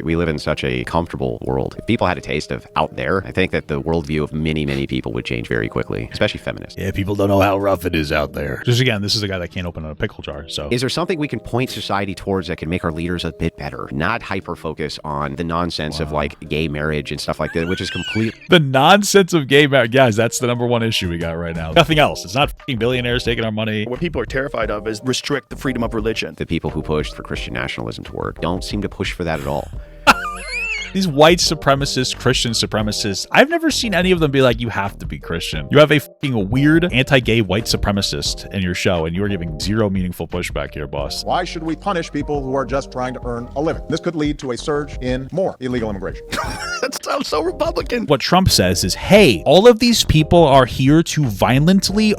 We live in such a comfortable world. If people had a taste of out there, I think that the worldview of many, many people would change very quickly, especially feminists. Yeah, people don't know how rough it is out there. Just again, this is a guy that can't open a pickle jar, so. Is there something we can point society towards that can make our leaders a bit better? Not hyper-focus on the nonsense of, like, gay marriage and stuff like that, which is complete. The nonsense of gay marriage. Guys, that's the number one issue we got right now. Nothing else. It's not fucking billionaires taking our money. What people are terrified of is restrict the freedom of religion. The people who pushed for Christian nationalism to work don't seem to push for that at all. These white supremacists, Christian supremacists, I've never seen any of them be like, you have to be Christian. You have a fucking weird anti-gay white supremacist in your show, and you are giving zero meaningful pushback here, boss. Why should we punish people who are just trying to earn a living? This could lead to a surge in more illegal immigration. That sounds so Republican. What Trump says is, hey, all of these people are here to violently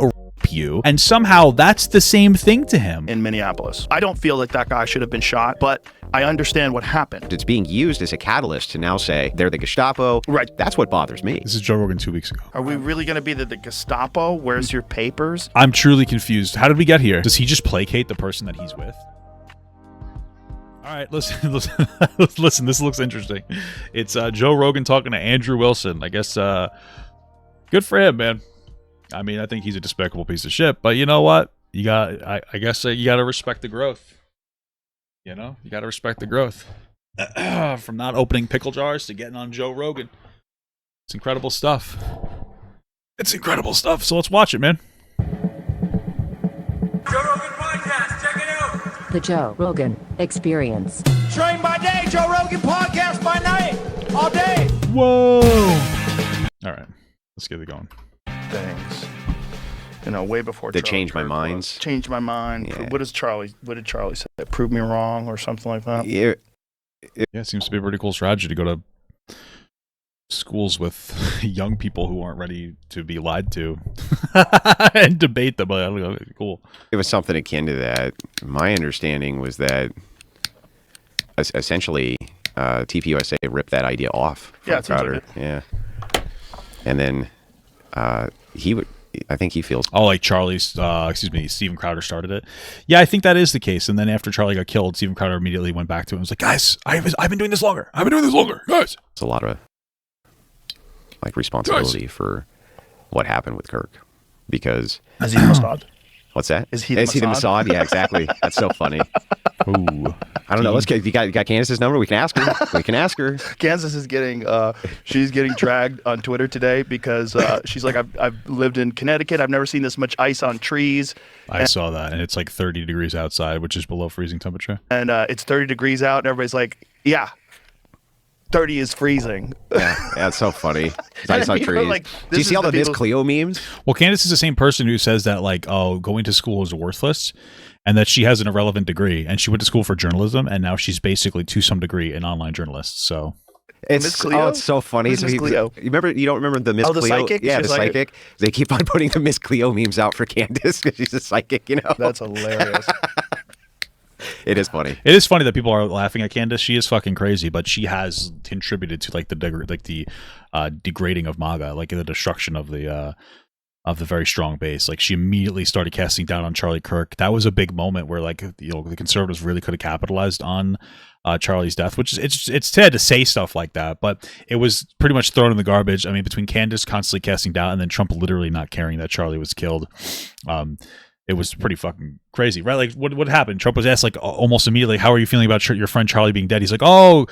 you, and somehow that's the same thing to him. In Minneapolis. I don't feel like that guy should have been shot, but I understand what happened. It's being used as a catalyst to now say they're the Gestapo. Right. That's what bothers me. This is Joe Rogan 2 weeks ago. Are we really going to be the Gestapo? Where's your papers? I'm truly confused. How did we get here? Does he just placate the person that he's with? All right, listen, listen. This looks interesting. It's Joe Rogan talking to Andrew Wilson. I guess good for him, man. I mean, I think he's a despicable piece of shit, but you know what? You got, I guess you got to respect the growth. You know, you got to respect the growth. From not opening pickle jars to getting on Joe Rogan. It's incredible stuff. It's incredible stuff. So let's watch it, man. Joe Rogan Podcast, check it out. The Joe Rogan Experience. Train by day, Joe Rogan Podcast by night, all day. Whoa. All right, let's get it going. Things. You know, way before They Charlie changed my Kirk minds. Changed my mind. Yeah. What did Charlie say? Prove me wrong or something like that? Yeah. Yeah, it seems to be a pretty cool strategy to go to schools with young people who aren't ready to be lied to and debate them. I don't know, cool. It was something akin to that. My understanding was that essentially TPUSA ripped that idea off from Yeah, it seems like Crowder. it. Yeah. And then I think he feels. Oh, like Steven Crowder started it. Yeah, I think that is the case. And then after Charlie got killed, Steven Crowder immediately went back to him and was like, guys, I've been doing this longer. Guys. It's a lot of like responsibility for what happened with Kirk, because Is he the Mossad? what's that? Is he the Mossad? Yeah, exactly. That's so funny. Ooh. I don't know. Let's get you got Candace's number. We can ask her. Kansas is getting she's getting dragged on Twitter today because she's like, I've lived in Connecticut. I've never seen this much ice on trees. I saw that, and it's like 30 degrees outside, which is below freezing temperature. And it's 30 degrees out, and everybody's like, yeah, 30 is freezing. Yeah, it's so funny. It's ice on You know, trees. like, Do you this see is all the the Miss people- Cleo memes? Well, Candace is the same person who says that, like, oh, going to school is worthless, and that she has an irrelevant degree, and she went to school for journalism, and now she's basically to some degree an online journalist. So It's Cleo? it's so funny. Who's Miss Cleo? You don't remember the Miss Oh, the Cleo? psychic? Yeah, She's the like- psychic. They keep on putting the Miss Cleo memes out for Candace because she's a psychic. You know, That's hilarious. it is funny. it is funny that people are laughing at Candace. She is fucking crazy, but she has contributed to like the degrading of MAGA, like the destruction of the very strong base. Like she immediately started casting down on Charlie Kirk. That was a big moment where like the conservatives really could have capitalized on Charlie's death, which is it's sad to say stuff like that, but it was pretty much thrown in the garbage. I mean, between Candace constantly casting down and then Trump literally not caring that Charlie was killed, it was pretty fucking crazy, right? Like what happened? Trump was asked like almost immediately, "How are you feeling about your friend Charlie being dead?" He's like, "Oh,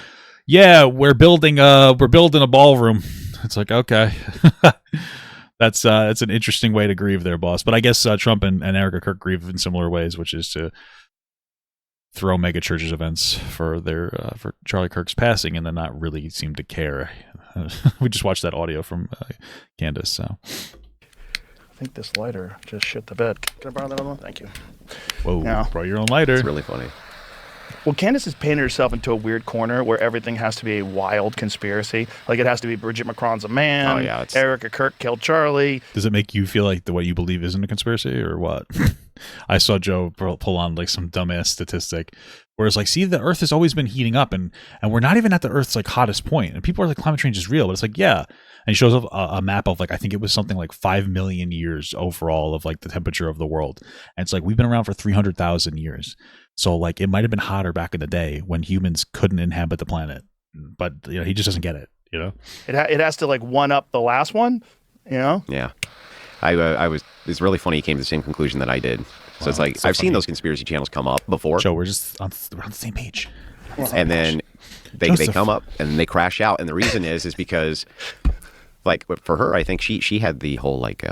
yeah, we're building a ballroom." It's like, okay. That's an interesting way to grieve there, boss. But I guess Trump and Erica Kirk grieve in similar ways, which is to throw mega churches events for their for Charlie Kirk's passing, and then not really seem to care. We just watched that audio from Candace. So I think this lighter just shit the bed. Can I borrow that other one? Thank you. whoa, Yeah. brought your own lighter. It's really funny. Well, Candace has painted herself into a weird corner where everything has to be a wild conspiracy. Like it has to be Bridget Macron's a man. Oh, yeah, it's- Erica Kirk killed Charlie. Does it make you feel like what you believe isn't a conspiracy, or what? I saw Joe pull on like some dumbass statistic where it's like, see, the Earth has always been heating up, and we're not even at the Earth's like hottest point. And people are like, climate change is real, but it's like, yeah. And he shows up a map of like, I think it was something like 5 million years overall of like the temperature of the world. And it's like, we've been around for 300,000 years. So like, it might have been hotter back in the day when humans couldn't inhabit the planet. but he just doesn't get it. It has to like one up the last one. Yeah. It's really funny. He came to the same conclusion that I did. So it's like, I've seen those conspiracy channels come up before. Joe, we're on the same page. And then they come up and they crash out. And the reason is because, like, for her, I think she had the whole, like,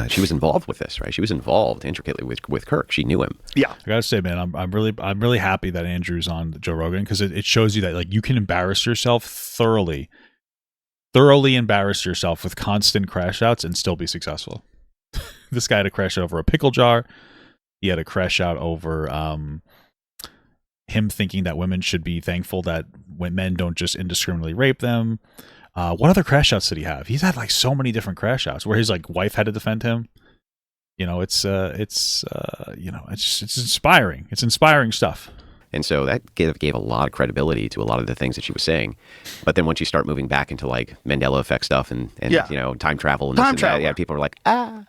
she was involved with this, right? She was involved intricately with Kirk. She knew him. Yeah. I gotta say, man, I'm really happy that Andrew's on Joe Rogan, because it shows you that, like, you can embarrass yourself thoroughly embarrass yourself with constant crash outs and still be successful. This guy had a crash out over a pickle jar. He had a crash out over him thinking that women should be thankful that when men don't just indiscriminately rape them. What other crash outs did he have? He's had like so many different crash outs where his like wife had to defend him. It's inspiring. It's inspiring stuff. And so that gave a lot of credibility to a lot of the things that she was saying. But then once you start moving back into like Mandela effect stuff and time travel and this and that, yeah, people are like, ah.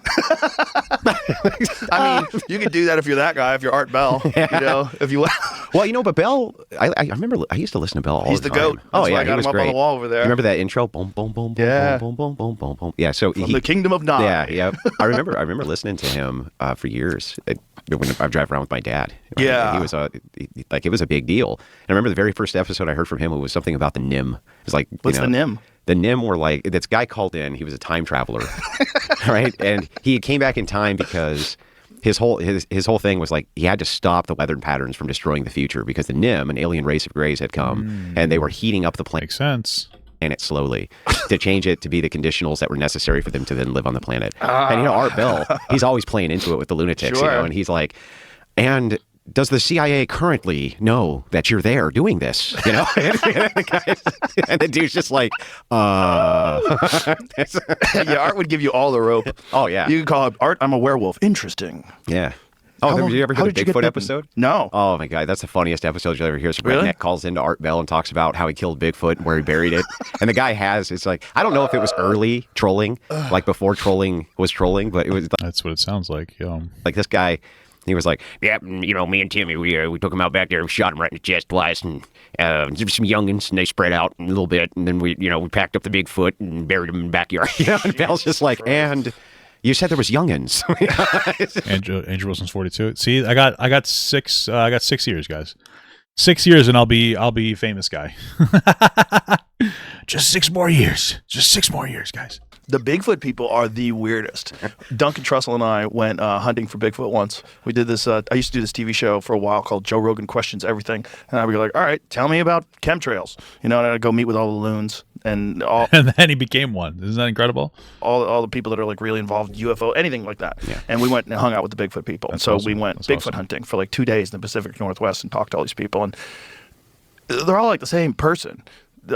I mean, you could do that if you're that guy, if you're Art Bell, if you Well, but Bell, I remember I used to listen to Bell all He's the the time. goat. That's why I got him up on the wall over there. You remember that intro? Boom, boom, boom, boom, Yeah. boom, boom, boom, boom, boom. Yeah, so From the Kingdom of Nod. Yeah. I remember listening to him for years when I drive around with my dad. Right? Yeah. And he was it was a big deal. And I remember the very first episode I heard from him, it was something about the NIM. It was like, What's the NIM? The NIM were like, this guy called in, he was a time traveler, right? And he came back in time because his whole thing was like, he had to stop the weather patterns from destroying the future because the NIM, an alien race of greys, had come and they were heating up the planet. Makes sense. Planet slowly to change it to be the conditionals that were necessary for them to then live on the planet. And Art Bell, he's always playing into it with the lunatics, Sure. and he's like, and does the CIA currently know that you're there doing this? And the dude's just like, Yeah, Art would give you all the rope. Oh, yeah. You could call it, Art, I'm a werewolf. Interesting. Yeah. Oh, did you ever hear the Bigfoot bitten? episode? No. Oh my God, that's the funniest episode you'll ever hear. So Really? Redneck calls into Art Bell and talks about how he killed Bigfoot and where he buried it. And the guy it's like, I don't know if it was early trolling, like before trolling was trolling, but it was That's what it sounds like. like this guy. He was like, yeah, me and Timmy, we took him out back there and shot him right in the chest twice, and some youngins, and they spread out a little bit, and then we packed up the Bigfoot and buried him in the backyard. And Bell's just like, and you said there was youngins. Andrew Wilson's 42. See, I got 6 years, guys. 6 years and I'll be famous guy. Just 6 more years. Just 6 more years, guys. The Bigfoot people are the weirdest. Duncan Trussell and I went hunting for Bigfoot once. We did this. I used to do this TV show for a while called Joe Rogan Questions Everything. And I would be like, all right, tell me about chemtrails. And I'd go meet with all the loons and all And then he became one. Isn't that incredible? all the people that are like really involved, UFO, anything like that. Yeah. And we went and hung out with the Bigfoot people. That's and so awesome. we went That's Bigfoot awesome. hunting for like 2 days in the Pacific Northwest and talked to all these people. And they're all like the same person.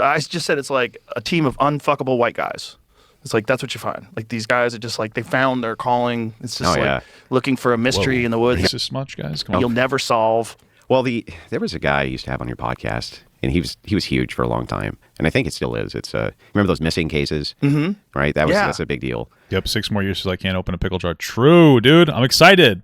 I just said it's like a team of unfuckable white guys. It's like, that's what you find. Like, these guys are just like, they found their calling. It's just looking for a mystery in the woods Racist much, guys? Come on. you'll never solve. Well, there was a guy you used to have on your podcast, and he was huge for a long time, and I think it still is. It's remember those missing cases, right? That's a big deal. Yep, 6 more years till I can't open a pickle jar. True, dude. I'm excited.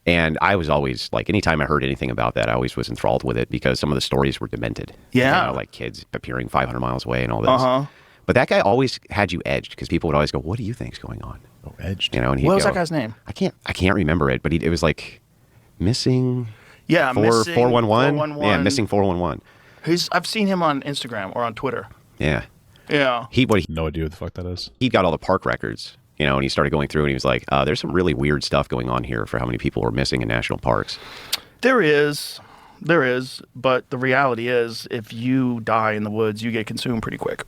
And I was always like, anytime I heard anything about that, I always was enthralled with it because some of the stories were demented. Yeah. Like kids appearing 500 miles away and all this. But that guy always had you edged because people would always go, "What do you think's going on?" Oh, edged. And he'd What was go, that guy's name? I can't remember it, but it was like missing. Yeah, missing 411. Yeah, missing 411. I've seen him on Instagram or on Twitter. Yeah. Yeah. No idea what the fuck that is. He got all the park records, and he started going through and he was like, "There's some really weird stuff going on here for how many people were missing in national parks." There is, but the reality is, if you die in the woods, you get consumed pretty quick.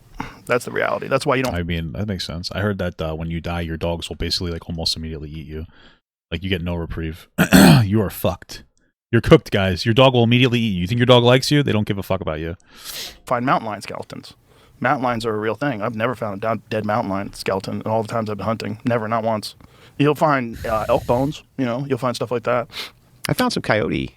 That's the reality. That's why you don't. I mean, that makes sense. I heard that when you die, your dogs will basically like almost immediately eat you. Like you get no reprieve. You are fucked. You're cooked, guys. Your dog will immediately eat you. You think your dog likes you? They don't give a fuck about you. Find mountain lion skeletons. Mountain lions are a real thing. I've never found a dead mountain lion skeleton in all the times I've been hunting. Never, not once. You'll find elk bones. You'll find stuff like that. I found some coyote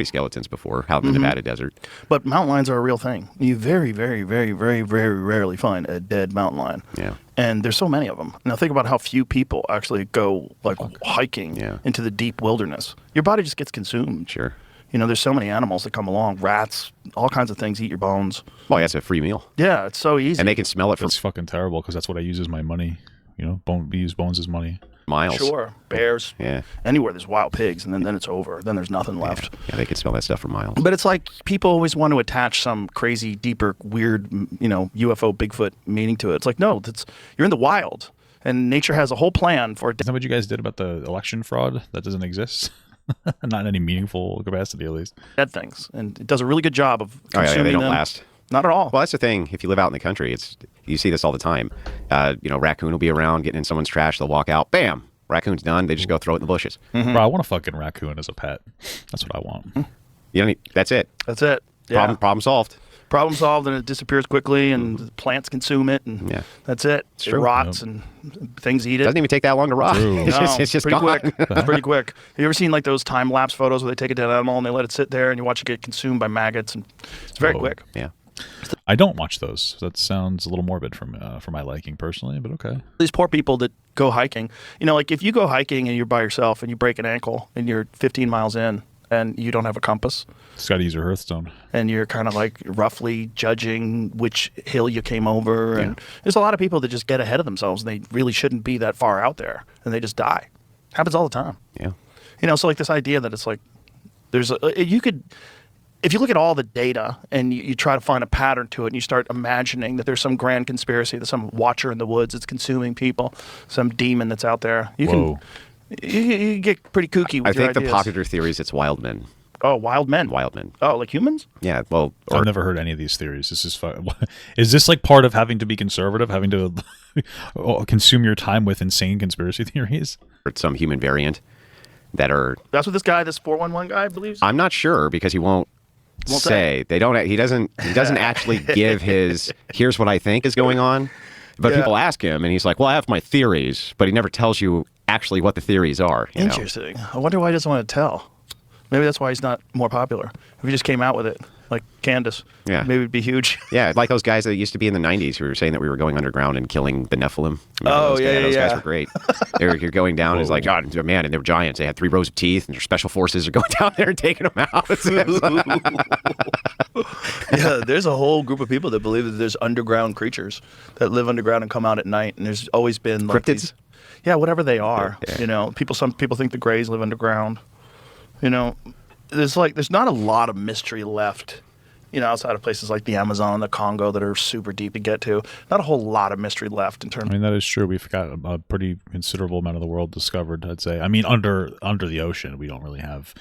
skeletons before out in the Nevada desert. But mountain lions are a real thing. You very, very, very, very, very rarely find a dead mountain lion. Yeah. And there's so many of them. Now think about how few people actually go like hiking Yeah. into the deep wilderness. Your body just gets consumed. Sure. You know, there's so many animals that come along, rats, all kinds of things eat your bones. Well, that's a free meal. Yeah, it's so easy. And they can smell it for It's fucking terrible because that's what I use as my money. You know, we use bones as money. miles. Sure, bears. Yeah. Anywhere there's wild pigs, and then it's over. Then there's nothing left. Yeah, they can smell that stuff for miles. But it's like people always want to attach some crazy, deeper, weird, UFO, Bigfoot meaning to it. It's like, no, you're in the wild, and nature has a whole plan for it. Is that what you guys did about the election fraud? That doesn't exist? Not in any meaningful capacity, at least. Dead things, and it does a really good job of Oh, yeah, consuming they don't them. last. Not at all. Well, that's the thing. If you live out in the country, you see this all the time. Raccoon will be around getting in someone's trash. They'll walk out. Bam! Raccoon's done. They just go throw it in the bushes. Mm-hmm. Bro, I want a fucking raccoon as a pet. That's what I want. That's it. That's it. Yeah. Problem solved. Problem solved, and it disappears quickly, and the plants consume it, and Yeah. that's it. It true. rots, and things eat it. Doesn't even take that long to rot. True. It's just pretty gone. quick. It's pretty quick. Have you ever seen like those time lapse photos where they take a dead animal and they let it sit there, and you watch it get consumed by maggots, and it's very Whoa. quick. Yeah. I don't watch those. That sounds a little morbid for my liking personally, but okay. These poor people that go hiking, like if you go hiking and you're by yourself and you break an ankle and you're 15 miles in and you don't have a compass, Just got to use your Hearthstone. and you're kind of like roughly judging which hill you came over, and there's a lot of people that just get ahead of themselves, and they really shouldn't be that far out there, and they just die. Happens all the time. Yeah. So like this idea that it's like if you look at all the data and you try to find a pattern to it, and you start imagining that there's some grand conspiracy, there's some watcher in the woods that's consuming people, some demon that's out there, Whoa. you get pretty kooky with I your think the ideas. popular theory is it's wild men. Oh, wild men. Wild men. Oh, like humans? Yeah. Well, I've never heard any of these theories. This is is this like part of having to be conservative, having to consume your time with insane conspiracy theories? or some human variant that are. That's what this 411 guy believes? I'm not sure because he won't say. They don't. He doesn't actually give his. Here's what I think is going on. But people ask him, and he's like, "Well, I have my theories," but he never tells you actually what the theories are. You know? Interesting. I wonder why he doesn't want to tell. Maybe that's why he's not more popular. If he just came out with it, like Candace, maybe it'd be huge. Yeah, like those guys that used to be in the 90s who were saying that we were going underground and killing the Nephilim. Remember Oh, those guys? yeah, Those yeah. guys were great. You're going down, and it's like, God, man, and they were giants. They had 3 rows of teeth, and their special forces are going down there and taking them out. Yeah, there's a whole group of people that believe that there's underground creatures that live underground and come out at night, and there's always been like Cryptids? whatever they are. Yeah. Some people think the Greys live underground. There's not a lot of mystery left. Outside of places like the Amazon and the Congo that are super deep to get to, not a whole lot of mystery left in terms. I mean, that is true. We've got a pretty considerable amount of the world discovered, I'd say. I mean, under the ocean, we don't really have.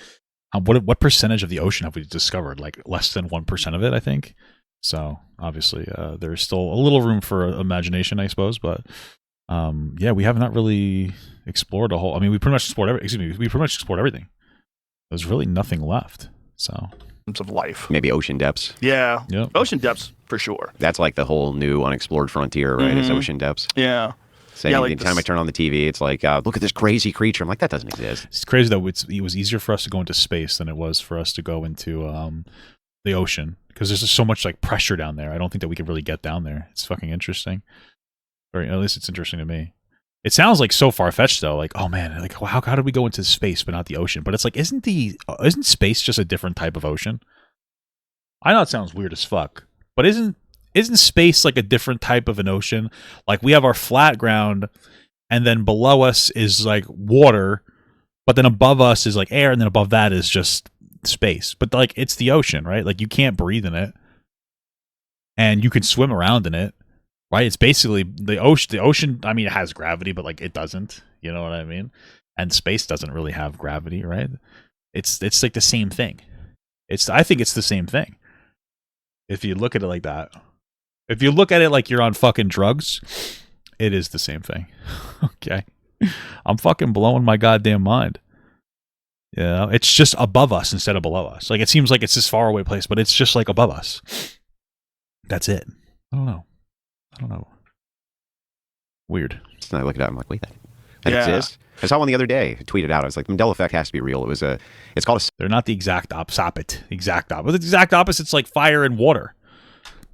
What percentage of the ocean have we discovered? Like less than 1% of it, I think. So obviously, there's still a little room for imagination, I suppose. But we have not really explored a whole. I mean, we pretty much explored everything. There's really nothing left. So. Of life. Maybe ocean depths. Yeah. Yep. Ocean depths for sure. That's like the whole new unexplored frontier, right? Is ocean depths. Yeah. Saying anytime I turn on the TV, it's like, look at this crazy creature. I'm like, that doesn't exist. It's crazy that it was easier for us to go into space than it was for us to go into the ocean because there's just so much like pressure down there. I don't think that we could really get down there. It's fucking interesting. Or at least it's interesting to me. It sounds like so far-fetched though. Like, oh man, like how did we go into space but not the ocean? But it's like, isn't space just a different type of ocean? I know it sounds weird as fuck, but isn't space like a different type of an ocean? Like we have our flat ground, and then below us is like water, but then above us is like air, and then above that is just space. But like it's the ocean, right? Like you can't breathe in it, and you can swim around in it. Right, it's basically the ocean. The ocean, I mean, it has gravity, but like it doesn't. You know what I mean? And space doesn't really have gravity, right? It's like the same thing. I think it's the same thing. If you look at it like that, if you look at it like you're on fucking drugs, it is the same thing. Okay, I'm fucking blowing my goddamn mind. It's just above us instead of below us. Like it seems like it's this far away place, but it's just like above us. That's it. I don't know. Weird. So I look at it, I'm like, wait, that exists? I saw one the other day. I tweeted out. I was like, the Mandela effect has to be real. It's called They're not the exact opposite. The exact opposite's like fire and water.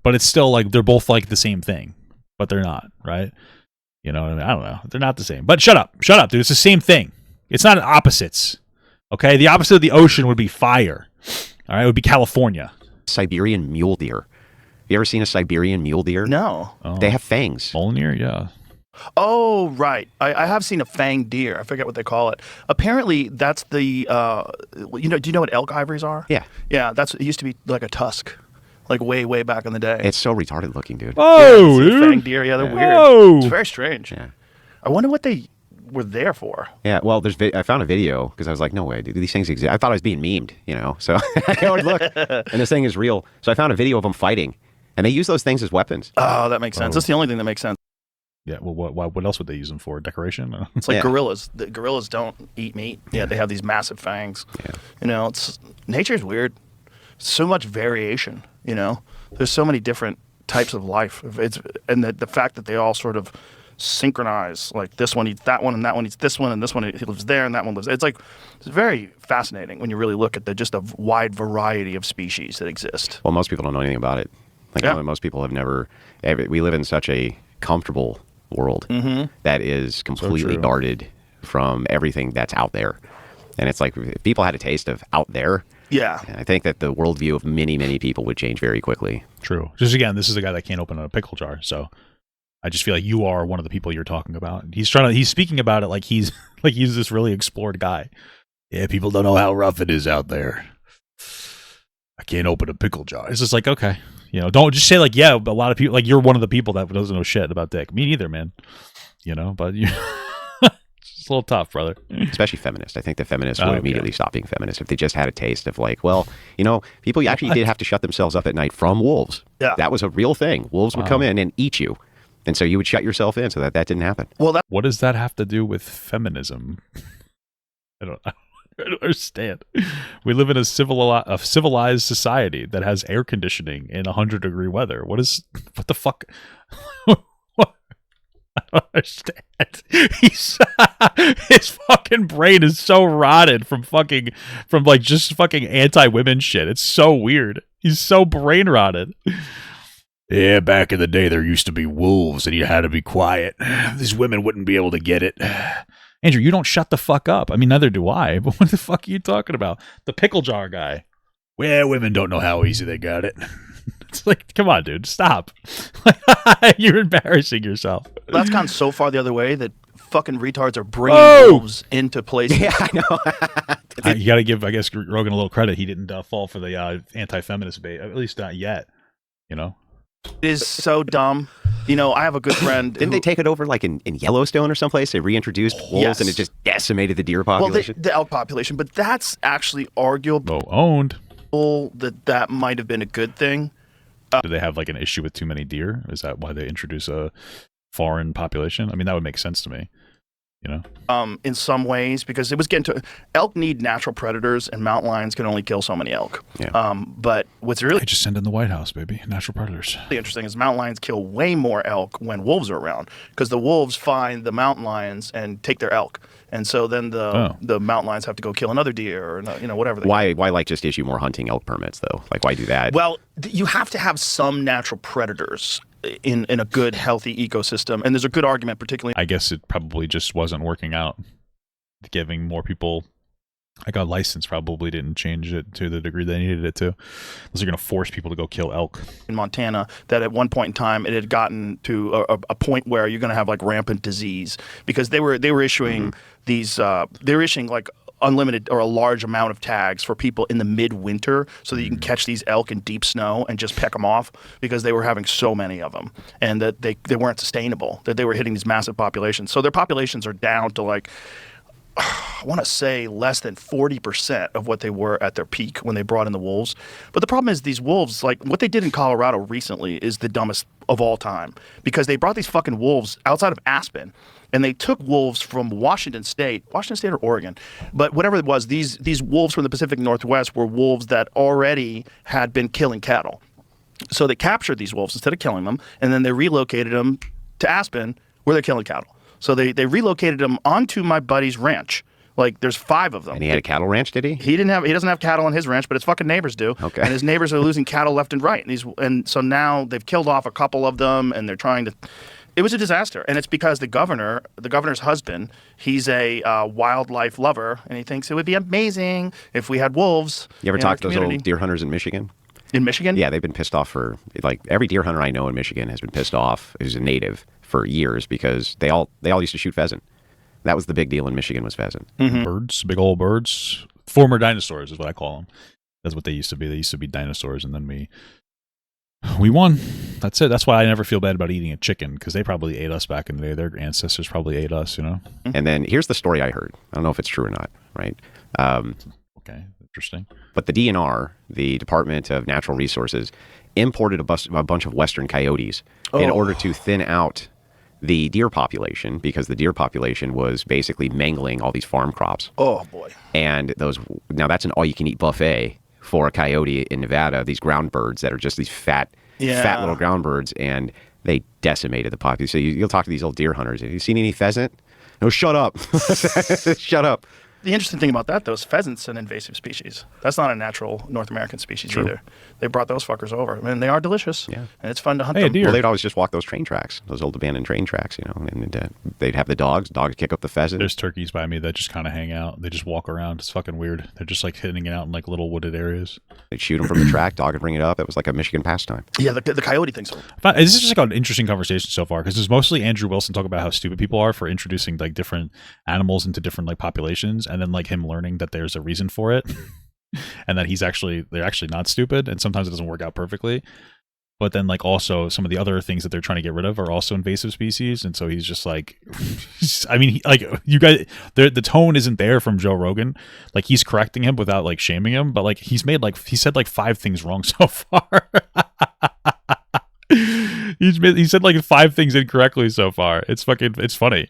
But it's still like, they're both like the same thing. But they're not, right? You know what I mean? I don't know. They're not the same. But shut up, dude. It's the same thing. It's not opposites. Okay? The opposite of the ocean would be fire. All right, it would be California. Siberian mule deer. Have you ever seen a Siberian mule deer? No. Oh. They have fangs. Mjolnir, yeah. Oh, right. I have seen a fanged deer. I forget what they call it. Apparently, that's the, do you know what elk ivories are? Yeah. Yeah, it used to be like a tusk, like way, way back in the day. It's so retarded looking, dude. Oh, See, dude. fanged deer, yeah, they're weird. Whoa. It's very strange. Yeah. I wonder what they were there for. Yeah, well, I found a video because I was like, no way, dude, these things exist. I thought I was being memed, So I go and look, and this thing is real. So I found a video of them fighting, and they use those things as weapons. Oh, that makes sense. That's the only thing that makes sense. Yeah, well, what else would they use them for? Decoration? It's like Yeah. gorillas. The gorillas don't eat meat. Yeah, they have these massive fangs. Yeah. Nature's weird. So much variation. There's so many different types of life. And the fact that they all sort of synchronize. Like this one eats that one, and that one eats this one, and this one he lives there, and that one lives. It's very fascinating when you really look at just a wide variety of species that exist. Well, most people don't know anything about it. Most people have never. We live in such a comfortable world that is completely true. guarded from everything that's out there. And it's like if people had a taste of out there, Yeah. I think that the worldview of many, many people would change very quickly. True. Just again, this is a guy that can't open a pickle jar, so I just feel like you are one of the people you're talking about. He's speaking about it like he's this really explored guy. Yeah, people don't know how rough it is out there. I can't open a pickle jar. It's just like, okay. Don't just say like, yeah, but a lot of people, like you're one of the people that doesn't know shit about dick. Me neither, man. But you it's a little tough, brother. Especially feminists. I think the feminists would immediately stop being feminists if they just had a taste of like, well, people actually did have to shut themselves up at night from wolves. Yeah. That was a real thing. Wolves would come in and eat you. And so you would shut yourself in so that didn't happen. Well, What does that have to do with feminism? I don't understand. We live in a civilized society that has air conditioning in 100-degree weather. What the fuck? I don't understand. His fucking brain is so rotted from just fucking anti-women shit. It's so weird. He's so brain rotted. Yeah, back in the day, there used to be wolves, and you had to be quiet. These women wouldn't be able to get it. Andrew, you don't shut the fuck up. I mean, neither do I. But what the fuck are you talking about? The pickle jar guy. Well, women don't know how easy they got it. It's like, come on, dude, stop. You're embarrassing yourself. that's gone so far the other way that fucking retards are bringing wolves into places. Yeah, I know. You got to give, I guess, Rogan a little credit. He didn't fall for the anti-feminist bait, at least not yet. It is so dumb. I have a good friend. Didn't they take it over like in Yellowstone or someplace? They reintroduced wolves Yes. and it just decimated the deer population. Well, the elk population, but that's actually arguable Owned. that might have been a good thing. Do they have like an issue with too many deer? Is that why they introduce a foreign population? I mean, that would make sense to me. In some ways, because it was getting to elk need natural predators, and mountain lions can only kill so many elk. Yeah. But what's really I just send in the White House, baby. Natural predators. interesting is mountain lions kill way more elk when wolves are around, because the wolves find the mountain lions and take their elk, and so then the mountain lions have to go kill another deer or whatever. Why like just issue more hunting elk permits though? Like why do that? Well, you have to have some natural predators in a good, healthy ecosystem. And there's a good argument, particularly. I guess it probably just wasn't working out. Giving more people like a license probably didn't change it to the degree they needed it to. Unless you're going to force people to go kill elk. In Montana, that at one point in time, it had gotten to a point where you're going to have like rampant disease, because they were issuing these, they were issuing like unlimited or a large amount of tags for people in the midwinter so that you can catch these elk in deep snow and just peck them off, because they were having so many of them, and that they weren't sustainable, that they were hitting these massive populations. So their populations are down to like, I want to say less than 40% of what they were at their peak when they brought in the wolves. But the problem is these wolves, like what they did in Colorado recently is the dumbest of all time, because they brought these fucking wolves outside of Aspen, and they took wolves from Washington State or Oregon, but whatever it was, these wolves from the Pacific Northwest were wolves that already had been killing cattle. So they captured these wolves instead of killing them, and then they relocated them to Aspen where they're killing cattle. So they relocated them onto my buddy's ranch. Like there's 5 of them. And he had a cattle ranch, did he? He doesn't have cattle on his ranch, but his fucking neighbors do. Okay. And his neighbors are losing cattle left and right. And so now they've killed off a couple of them, and they're trying to. It was a disaster, and it's because the governor's husband, he's a wildlife lover, and he thinks it would be amazing if we had wolves. You ever in our talk to those community. old deer hunters in Michigan? In Michigan? Yeah, they've been pissed off for, like, every deer hunter I know in Michigan has been pissed off, who's a native, for years because they all used to shoot pheasant. That was the big deal in Michigan, was pheasant. Birds, big old birds. Former dinosaurs is what I call them. That's what they used to be. They used to be dinosaurs, and then we won. That's it. That's why I never feel bad about eating a chicken, because they probably ate us back in the day. Their ancestors probably ate us, you know? And then here's the story I heard. I don't know if it's true or not, right? Okay, interesting. But the DNR, the Department of Natural Resources, imported a bunch of western coyotes in order to thin out the deer population, because the deer population was basically mangling all these farm crops. Oh, boy. And now that's an all-you-can-eat buffet for a coyote in Nevada, these ground birds that are just these fat little ground birds, and they decimated the population. So you'll talk to these old deer hunters. Have you seen any pheasant? No, shut up. Shut up. The interesting thing about that, though, is pheasant's an invasive species. That's not a natural North American species either. They brought those fuckers over. I mean, they are delicious, and it's fun to hunt them. Deer. Well, they'd always just walk those train tracks, those old abandoned train tracks, you know, and they'd have the dogs kick up the pheasant. There's turkeys by me that just kind of hang out. They just walk around. It's fucking weird. They're just like hitting it out in like little wooded areas. They'd shoot them from the track, dog would bring it up. It was like a Michigan pastime. Yeah, the coyote thing. So This is just like an interesting conversation so far, because there's mostly Andrew Wilson talking about how stupid people are for introducing like different animals into different like populations, and then like him learning that there's a reason for it and that they're actually not stupid, and sometimes it doesn't work out perfectly. But then like also some of the other things that they're trying to get rid of are also invasive species, and so he's just like I mean, like, you guys, the tone isn't there from Joe Rogan. Like, he's correcting him without like shaming him, but like he said like 5 things wrong so far. He said like 5 things incorrectly so far. It's funny.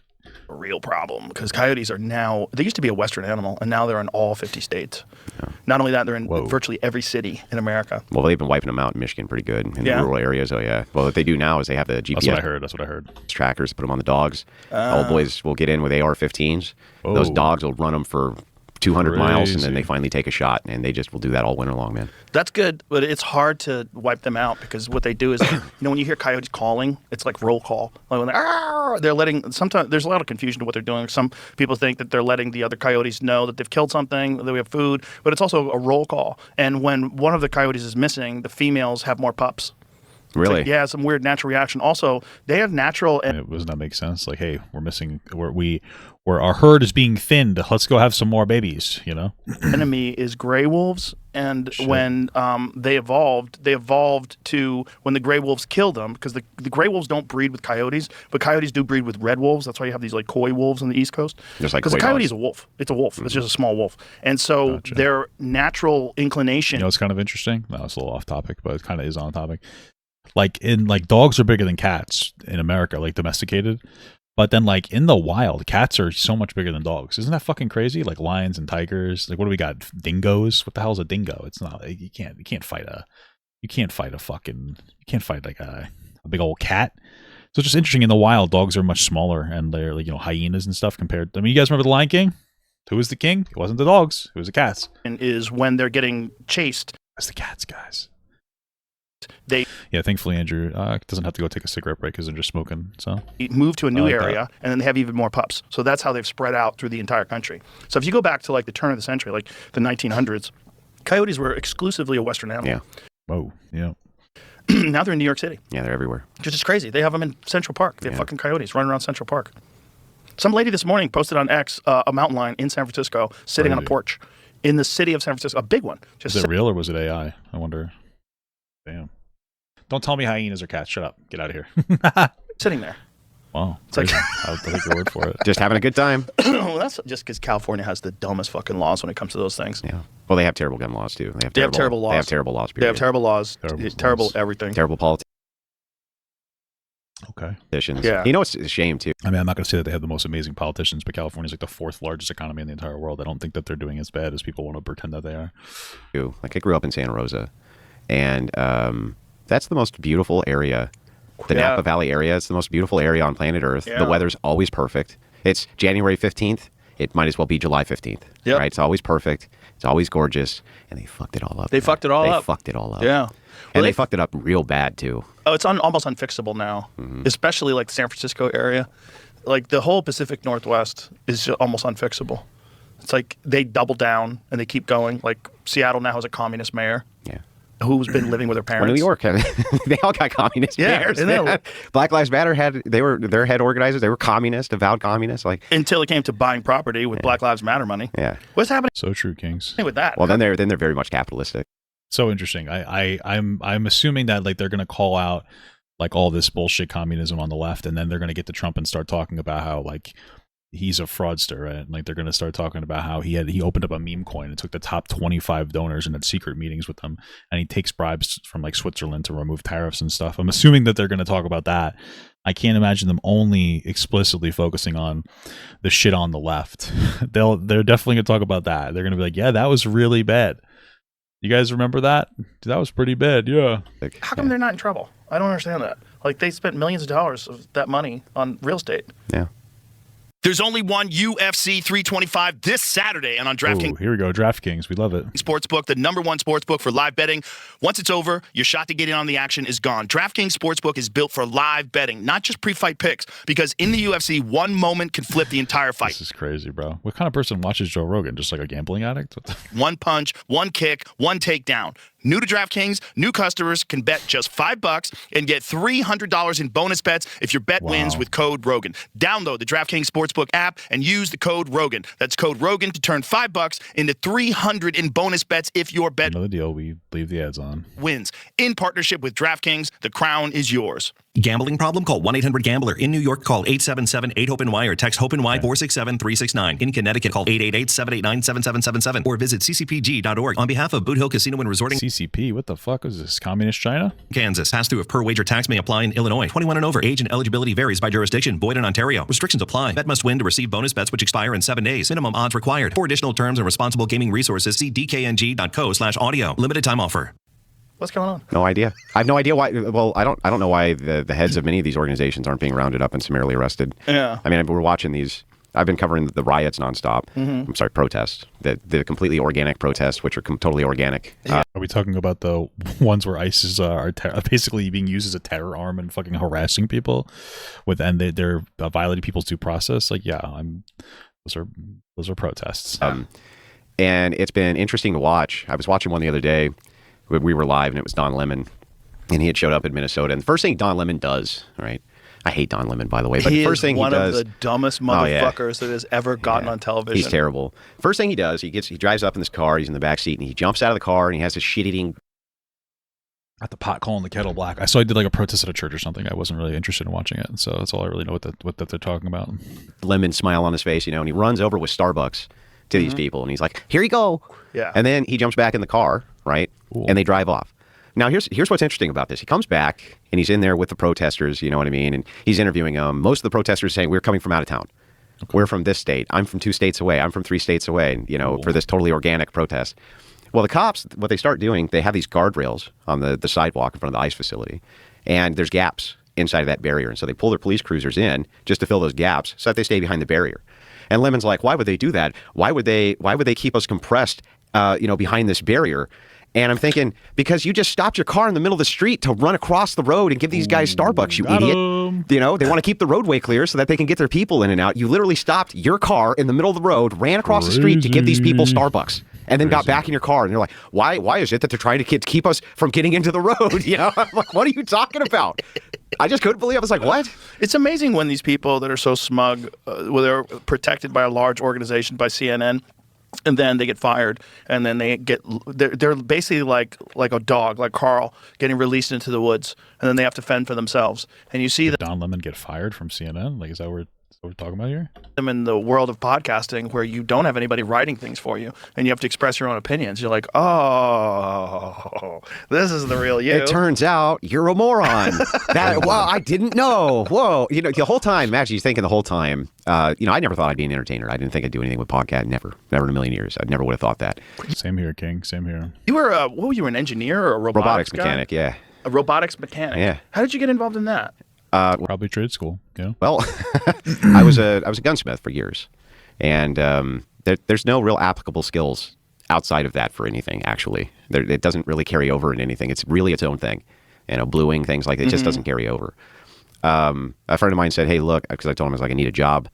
a real problem because coyotes are now, they used to be a Western animal, and now they're in all 50 states. Yeah. Not only that, they're in virtually every city in America. Well, they've been wiping them out in Michigan pretty good in the rural areas. Oh, yeah. Well, what they do now is they have the GPS. That's what I heard. Trackers, put them on the dogs. Old boys will get in with AR-15s. Those dogs will run them for 200 miles, and then they finally take a shot, and they just will do that all winter long, man. That's good, but it's hard to wipe them out because what they do is, when you hear coyotes calling, it's like roll call. Like when they're letting, sometimes there's a lot of confusion to what they're doing. Some people think that they're letting the other coyotes know that they've killed something, that we have food, but it's also a roll call. And when one of the coyotes is missing, the females have more pups. Really? Like, yeah, some weird natural reaction. Also, they have natural. Doesn't that make sense? Like, hey, we're missing. Our herd is being thinned. Let's go have some more babies. You know. Enemy is gray wolves, and when they evolved to when the gray wolves killed them, because the gray wolves don't breed with coyotes, but coyotes do breed with red wolves. That's why you have these like coy wolves on the East Coast. Because a coyote is a wolf. It's a wolf. Mm-hmm. It's just a small wolf, and so their natural inclination. You know, it's kind of interesting. No, it's a little off topic, but it kind of is on topic. Like dogs are bigger than cats in America, like domesticated. But then like in the wild, cats are so much bigger than dogs. Isn't that fucking crazy? Like lions and tigers. Like, what do we got? Dingoes? What the hell is a dingo? It's not, you can't fight like a big old cat. So it's just interesting. In the wild, dogs are much smaller, and they're like, hyenas and stuff compared. I mean, you guys remember the Lion King? Who was the king? It wasn't the dogs. It was the cats. And is when they're getting chased. It's the cats, guys. Yeah, thankfully Andrew doesn't have to go take a cigarette break because they're just smoking. So move to a new area, and then they have even more pups. So that's how they've spread out through the entire country. So if you go back to like the turn of the century, like the 1900s, coyotes were exclusively a Western animal. Yeah. Oh, yeah. Now they're in New York City. Yeah, they're everywhere. Which is crazy. They have them in Central Park. They have fucking coyotes running around Central Park. Some lady this morning posted on X a mountain lion in San Francisco sitting on a porch in the city of San Francisco, a big one. Is it real or was it AI? I wonder. Damn. Don't tell me hyenas are cats. Shut up. Get out of here. Sitting there. Wow. It's like, I'll take your word for it. Just having a good time. Well, that's just because California has the dumbest fucking laws when it comes to those things. Yeah. Well, they have terrible gun laws, too. They have terrible laws. They have terrible laws. Period. They have terrible laws. Terrible everything. Terrible politics. Okay. Yeah. You know, it's a shame, too. I mean, I'm not going to say that they have the most amazing politicians, but California is like the 4th largest economy in the entire world. I don't think that they're doing as bad as people want to pretend that they are. Like, I grew up in Santa Rosa, and that's the most beautiful area. The Napa Valley area. It's the most beautiful area on planet Earth. Yeah. The weather's always perfect. It's January 15th, it might as well be July 15th. Yep. Right? It's always perfect. It's always gorgeous. And they fucked it all up. They fucked it all They up. fucked it all up. Yeah. And they fucked it up real bad, too. Oh, it's almost unfixable now, especially like the San Francisco area. Like the whole Pacific Northwest is almost unfixable. It's like they double down and they keep going. Like Seattle now has a communist mayor. Yeah. Who's been living with her parents. Well, New York, they all got communist mayors. Black Lives Matter their head organizers. They were communist, avowed communists. Like until it came to buying property with Black Lives Matter money. Yeah. What's happening So true, Kings. with that? Well, then they're very much capitalistic. So interesting. I'm assuming that like they're gonna call out like all this bullshit communism on the left, and then they're gonna get to Trump and start talking about how like he's a fraudster, right? And like they're gonna start talking about how he opened up a meme coin and took the top 25 donors and had secret meetings with them, and he takes bribes from like Switzerland to remove tariffs and stuff. I'm assuming that they're gonna talk about that. I can't imagine them only explicitly focusing on the shit on the left. They're definitely gonna talk about that. They're gonna be like, yeah, that was really bad. You guys remember that? That was pretty bad, yeah. How come they're not in trouble? I don't understand that. Like they spent millions of dollars of that money on real estate. Yeah. There's only one UFC 325 this Saturday, and on DraftKings Ooh, here we go, DraftKings. We love it. Sportsbook, the #1 sportsbook for live betting. Once it's over, your shot to get in on the action is gone. DraftKings Sportsbook is built for live betting, not just pre-fight picks, because in the UFC, one moment can flip the entire fight. This is crazy, bro. What kind of person watches Joe Rogan? Just like a gambling addict? What the One punch, one kick, one takedown. New to DraftKings, new customers can bet just $5 and get $300 in bonus bets if your bet wins with code Rogan. Download the DraftKings Sportsbook app and use the code Rogan. That's code Rogan to turn $5 into $300 in bonus bets if your bet Another deal we leave the ads on. wins. In partnership with DraftKings, the crown is yours. Gambling problem? Call 1-800-GAMBLER. In New York, call 877-8-HOPE-NY or text HOPE-NY 467-369. In Connecticut, call 888-789-7777 or visit ccpg.org. On behalf of Boot Hill Casino and Resorting, CCP, what the fuck is this? Communist China? Kansas. Pass-through of per-wager tax may apply in Illinois. 21 and over. Age and eligibility varies by jurisdiction. Void in Ontario. Restrictions apply. Bet must win to receive bonus bets which expire in 7 days. Minimum odds required. For additional terms and responsible gaming resources, see dkng.co/audio. Limited time offer. What's going on? No idea. I have no idea why. Well, I don't know why the heads of many of these organizations aren't being rounded up and summarily arrested. Yeah. I mean, we're watching these. I've been covering the riots nonstop. I'm sorry, protests. The completely organic protests, which are totally organic. Are we talking about the ones where ISIS are basically being used as a terror arm and fucking harassing people, and they're violating people's due process? Like, yeah, those are protests. And it's been interesting to watch. I was watching one the other day. We were live, and it was Don Lemon, and he had showed up in Minnesota. And the first thing Don Lemon does, right? I hate Don Lemon, by the way, but He the first is thing one he does, of the dumbest motherfuckers that has ever gotten on television. He's terrible. First thing he does, he drives up in this car. He's in the back seat, and he jumps out of the car, and he has this shit-eating. At the pot calling the kettle black. I saw he did like a protest at a church or something. I wasn't really interested in watching it, so that's all I really know what they're talking about. Lemon smile on his face, and he runs over with Starbucks to these people, and he's like, "Here you go." Yeah. And then he jumps back in the car, right? Cool. And they drive off. Now, here's what's interesting about this. He comes back, and he's in there with the protesters, you know what I mean? And he's interviewing them. Most of the protesters saying, we're coming from out of town. Okay. We're from this state. I'm from 2 states away. I'm from 3 states away, for this totally organic protest. Well, the cops, what they start doing, they have these guardrails on the sidewalk in front of the ICE facility, and there's gaps inside of that barrier. And so they pull their police cruisers in just to fill those gaps so that they stay behind the barrier. And Lemon's like, why would they do that? Why would they keep us compressed, behind this barrier? And I'm thinking, because you just stopped your car in the middle of the street to run across the road and give these guys Starbucks, you idiot. They want to keep the roadway clear so that they can get their people in and out. You literally stopped your car in the middle of the road, ran across the street to give these people Starbucks, and then got back in your car. And you're like, why is it that they're trying to keep us from getting into the road? I'm like, what are you talking about? I just couldn't believe it. I was like, what? It's amazing when these people that are so smug, they're protected by a large organization, by CNN, and then they get fired, and then they're basically like a dog, like Carl, getting released into the woods, and then they have to fend for themselves. And you see Did Don Lemon get fired from CNN? Like, is that what we're talking about here? them in the world of podcasting where you don't have anybody writing things for you, and you have to express your own opinions. You're like, oh, this is the real you. It turns out you're a moron. I didn't know. Whoa. The whole time, actually thinking the whole time, I never thought I'd be an entertainer. I didn't think I'd do anything with podcast. Never in a million years. I never would have thought that. Same here, King. Same here. You were what were you, an engineer or a robotics guy? Mechanic, yeah. A robotics mechanic. Yeah. How did you get involved in that? Probably trade school. Yeah. Well, I was a gunsmith for years. And there's no real applicable skills outside of that for anything, actually. It doesn't really carry over in anything. It's really its own thing. Bluing, things like that, it just doesn't carry over. A friend of mine said, hey, look, because I told him, I was like, I need a job.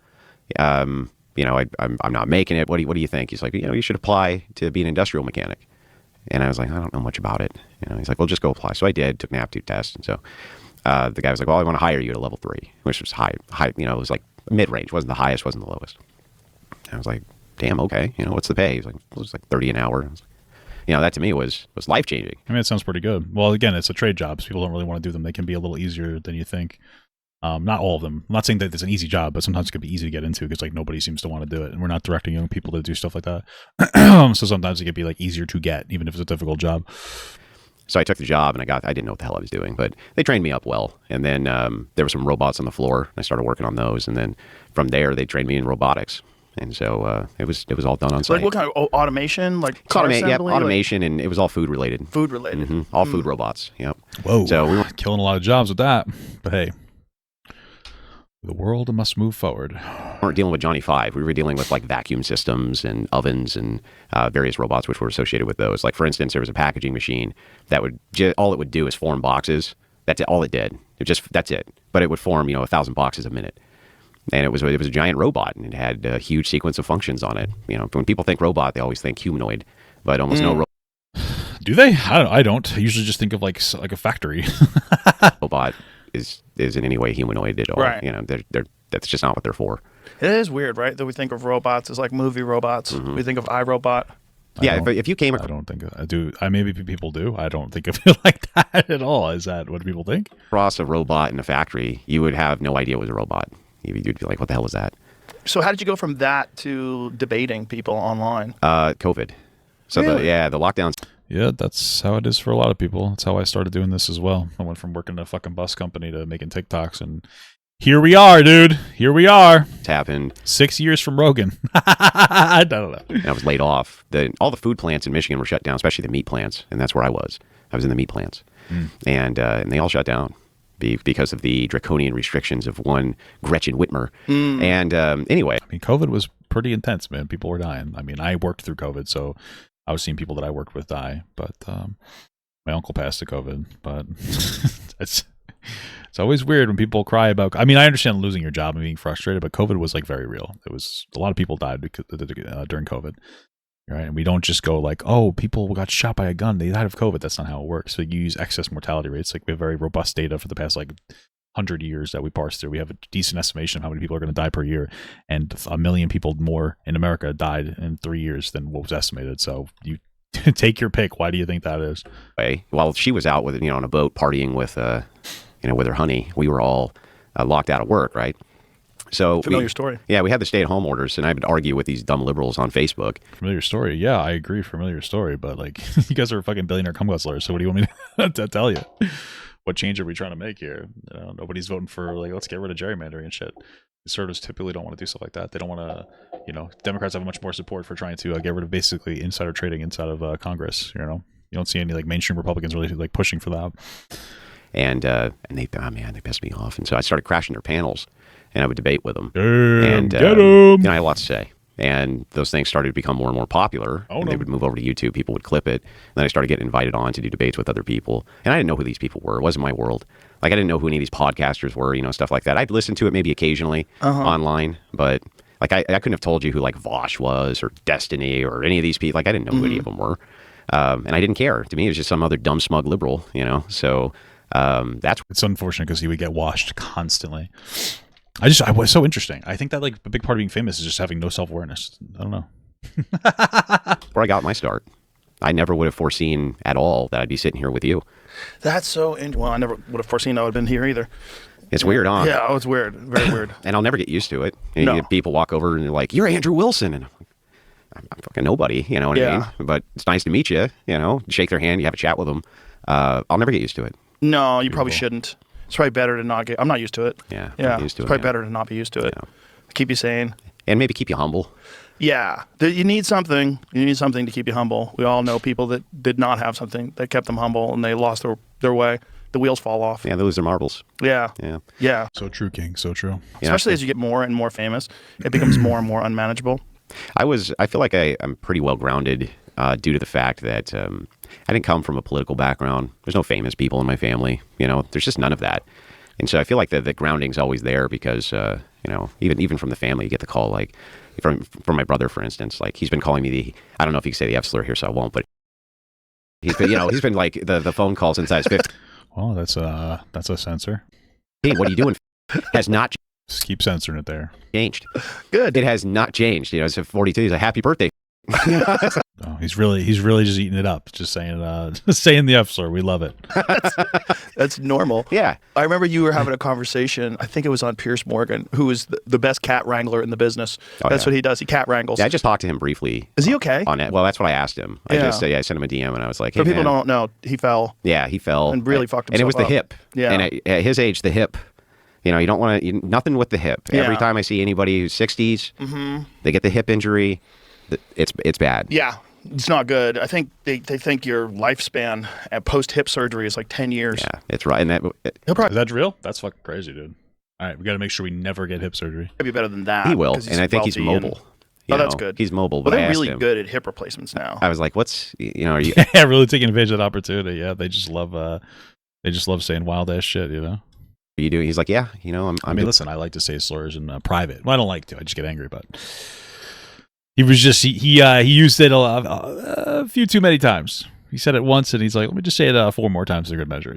I'm not making it. What do you think? He's like, you should apply to be an industrial mechanic. And I was like, I don't know much about it. He's like, well, just go apply. So I did, took an aptitude test. And so the guy was like, well, I want to hire you at a level 3, which was high, it was like mid-range. Wasn't the highest, wasn't the lowest. I was like, damn, okay. What's the pay? He was like, it was like 30 an hour. I was like, that to me was life-changing. I mean, it sounds pretty good. Well, again, it's a trade job, so people don't really want to do them. They can be a little easier than you think. Not all of them. I'm not saying that it's an easy job, but sometimes it can be easy to get into because like nobody seems to want to do it, and we're not directing young people to do stuff like that. So sometimes it can be like easier to get, even if it's a difficult job. So I took the job, and I didn't know what the hell I was doing, but they trained me up well. And then there were some robots on the floor. And I started working on those, and then from there they trained me in robotics. And so it was all done on site. Like what kind of automation? Like automation, and it was all food related. Food related. Mm-hmm. All food robots. Yep. Whoa. So we were killing a lot of jobs with that. But hey, the world must move forward. We weren't dealing with Johnny Five. We were dealing with like vacuum systems and ovens and various robots which were associated with those. Like for instance, there was a packaging machine that would all it would do is form boxes. That's it, all it did. That's it. But it would form 1,000 boxes a minute. And it was a giant robot, and it had a huge sequence of functions on it. When people think robot, they always think humanoid, but almost no Do they? I don't. I usually just think of like a factory. robot is in any way humanoid at all. Right. That's just not what they're for. It is weird, right? That we think of robots as like movie robots. Mm-hmm. We think of iRobot. Yeah, if you came I don't think I do. Maybe people do. I don't think of it like that at all. Is that what people think? Across a robot in a factory, you would have no idea it was a robot. You'd be like, what the hell is that? So how did you go from that to debating people online? COVID. So Really? the lockdowns. Yeah, that's how it is for a lot of people. That's how I started doing this as well. I went from working at a fucking bus company to making TikToks, and here we are, dude. Here we are. It's happened. 6 years from Rogan. I don't know. And I was laid off. All the food plants in Michigan were shut down, especially the meat plants, and that's where I was. I was in the meat plants, and they all shut down because of the draconian restrictions of one Gretchen Whitmer. And anyway, I mean, COVID was pretty intense, man. People were dying. I mean, I worked through COVID, so I was seeing people that I worked with die. But my uncle passed to COVID. But it's always weird when people cry about. I mean, I understand losing your job and being frustrated, but COVID was like very real. It was a lot of people died during COVID. Right, and we don't just go like, oh, people got shot by a gun, they died of COVID. That's not how it works. So you use excess mortality rates. Like we have very robust data for the past 100 years that we parse through. We have a decent estimation of how many people are going to die per year, and 1 million people more in America died in 3 years than what was estimated. So you take your pick. Why do you think that is? While she was out with on a boat partying with with her honey, we were all locked out of work, right? So Familiar story. Yeah, we had the stay-at-home orders, and I would argue with these dumb liberals on Facebook. Familiar story. Yeah, I agree. Familiar story. But like, you guys are fucking billionaire cum guzzlers. So what do you want me to tell you? What change are we trying to make here? Nobody's voting for let's get rid of gerrymandering and shit. Conservatives typically don't want to do stuff like that. They don't want to. Democrats have much more support for trying to get rid of basically insider trading inside of Congress. You don't see any mainstream Republicans really pushing for that. And they pissed me off, and so I started crashing their panels. And I would debate with them. Damn, and get 'em. I had a lot to say. And those things started to become more and more popular. Oh, and no. they would move over to YouTube. People would clip it. And then I started getting invited on to do debates with other people. And I didn't know who these people were. It wasn't my world. I didn't know who any of these podcasters were, stuff like that. I'd listen to it maybe occasionally online. But I couldn't have told you who Vosh was or Destiny or any of these people. I didn't know who any of them were. And I didn't care. To me, it was just some other dumb, smug liberal, So that's... It's unfortunate because he would get washed constantly. I was so interesting. I think that a big part of being famous is just having no self-awareness. I don't know. Where I got my start. I never would have foreseen at all that I'd be sitting here with you. That's so well, I never would have foreseen I would have been here either. It's weird, huh? Yeah, it's weird. Very weird. And I'll never get used to it. No. People walk over and they're like, "You're Andrew Wilson." And I'm like, I'm fucking nobody, you know what I mean? But it's nice to meet you, shake their hand, you have a chat with them. I'll never get used to it. No, you probably shouldn't. It's probably better to not get... I'm not used to it. Yeah, Yeah, used to it's it, probably better to not be used to it. Yeah. Keep you sane. And maybe keep you humble. Yeah. You need something. You need something to keep you humble. We all know people that did not have something that kept them humble and they lost their way the wheels fall off. Yeah, they lose their marbles. Yeah. Yeah. Yeah. So true, King. So true. Especially as you get more and more famous, it becomes more and more unmanageable. I feel like I'm pretty well grounded due to the fact that I didn't come from a political background. There's no famous people in my family. There's just none of that. And so I feel like the grounding's always there because, even from the family, you get the call, like from my brother, for instance, like he's been calling me I don't know if you can say the F slur here, so I won't, but he's been like the phone call since I was 15. Well, that's a censor. Hey, what are you doing? Has not Just keep censoring it there. changed. Good. It has not changed. It's a 42. He's a happy birthday. Oh, he's really just eating it up. Just saying saying the F slur. We love it. That's normal. Yeah. I remember you were having a conversation. I think it was on Pierce Morgan, who is the best cat wrangler in the business. Oh, That's yeah. what he does. He cat wrangles. Yeah, I just talked to him briefly. Is he okay? On it. Well, that's what I asked him. Yeah. I sent him a DM and I was like, hey, For people who man. don't know, he fell. Yeah, he fell And really fucked And it was himself the up. hip. Yeah. And at his age, the hip. You don't want to nothing with the hip. Yeah. Every time I see anybody who's 60s, they get the hip injury. It's bad. Yeah. It's not good. I think they think your lifespan at post hip surgery is like 10 years. Yeah, it's right. And He'll probably Is that real? That's fucking crazy, dude. All right, we got to make sure we never get hip surgery. be better than that. he will, 'cause and I think he's wealthy and- mobile. Oh, that's good. He's mobile. Well, But I they're asked really him, good at hip replacements now. I was like, "What's are you?" Yeah, really taking advantage of that opportunity. Yeah, they just love saying wild ass shit. Are you doing? He's like, "Yeah, I'm." I mean, listen, I like to say slurs in private. Well, I don't like to. I just get angry, but he was just he used it a few too many times. He said it once, and he's like, "Let me just say it 4 more times for good measure,"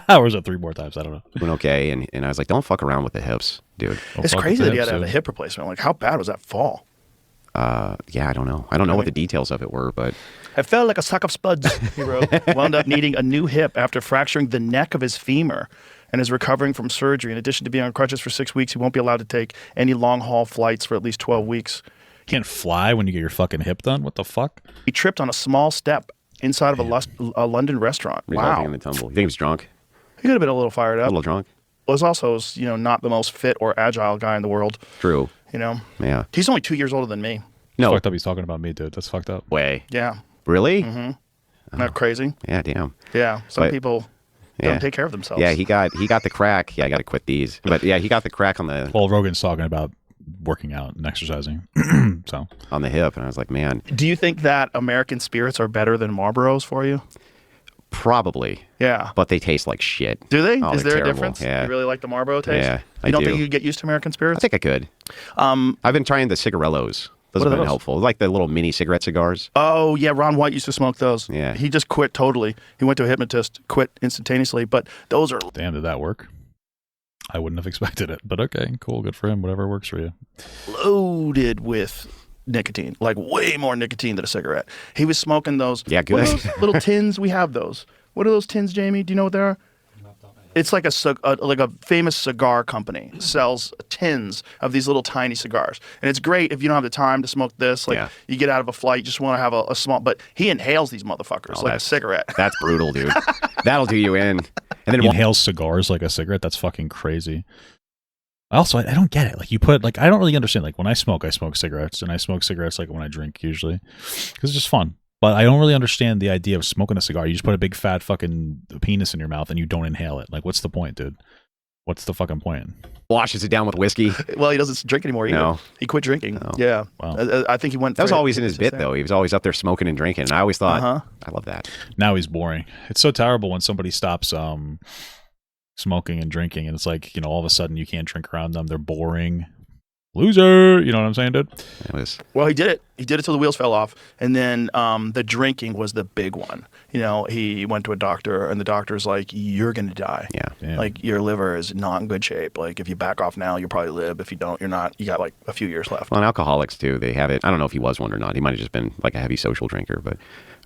or is it 3 more times? I don't know. doing okay, and I was like, "Don't fuck around with the hips, dude." Don't It's fuck crazy with that he had hips, to have a dude. hip replacement. Like, how bad was that fall? Yeah, I don't know. I don't know what the details of it were, but I felt like a sack of spuds, he wrote. Wound up needing a new hip after fracturing the neck of his femur and is recovering from surgery. In addition to being on crutches for 6 weeks, he won't be allowed to take any long-haul flights for at least 12 weeks. Can't fly when you get your fucking hip done. What the fuck? He tripped on a small step inside of a London restaurant. resulting Wow. in the tumble. You think he was drunk? He could have been a little fired A up. little drunk. Was also, not the most fit or agile guy in the world. True. Yeah. He's only 2 years older than me. No Fucked up. He's talking about me, dude. That's fucked up. way. Yeah. Really? Isn't that crazy? Yeah. Damn. Yeah. Some But- people Yeah. don't take care of themselves. Yeah, he got the crack. Yeah, I got to quit these. But yeah, he got the crack on the Rogan's talking about working out and exercising. So hip, and I was like, man, Do you think that American spirits are better than Marlboros for you? probably. Yeah. But they taste like shit. Do they? Oh, Is they're there a terrible. difference? Yeah. You really like the Marlboro taste? Yeah, I You don't do. think you could get used to American I spirits? think I could. I've been trying the cigarellos. Those What are have been those? helpful. Like the little mini cigarette cigars. Oh, yeah. Ron White used to smoke those. Yeah. He just quit totally. He went to a hypnotist, quit instantaneously. But those are damn, did that work? I wouldn't have expected it, but okay, cool, good for him. Whatever works for you. loaded with nicotine, like way more nicotine than a cigarette. He was smoking those. Yeah, what are good. those little tins. We have those. What are those tins, Jamie? Do you know what they are? It's like a famous cigar company sells tins of these little tiny cigars, and it's great if you don't have the time to smoke this. Like Yeah. you get out of a flight, you just want to have a small. But he inhales these motherfuckers like a that's- cigarette. That's brutal, dude. That'll do you in. And then He inhales cigars like a cigarette. That's fucking crazy. Also, I don't get it. Like you put, like I don't really understand. Like when I smoke cigarettes, and I smoke cigarettes like when I drink usually, because it's just fun. But I don't really understand the idea of smoking a cigar. You just put a big fat fucking penis in your mouth and you don't inhale it. Like, what's the point, dude? What's the fucking point? washes it down with whiskey. Well, he doesn't drink anymore either. No. He quit drinking. No. Yeah. Wow. I think he went. That was for always in his bit, there. though. He was always up there smoking and drinking. And I always thought, Uh-huh. I love that. Now he's boring. It's so terrible when somebody stops smoking and drinking, and it's like, you know, all of a sudden you can't drink around them. They're boring. Loser. You know what I'm saying, dude? It was. Well, he did it. He did it till the wheels fell off, and then the drinking was the big one. You know, he went to a doctor, and the doctor's like, "You're gonna die. Yeah. Damn. Like your liver is not in good shape. Like if you back off now, you'll probably live. If you don't, you're not. You got like a few years left." Well, and alcoholics, too, they have it. I don't know if he was one or not. He might have just been like a heavy social drinker, but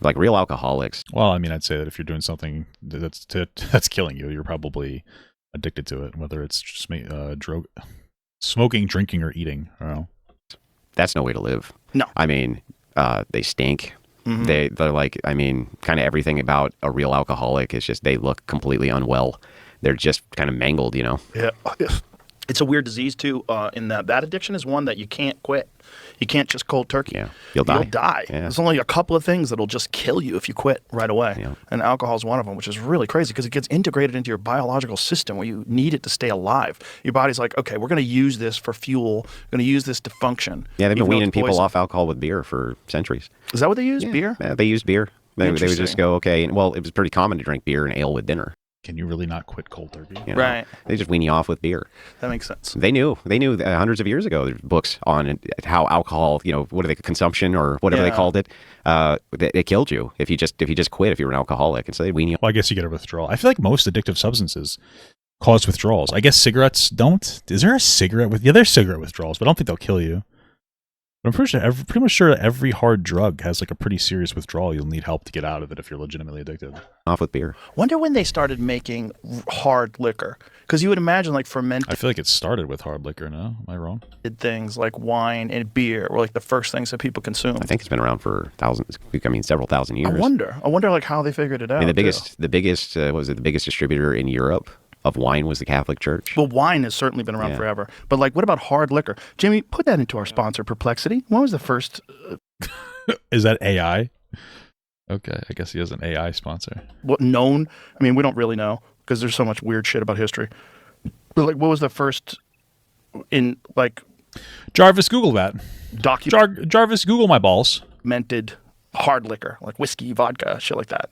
like real alcoholics. Well, I mean, I'd say that if you're doing something that's killing you, you're probably addicted to it, whether it's just smoking, drinking, or eating. I don't know. That's no way to live. No. I mean, they stink. Mhm. They're like, I mean, kind of everything about a real alcoholic is just they look completely unwell. They're just kind of mangled, you know? Yeah. It's a weird disease too. In that addiction is one that you can't quit. You can't just cold turkey. Yeah, you'll die. Yeah. There's only a couple of things that'll just kill you if you quit right away. Yeah. And alcohol is one of them, which is really crazy because it gets integrated into your biological system where you need it to stay alive. Your body's like, okay, we're going to use this for fuel. We're going to use this to function. Yeah, they've been even though weaning it's people poison. off alcohol with beer for centuries. Is that what they use? Beer? Yeah, they used beer. They would Interesting. just go, okay. Well, it was pretty common to drink beer and ale with dinner. Can you really not quit cold turkey? You know? Right. They just wean you off with beer. That makes sense. They knew hundreds of years ago. There's books on how alcohol, what are they, consumption or whatever they called it. It killed you if you just quit if you were an alcoholic, and so they wean you. Well, I guess you get a withdrawal. I feel like most addictive substances cause withdrawals. I guess cigarettes don't. Is there a cigarette with? Yeah, there's cigarette withdrawals, but I don't think they'll kill you. But I'm pretty much sure every hard drug has like a pretty serious withdrawal. You'll need help to get out of it if you're legitimately addicted. Off with beer. Wonder when they started making hard liquor. Because you would imagine like I fermented feel like it started with hard liquor. No, am I wrong? things like wine and beer were like the first things that people consumed. I think it's been around for several thousand years. I wonder like how they figured it out. I mean, the biggest distributor in Europe of wine was the Catholic Church. Well, wine has certainly been around forever. But like, what about hard liquor? Jimmy, put that into our sponsor, Perplexity. When was the first? Is that AI? Okay, I guess he has an AI sponsor. What known? I mean, we don't really know because there's so much weird shit about history. But like, what was the first in like Jarvis, Google that. Jarvis, Google my balls. documented hard liquor, like whiskey, vodka, shit like that?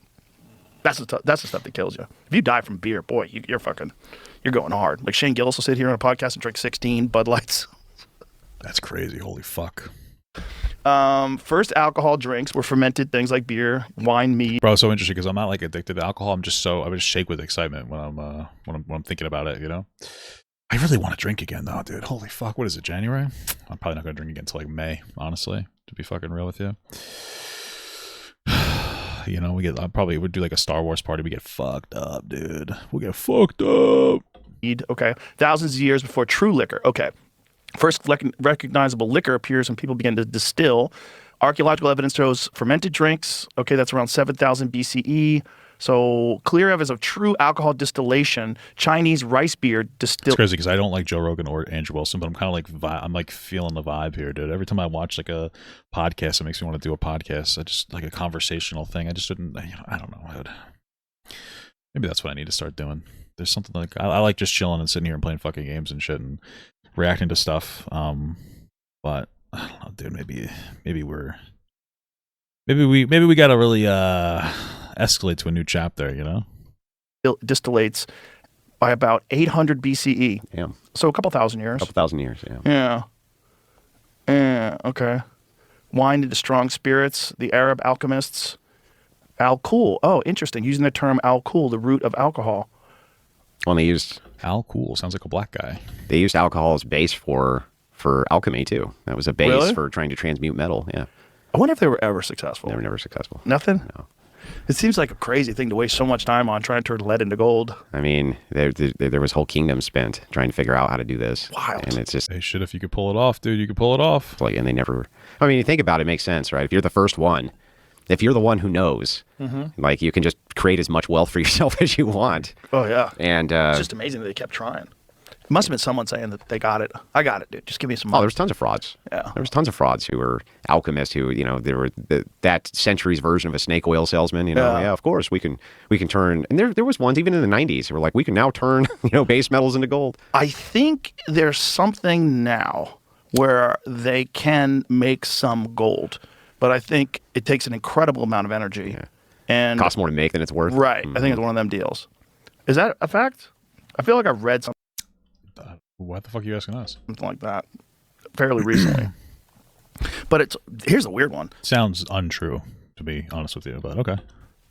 That's the stuff that kills you. If you die from beer, boy, you're going hard. Like Shane Gillis will sit here on a podcast and drink 16 Bud Lights. That's crazy. Holy fuck. First alcohol drinks were fermented things like beer, wine, mead. Bro, it's so interesting because I'm not like addicted to alcohol. I just shake with excitement when I'm thinking about it, I really want to drink again though, dude. Holy fuck, what is it, January? I'm probably not gonna drink again until like May, honestly, to be fucking real with you. I probably would do like a Star Wars party. We get fucked up, dude. We'll get fucked up. Okay. Thousands of years before true liquor. Okay. First recognizable liquor appears when people began to distill. Archaeological evidence shows fermented drinks. Okay, that's around 7,000 BCE. So clear evidence of true alcohol distillation. Chinese rice beer distilled. It's crazy because I don't like Joe Rogan or Andrew Wilson, but I'm kind of like I'm like feeling the vibe here, dude. Every time I watch like a podcast, it makes me want to do a podcast. I just like a conversational thing. I just didn't. I don't know. Maybe that's what I need to start doing. There's something like I like just chilling and sitting here and playing fucking games and shit and reacting to stuff. But I don't know, dude. Maybe we gotta really escalate to a new chapter, Distillates by about 800 BCE. Yeah. So a couple thousand years. Yeah. Yeah. Okay. Wine into strong spirits. The Arab alchemists. Alcohol. Oh, interesting. Using the term alcohol, the root of alcohol. Well, they used alcohol. Sounds like a black guy. They used alcohol as base for alchemy too. That was a base for trying to transmute metal. Yeah. I wonder if they were ever successful. They were never successful. Nothing? No. It seems like a crazy thing to waste so much time on trying to turn lead into gold. I mean, there was whole kingdoms spent trying to figure out how to do this. Wild. And it's just... Hey, shit, if you could pull it off, dude, you could pull it off. Like, and they never... I mean, you think about it, it makes sense, right? If you're the first one, if you're the one who knows, like, you can just create as much wealth for yourself as you want. Oh, yeah. And... it's just amazing that they kept trying. It must have been someone saying that they got it. I got it, dude. Just give me some money. Oh, there's tons of frauds. Yeah. There was tons of frauds who were alchemists who, they were that century's version of a snake oil salesman, Yeah, of course, we can turn... And there was ones even in the 90s who were like, we can now turn, base metals into gold. I think there's something now where they can make some gold. But I think it takes an incredible amount of energy. Yeah. And It costs more to make than it's worth. Right. I think it's one of them deals. Is that a fact? I feel like I've read something What the fuck are you asking us? like that fairly recently. But here's a weird one. Sounds untrue, to be honest with you, but okay.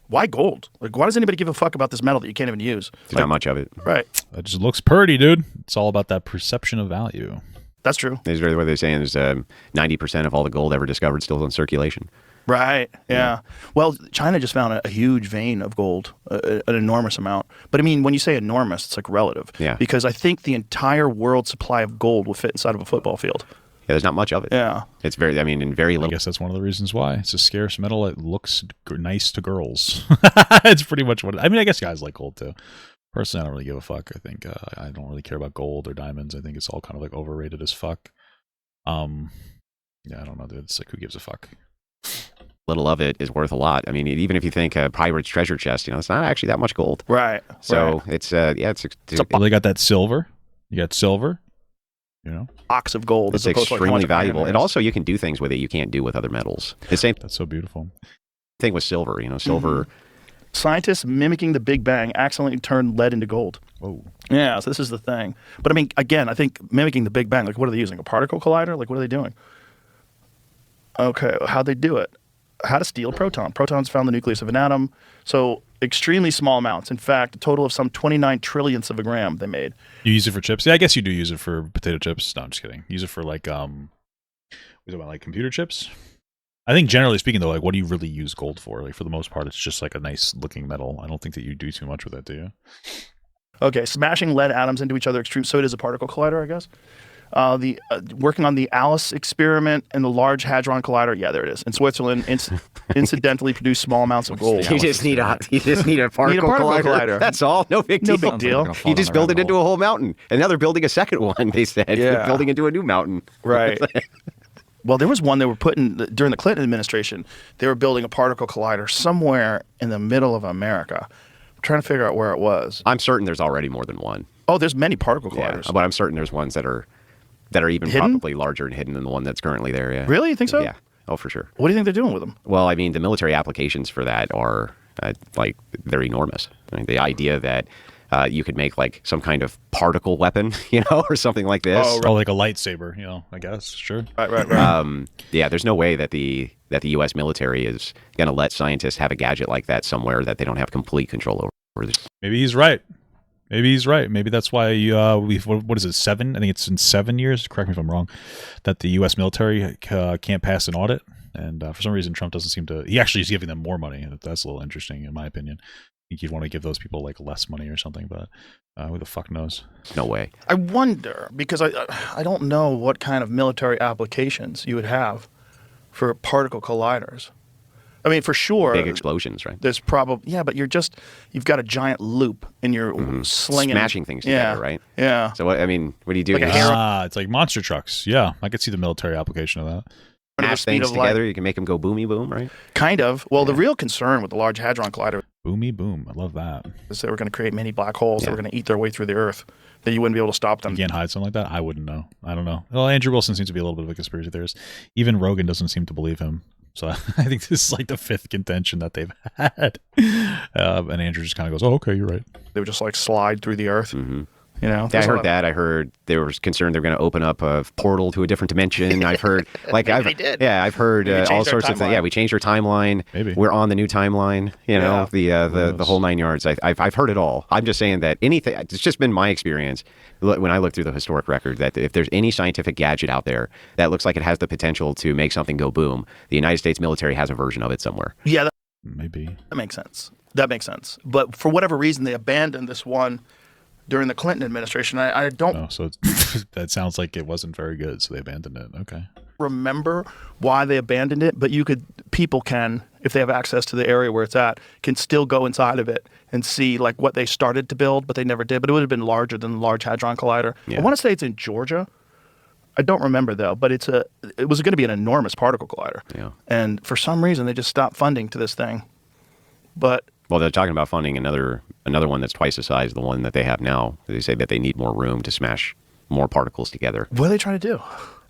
Why gold? Like, why does anybody give a fuck about this metal that you can't even use? There's not much of it. Right. It just looks pretty, dude. It's all about that perception of value. That's true. Is what they're saying is 90% of all the gold ever discovered still in circulation. Right. Yeah. Well, China just found a huge vein of gold, an enormous amount. But I mean, when you say enormous, it's like relative. Yeah. Because I think the entire world supply of gold will fit inside of a football field. Yeah, there's not much of it. Yeah. It's very I guess that's one of the reasons why. It's a scarce metal. It looks nice to girls. It's pretty much what I guess guys like gold too. Personally, I don't really give a fuck. I think I don't really care about gold or diamonds. I think it's all kind of like overrated as fuck. Yeah, I don't know, dude. It's like, who gives a fuck? Little of it is worth a lot. I mean, even if you think a pirate's treasure chest, it's not actually that much gold. Right. So right. it's Well, they got that silver. You got silver. Box of gold. It's as opposed to, like, how extremely much iron valuable. there And is. also, you can do things with it you can't do with other metals. The same That's so beautiful. thing with silver. Silver. Scientists mimicking the Big Bang accidentally turned lead into gold. Whoa. Yeah, so this is the thing. But I mean, again, I think mimicking the Big Bang, like what are they using? A particle collider? Like what are they doing? Okay, how'd they do it? How to steal a proton. Protons found the nucleus of an atom. So extremely small amounts. In fact, a total of some 29 trillionths of a gram they made. You use it for chips? Yeah, I guess you do use it for potato chips. No, I'm just kidding. Use it for like was it about like computer chips? I think generally speaking though, like what do you really use gold for? Like for the most part, it's just like a nice looking metal. I don't think that you do too much with it, do you? Okay, smashing lead atoms into each other extreme. So it is a particle collider, I guess. Working on the Alice experiment and the Large Hadron Collider. Yeah, there it is. In Switzerland, incidentally produced small amounts of gold. You just need a particle, collider. That's all. No big deal. No big deal. You just build it into a whole mountain, and now they're building a second one. They said they're building into a new mountain. Right. Well, there was one they were putting during the Clinton administration. They were building a particle collider somewhere in the middle of America. I'm trying to figure out where it was. I'm certain there's already more than one. Oh, there's many particle colliders. Yeah, but I'm certain there's ones that are even Hidden? probably larger and hidden than the one that's currently there. Yeah. Really? You think so? Yeah. Oh, for sure. What do you think they're doing with them? Well, I mean, the military applications for that are they're enormous. I mean, the idea that you could make like some kind of particle weapon, or something like this. Oh, Oh, like a lightsaber, I guess. Sure. Right. Yeah, there's no way that the U.S. military is going to let scientists have a gadget like that somewhere that they don't have complete control over. Maybe he's right. Maybe that's why what is it, 7? I think it's in 7 years, correct me if I'm wrong, that the U.S. military can't pass an audit. And for some reason, Trump doesn't seem to. He actually is giving them more money. That's a little interesting, in my opinion. I think you'd want to give those people like less money or something, but who the fuck knows? No way. I wonder, because I don't know what kind of military applications you would have for particle colliders. I mean, for sure. Big explosions, right? There's probably, but you've got a giant loop and you're slinging. Smashing things together, right? Yeah. So, what do you do? Like a You hair- It's like monster trucks. Yeah, I could see the military application of that. smash things together. You can make them go boomy boom, right? Kind of. Well, the real concern with the Large Hadron Collider Boomy boom. I love that. is they were going to create many black holes that were going to eat their way through the Earth, that you wouldn't be able to stop them. You can't hide something like that? I wouldn't know. I don't know. Well, Andrew Wilson seems to be a little bit of a conspiracy theorist. Even Rogan doesn't seem to believe him. So I think this is like the 5th contention that they've had. And Andrew just kind of goes, oh, okay, you're right. They would just like slide through the Earth. Mm-hmm. I heard that. I heard they were concerned they're going to open up a portal to a different dimension. I've heard, they did. Yeah, I've heard all sorts of things. Yeah, we changed our timeline. Maybe we're on the new timeline. The whole 9 yards. I've heard it all. I'm just saying that anything. It's just been my experience when I look through the historic record that if there's any scientific gadget out there that looks like it has the potential to make something go boom, the United States military has a version of it somewhere. Yeah, maybe that makes sense. But for whatever reason, they abandoned this one during the Clinton administration. I don't that sounds like it wasn't very good, so they abandoned it. Okay. remember why they abandoned it, but people can, if they have access to the area where it's at, can still go inside of it and see like what they started to build, but they never did. But it would have been larger than the Large Hadron Collider. Yeah. I want to say it's in Georgia. I don't remember though, but it was going to be an enormous particle collider. Yeah. And for some reason, they just stopped funding to this thing. But well, they're talking about funding another one that's twice the size of the one that they have now. They say that they need more room to smash more particles together. what are they trying to do?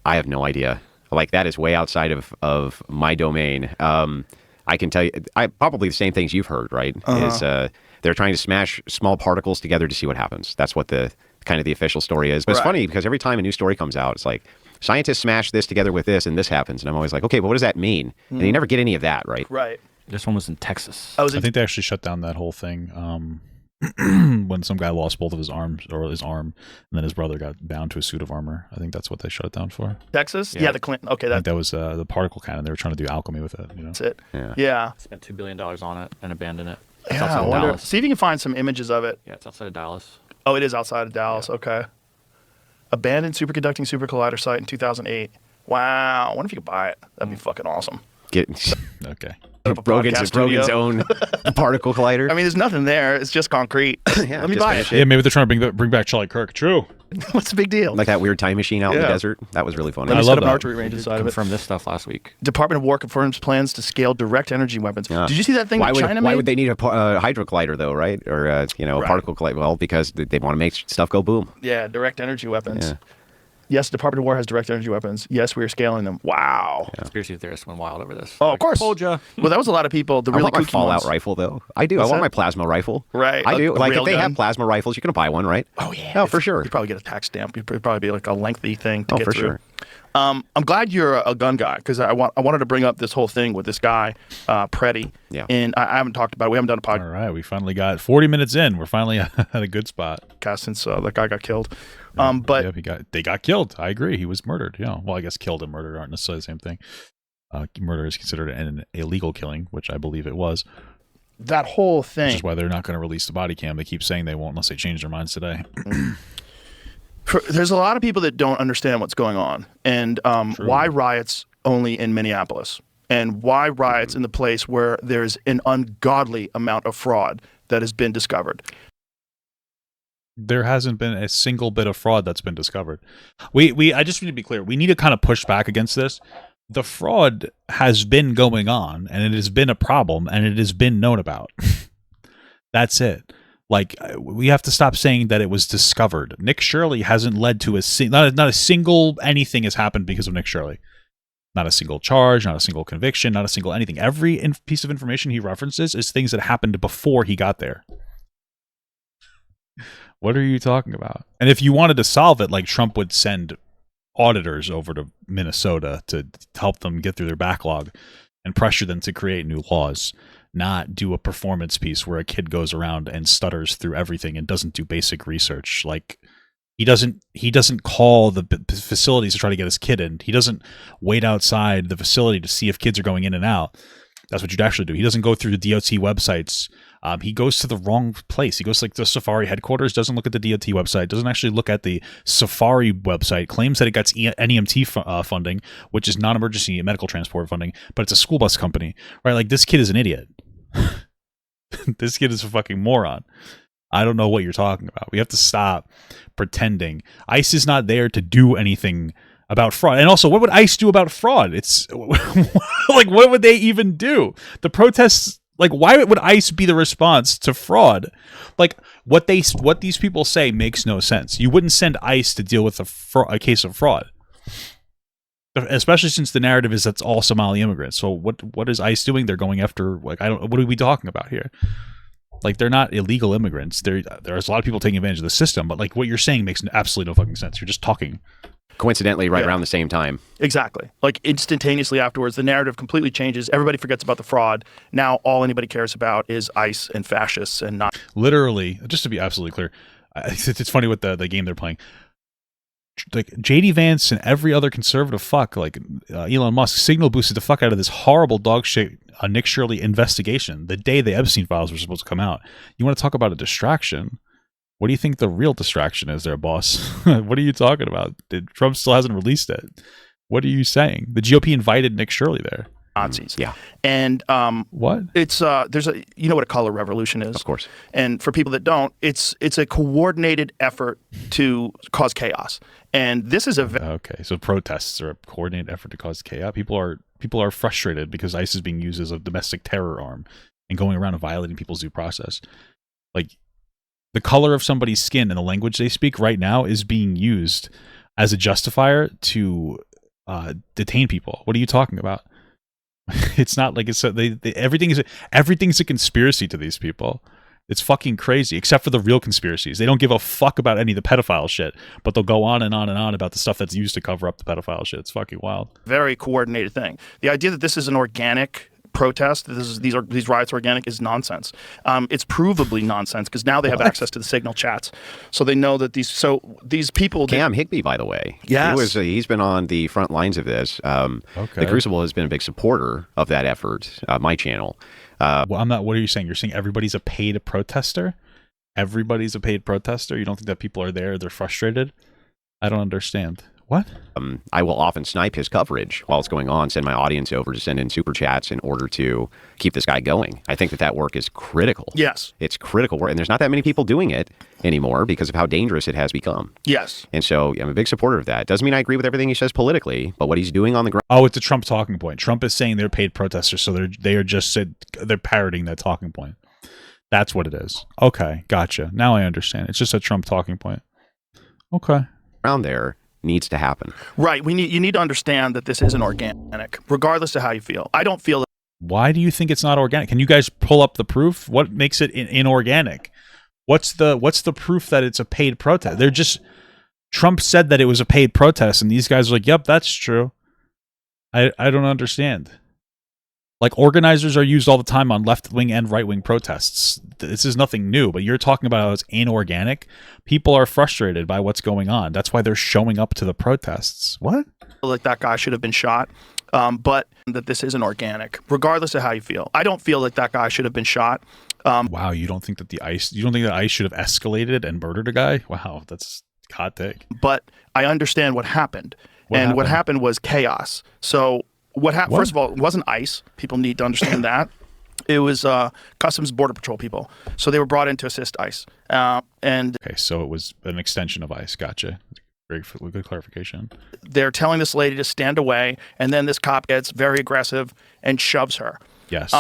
I have no idea. Like, that is way outside of my domain. I can tell you, probably the same things you've heard, right? Is they're trying to smash small particles together to see what happens. That's what the kind of the official story is. But it's funny because every time a new story comes out, it's like, scientists smash this together with this and this happens. And I'm always like, okay, but what does that mean? And you never get any of that, right? Right. This one was in Texas. I think they actually shut down that whole thing when some guy lost both of his arms, or his arm, and then his brother got bound to a suit of armor. I think that's what they shut it down for. Texas? Yeah, the Clinton. Okay, I think that was the particle cannon. They were trying to do alchemy with it. That's it. Yeah. Spent $2 billion on it and abandoned it. It's Yeah, outside I of wonder. Dallas. See if you can find some images of it. Yeah, it's outside of Dallas. Oh, it is outside of Dallas. Okay. Abandoned superconducting super collider site in 2008. Wow. I wonder if you could buy it. That'd be fucking awesome. Get Okay. up a podcast studio. Rogan's own particle collider. I mean, there's nothing there. It's just concrete. Yeah, Let me just buy finish it. Yeah, maybe they're trying to bring back Charlie Kirk. True. What's the big deal? Like that weird time machine out in the Yeah. desert. That was really funny. Let me I set love up an that. archery range inside of it. Confirmed this stuff last week. Department of War confirms plans to scale direct energy weapons. Yeah. Did you see that thing why that would, China why made? would they need a hydro collider though, right? Or a Right. particle collider? Well, because they want to make stuff go boom. Yeah, direct energy weapons. Yeah. Yes, Department of War has direct energy weapons. Yes, we are scaling them. Wow. Conspiracy theorists went wild over this. Oh, of course. Told ya. Well, that was a lot of people. The I really want my kooky Fallout ones. rifle though. I do. What's I want that? my plasma rifle. Right. I do. A Like if real they gun. have plasma rifles, you can buy one, right? Oh yeah. Oh, for sure. You'd probably get a tax stamp. It'd probably be like a lengthy thing to Oh, get for through. sure. I'm glad you're a gun guy because I wanted to bring up this whole thing with this guy, Preddy. Yeah. And I haven't talked about it. We haven't done a All right, we finally got 40 minutes in. We're finally at a good spot. podcast since that guy got killed. But Yeah, they got killed. I agree. He was murdered. Yeah. Well, I guess killed and murdered aren't necessarily the same thing. Murder is considered an illegal killing, which I believe it was. that whole Which thing. is why they're not going to release the body cam. They keep saying they won't unless they change their minds today. There's a lot of people that don't understand what's going on and why riots only in Minneapolis and why riots in the place where there's an ungodly amount of fraud that has been discovered. There hasn't been a single bit of fraud that's been discovered. I just need to be clear. We need to kind of push back against this. The fraud has been going on, and it has been a problem, and it has been known about. That's it. Like, we have to stop saying that it was discovered. Nick Shirley hasn't led to not a single anything has happened because of Nick Shirley. Not a single charge, not a single conviction, not a single anything. Every piece of information he references is things that happened before he got there. What are you talking about? And if you wanted to solve it, like Trump would send auditors over to Minnesota to help them get through their backlog and pressure them to create new laws, not do a performance piece where a kid goes around and stutters through everything and doesn't do basic research. Like he doesn't call the facilities to try to get his kid in. He doesn't wait outside the facility to see if kids are going in and out. That's what you'd actually do. He doesn't go through the DOT websites. He goes to the wrong place. He goes like the Safari headquarters, doesn't look at the DOT website, doesn't actually look at the Safari website, claims that it gets NEMT funding, which is non-emergency medical transport funding, but it's a school bus company, right? Like this kid is an idiot. This kid is a fucking moron. I don't know what you're talking about. We have to stop pretending. ICE is not there to do anything about fraud. And also, what would ICE do about fraud? It's like, what would they even do? The protests, like, why would ICE be the response to fraud? Like, what these people say makes no sense. You wouldn't send ICE to deal with a case of fraud, especially since the narrative is that's all Somali immigrants. So what is ICE doing? They're going after, like, what are we talking about here? Like, they're not illegal immigrants. There's a lot of people taking advantage of the system, but like what you're saying makes absolutely no fucking sense. You're just talking. Coincidentally, right around the same time. Exactly. Like instantaneously afterwards, the narrative completely changes. Everybody forgets about the fraud. Now all anybody cares about is ICE and fascists and not. Literally, just to be absolutely clear, it's funny with the game they're playing. Like JD Vance and every other conservative fuck, like Elon Musk, signal boosted the fuck out of this horrible dog shit Nick Shirley investigation the day the Epstein files were supposed to come out. You want to talk about a distraction? What do you think the real distraction is there, boss? What are you talking about? Trump still hasn't released it. What are you saying? The GOP invited Nick Shirley there. Nazis. Yeah. And what? It's there's a what a color revolution is. Of course. And for people that don't, it's a coordinated effort to cause chaos. And this is a okay. So protests are a coordinated effort to cause chaos. People are frustrated because ICE is being used as a domestic terror arm and going around and violating people's due process. Like, the color of somebody's skin and the language they speak right now is being used as a justifier to detain people. What are you talking about? It's not like everything's a conspiracy to these people. It's fucking crazy, except for the real conspiracies. They don't give a fuck about any of the pedophile shit, but they'll go on and on and on about the stuff that's used to cover up the pedophile shit. It's fucking wild. very coordinated thing. The idea that this is an organic protest, these riots are organic, is nonsense. It's provably nonsense because now they have access to the Signal chats, so they know that these people. Cam Higby, by the way, Yes. he's been on the front lines of this. The Crucible has been a big supporter of that effort. My channel. Well, I'm not. What are you saying? You're saying everybody's a paid protester? Everybody's a paid protester? You don't think that people are there? They're frustrated? I don't understand. What? I will often snipe his coverage while it's going on, send my audience over to send in super chats in order to keep this guy going. I think that work is critical. Yes. It's critical work. And there's not that many people doing it anymore because of how dangerous it has become. Yes. And so I'm a big supporter of that. Doesn't mean I agree with everything he says politically, but what he's doing on the ground. Oh, it's a Trump talking point. Trump is saying they're paid protesters, so they're parroting that talking point. That's what it is. Okay, gotcha. Now I understand. It's just a Trump talking point. Okay. Around there needs to happen. Right. You need to understand that this isn't organic, regardless of how you feel. I don't feel that. Why do you think it's not organic? Can you guys pull up the proof? What makes it inorganic? What's the proof that it's a paid protest? Trump said that it was a paid protest, and these guys are like, "Yep, that's true." I don't understand. Like, organizers are used all the time on left-wing and right-wing protests. This is nothing new, but you're talking about how it's inorganic. People are frustrated by what's going on. That's why they're showing up to the protests. What? Like that guy should have been shot, but that this isn't organic, regardless of how you feel. I don't feel like that guy should have been shot. Wow, you don't think that ICE should have escalated and murdered a guy? Wow, that's a hot take. But I understand what happened. What happened was chaos. So what happened? First of all, it wasn't ICE. People need to understand that. It was Customs Border Patrol people. So they were brought in to assist ICE. Okay, so it was an extension of ICE. Gotcha. Very good clarification. They're telling this lady to stand away, and then this cop gets very aggressive and shoves her. Yes.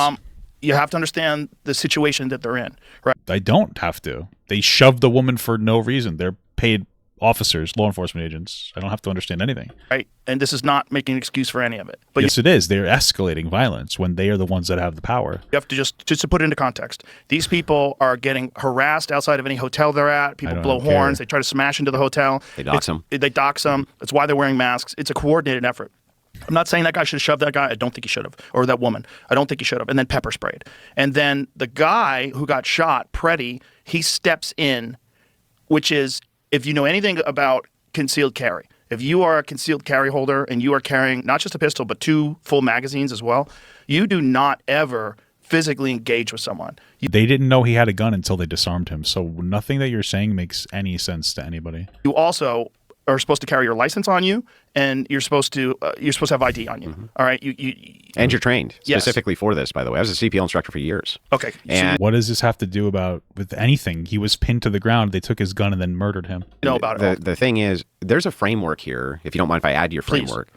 You have to understand the situation that they're in, right? I don't have to. They shoved the woman for no reason. They're paid officers, law enforcement agents. I don't have to understand anything. Right. And this is not making an excuse for any of it. But yes, it is. They're escalating violence when they are the ones that have the power. You have to just to put it into context. These people are getting harassed outside of any hotel they're at. People blow horns. They try to smash into the hotel. They dox them. They dox them. That's why they're wearing masks. It's a coordinated effort. I'm not saying that guy should have shoved that guy. I don't think he should have. Or that woman. I don't think he should have. And then pepper sprayed. And then the guy who got shot, Preddy, he steps in, which is, if you know anything about concealed carry, if you are a concealed carry holder and you are carrying not just a pistol, but 2 full magazines as well, you do not ever physically engage with someone. They didn't know he had a gun until they disarmed him. So nothing that you're saying makes any sense to anybody. You also are supposed to carry your license on you, and you're supposed to have ID on you. Mm-hmm. All right, and you're trained specifically for this. By the way, I was a CPL instructor for years. Okay, and what does this have to do with anything? He was pinned to the ground. They took his gun and then murdered him. You know about it. The thing is, there's a framework here. If you don't mind, if I add to your framework,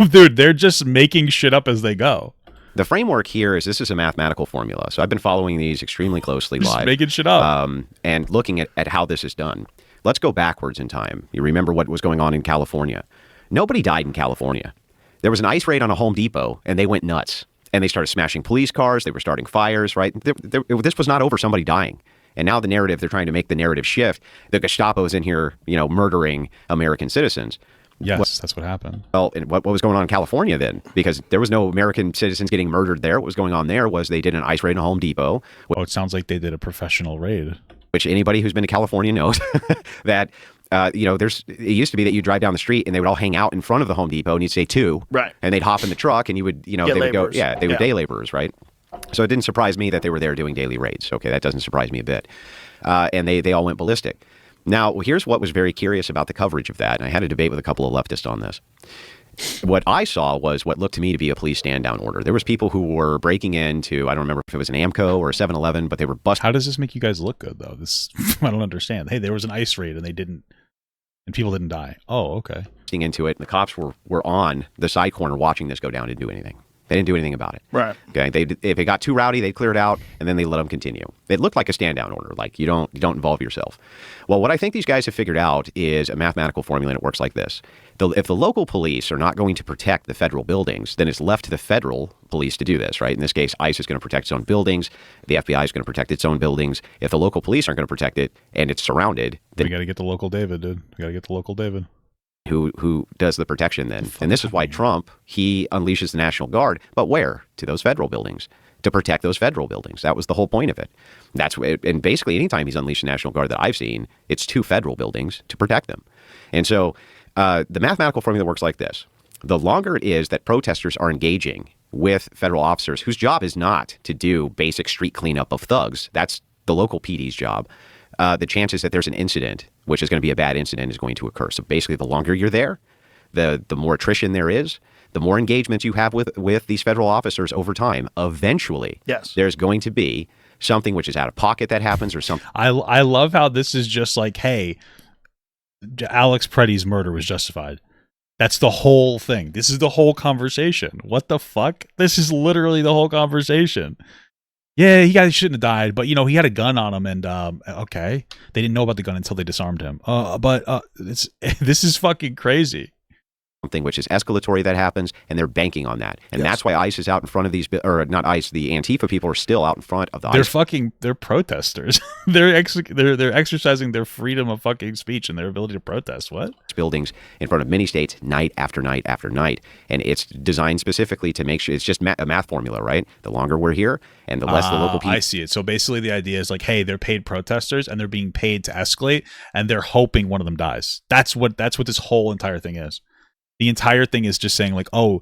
dude, they're just making shit up as they go. The framework here is this is a mathematical formula. So I've been following these extremely closely just live, making shit up, and looking at how this is done. Let's go backwards in time. You remember what was going on in California. Nobody died in California. There was an ICE raid on a Home Depot, and they went nuts. And they started smashing police cars. They were starting fires, right? This was not over somebody dying. And now the narrative, they're trying to make the narrative shift. The Gestapo is in here, murdering American citizens. Yes, that's what happened. Well, and what was going on in California then? Because there was no American citizens getting murdered there. What was going on there was they did an ICE raid on a Home Depot. Oh, it sounds like they did a professional raid. Which anybody who's been to California knows that, it used to be that you drive down the street and they would all hang out in front of the Home Depot and you'd say 2. Right. And they'd hop in the truck and you would, they would go, they were day laborers, right? So it didn't surprise me that they were there doing daily raids. Okay, that doesn't surprise me a bit. And they all went ballistic. Now, here's what was very curious about the coverage of that. And I had a debate with a couple of leftists on this. What I saw was what looked to me to be a police stand-down order. There was people who were breaking into, I don't remember if it was an Amco or a 7-Eleven, but they were busting. How does this make you guys look good, though? I don't understand. Hey, there was an ICE raid and people didn't die. Oh, okay. Into it, and the cops were on the side corner watching this go down and do anything. They didn't do anything about it. Right. Okay. If it got too rowdy, they'd clear it out, and then they let them continue. It looked like a stand-down order, like you don't involve yourself. Well, what I think these guys have figured out is a mathematical formula, and it works like this. If the local police are not going to protect the federal buildings, then it's left to the federal police to do this, right? In this case, ICE is going to protect its own buildings. The FBI is going to protect its own buildings. If the local police aren't going to protect it and it's surrounded, then we got to get the local David, dude. We got to get the local David. Who does the protection then? And this is why Trump, he unleashes the National Guard, but where? To those federal buildings, to protect those federal buildings. That was the whole point of it. And basically anytime he's unleashed the National Guard that I've seen, it's to federal buildings to protect them. And so the mathematical formula works like this. The longer it is that protesters are engaging with federal officers whose job is not to do basic street cleanup of thugs, that's the local PD's job. the chances that there's an incident, which is going to be a bad incident, is going to occur. So basically, the longer you're there, the more attrition there is, the more engagements you have with these federal officers over time. Eventually, Yes. there's going to be something which is out of pocket that happens, or something. I love how this is just like, hey, Alex Preddy's murder was justified. That's the whole thing. This is the whole conversation. What the fuck? This is literally the whole conversation. Yeah, he shouldn't have died, but he had a gun on him, and okay, they didn't know about the gun until they disarmed him. But this is fucking crazy. Something which is escalatory that happens, and they're banking on that, and that's why ICE is out in front of these, or not ICE, the Antifa people are still out in front of the ICE. They're protesters. they're exercising their freedom of fucking speech and their ability to protest. What? Buildings in front of many states night after night after night, and it's designed specifically to make sure it's just a math formula, right? The longer we're here, and the less the local people. I see it. So basically, the idea is like, hey, they're paid protesters, and they're being paid to escalate, and they're hoping one of them dies. That's what this whole entire thing is. The entire thing is just saying like, oh,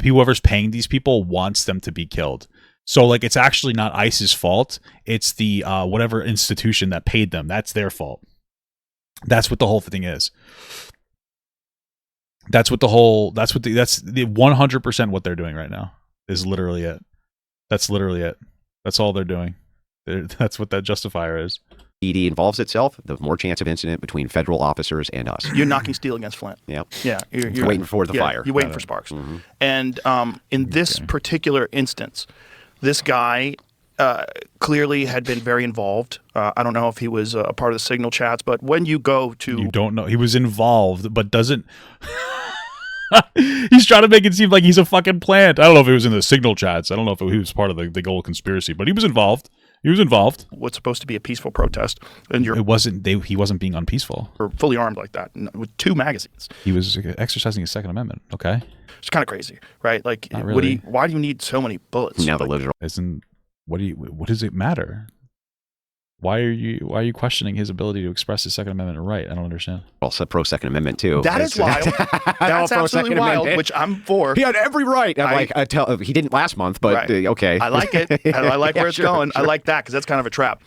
whoever's paying these people wants them to be killed. So like, it's actually not ICE's fault. It's the whatever institution that paid them. That's their fault. That's what the whole thing is. That's the 100% what they're doing right now is literally it. That's literally it. That's all they're doing. That's what that justifier is. ED involves itself, the more chance of incident between federal officers and us. You're knocking steel against flint. Yep. Yeah. You're waiting for the fire. You're waiting for sparks. And in this particular instance, this guy clearly had been very involved. I don't know if he was a part of the signal chats, but when you go to... You don't know. He was involved, but doesn't... He's trying to make it seem like he's a fucking plant. I don't know if he was in the signal chats. I don't know if he was part of the whole conspiracy, but he was involved. He was involved. What's supposed to be a peaceful protest, and he wasn't being unpeaceful. Or fully armed like that with 2 magazines. He was exercising his Second Amendment. Okay, it's kind of crazy, right? Like, really. Why do you need so many bullets? Now like, the literal. What does it matter? Why are you questioning his ability to express his Second Amendment right? I don't understand. Also pro Second Amendment too. That is wild. That's absolutely wild, which I'm for. He had every right. He didn't last month, but right. Okay. I like it. I like where it's going. Sure. I like that because that's kind of a trap.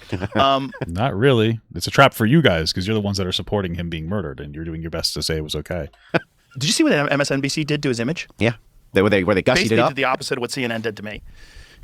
Not really. It's a trap for you guys because you're the ones that are supporting him being murdered, and you're doing your best to say it was okay. Did you see what MSNBC did to his image? Yeah, where they gussied basically it up. Did the opposite of what CNN did to me.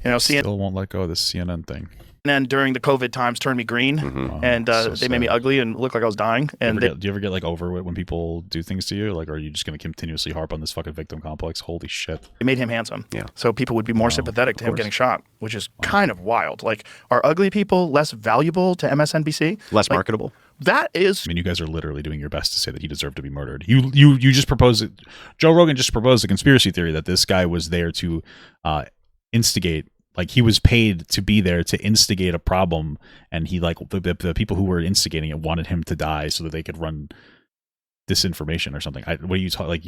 CNN still won't let go of this CNN thing. And then during the COVID times, turned me green, and they made me ugly and looked like I was dying. And do you ever get like over it when people do things to you? Like, are you just going to continuously harp on this fucking victim complex? Holy shit! They made him handsome, yeah. So people would be more sympathetic to him getting shot, which is kind of wild. Like, are ugly people less valuable to MSNBC? Less marketable? That is. I mean, you guys are literally doing your best to say that he deserved to be murdered. You just proposed it. Joe Rogan just proposed a conspiracy theory that this guy was there to instigate. Like, he was paid to be there to instigate a problem, and he the people who were instigating it wanted him to die so that they could run disinformation or something. What are you talking? Like,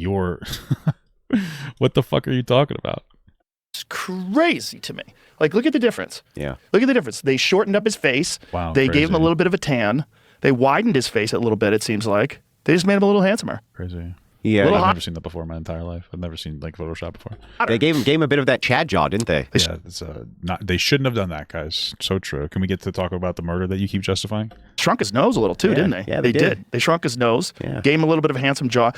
what the fuck are you talking about? It's crazy to me. Like, look at the difference. Yeah. Look at the difference. They shortened up his face. Wow. They crazy. gave him a little bit of a tan. They widened his face a little bit. It seems like they just made him a little handsomer. Crazy. Yeah, I've never seen that before in my entire life. I've never seen like Photoshop before. They gave him a bit of that Chad jaw, didn't they? Yeah, it's they shouldn't have done that, guys. So true. Can we get to talk about the murder that you keep justifying? Shrunk his nose a little too, didn't they? Yeah, they did. They shrunk his nose. Yeah. Gave him a little bit of a handsome jaw.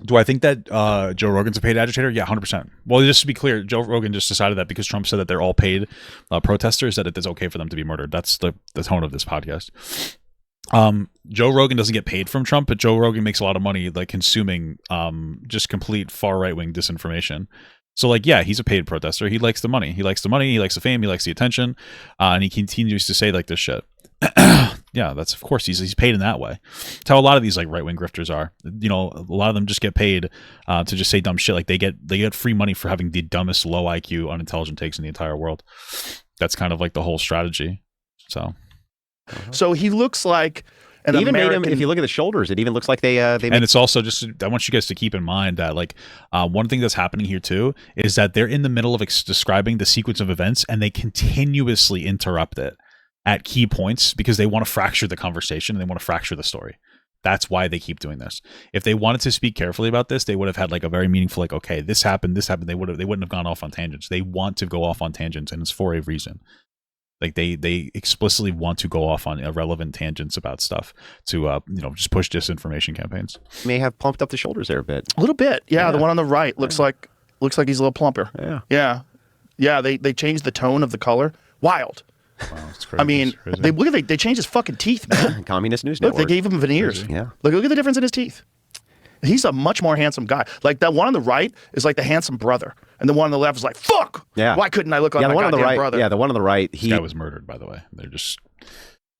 Do I think that Joe Rogan's a paid agitator? Yeah, 100%. Well, just to be clear, Joe Rogan just decided that because Trump said that they're all paid protesters, that it is okay for them to be murdered. That's the tone of this podcast. Joe Rogan doesn't get paid from Trump, but Joe Rogan makes a lot of money like consuming just complete far right-wing disinformation. So like, yeah, he's a paid protester. He likes the money. He likes the fame. He likes the attention. And he continues to say like this shit. Yeah, that's of course he's paid in that way. That's how a lot of these like right-wing grifters are. You know, a lot of them just get paid to just say dumb shit. Like they get free money for having the dumbest low IQ unintelligent takes in the entire world. That's kind of like the whole strategy. So he looks like an even American... made him. If you look at the shoulders, it even looks like they. And it's also just. I want you guys to keep in mind that like one thing that's happening here too is that they're in the middle of describing the sequence of events and they continuously interrupt it at key points because they want to fracture the conversation and they want to fracture the story. That's why they keep doing this. If they wanted to speak carefully about this, they would have had like a very meaningful, like, okay, this happened. They wouldn't have gone off on tangents. They want to go off on tangents, and it's for a reason. Like they explicitly want to go off on irrelevant tangents about stuff to just push disinformation campaigns. May have pumped up the shoulders there a bit. A little bit. Yeah, the one on the right looks like he's a little plumper. Yeah. They changed the tone of the color. Wild. Wow, it's crazy. I mean, they changed his fucking teeth, man. Communist News Look, Network. they gave him veneers. Yeah. Look at the difference in his teeth. He's a much more handsome guy. Like that one on the right is like the handsome brother, and the one on the left is like, "Fuck! Yeah. Why couldn't I look like my the one on the goddamn right, brother?" Yeah, the one on the right. This guy was murdered, by the way. They're just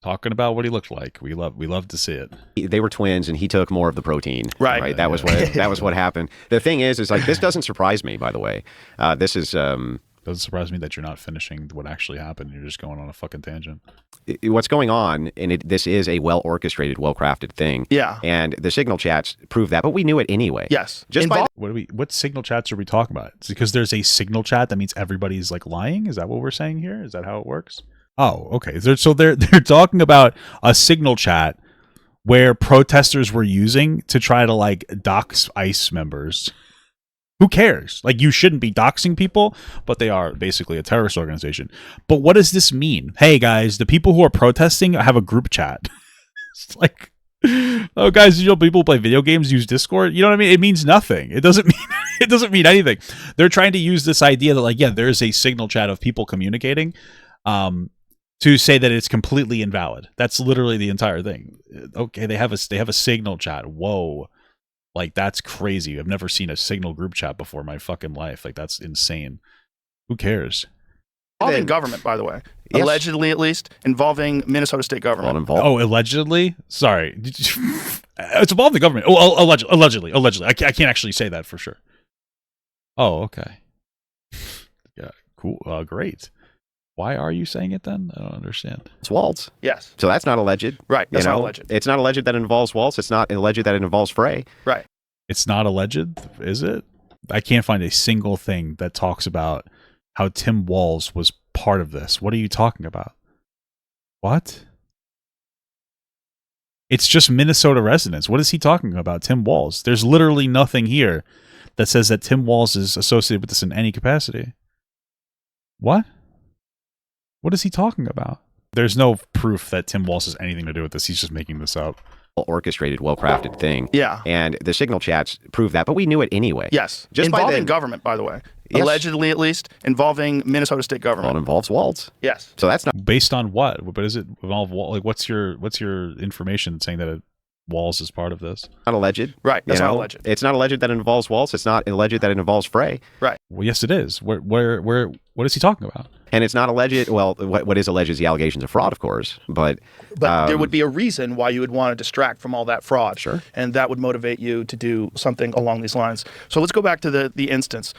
talking about what he looked like. We love to see it. They were twins, and he took more of the protein. Right. That was what happened. The thing is like this doesn't surprise me. By the way, this is. Doesn't surprise me that you're not finishing what actually happened. You're just going on a fucking tangent. What's going on, and this is a well-orchestrated, well-crafted thing. Yeah. And the signal chats prove that, but we knew it anyway. Yes. Just by What signal chats are we talking about? It's because there's a signal chat that means everybody's like lying? Is that what we're saying here? Is that how it works? Oh, okay. So they're talking about a signal chat where protesters were using to try to like dox ICE members. Who cares? Like, you shouldn't be doxing people, but they are basically a terrorist organization. But what does this mean? Hey, guys, the people who are protesting have a group chat. It's like, oh, guys, people who play video games use Discord. You know what I mean? It means nothing. It doesn't mean anything. They're trying to use this idea that, like, yeah, there's a signal chat of people communicating to say that it's completely invalid. That's literally the entire thing. Okay, they have a signal chat. Whoa. Like, that's crazy. I've never seen a Signal group chat before in my fucking life. Like, that's insane. Who cares? Involving government, by the way. Yes. Allegedly, at least, involving Minnesota state government. Oh, allegedly? Sorry. It's involving the government. Oh, allegedly. I can't actually say that for sure. Oh, okay. Yeah, cool. Great. Why are you saying it then? I don't understand. It's Waltz. Yes. So that's not alleged. Right. That's not alleged. It's not alleged that it involves Waltz. It's not alleged that it involves Frey. Right. It's not alleged, is it? I can't find a single thing that talks about how Tim Walz was part of this. What are you talking about? What? It's just Minnesota residents. What is he talking about, Tim Walz? There's literally nothing here that says that Tim Walz is associated with this in any capacity. What? What is he talking about? There's no proof that Tim Walz has anything to do with this. He's just making this up. Orchestrated, well-crafted thing. Yeah. And the signal chats prove that, but we knew it anyway. Yes. Just involving government, by the way. Yes. Allegedly, at least, involving Minnesota state government. Well, it involves Waltz. Yes. So that's not based on what? But does it involve like what's your information saying that Walz is part of this? Not alleged. Right. That's not alleged. It's not alleged that it involves Waltz. It's not alleged that it involves Frey. Right. Well, yes, it is. Where what is he talking about? And it's not alleged. Well, what is alleged is the allegations of fraud, of course. But there would be a reason why you would want to distract from all that fraud. Sure. And that would motivate you to do something along these lines. So let's go back to the instance.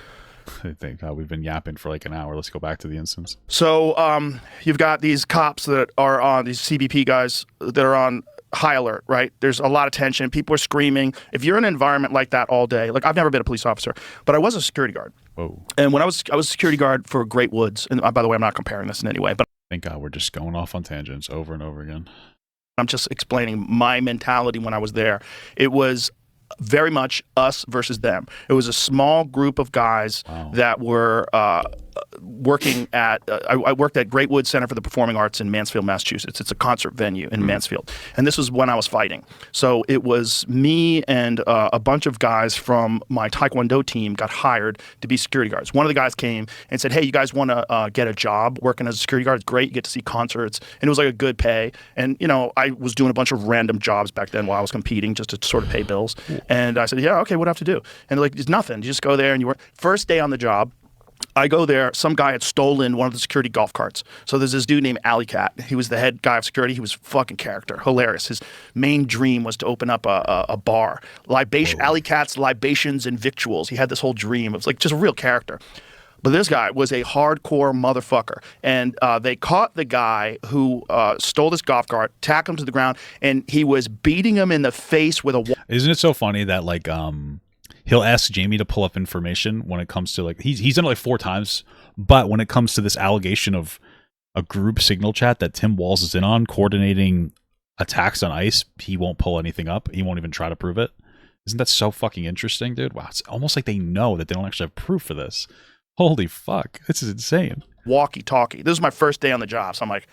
I think we've been yapping for like an hour. Let's go back to the instance. So you've got these cops that are on, these CBP guys that are on high alert, right? There's a lot of tension. People are screaming. If you're in an environment like that all day, like I've never been a police officer, but I was a security guard. Whoa. And when I was a security guard for Great Woods, and by the way, I'm not comparing this in any way, but Thank God we're just going off on tangents over and over again. I'm just explaining my mentality when I was there. It was very much us versus them. It was a small group of guys that were working at, I worked at Great Woods Center for the Performing Arts in Mansfield, Massachusetts. It's a concert venue in Mansfield. And this was when I was fighting. So it was me and a bunch of guys from my Taekwondo team got hired to be security guards. One of the guys came and said, hey, you guys want to get a job working as a security guard? It's great. You get to see concerts. And it was like a good pay. And, you know, I was doing a bunch of random jobs back then while I was competing just to sort of pay bills. And I said, yeah, okay, what do I have to do? And they're like, it's nothing. You just go there and you work. First day on the job, I go there, some guy had stolen one of the security golf carts. So there's this dude named Alley Cat. He was the head guy of security. He was a fucking character, hilarious. His main dream was to open up a bar. Alley Cat's Libations and Victuals. He had this whole dream. It was like just a real character. But this guy was a hardcore motherfucker. And they caught the guy who stole this golf cart, tacked him to the ground, and he was beating him in the face with a... Isn't it so funny that, like, he'll ask Jamie to pull up information when it comes to, like, he's done it like 4 times, but when it comes to this allegation of a group signal chat that Tim Walz is in on, coordinating attacks on ICE, he won't pull anything up. He won't even try to prove it. Isn't that so fucking interesting, dude? Wow, it's almost like they know that they don't actually have proof for this. Holy fuck, this is insane. walkie-talkie. This was my first day on the job, so I'm like,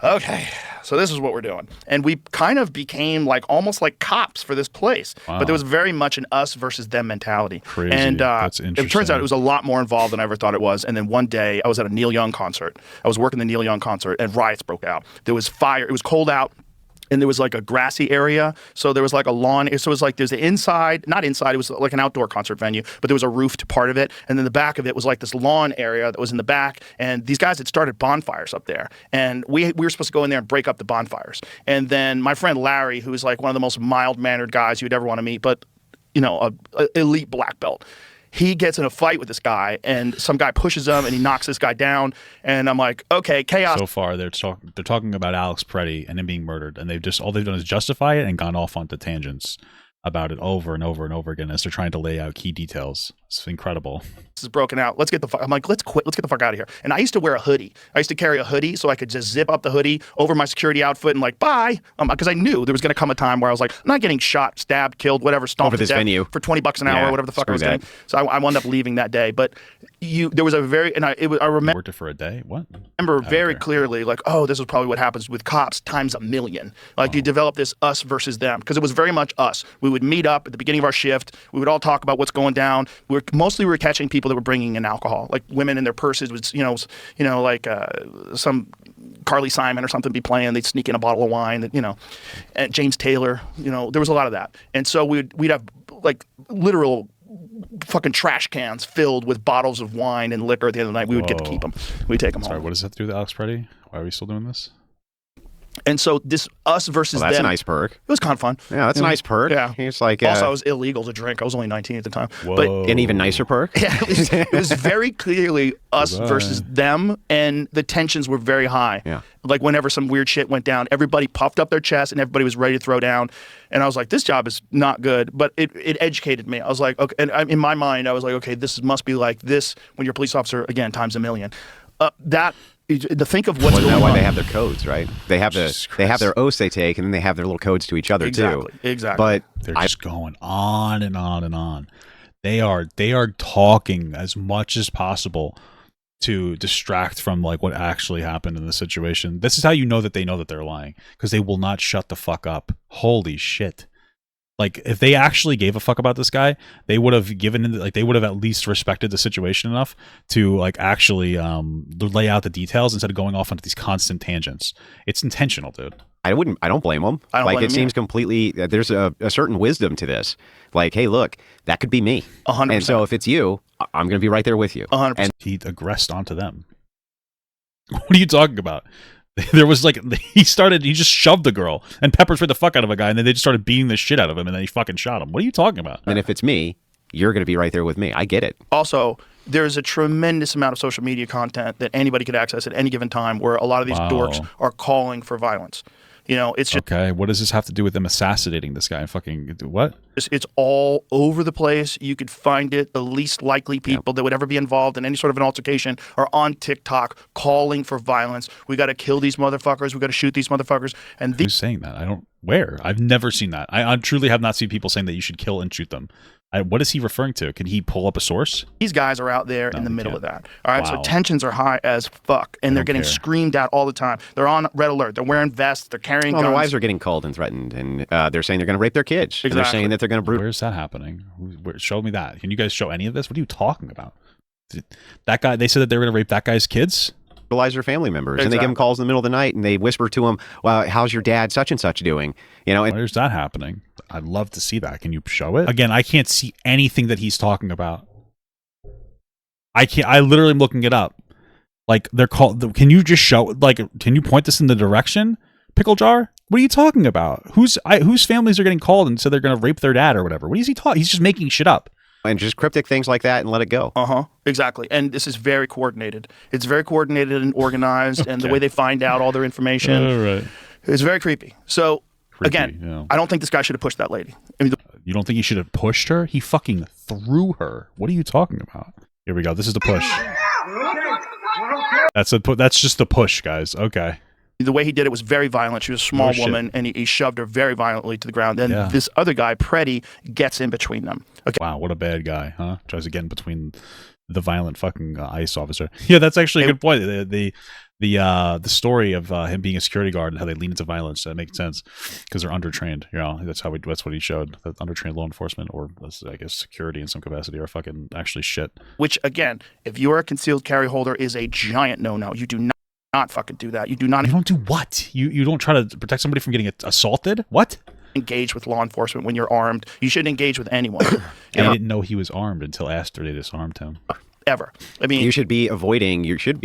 okay, so this is what we're doing. And we kind of became like almost like cops for this place. Wow. But there was very much an us versus them mentality. Crazy. And That's it interesting. turns out it was a lot more involved than I ever thought it was. And then one day I was at a Neil Young concert. I was working the Neil Young concert and riots broke out. There was fire. It was cold out. And there was like a grassy area. So there was like a lawn. So it was like there's the inside, not inside, it was like an outdoor concert venue, but there was a roofed part of it. And then the back of it was like this lawn area that was in the back. And these guys had started bonfires up there. And we were supposed to go in there and break up the bonfires. And then my friend Larry, who was like one of the most mild-mannered guys you'd ever want to meet, but, you know, a elite black belt. He gets in a fight with this guy, and some guy pushes him, and he knocks this guy down. And I'm like, okay, chaos. So far, they're talking about Alex Preddy and him being murdered, and all they've done is justify it and gone off onto tangents about it over and over and over again as they're trying to lay out key details. It's incredible. This is broken out. Let's get the fuck. I'm like, let's quit. Let's get the fuck out of here. And I used to wear a hoodie. I used to carry a hoodie so I could just zip up the hoodie over my security outfit and like, bye. Because I knew there was going to come a time where I was like, I'm not getting shot, stabbed, killed, whatever, stomped Over to this death venue. for $20 an hour or whatever the fuck I was screw getting. So I wound up leaving that day. But there was a very, and I remember. Worked it for a day? What? Very clearly, like, oh, this is probably what happens with cops times a million. Like, you develop this us versus them, because it was very much us. We would meet up at the beginning of our shift. We would all talk about what's going down. We were catching people that were bringing in alcohol, like women in their purses would, like some Carly Simon or something be playing. They'd sneak in a bottle of wine, and James Taylor. There was a lot of that, and so we'd have like literal fucking trash cans filled with bottles of wine and liquor at the end of the night. We would get to keep them. We'd take them home. Sorry, what does that have to do with Alex Preddy? Why are we still doing this? And so this us versus Well, that's them. a nice perk. It was kind of fun. Yeah, that's a nice perk. Yeah. It's like Also, I was illegal to drink. I was only 19 at the time. Whoa. But an even nicer perk. yeah, it was very clearly us versus them, and the tensions were very high. Yeah. Like whenever some weird shit went down, everybody puffed up their chest and everybody was ready to throw down. And I was like, this job is not good, but it educated me. I was like, okay, and in my mind, I was like, okay, this must be like this when you're a police officer, again, times a million. To think of what's Well, going that's why on. they have their codes, right? They have they have their oaths they take, and then they have their little codes to each other too. Exactly. But They're just going on and on and on. They are talking as much as possible to distract from like what actually happened in the situation. This is how you know that they're lying, because they will not shut the fuck up. Holy shit. Like, if they actually gave a fuck about this guy, they would have they would have at least respected the situation enough to like actually lay out the details instead of going off onto these constant tangents. It's intentional, dude. I don't blame them. I don't like blame it them seems completely. There's a certain wisdom to this. Like, hey, look, that could be me. 100%. And so if it's you, I'm going to be right there with you. 100%. And He aggressed onto them. What are you talking about? There was like he just shoved the girl and pepper sprayed the fuck out of a guy, and then they just started beating the shit out of him, and then he fucking shot him. What are you talking about? then if it's me, you're going to be right there with me. I get it. Also, there's a tremendous amount of social media content that anybody could access at any given time where a lot of these dorks are calling for violence. It's just Okay, what does this have to do with them assassinating this guy? Fucking what? it's all over the place. You could find it. The least likely people that would ever be involved in any sort of an altercation are on TikTok calling for violence. We got to kill these motherfuckers. We got to shoot these motherfuckers. And Who's saying that? Where? I've never seen that. I truly have not seen people saying that you should kill and shoot them. What is he referring to? Can he pull up a source? these guys are out there in the middle of that. All right, Wow. so tensions are high as fuck, and they're getting care. screamed at all the time. They're on red alert. They're wearing vests. They're carrying Well, guns. their wives are getting called and threatened, and they're saying they're going to rape their kids. And they're Exactly. saying that they're going to Where's that happening? Show me that. Can you guys show any of this? What are you talking about? That guy, they said that they were going to rape that guy's kids? brutalize their family members. And they give them Exactly. calls in the middle of the night and they whisper to them, well, how's your dad such and such doing? And Where's that happening? I'd love to see that. Can you show it? Again, I can't see anything that he's talking about. I literally am looking it up. Like, they're called, can you just show, like, can you point this in the direction? Pickle jar? What are you talking about? Whose families are getting called and said they're going to rape their dad or whatever? What is he talking? He's just making shit up. And just cryptic things like that and let it go. Exactly. And this is very coordinated. It's very coordinated and organized, and the way they find out all their information. All right. It's very creepy. So, Creepy, again, yeah. I don't think this guy should have pushed that lady. I mean, You don't think he should have pushed her? He fucking threw her. What are you talking about? Here we go. This is the push. That's just the push, guys. Okay. the way he did it was very violent. She was a small Oh, shit. woman, and he shoved her very violently to the ground. Then Yeah. this other guy, Preddy, gets in between them. Okay. Wow, what a bad guy, huh? Tries to get in between the violent fucking ICE officer. Yeah, that's actually a good point. The story of him being a security guard and how they lean into violence, that makes sense because they're undertrained. You know, that's what he showed. That undertrained law enforcement, or I guess security in some capacity, are fucking actually shit. Which again, if you are a concealed carry holder, is a giant no-no. You do not fucking do that. You do not. You don't do what? You don't try to protect somebody from getting assaulted? What? Engage with law enforcement when you're armed. You shouldn't engage with anyone. I didn't know he was armed until after they disarmed him. Ever. I mean, you should be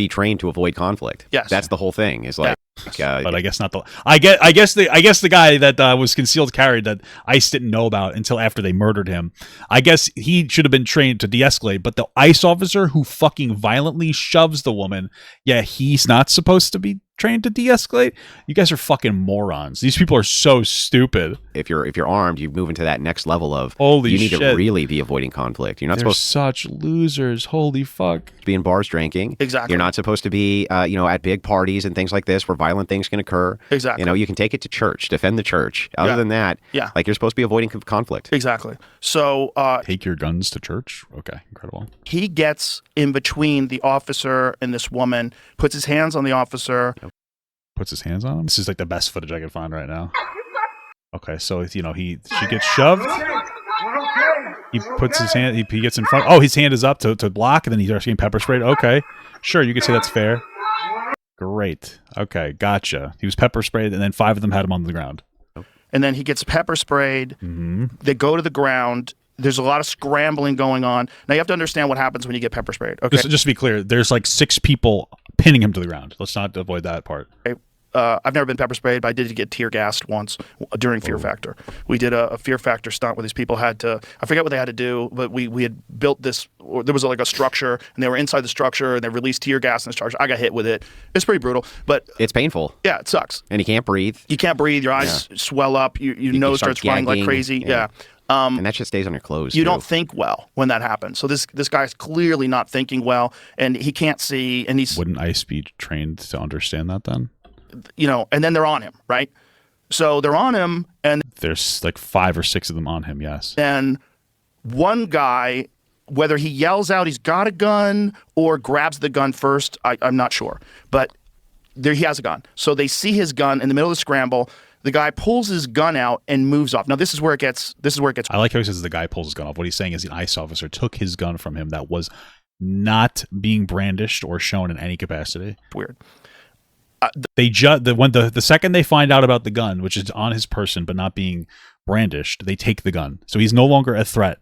trained to avoid conflict. Yes. That's the whole thing. Is like, but I guess not the. I guess the guy that was concealed carried that ICE didn't know about until after they murdered him. I guess he should have been trained to de-escalate. But the ICE officer who fucking violently shoves the woman, yeah, he's not supposed to be trained to de-escalate. You guys are fucking morons. These people are so stupid. If you're armed, you move into that next level of holy you need shit. to really be avoiding conflict. You're not They're supposed such losers. Holy fuck. to be in bars drinking. Exactly. You're not supposed to be at big parties and things like this where violent things can occur. Exactly. You know, you can take it to church, defend the church. Other than that, like you're supposed to be avoiding conflict. Exactly. So take your guns to church. Okay, incredible. He gets in between the officer and this woman, puts his hands on the officer. Puts his hands on him. This is like the best footage I can find right now. Okay, so she gets shoved. He puts his hand. He gets in front. Oh, his hand is up to block, and then he's getting pepper sprayed. Okay, sure, you could say that's fair. Great. Okay, gotcha. He was pepper sprayed, and then 5 of them had him on the ground. And then he gets pepper sprayed. Mm-hmm. They go to the ground. There's a lot of scrambling going on. Now you have to understand what happens when you get pepper sprayed. Okay. Just to be clear, there's like 6 people pinning him to the ground. Let's not avoid that part. Okay. I've never been pepper sprayed, but I did get tear gassed once during Fear Factor. We did a Fear Factor stunt where these people had to, I forget what they had to do, but we had built this, or there was like a structure, and they were inside the structure, and they released tear gas in the structure. I got hit with it. It's pretty brutal, but it's painful. Yeah, it sucks. And you can't breathe. You can't breathe. Your eyes swell up. Your nose starts running like crazy. Yeah. And that shit stays on your clothes. You don't think well when that happens. So this guy's clearly not thinking well, and he can't see, and he's... Wouldn't ICE be trained to understand that then? And then they're on him, right? So they're on him, and... There's like 5 or 6 of them on him, yes. And one guy, whether he yells out he's got a gun or grabs the gun first, I'm not sure. But there he has a gun. So they see his gun in the middle of the scramble. The guy pulls his gun out and moves off. Now this is where it gets. I like how he says the guy pulls his gun off. What he's saying is the ICE officer took his gun from him that was not being brandished or shown in any capacity. Weird. The second they find out about the gun, which is on his person but not being brandished, they take the gun. So he's no longer a threat.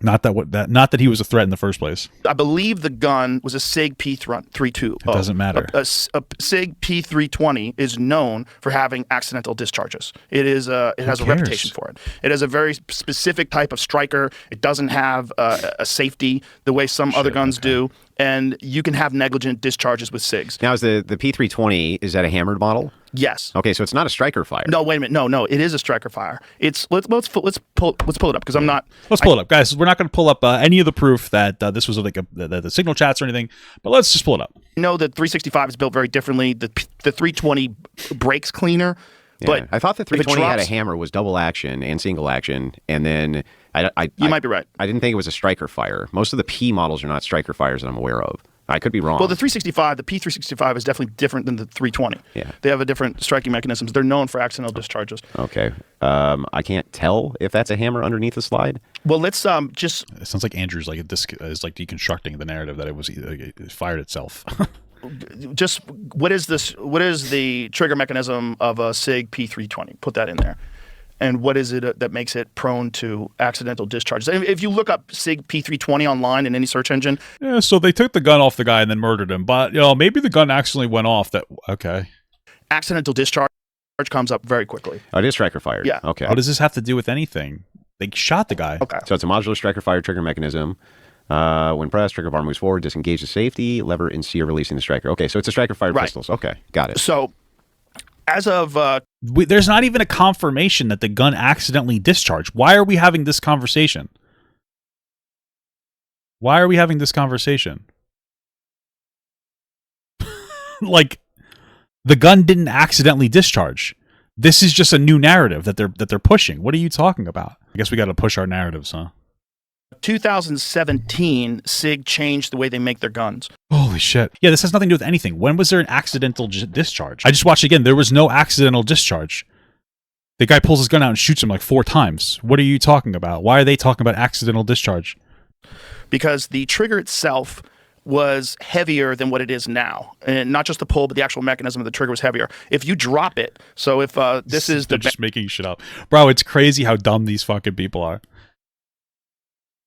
Not that he was a threat in the first place. I believe the gun was a SIG P320. It doesn't matter. A SIG P320 is known for having accidental discharges. It has a reputation for it. It has a very specific type of striker. It doesn't have a safety the way some other guns do, and you can have negligent discharges with SIGs. Now, is the P320, is that a hammered model? Yes. Okay, so it's not a striker fire. No, wait a minute. No, it is a striker fire. It's let's pull it up because I'm not. Let's pull it up, guys. We're not going to pull up any of the proof that this was like the signal chats or anything, but let's just pull it up. I know that 365 is built very differently. The 320 breaks cleaner. Yeah. But I thought the 320 had a hammer, was double action and single action, and then you might be right. I didn't think it was a striker fire. Most of the P models are not striker fires that I'm aware of. I could be wrong. Well, the P365 is definitely different than the 320. Yeah. They have a different striking mechanisms. They're known for accidental discharges. Okay. I can't tell if that's a hammer underneath the slide. Well, let's just... It sounds like Andrew's like is like deconstructing the narrative that it fired itself. Just what is this? What is the trigger mechanism of a SIG P320? Put that in there. And what is it that makes it prone to accidental discharges? If you look up SIG P320 online in any search engine. Yeah, so they took the gun off the guy and then murdered him. But maybe the gun accidentally went off. Okay. Accidental discharge comes up very quickly. Oh, it is striker fire. Yeah. Okay. What does this have to do with anything? They shot the guy. Okay. So it's a modular striker fire trigger mechanism. When pressed, trigger bar moves forward, disengage the safety, lever in C are releasing the striker. Okay, so it's a striker fire pistols. Okay, got it. So as of... there's not even a confirmation that the gun accidentally discharged. Why are we having this conversation? Why are we having this conversation? Like, the gun didn't accidentally discharge. This is just a new narrative that they're pushing. What are you talking about? I guess we got to push our narratives, huh? 2017, SIG changed the way they make their guns. Holy shit. Yeah, this has nothing to do with anything. When was there an accidental discharge? I just watched again. There was no accidental discharge. The guy pulls his gun out and shoots him like 4 times. What are you talking about? Why are they talking about accidental discharge? Because the trigger itself was heavier than what it is now. And not just the pull, but the actual mechanism of the trigger was heavier. If you drop it, so if this is They're just making shit up. Bro, it's crazy how dumb these fucking people are.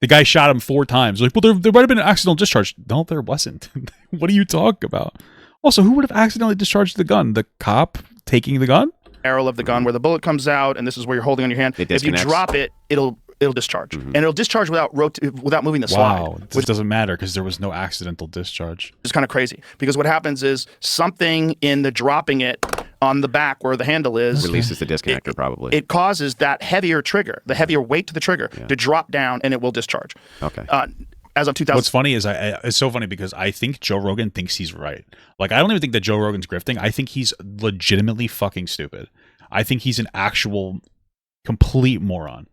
The guy shot him 4 times. Like, well, there might have been an accidental discharge. No, there wasn't. What are you talking about? Also, who would have accidentally discharged the gun? The cop taking the gun? barrel of the gun where the bullet comes out, and this is where you're holding on your hand. If you drop it, it'll discharge, and it'll discharge without moving the slide. Wow, this doesn't matter because there was no accidental discharge. It's kind of crazy because what happens is something in the dropping it on the back where the handle is releases the disconnector. Probably it causes that heavier trigger, the heavier weight to the trigger, to drop down, and it will discharge. Okay. As of 2000. What's funny is it's so funny because I think Joe Rogan thinks he's right. Like, I don't even think that Joe Rogan's grifting. I think he's legitimately fucking stupid. I think he's an actual complete moron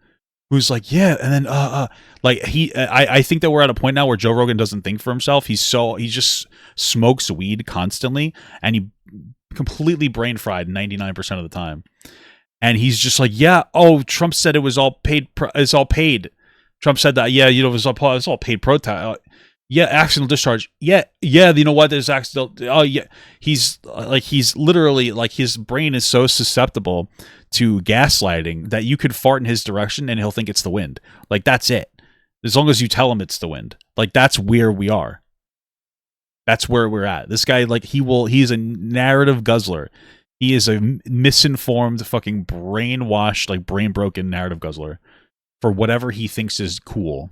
who's like, yeah, and then like I think that we're at a point now where Joe Rogan doesn't think for himself. He just smokes weed constantly, and he completely brain fried 99% of the time. And he's just like, yeah, oh, Trump said it was all paid. It's all paid. Trump said that, yeah, you know, it was all paid protest. Yeah, accidental discharge. Yeah, you know what? There's accidental. Oh, yeah. He's literally like, his brain is so susceptible to gaslighting that you could fart in his direction and he'll think it's the wind. Like, that's it. As long as you tell him it's the wind. Like, that's where we are. That's where we're at. This guy, like, he's a narrative guzzler. He is a misinformed, fucking brainwashed, like, brain broken narrative guzzler for whatever he thinks is cool.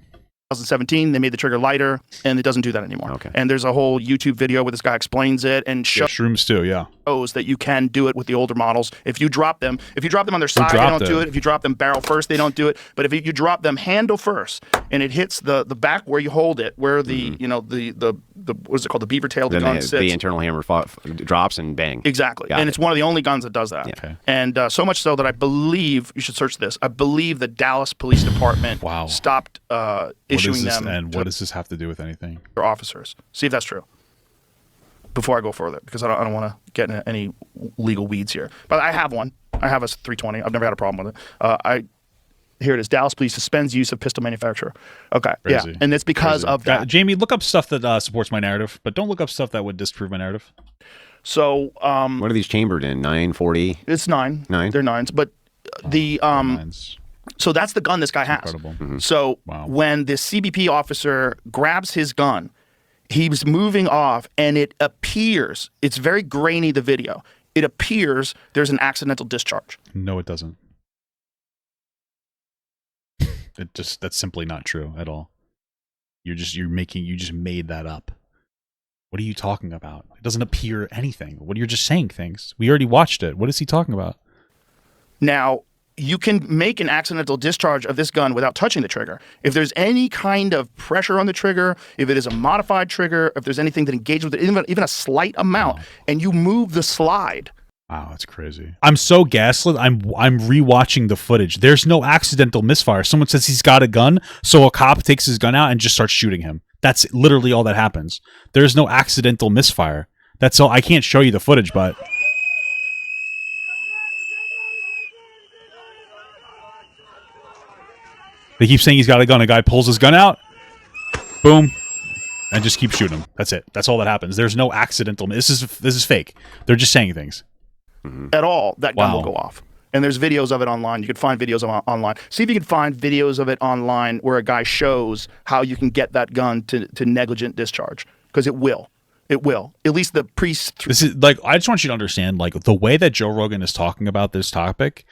2017, they made the trigger lighter, and it doesn't do that anymore. Okay. And there's a whole YouTube video where this guy explains it and shrooms too, yeah. Shows that you can do it with the older models. If you drop them on their side, they don't do it. If you drop them barrel first, they don't do it. But if you drop them handle first, and it hits the back where you hold it, where the the what is it called, the beaver tail, the gun sits. The internal hammer drops and bang. Exactly. And it's one of the only guns that does that. Yeah. Okay. And so much so that I believe, you should search this, I believe the Dallas Police Department stopped issuing them. And what does this have to do with anything? For officers. See if that's true before I go further, because I don't want to get into any legal weeds here. But I have one. I have a 320. I've never had a problem with it. Here it is. Dallas Police suspends use of pistol manufacturer. Okay. Crazy. Yeah. And it's because of that. Jamie, look up stuff that supports my narrative, but don't look up stuff that would disprove my narrative. So, what are these chambered in? 940? It's 9. 9? They're 9s. But the so that's the gun this guy has. Incredible. Mm-hmm. So when the CBP officer grabs his gun, he's moving off, and it appears, it's very grainy, the video. It appears there's an accidental discharge. No, it doesn't. That's simply not true at all. You just made that up. What are you talking about? It doesn't appear anything. You're just saying things. We already watched it. What is he talking about? Now, you can make an accidental discharge of this gun without touching the trigger. If there's any kind of pressure on the trigger, if it is a modified trigger, if there's anything that engages with it, even a slight amount, and you move the slide. Wow, that's crazy. I'm so gaslit. I'm rewatching the footage. There's no accidental misfire. Someone says he's got a gun, so a cop takes his gun out and just starts shooting him. That's literally all that happens. There's no accidental misfire. That's all. I can't show you the footage, but they keep saying he's got a gun. A guy pulls his gun out, boom, and just keeps shooting him. That's it. That's all that happens. There's no accidental. This is fake. They're just saying things. At all, that gun will go off. And there's videos of it online. You could find videos of it online. See if you can find videos of it online where a guy shows how you can get that gun to negligent discharge, because it will. It will. At least the priest. This is like, I just want you to understand, like, the way that Joe Rogan is talking about this topic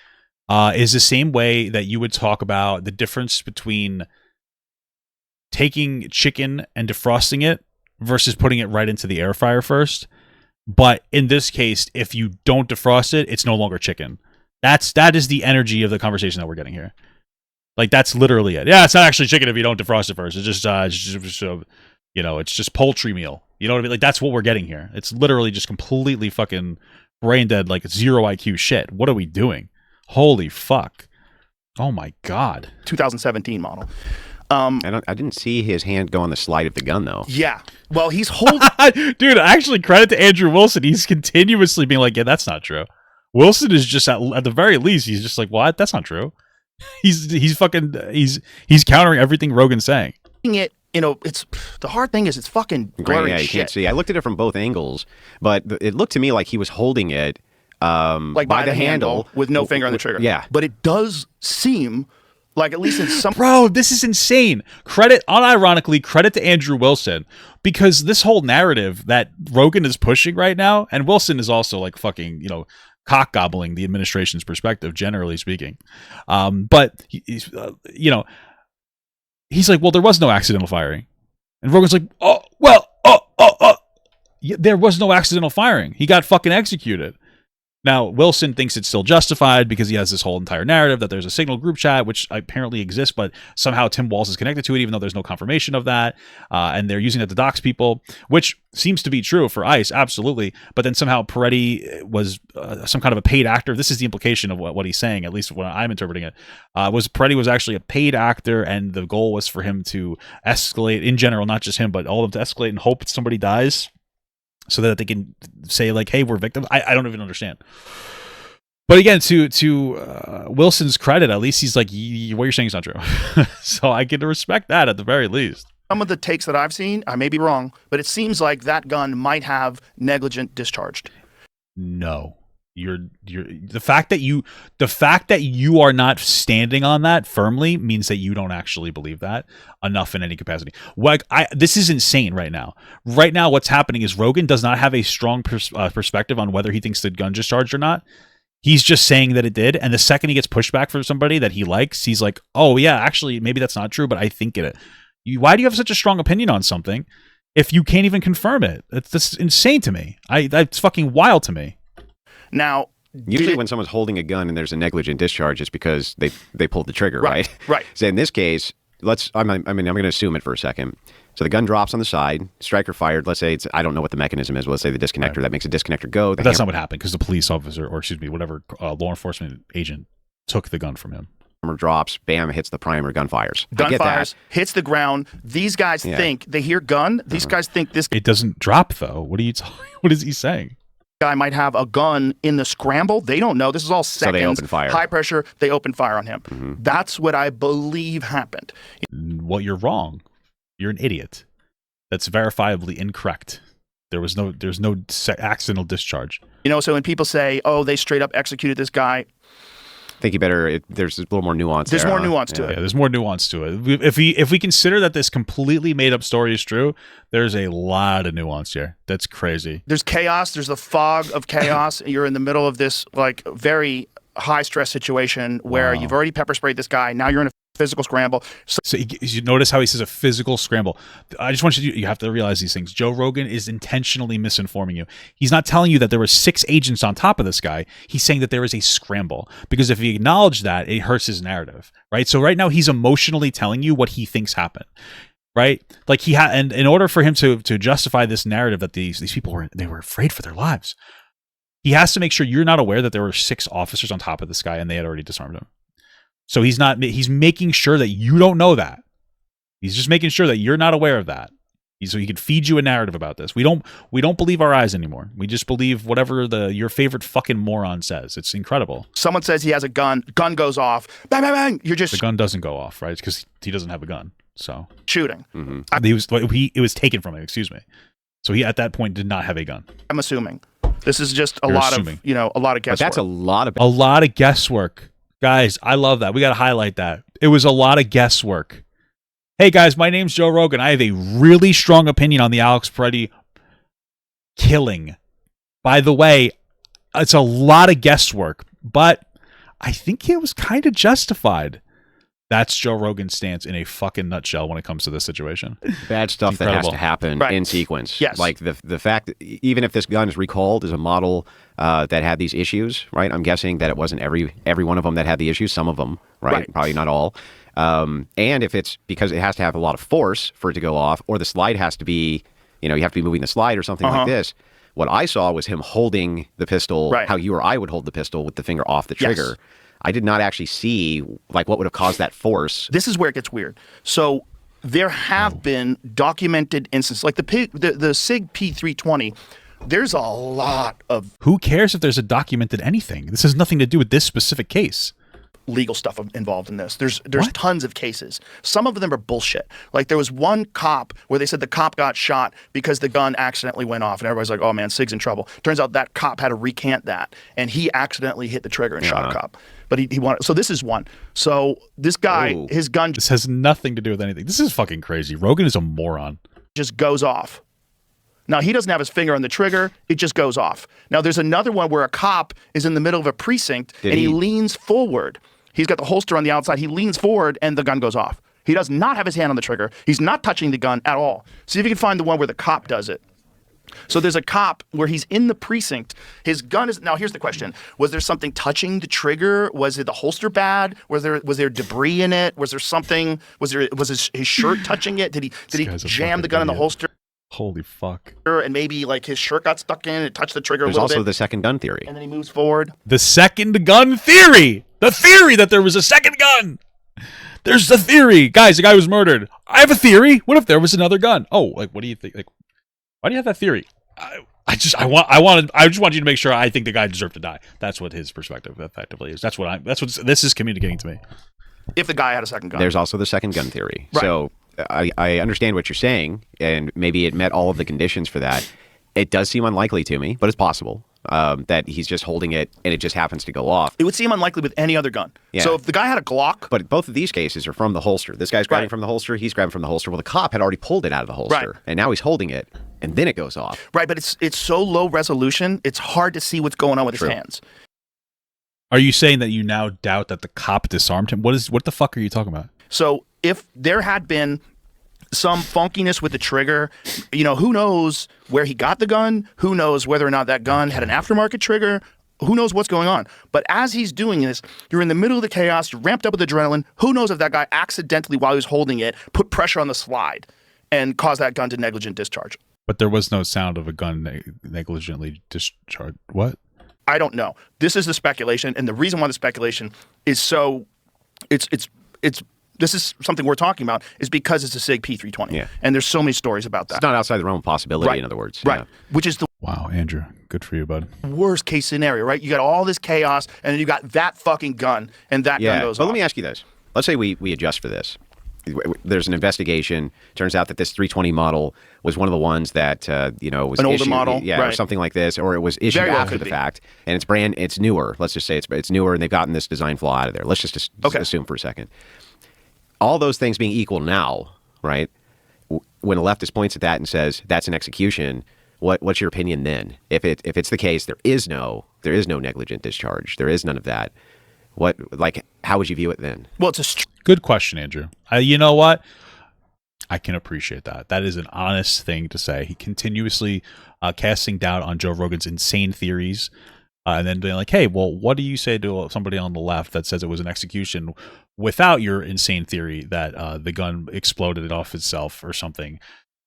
is the same way that you would talk about the difference between taking chicken and defrosting it versus putting it right into the air fryer first. But in this case, if you don't defrost it, it's no longer chicken. That is the energy of the conversation that we're getting here. Like, that's literally it. Yeah, it's not actually chicken if you don't defrost it first. It's just it's just poultry meal. You know what I mean? Like, that's what we're getting here. It's literally just completely fucking brain dead, like, zero IQ shit. What are we doing? Holy fuck. Oh my God. 2017 model. I didn't see his hand go on the slide of the gun though. Yeah. Well, he's holding. Dude, actually, credit to Andrew Wilson. He's continuously being like, yeah, that's not true. Wilson is just at the very least, he's just like, what? That's not true. He's countering everything Rogan's saying. It, it's the hard thing is it's fucking blurry Yeah, you shit. can't see. I looked at it from both angles, but it looked to me like he was holding it Like by the handle with no finger on the trigger. Yeah. But it does seem like, at least in some. Bro, this is insane. Unironically, credit to Andrew Wilson, because this whole narrative that Rogan is pushing right now, and Wilson is also like fucking, cock gobbling the administration's perspective, generally speaking. But he's like, well, there was no accidental firing. And Rogan's like, yeah, there was no accidental firing. He got fucking executed. Now, Wilson thinks it's still justified because he has this whole entire narrative that there's a Signal group chat, which apparently exists, but somehow Tim Walz is connected to it, even though there's no confirmation of that. And they're using it to dox people, which seems to be true for ICE, absolutely. But then somehow Peretti was some kind of a paid actor. This is the implication of what he's saying, at least when I'm interpreting it. Peretti was actually a paid actor, and the goal was for him to escalate, in general, not just him, but all of them to escalate and hope somebody dies, so that they can say like, hey, we're victims. I don't even understand. But again, to Wilson's credit, at least he's like, what you're saying is not true. So I get to respect that at the very least. Some of the takes that I've seen, I may be wrong, but it seems like that gun might have negligent discharged. No. The fact that you are not standing on that firmly means that you don't actually believe that enough in any capacity. This is insane right now. Right now, what's happening is Rogan does not have a strong perspective on whether he thinks the gun discharged or not. He's just saying that it did, and the second he gets pushback from somebody that he likes, he's like, "Oh yeah, actually, maybe that's not true, but I think it." Why do you have such a strong opinion on something if you can't even confirm it? That's insane to me. That's fucking wild to me. Now, usually when someone's holding a gun and there's a negligent discharge, it's because they pulled the trigger, right? Right. So in this case, I'm going to assume it for a second. So the gun drops on the side, striker fired. Let's say I don't know what the mechanism is. But let's say the disconnector that makes a disconnector go. But that's not what happened, because the police officer, or excuse me, whatever law enforcement agent took the gun from him. Primer drops, bam, hits the primer, gun fires. Gun fires, hits the ground. These guys think they hear gun. These guys think this. It doesn't drop though. What is he saying? Guy might have a gun in the scramble. They don't know. This is all seconds. So they open fire. High pressure. They open fire on him. Mm-hmm. That's what I believe happened. Well, you're wrong. You're an idiot. That's verifiably incorrect. There's no accidental discharge. So when people say, "Oh, they straight up executed this guy," I think there's a little more nuance. There's more nuance to it. Yeah, there's more nuance to it. If we consider that this completely made up story is true, there's a lot of nuance here. That's crazy. There's chaos. There's the fog of chaos. You're in the middle of this like very high stress situation where you've already pepper sprayed this guy. Now you're in a physical scramble. So you notice how he says a physical scramble. I just want you have to realize these things. Joe Rogan is intentionally misinforming you. He's not telling you that there were 6 agents on top of this guy. He's saying that there is a scramble, because if he acknowledged that, it hurts his narrative, right? So right now he's emotionally telling you what he thinks happened, right? Like and in order for him to justify this narrative that these people were afraid for their lives, he has to make sure you're not aware that there were 6 officers on top of this guy and they had already disarmed him. So he's making sure that you don't know that. He's just making sure that you're not aware of that. So he can feed you a narrative about this. We don't believe our eyes anymore. We just believe whatever your favorite fucking moron says. It's incredible. Someone says he has a gun goes off, bang, bang, bang. The gun doesn't go off, right? Because he doesn't have a gun. So shooting. Mm-hmm. It was taken from him, excuse me. So he at that point did not have a gun. I'm assuming. This is just a lot of guesswork. But that's a lot of guesswork. Guys, I love that. We got to highlight that. It was a lot of guesswork. Hey, guys, my name's Joe Rogan. I have a really strong opinion on the Alex Peretti killing. By the way, it's a lot of guesswork, but I think it was kind of justified. That's Joe Rogan's stance in a fucking nutshell when it comes to this situation. Bad stuff that has to happen in sequence. Yes. Like the fact that even if this gun is recalled as a model that had these issues, right? I'm guessing that it wasn't every one of them that had the issues. Some of them, right? Probably not all. And if it's because it has to have a lot of force for it to go off, or the slide has to be, you have to be moving the slide or something like this. What I saw was him holding the pistol how you or I would hold the pistol with the finger off the trigger. Yes. I did not actually see like what would have caused that force. This is where it gets weird. So there have been documented instances like the SIG P320. There's a lot of Who cares if there's a documented anything? This has nothing to do with this specific case. legal stuff involved in this. There's tons of cases. Some of them are bullshit. Like there was one cop where they said the cop got shot because the gun accidentally went off, and everybody's like, "Oh man, Sig's in trouble." Turns out that cop had to recant that, and he accidentally hit the trigger and shot a cop. But he wanted. So this is one. So this guy, his gun This has nothing to do with anything. This is fucking crazy. Rogan is a moron. just goes off. Now, he doesn't have his finger on the trigger. It just goes off. Now, there's another one where a cop is in the middle of a precinct and he leans forward. He's got the holster on the outside. He leans forward and the gun goes off. He does not have his hand on the trigger. He's not touching the gun at all. See if you can find the one where the cop does it. So there's a cop where he's in the precinct. His gun is, now here's the question. Was there something touching the trigger? Was it the holster bad? Was there debris in it? Was there something, was his shirt touching it? Did he jam the gun in the holster? Holy fuck. And maybe like his shirt got stuck in, it touched the trigger There's a little bit. also the second gun theory. And then he moves forward. The second gun theory. The theory that there was a second gun. There's the theory. Guys, the guy was murdered. I have a theory. What if there was another gun? Oh, like, what do you think? Like, why do you have that theory? I just want you to make sure I think the guy deserved to die. That's what his perspective effectively is. That's what this is communicating to me. If the guy had a second gun. There's also the second gun theory. Right. So I understand what you're saying, and maybe it met all of the conditions for that. It does seem unlikely to me, but it's possible that he's just holding it and it just happens to go off. It would seem unlikely with any other gun. Yeah. So if the guy had a Glock. But both of these cases are from the holster. This guy's grabbing from the holster. He's grabbing from the holster. Well, the cop had already pulled it out of the holster, and now he's holding it, and then it goes off. Right, but it's so low resolution, it's hard to see what's going on with his hands. Are you saying that you now doubt that the cop disarmed him? What the fuck are you talking about? So if there had been some funkiness with the trigger, who knows where he got the gun? Who knows whether or not that gun had an aftermarket trigger? Who knows what's going on? But as he's doing this, you're in the middle of the chaos, you're ramped up with adrenaline. Who knows if that guy accidentally, while he was holding it, put pressure on the slide and caused that gun to negligent discharge? But there was no sound of a gun negligently discharged. What? I don't know. This is the speculation, and the reason why the speculation is so this is something we're talking about is because it's a SIG P320. Yeah. And there's so many stories about that. It's not outside the realm of possibility, Right. in other words. Right. Yeah. Which is the Wow, Andrew. Good for you, bud. worst case scenario, right? You got all this chaos, and then you got that fucking gun, and that gun goes but off. let me ask you this. Let's say we adjust for this. There's an investigation. Turns out that this 320 model was one of the ones that was An older issued, model, or right. something like this, or it was issued Very well after could the be. fact, and it's newer. Let's just say it's newer, and they've gotten this design flaw out of there. Let's just assume for a second. All those things being equal now, right? When a leftist points at that and says that's an execution, what's your opinion then? If it's the case, there is no negligent discharge. There is none of that. How would you view it then? Well, it's Good question, Andrew. You know what? I can appreciate that. That is an honest thing to say. He continuously casting doubt on Joe Rogan's insane theories, and then being like, "Hey, well, what do you say to somebody on the left that says it was an execution without your insane theory that the gun exploded off itself or something?"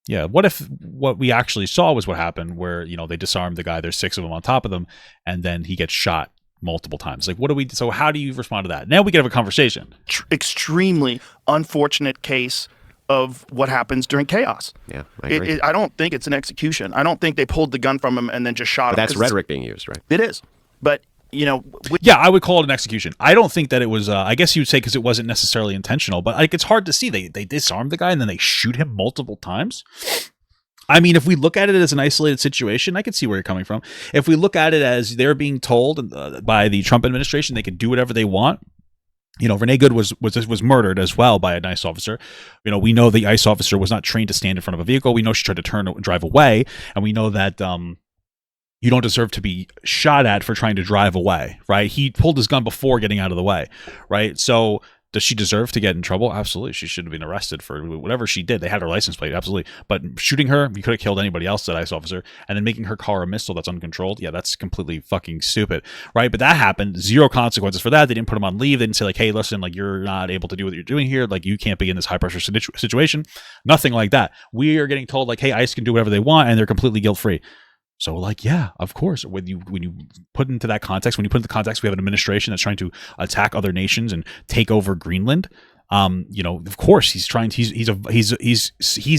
Yeah. What if what we actually saw was what happened, where they disarmed the guy? There's 6 of them on top of them, and then he gets shot multiple times. Like, so how do you respond to that? Now we can have a conversation. extremely unfortunate case of what happens during chaos. Yeah, I agree. I don't think it's an execution. I don't think they pulled the gun from him and then just shot him. But that's 'cause rhetoric being used, right? It is. But, Yeah, I would call it an execution. I don't think that it was, I guess you would say because it wasn't necessarily intentional, but it's hard to see. They disarm the guy and then they shoot him multiple times. I mean, if we look at it as an isolated situation, I can see where you're coming from. If we look at it as they're being told by the Trump administration they can do whatever they want, Renee Good was murdered as well by an ICE officer. We know the ICE officer was not trained to stand in front of a vehicle. We know she tried to turn and drive away, and we know that you don't deserve to be shot at for trying to drive away, right? He pulled his gun before getting out of the way, right? So does she deserve to get in trouble? Absolutely. She should have been arrested for whatever she did. They had her license plate, absolutely. But shooting her, you could have killed anybody else, that ICE officer, and then making her car a missile that's uncontrolled. Yeah, that's completely fucking stupid, right? But that happened. Zero consequences for that. They didn't put him on leave. They didn't say like, hey, listen, like you're not able to do what you're doing here. Like you can't be in this high pressure situation. Nothing like that. We are getting told like, hey, ICE can do whatever they want and they're completely guilt free. So like, yeah, of course. When you put into that context, we have an administration that's trying to attack other nations and take over Greenland. Of course he's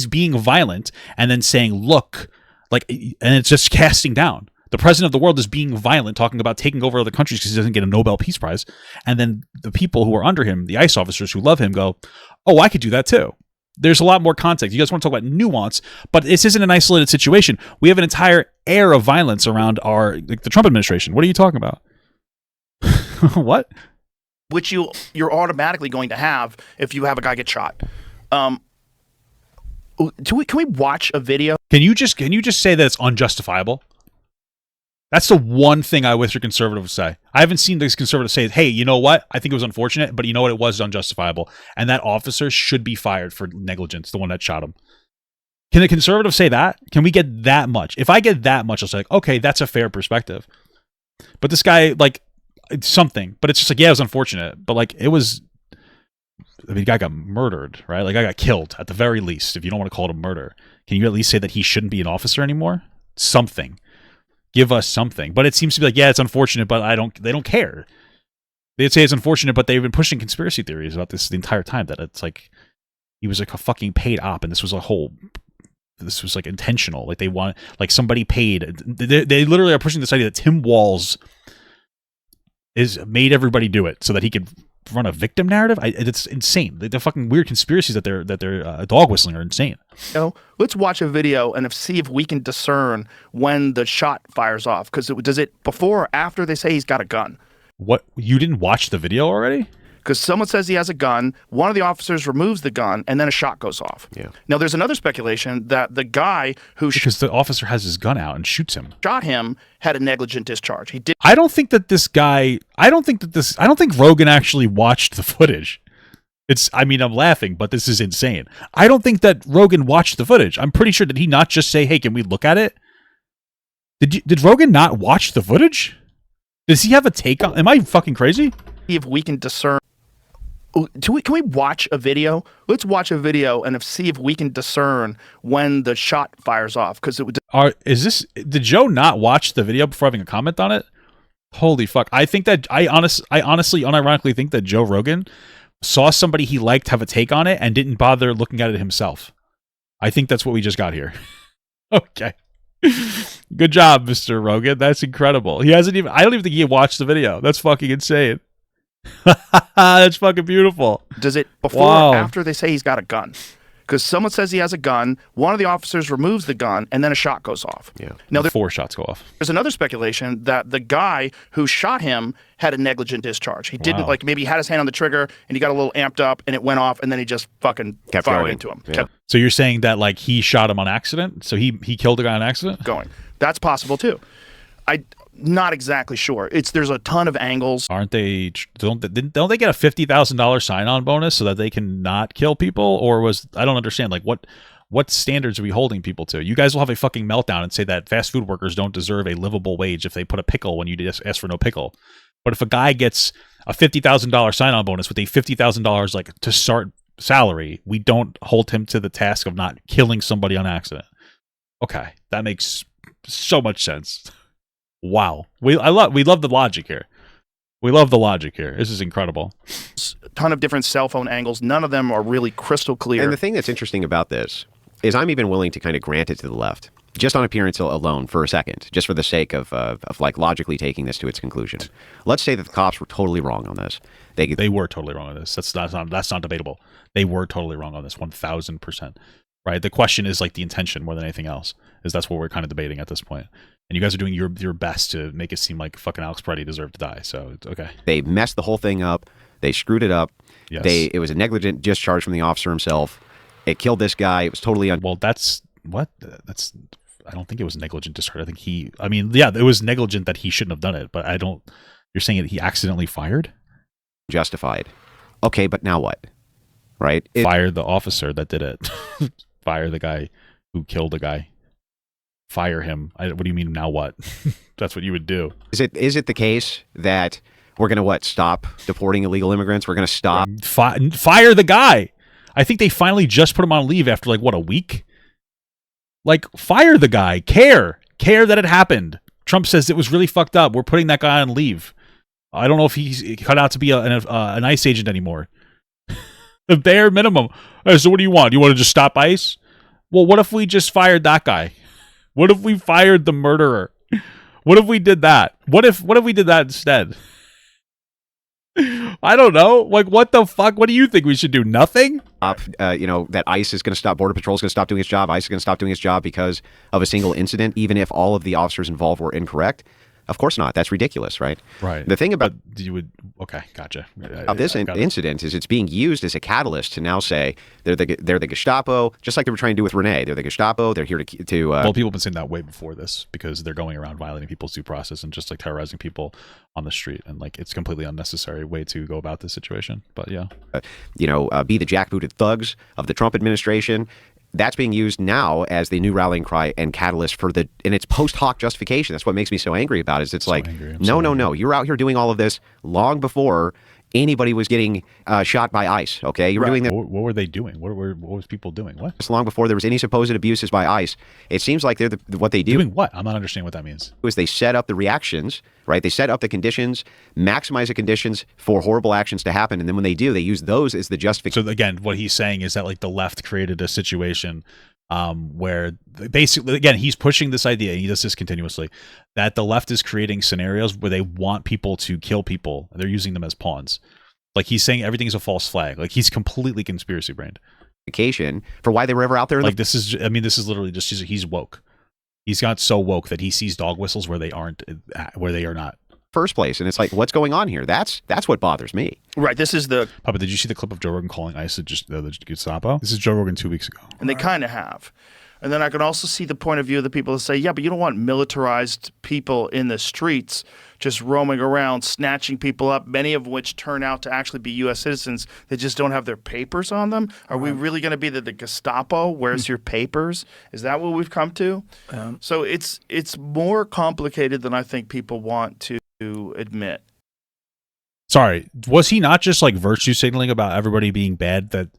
being violent and then saying, look, like, and it's just casting down. The president of the world is being violent, talking about taking over other countries because he doesn't get a Nobel Peace Prize. And then the people who are under him, the ICE officers who love him, go, oh, I could do that too. There's a lot more context. You guys want to talk about nuance, but this isn't an isolated situation. We have an entire air of violence around the Trump administration. What are you talking about? What? Which you're automatically going to have if you have a guy get shot. Can we watch a video? Can you just say that it's unjustifiable? That's the one thing I wish a conservative would say. I haven't seen this conservative say, hey, you know what? I think it was unfortunate, but you know what? It was unjustifiable. And that officer should be fired for negligence, the one that shot him. Can the conservative say that? Can we get that much? If I get that much, I'll say, like, okay, that's a fair perspective. But this guy, like, it's something. But it's just like, yeah, it was unfortunate. But, like, it was... I mean, the guy got murdered, right? Like, I got killed, at the very least, if you don't want to call it a murder. Can you at least say that he shouldn't be an officer anymore? Something. Give us something. But it seems to be like, yeah, it's unfortunate, but they don't care. They'd say it's unfortunate, but they've been pushing conspiracy theories about this the entire time, that it's like he was like a fucking paid op, and this was like intentional. Like, they want, like, somebody paid. They literally are pushing this idea that Tim Walz made everybody do it so that he could run a victim narrative. It's insane. The fucking weird conspiracies that they're dog whistling are insane. Let's watch a video and see if we can discern when the shot fires off. Because does it before or after they say he's got a gun? What? You didn't watch the video already? Because someone says he has a gun, one of the officers removes the gun, and then a shot goes off. Yeah. Now, there's another speculation that the guy who because the officer has his gun out and shoots him. Shot him had a negligent discharge. He did. I don't think Rogan actually watched the footage. I'm laughing, but this is insane. I don't think that Rogan watched the footage. I'm pretty sure, did he not just say, hey, can we look at it? Did Rogan not watch the footage? Does he have a take on? Am I fucking crazy? If we can discern. Can we watch a video? Let's watch a video and see if we can discern when the shot fires off. Because did Joe not watch the video before having a comment on it? Holy fuck! I think that I honestly, unironically think that Joe Rogan saw somebody he liked have a take on it and didn't bother looking at it himself. I think that's what we just got here. Okay. Good job, Mr. Rogan. That's incredible. I don't even think he watched the video. That's fucking insane. That's fucking beautiful. Does it before or after they say he's got a gun? Because someone says he has a gun, one of the officers removes the gun, and then a shot goes off. Yeah. Now, 4 shots go off. There's another speculation that the guy who shot him had a negligent discharge. He didn't, like, maybe he had his hand on the trigger, and he got a little amped up, and it went off, and then he just fucking kept fired going into him. Yeah. So you're saying that, like, he shot him on accident? So he killed a guy on accident? Going. That's possible, too. Not exactly sure. There's a ton of angles. Aren't they? Don't they get a $50,000 sign-on bonus so that they can not kill people? Or I don't understand. Like, what standards are we holding people to? You guys will have a fucking meltdown and say that fast food workers don't deserve a livable wage if they put a pickle when you just ask for no pickle. But if a guy gets a $50,000 sign-on bonus with a $50,000 like to start salary, we don't hold him to the task of not killing somebody on accident. Okay, that makes so much sense. Wow. We love the logic here. We love the logic here. This is incredible. A ton of different cell phone angles. None of them are really crystal clear. And the thing that's interesting about this is I'm even willing to kind of grant it to the left, just on appearance alone for a second, just for the sake of like logically taking this to its conclusion. Let's say that the cops were totally wrong on this. They were totally wrong on this. That's not debatable. They were totally wrong on this 1,000%. Right? The question is like the intention more than anything else. That's what we're kind of debating at this point. And you guys are doing your best to make it seem like fucking Alex Peretti deserved to die. So it's okay. They messed the whole thing up. They screwed it up. Yes. It was a negligent discharge from the officer himself. It killed this guy. It was totally well. That's what. That's. I don't think it was negligent discharge. I think it was negligent that he shouldn't have done it. But I don't. You're saying that he accidentally fired? Justified. Okay, but now what? Right? Fire the officer that did it. Fire the guy who killed the guy. Fire him. What do you mean now what? That's what you would do. Is it the case that we're going to stop deporting illegal immigrants? We're going to stop. Fire the guy. I think they finally just put him on leave after a week? Like, fire the guy. Care. care that it happened. Trump says it was really fucked up. We're putting that guy on leave. I don't know if he's cut out to be an ICE agent anymore. The bare minimum. So what do you want? You want to just stop ICE? Well, what if we just fired that guy? What if we fired the murderer? What if we did that? What if we did that instead? I don't know. Like, what the fuck? What do you think we should do? Nothing? That ICE is going to stop, Border Patrol is going to stop doing its job, ICE is going to stop doing its job because of a single incident, even if all of the officers involved were incorrect. Of course not. That's ridiculous, right? Right. The thing about okay, gotcha. This incident is it's being used as a catalyst to now say they're the Gestapo, just like they were trying to do with Renee. They're the Gestapo. They're here to well, people have been saying that way before this because they're going around violating people's due process and just like terrorizing people on the street, and like it's completely unnecessary way to go about this situation. But yeah, be the jackbooted thugs of the Trump administration. That's being used now as the new rallying cry and catalyst and it's post hoc justification. That's what makes me so angry about it. It's like, no. You're out here doing all of this long before anybody was getting shot by ICE. Okay, you were doing that. What were they doing? What was people doing? What? Just long before there was any supposed abuses by ICE. It seems like they're what they do. Doing what? I'm not understanding what that means. Is they set up the reactions, right? They set up the conditions, maximize the conditions for horrible actions to happen, and then when they do, they use those as the justification. So again, what he's saying is that like the left created a situation where basically, again, he's pushing this idea, and he does this continuously, that the left is creating scenarios where they want people to kill people. They're using them as pawns. Like he's saying everything is a false flag. Like he's completely conspiracy brained. For why they were ever out there. This is literally just, he's woke. He's got so woke that he sees dog whistles where they are not. First place, and it's like, what's going on here? That's what bothers me. Right. This is the Papa. Did you see the clip of Joe Rogan calling ICE the Gestapo? This is Joe Rogan 2 weeks ago, and they kind of have. And then I can also see the point of view of the people that say, yeah, but you don't want militarized people in the streets just roaming around, snatching people up, many of which turn out to actually be U.S. citizens that just don't have their papers on them. Are we really going to be the Gestapo? Where's your papers? Is that what we've come to? So it's more complicated than I think people want to admit. Sorry, was he not just like virtue signaling about everybody being bad that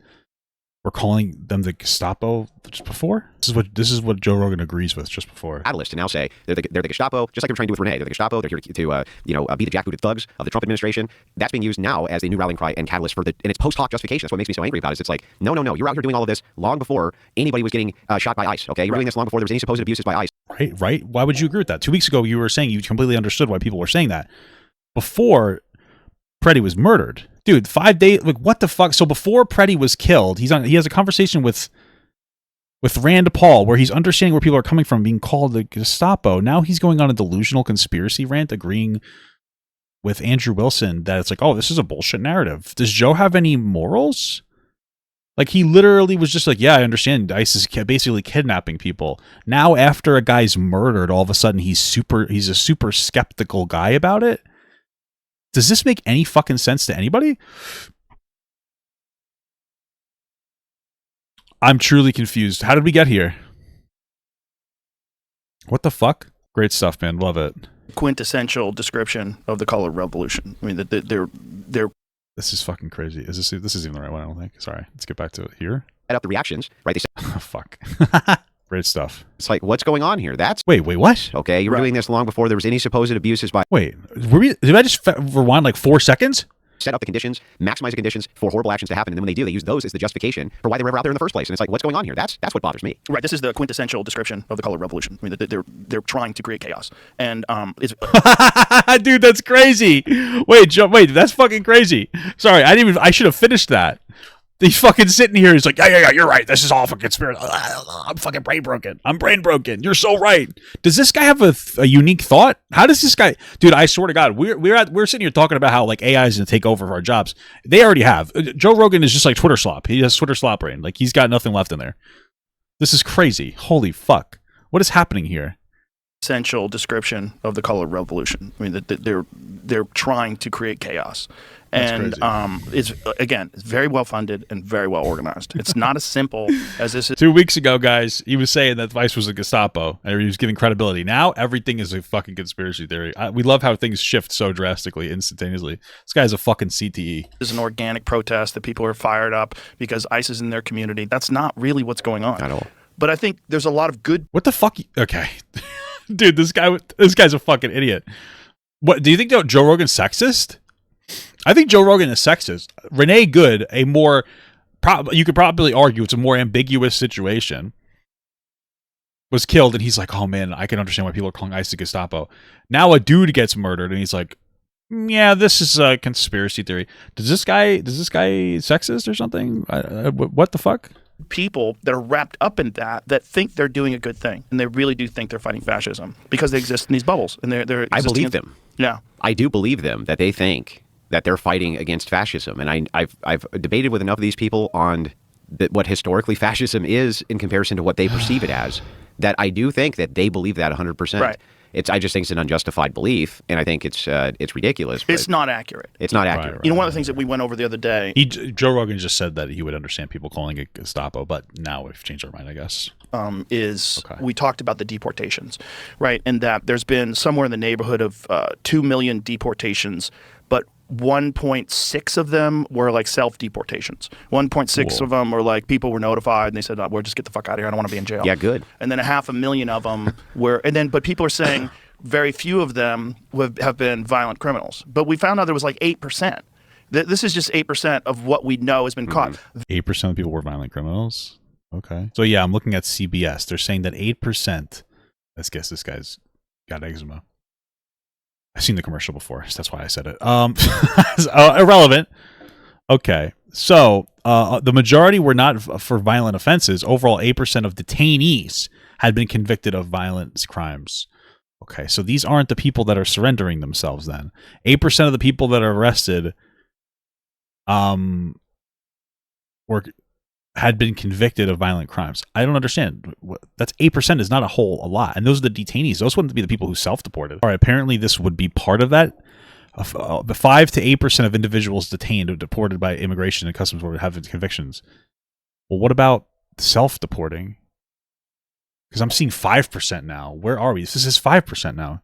we're calling them the Gestapo just before? This is what Joe Rogan agrees with just before. Catalyst to now say they're the Gestapo, just like they were trying to do with Renee. They're the Gestapo. They're here to be the jackbooted thugs of the Trump administration. That's being used now as the new rallying cry and catalyst and it's post hoc justification. That's what makes me so angry about it. It's like, no. You're out here doing all of this long before anybody was getting shot by ICE. Okay, you're doing this long before there was any supposed abuses by ICE. Right. Why would you agree with that? 2 weeks ago, you were saying you completely understood why people were saying that. Before Preddy was murdered. Dude, 5 days, like what the fuck? So before Preddy was killed, he has a conversation with Rand Paul where he's understanding where people are coming from, being called the Gestapo. Now he's going on a delusional conspiracy rant, agreeing with Andrew Wilson that it's like, oh, this is a bullshit narrative. Does Joe have any morals? Like he literally was just like, yeah, I understand ICE is basically kidnapping people. Now after a guy's murdered, all of a sudden he's a super skeptical guy about it. Does this make any fucking sense to anybody? I'm truly confused. How did we get here? What the fuck? Great stuff, man. Love it. Quintessential description of the color revolution. I mean, they're. This is fucking crazy. This is even the right one? I don't think. Sorry. Let's get back to it here. Set up the reactions, right? They oh, fuck. Great stuff. It's like, what's going on here? Wait, what? Okay, you were doing this long before there was any supposed abuses by. Wait, did I just rewind like 4 seconds? Set up the conditions, maximize the conditions for horrible actions to happen, and then when they do, they use those as the justification for why they were ever out there in the first place. And it's like, what's going on here? That's what bothers me. Right. This is the quintessential description of the color revolution. I mean, they're trying to create chaos, and it's. Dude, that's crazy. Wait, that's fucking crazy. Sorry, I should have finished that. He's fucking sitting here. He's like, yeah, you're right. This is all fucking spirit. I'm fucking brain broken. I'm brain broken. You're so right. Does this guy have a unique thought? How does this guy, dude? I swear to God, we're sitting here talking about how like AI is gonna take over for our jobs. They already have. Joe Rogan is just like Twitter slop. He has Twitter slop brain. Like he's got nothing left in there. This is crazy. Holy fuck. What is happening here? Essential description of the color revolution. I mean, they're trying to create chaos. And it's very well funded and very well organized. It's not as simple as this is. 2 weeks ago, guys, he was saying that Vice was a Gestapo and he was giving credibility. Now everything is a fucking conspiracy theory. We love how things shift so drastically, instantaneously. This guy's a fucking CTE. There's an organic protest that people are fired up because ICE is in their community. That's not really what's going on at all. But I think there's a lot of good. What the fuck? Okay. Dude, this guy's a fucking idiot. What do you think? Joe Rogan's sexist? I think Joe Rogan is sexist. Renee Good, you could probably argue it's a more ambiguous situation, was killed, and he's like, oh man, I can understand why people are calling ICE the Gestapo. Now a dude gets murdered, and he's like, yeah, this is a conspiracy theory. Does this guy sexist or something? What the fuck? People that are wrapped up in that think they're doing a good thing, and they really do think they're fighting fascism because they exist in these bubbles, and they're I believe them. Yeah, I do believe them that they think that they're fighting against fascism, and I've debated with enough of these people on what historically fascism is in comparison to what they perceive it as, that I do think that they believe that 100%. Right. I just think it's an unjustified belief, and I think it's ridiculous. It's not accurate. It's not accurate. Right. You know, one of the things that we went over the other day Joe Rogan just said that he would understand people calling it Gestapo, but now we've changed our mind, I guess. We talked about the deportations, right? And that there's been somewhere in the neighborhood of 2 million deportations, but 1.6 of them were like self-deportations. 1.6 of them were like people were notified and they said, we'll just get the fuck out of here. I don't want to be in jail. Yeah, good. And then 500,000 of them but people are saying very few of them have been violent criminals. But we found out there was like 8%. This is just 8% of what we know has been caught. 8% of people were violent criminals? Okay. So yeah, I'm looking at CBS. They're saying that 8%, let's guess this guy's got eczema. I've seen the commercial before, so that's why I said it. Irrelevant. Okay. So the majority were not for violent offenses. Overall, 8% of detainees had been convicted of violent crimes. Okay, so these aren't the people that are surrendering themselves then. 8% of the people that are arrested had been convicted of violent crimes. I don't understand. That's 8% is not a lot. And those are the detainees. Those wouldn't be the people who self-deported. All right, apparently this would be part of that. The 5 to 8% of individuals detained or deported by immigration and customs would have convictions. Well, what about self-deporting? Because I'm seeing 5% now. Where are we? This is 5% now.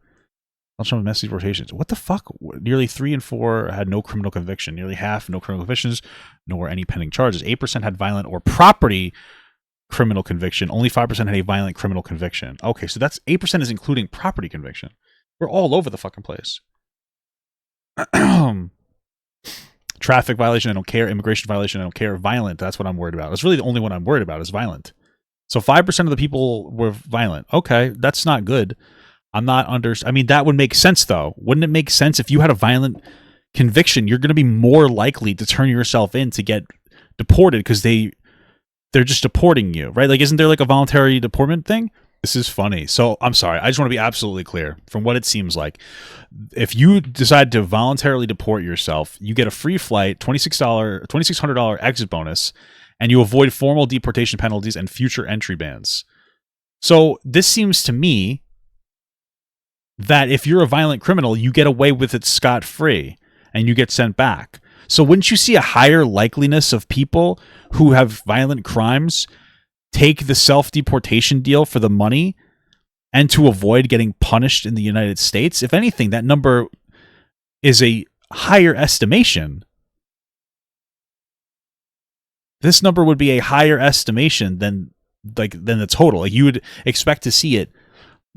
Mass deportations. What the fuck? Nearly 3 in 4 had no criminal conviction. Nearly half no criminal convictions, nor any pending charges. 8% had violent or property criminal conviction. Only 5% had a violent criminal conviction. Okay, so that's 8% is including property conviction. We're all over the fucking place. Traffic violation, I don't care. Immigration violation, I don't care. Violent, that's what I'm worried about. That's really the only one I'm worried about is violent. So 5% of the people were violent. Okay, that's not good. I mean, that would make sense, though. Wouldn't it make sense if you had a violent conviction, you're going to be more likely to turn yourself in to get deported because they're just deporting you, right? Like, isn't there like a voluntary deportment thing? This is funny. So I'm sorry. I just want to be absolutely clear from what it seems like. If you decide to voluntarily deport yourself, you get a free flight, $2,600 exit bonus, and you avoid formal deportation penalties and future entry bans. So this seems to me that if you're a violent criminal, you get away with it scot-free and you get sent back. So wouldn't you see a higher likeliness of people who have violent crimes take the self-deportation deal for the money and to avoid getting punished in the United States? If anything, that number is a higher estimation. This number would be a higher estimation than the total. Like, you would expect to see it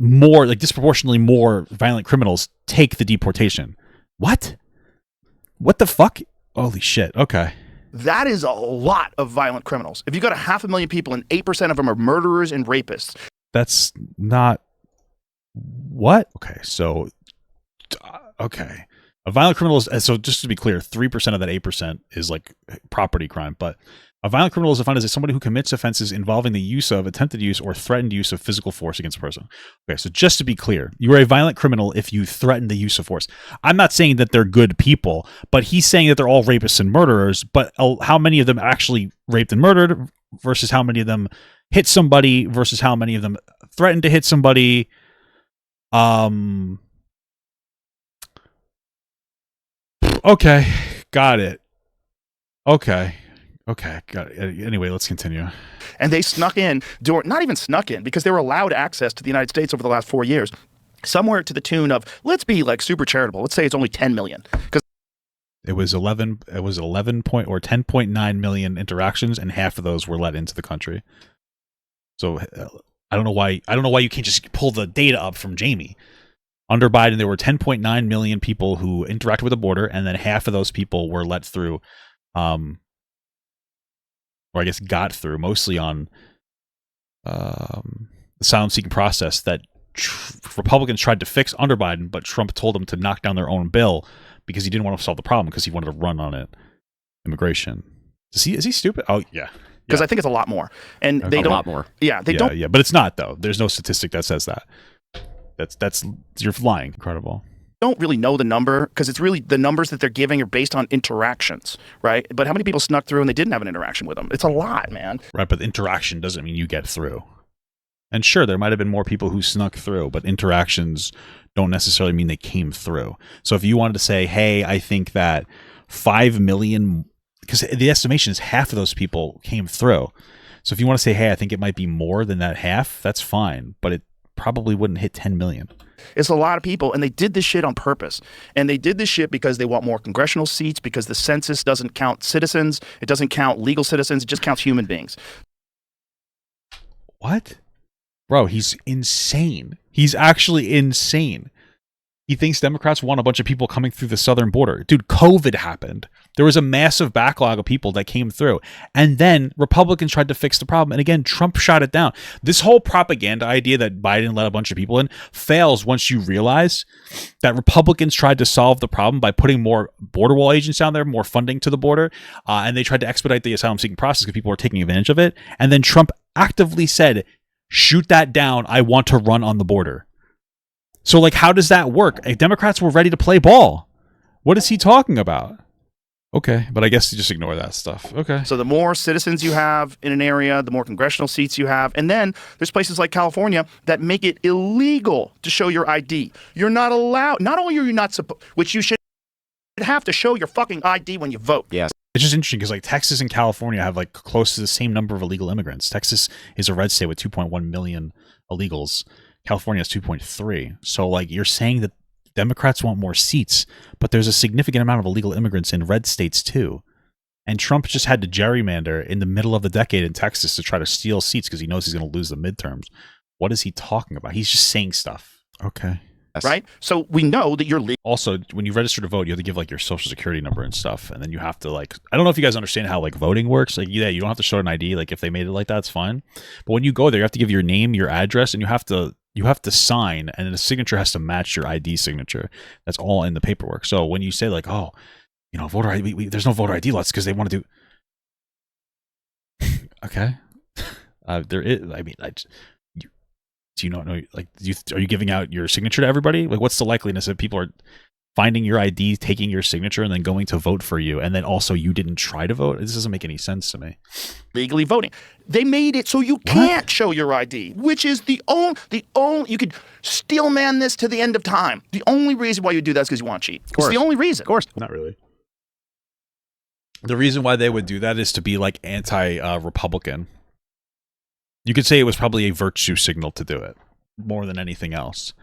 more, like disproportionately more violent criminals take the deportation. What the fuck? Holy shit. Okay. That is a lot of violent criminals. If you got 500,000 people and 8% of them are murderers and rapists. That's not what? Okay. So, okay. A violent criminal is, so just to be clear, 3% of that 8% is like property crime, but a violent criminal is defined as somebody who commits offenses involving the use of, attempted use, or threatened use of physical force against a person. Okay, so just to be clear, you are a violent criminal if you threaten the use of force. I'm not saying that they're good people, but he's saying that they're all rapists and murderers, but how many of them actually raped and murdered versus how many of them hit somebody versus how many of them threatened to hit somebody. Okay, got it. Okay, got it. Anyway, let's continue. And they snuck in, not even snuck in, because they were allowed access to the United States over the last 4 years, somewhere to the tune of, let's be like super charitable. Let's say it's only 10 million. Because it was 10.9 million interactions, and half of those were let into the country. So I don't know why you can't just pull the data up from Jamie. Under Biden, there were 10.9 million people who interacted with the border, and then half of those people were let through, or I guess got through, mostly on the asylum-seeking process that Republicans tried to fix under Biden, but Trump told them to knock down their own bill because he didn't want to solve the problem because he wanted to run on it. Immigration. Is he stupid? Oh, yeah. Because I think it's a lot more. And Okay. they don't. A lot more. Yeah, they don't. Yeah, but it's not, though. There's no statistic that says that. That's you're lying. Incredible. Don't really know the number because it's really the numbers that they're giving are based on interactions, right? But how many people snuck through and they didn't have an interaction with them? It's a lot, man. Right, but interaction doesn't mean you get through. And sure, there might have been more people who snuck through, but interactions don't necessarily mean they came through. So if you wanted to say, hey, I think that 5 million, because the estimation is half of those people came through. So if you want to say, hey, I think it might be more than that half, that's fine. But it probably wouldn't hit 10 million. It's a lot of people, and they did this shit on purpose. And they did this shit because they want more congressional seats, because the census doesn't count citizens. It doesn't count legal citizens. It just counts human beings. What? Bro, he's insane. He's actually insane. He thinks Democrats want a bunch of people coming through the southern border. Dude, COVID happened. There was a massive backlog of people that came through. And then Republicans tried to fix the problem. And again, Trump shot it down. This whole propaganda idea that Biden let a bunch of people in fails once you realize that Republicans tried to solve the problem by putting more border wall agents down there, more funding to the border. And they tried to expedite the asylum-seeking process because people were taking advantage of it. And then Trump actively said, shoot that down. I want to run on the border. So, like, how does that work? Democrats were ready to play ball. What is he talking about? Okay, but I guess you just ignore that stuff. Okay. So the more citizens you have in an area, the more congressional seats you have. And then there's places like California that make it illegal to show your ID. You're not allowed, not only are you not supposed, which you should have to show your fucking ID when you vote. Yes. It's just interesting because, like, Texas and California have, like, close to the same number of illegal immigrants. Texas is a red state with 2.1 million illegals. California has 2.3. So, like, you're saying that Democrats want more seats, but there's a significant amount of illegal immigrants in red states too. And Trump just had to gerrymander in the middle of the decade in Texas to try to steal seats because he knows he's going to lose the midterms. What is he talking about? He's just saying stuff. Okay. Right? So we know that you're legal. Also, when you register to vote, you have to give, like, your social security number and stuff. And then you have to, like, I don't know if you guys understand how, like, voting works. Like, yeah, you don't have to show an ID. Like, if they made it like that, it's fine. But when you go there, you have to give your name, your address, and you have to sign, and the signature has to match your ID signature. That's all in the paperwork. So when you say, like, oh, you know, voter ID, there's no voter ID laws because they want to do. Okay. There is. I mean, do you not know? Like, are you giving out your signature to everybody? Like, what's the likeliness that people are finding your ID, taking your signature, and then going to vote for you, and then also you didn't try to vote? This doesn't make any sense to me. Legally voting. They made it so you can't show your ID, which is the only you could steel man this to the end of time. The only reason why you do that is because you want to cheat. It's the only reason. Of course. Not really. The reason why they would do that is to be, like, anti-Republican. You could say it was probably a virtue signal to do it more than anything else.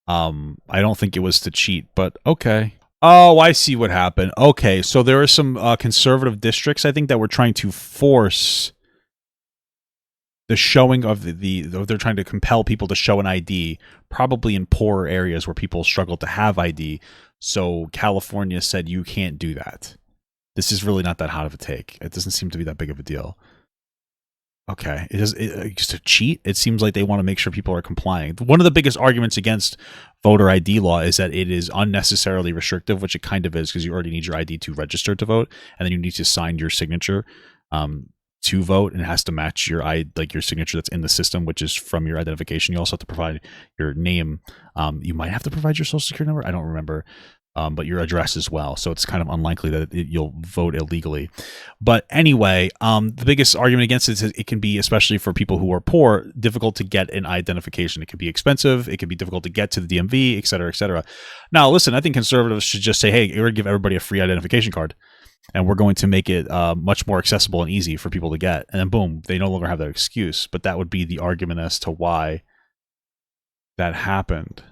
I don't think it was to cheat, but okay. Oh, I see what happened. Okay, so there are some conservative districts, I think, that were trying to force the showing of they're trying to compel people to show an ID, probably in poorer areas where people struggle to have ID. So California said you can't do that. This is really not that hot of a take. It doesn't seem to be that big of a deal. Okay, just to cheat. It seems like they want to make sure people are complying. One of the biggest arguments against voter ID law is that it is unnecessarily restrictive, which it kind of is because you already need your ID to register to vote, and then you need to sign your signature to vote, and it has to match your your signature that's in the system, which is from your identification. You also have to provide your name. You might have to provide your social security number. I don't remember. But your address as well. So it's kind of unlikely that you'll vote illegally. But anyway, the biggest argument against it is it can be, especially for people who are poor, difficult to get an identification. It can be expensive. It can be difficult to get to the DMV, et cetera, et cetera. Now, listen, I think conservatives should just say, hey, we're going to give everybody a free identification card. And we're going to make it much more accessible and easy for people to get. And then boom, they no longer have that excuse. But that would be the argument as to why that happened.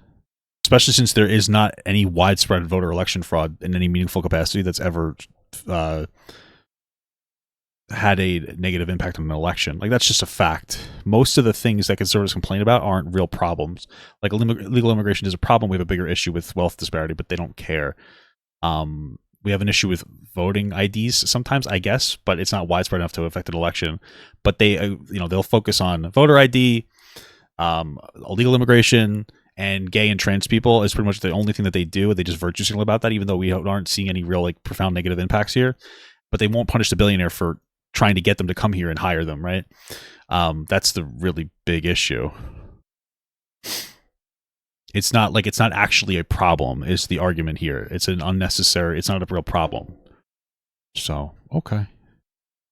Especially since there is not any widespread voter election fraud in any meaningful capacity that's ever had a negative impact on an election. Like, that's just a fact. Most of the things that conservatives complain about aren't real problems. Like, illegal immigration is a problem. We have a bigger issue with wealth disparity, but they don't care. We have an issue with voting IDs sometimes, I guess, but it's not widespread enough to affect an election. But they, they'll focus on voter ID, illegal immigration, and gay and trans people is pretty much the only thing that they do. They just virtue signal about that, even though we aren't seeing any real like profound negative impacts here. But they won't punish the billionaire for trying to get them to come here and hire them, right? That's the really big issue. It's not actually a problem is the argument here. It's an unnecessary, it's not a real problem. So, okay.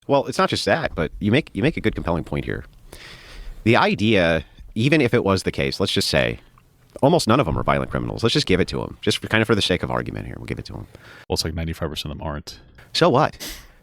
Well, it's not just that, but you make a good compelling point here. The idea, even if it was the case, let's just say, almost none of them are violent criminals. Let's just give it to them. Just kind of for the sake of argument here. We'll give it to them. Well, it's like 95% of them aren't. So what?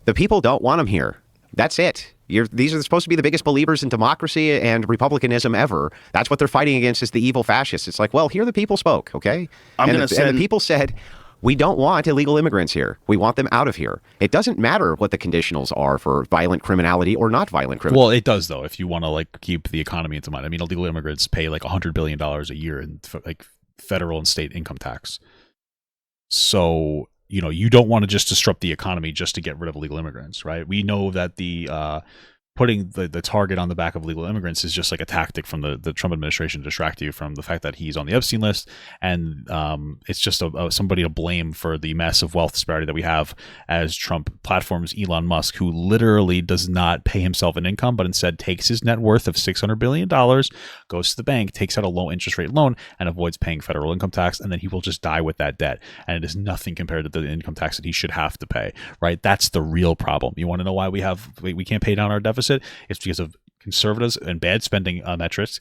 The people don't want them here. That's it. These are supposed to be the biggest believers in democracy and republicanism ever. That's what they're fighting against is the evil fascists. It's like, well, here the people spoke, okay? And the people said, we don't want illegal immigrants here. We want them out of here. It doesn't matter what the conditionals are for violent criminality or not violent criminality. Well, it does, though, if you want to like keep the economy into mind. I mean, illegal immigrants pay like $100 billion a year in like federal and state income tax. So, you don't want to just disrupt the economy just to get rid of illegal immigrants, right? We know that the putting the target on the back of illegal immigrants is just like a tactic from the Trump administration to distract you from the fact that he's on the Epstein list, and it's just somebody to blame for the massive wealth disparity that we have as Trump platforms Elon Musk, who literally does not pay himself an income, but instead takes his net worth of $600 billion, goes to the bank, takes out a low interest rate loan, and avoids paying federal income tax, and then he will just die with that debt, and it is nothing compared to the income tax that he should have to pay, right? That's the real problem. You want to know why we can't pay down our deficit? It's because of conservatives and bad spending metrics,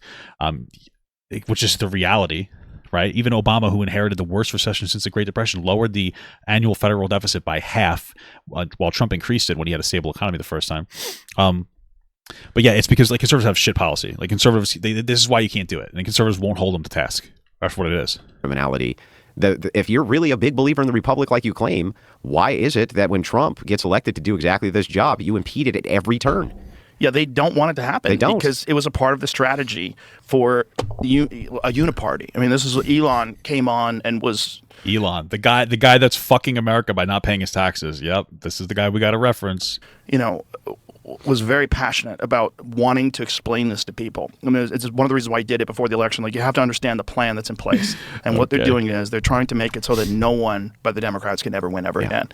which is the reality, right? Even Obama, who inherited the worst recession since the Great Depression, lowered the annual federal deficit by half, while Trump increased it when he had a stable economy the first time. But yeah, it's because like conservatives have shit policy. Like conservatives, this is why you can't do it, and conservatives won't hold them to task. That's what it is. Criminality. If you're really a big believer in the Republic like you claim, why is it that when Trump gets elected to do exactly this job, you impede it at every turn? Yeah, they don't want it to happen. They don't. Because it was a part of the strategy for a uniparty. I mean, this is what Elon came on and was... Elon, the guy that's fucking America by not paying his taxes. Yep, this is the guy we got to reference. Was very passionate about wanting to explain this to people. I mean, it's one of the reasons why he did it before the election. Like, you have to understand the plan that's in place. And what they're doing is they're trying to make it so that no one but the Democrats can ever win ever again.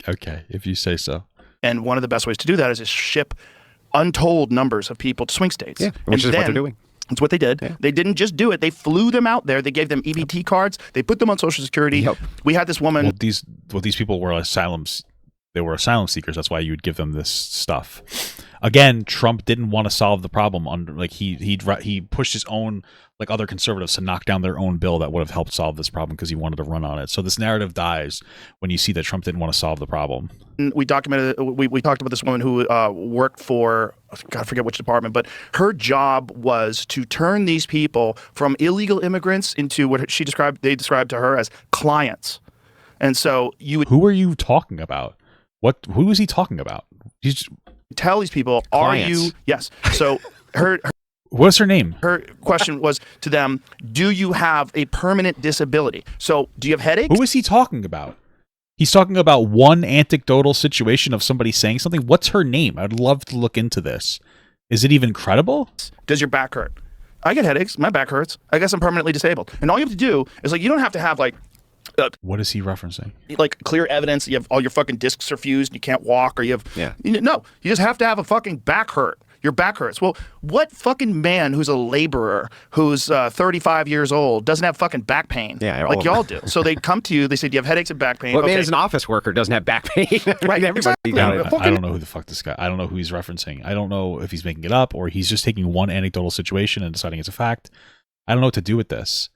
Okay, if you say so. And one of the best ways to do that is to ship untold numbers of people to swing states. Yeah, which is what they're doing. That's what they did. Yeah. They didn't just do it. They flew them out there. They gave them EBT cards. They put them on Social Security. Yep. We had this woman. Well, these people were asylum seekers. That's why you would give them this stuff. Again, Trump didn't want to solve the problem. He pushed his own other conservatives to knock down their own bill that would have helped solve this problem because he wanted to run on it. So this narrative dies when you see that Trump didn't want to solve the problem. We documented. We talked about this woman who worked for, I forget which department, but her job was to turn these people from illegal immigrants into what they described to her as clients. And so you would. Who are you talking about? Who is he talking about? He's tell these people, clients. Are you? Yes. So her what's her name? Her question was to them, do you have a permanent disability? So do you have headaches? Who is he talking about? He's talking about one anecdotal situation of somebody saying something. What's her name? I'd love to look into this. Is it even credible? Does your back hurt? I get headaches. My back hurts. I guess I'm permanently disabled. And all you have to do is you don't have to have what is he referencing? Clear evidence. You have all your fucking discs are fused. And you can't walk, or you have. Yeah. No, you just have to have a fucking back hurt. Your back hurts. Well, what fucking man who's a laborer who's 35 years old doesn't have fucking back pain? Yeah, like y'all do. So they come to you. They say, "Do you have headaches and back pain?" What man is an office worker doesn't have back pain? Right. Everybody. Exactly. I don't know who the fuck this guy. I don't know who he's referencing. I don't know if he's making it up or he's just taking one anecdotal situation and deciding it's a fact. I don't know what to do with this.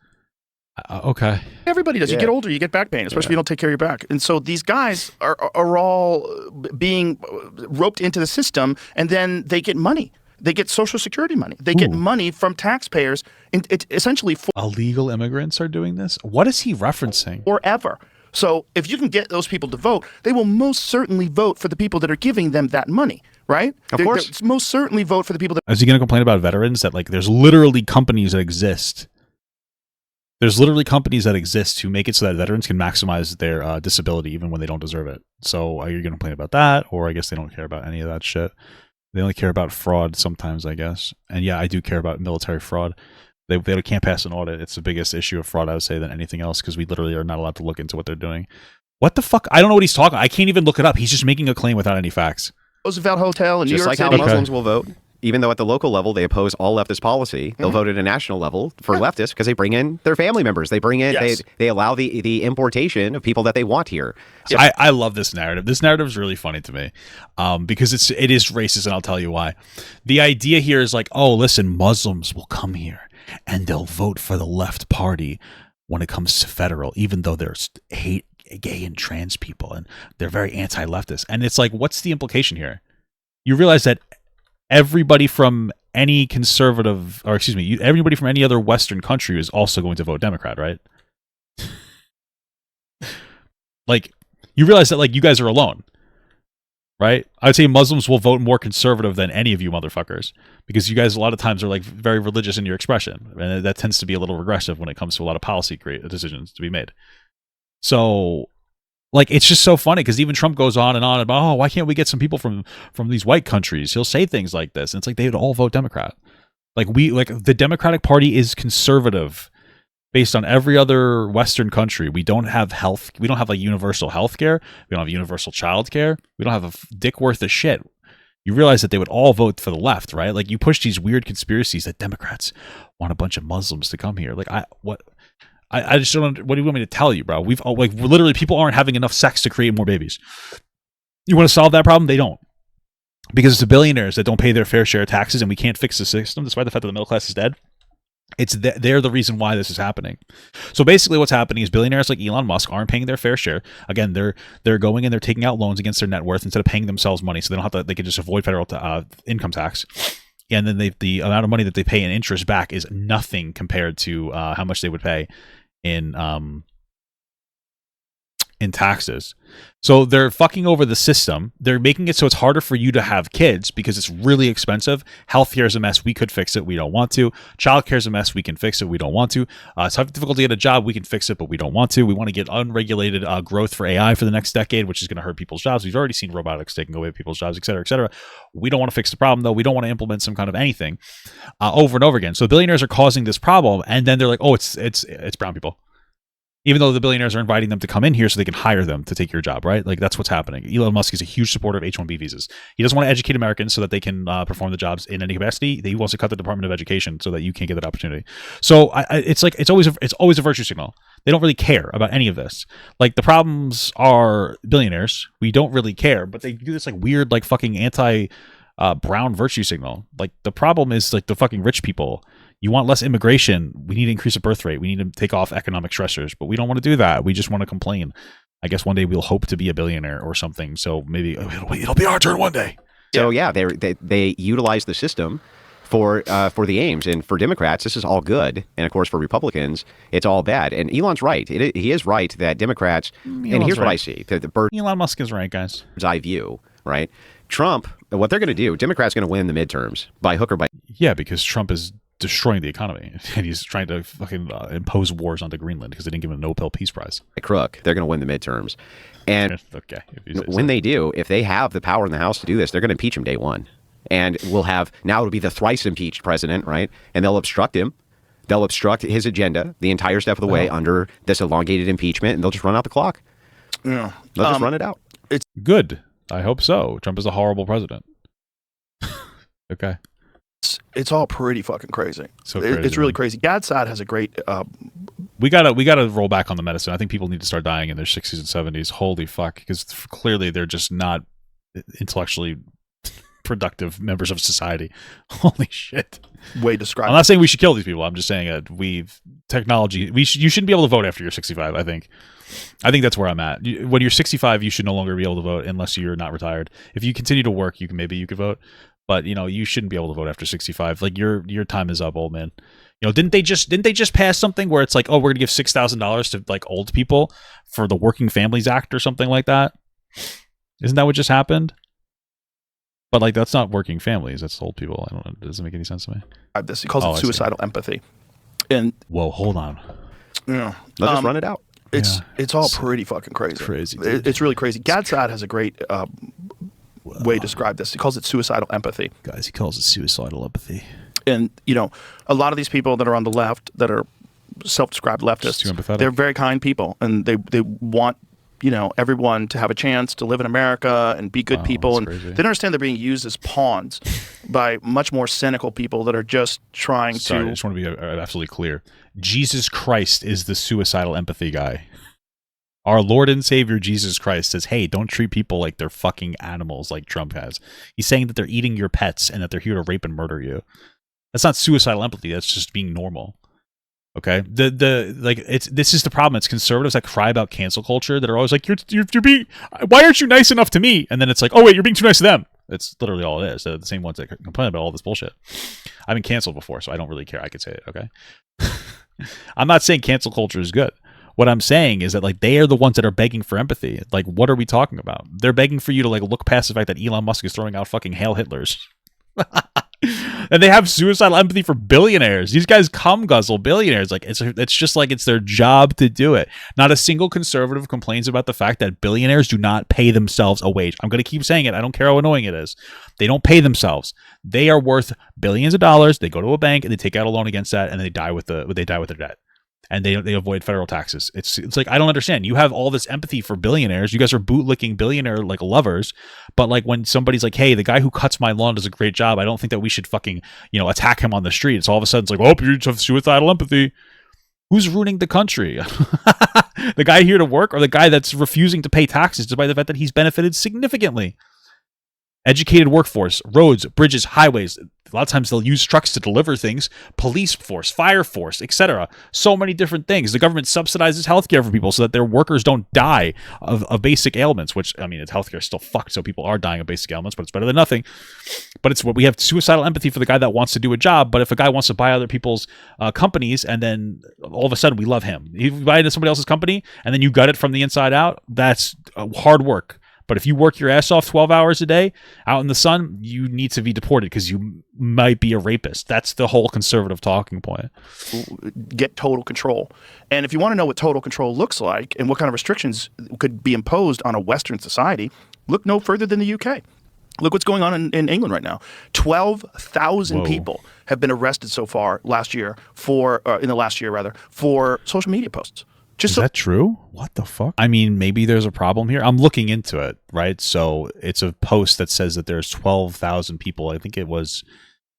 Okay. Everybody does. You get older, you get back pain, especially if you don't take care of your back. And so these guys are all being roped into the system, and then they get money. They get Social Security money. They get money from taxpayers. It's essentially illegal immigrants are doing this. What is he referencing? Forever. So if you can get those people to vote, they will most certainly vote for the people that are giving them that money, right? Of course. They'll most certainly vote for the people that. Is he going to complain about veterans that like there's literally companies that exist? There's literally companies that exist to make it so that veterans can maximize their disability even when they don't deserve it. So are you going to complain about that? Or I guess they don't care about any of that shit. They only care about fraud sometimes, I guess. And yeah, I do care about military fraud. They can't pass an audit. It's the biggest issue of fraud, I would say, than anything else because we literally are not allowed to look into what they're doing. What the fuck? I don't know what he's talking. I can't even look it up. He's just making a claim without any facts. Roosevelt Hotel in New Just York like how City. Muslims will vote, even though at the local level they oppose all leftist policy, they'll vote at a national level for leftists because they bring in their family members. They bring in, they allow the importation of people that they want here. So I love this narrative. This narrative is really funny to me because it is racist, and I'll tell you why. The idea here is like, oh, listen, Muslims will come here and they'll vote for the left party when it comes to federal, even though there's hate gay and trans people and they're very anti-leftist. And it's like, what's the implication here? You realize that everybody from any conservative, or excuse me, everybody from any other Western country is also going to vote Democrat, right? Like, you realize that, like, you guys are alone, right? I would say Muslims will vote more conservative than any of you motherfuckers because you guys a lot of times are, like, very religious in your expression. And that tends to be a little regressive when it comes to a lot of policy decisions to be made. So, like, it's just so funny because even Trump goes on about, oh, why can't we get some people from these white countries? He'll say things like this. And it's like they would all vote Democrat. Like, the Democratic Party is conservative based on every other Western country. We don't have health. We don't have like universal health care. We don't have universal child care. We don't have a dick worth of shit. You realize that they would all vote for the left, right? Like, you push these weird conspiracies that Democrats want a bunch of Muslims to come here. Like, I just don't. What do you want me to tell you, bro? We're literally, people aren't having enough sex to create more babies. You want to solve that problem? They don't, because it's the billionaires that don't pay their fair share of taxes, and we can't fix the system, despite the fact that the middle class is dead. They're the reason why this is happening. So basically, what's happening is billionaires like Elon Musk aren't paying their fair share. Again, they're going and they're taking out loans against their net worth instead of paying themselves money, so they don't have to. They can just avoid federal income tax. And then the amount of money that they pay in interest back is nothing compared to how much they would pay in taxes. So they're fucking over the system. They're making it so it's harder for you to have kids because it's really expensive. Healthcare is a mess. We could fix it. We don't want to. Childcare is a mess. We can fix it. We don't want to. It's difficult to get a job. We can fix it, but we don't want to. We want to get unregulated growth for AI for the next decade, which is going to hurt people's jobs. We've already seen robotics taking away people's jobs, et cetera, et cetera. We don't want to fix the problem, though. We don't want to implement some kind of anything over and over again. So billionaires are causing this problem, and then they're like, oh, it's brown people. Even though the billionaires are inviting them to come in here so they can hire them to take your job, right? Like, that's what's happening. Elon Musk is a huge supporter of H-1B visas. He doesn't want to educate Americans so that they can perform the jobs in any capacity. He wants to cut the Department of Education so that you can't get that opportunity. So it's always a virtue signal. They don't really care about any of this. Like, the problems are billionaires. We don't really care, but they do this like weird, like fucking anti-brown virtue signal. Like, the problem is like the fucking rich people. You want less immigration. We need to increase the birth rate. We need to take off economic stressors, but we don't want to do that. We just want to complain. I guess one day we'll hope to be a billionaire or something. So maybe it'll be our turn one day. So yeah, they utilize the system for the aims, and for Democrats this is all good, and of course for Republicans it's all bad. And Elon's right. He is right that Democrats. And here's what I see: the bird's Elon Musk is right, guys. eye view, right? Trump. What they're going to do? Democrats going to win the midterms by hook or by. Yeah, because Trump is destroying the economy, and he's trying to fucking impose wars onto Greenland because they didn't give him a Nobel Peace Prize. Crook. They're going to win the midterms, and okay, when they do, if they have the power in the House to do this, they're going to impeach him day one, and it'll be the thrice impeached president, right? And they'll obstruct him. They'll obstruct his agenda the entire step of the way under this elongated impeachment, and they'll just run out the clock. Yeah, they'll just run it out. It's good. I hope so. Trump is a horrible president. Okay. It's all pretty fucking crazy. So crazy, it's really crazy. Gad's side has a great. We gotta roll back on the medicine. I think people need to start dying in their 60s and 70s. Holy fuck! Because clearly they're just not intellectually productive members of society. Holy shit! Way described. I'm not saying we should kill these people. I'm just saying that technology. You shouldn't be able to vote after you're 65. I think that's where I'm at. When you're 65, you should no longer be able to vote unless you're not retired. If you continue to work, you could vote. But you shouldn't be able to vote after 65. Like your time is up, old man. You know, didn't they just pass something where it's like, oh, we're gonna give $6,000 to like old people for the Working Families Act or something like that? Isn't that what just happened? But like, that's not working families. That's old people. I don't know. It doesn't make any sense to me. He calls it suicidal empathy. And whoa, hold on. Yeah, let's just run it out. It's all pretty fucking crazy. It's really crazy. Gad Saad has a great way to describe this. He calls it suicidal empathy. Guys, he calls it suicidal empathy. And you know, a lot of these people that are on the left, that are self-described leftists, they're very kind people, and they want, you know, everyone to have a chance to live in America and be good people. And they don't understand they're being used as pawns by much more cynical people that are just trying to. I just want to be absolutely clear. Jesus Christ is the suicidal empathy guy. Our Lord and Savior Jesus Christ says, hey, don't treat people like they're fucking animals like Trump has. He's saying that they're eating your pets and that they're here to rape and murder you. That's not suicidal empathy. That's just being normal. Okay, this is the problem. It's conservatives that cry about cancel culture that are always like, you're being, why aren't you nice enough to me? And then it's like, oh wait, you're being too nice to them. It's literally all it is. They're the same ones that complain about all this bullshit. I've been canceled before, so I don't really care. I could say it. Okay, I'm not saying cancel culture is good. What I'm saying is that like they are the ones that are begging for empathy. Like, what are we talking about? They're begging for you to like look past the fact that Elon Musk is throwing out fucking Hail Hitlers. And they have suicidal empathy for billionaires. These guys cum guzzle billionaires. Like it's just like it's their job to do it. Not a single conservative complains about the fact that billionaires do not pay themselves a wage. I'm going to keep saying it. I don't care how annoying it is. They don't pay themselves. They are worth billions of dollars. They go to a bank and they take out a loan against that, and they die with their debt. And they avoid federal taxes. It's like, I don't understand. You have all this empathy for billionaires. You guys are bootlicking billionaire like lovers, but like when somebody's like, hey, the guy who cuts my lawn does a great job, I don't think that we should fucking, you know, attack him on the street. It's all of a sudden it's like, oh, you have suicidal empathy. Who's ruining the country? The guy here to work, or the guy that's refusing to pay taxes despite the fact that he's benefited significantly? Educated workforce, roads, bridges, highways. A lot of times they'll use trucks to deliver things. Police force, fire force, etc. So many different things. The government subsidizes healthcare for people so that their workers don't die of basic ailments, which, I mean, it's healthcare still fucked, so people are dying of basic ailments, but it's better than nothing. But it's what we have suicidal empathy for the guy that wants to do a job, but if a guy wants to buy other people's companies, and then all of a sudden we love him. You buy into somebody else's company, and then you gut it from the inside out, that's hard work. But if you work your ass off 12 hours a day out in the sun, you need to be deported because you might be a rapist. That's the whole conservative talking point. Get total control. And if you want to know what total control looks like and what kind of restrictions could be imposed on a Western society, look no further than the UK. Look what's going on in England right now. 12,000 people have been arrested so far in the last year, for social media posts. Is that true? What the fuck? I mean, maybe there's a problem here. I'm looking into it, right? So it's a post that says that there's 12,000 people. I think it was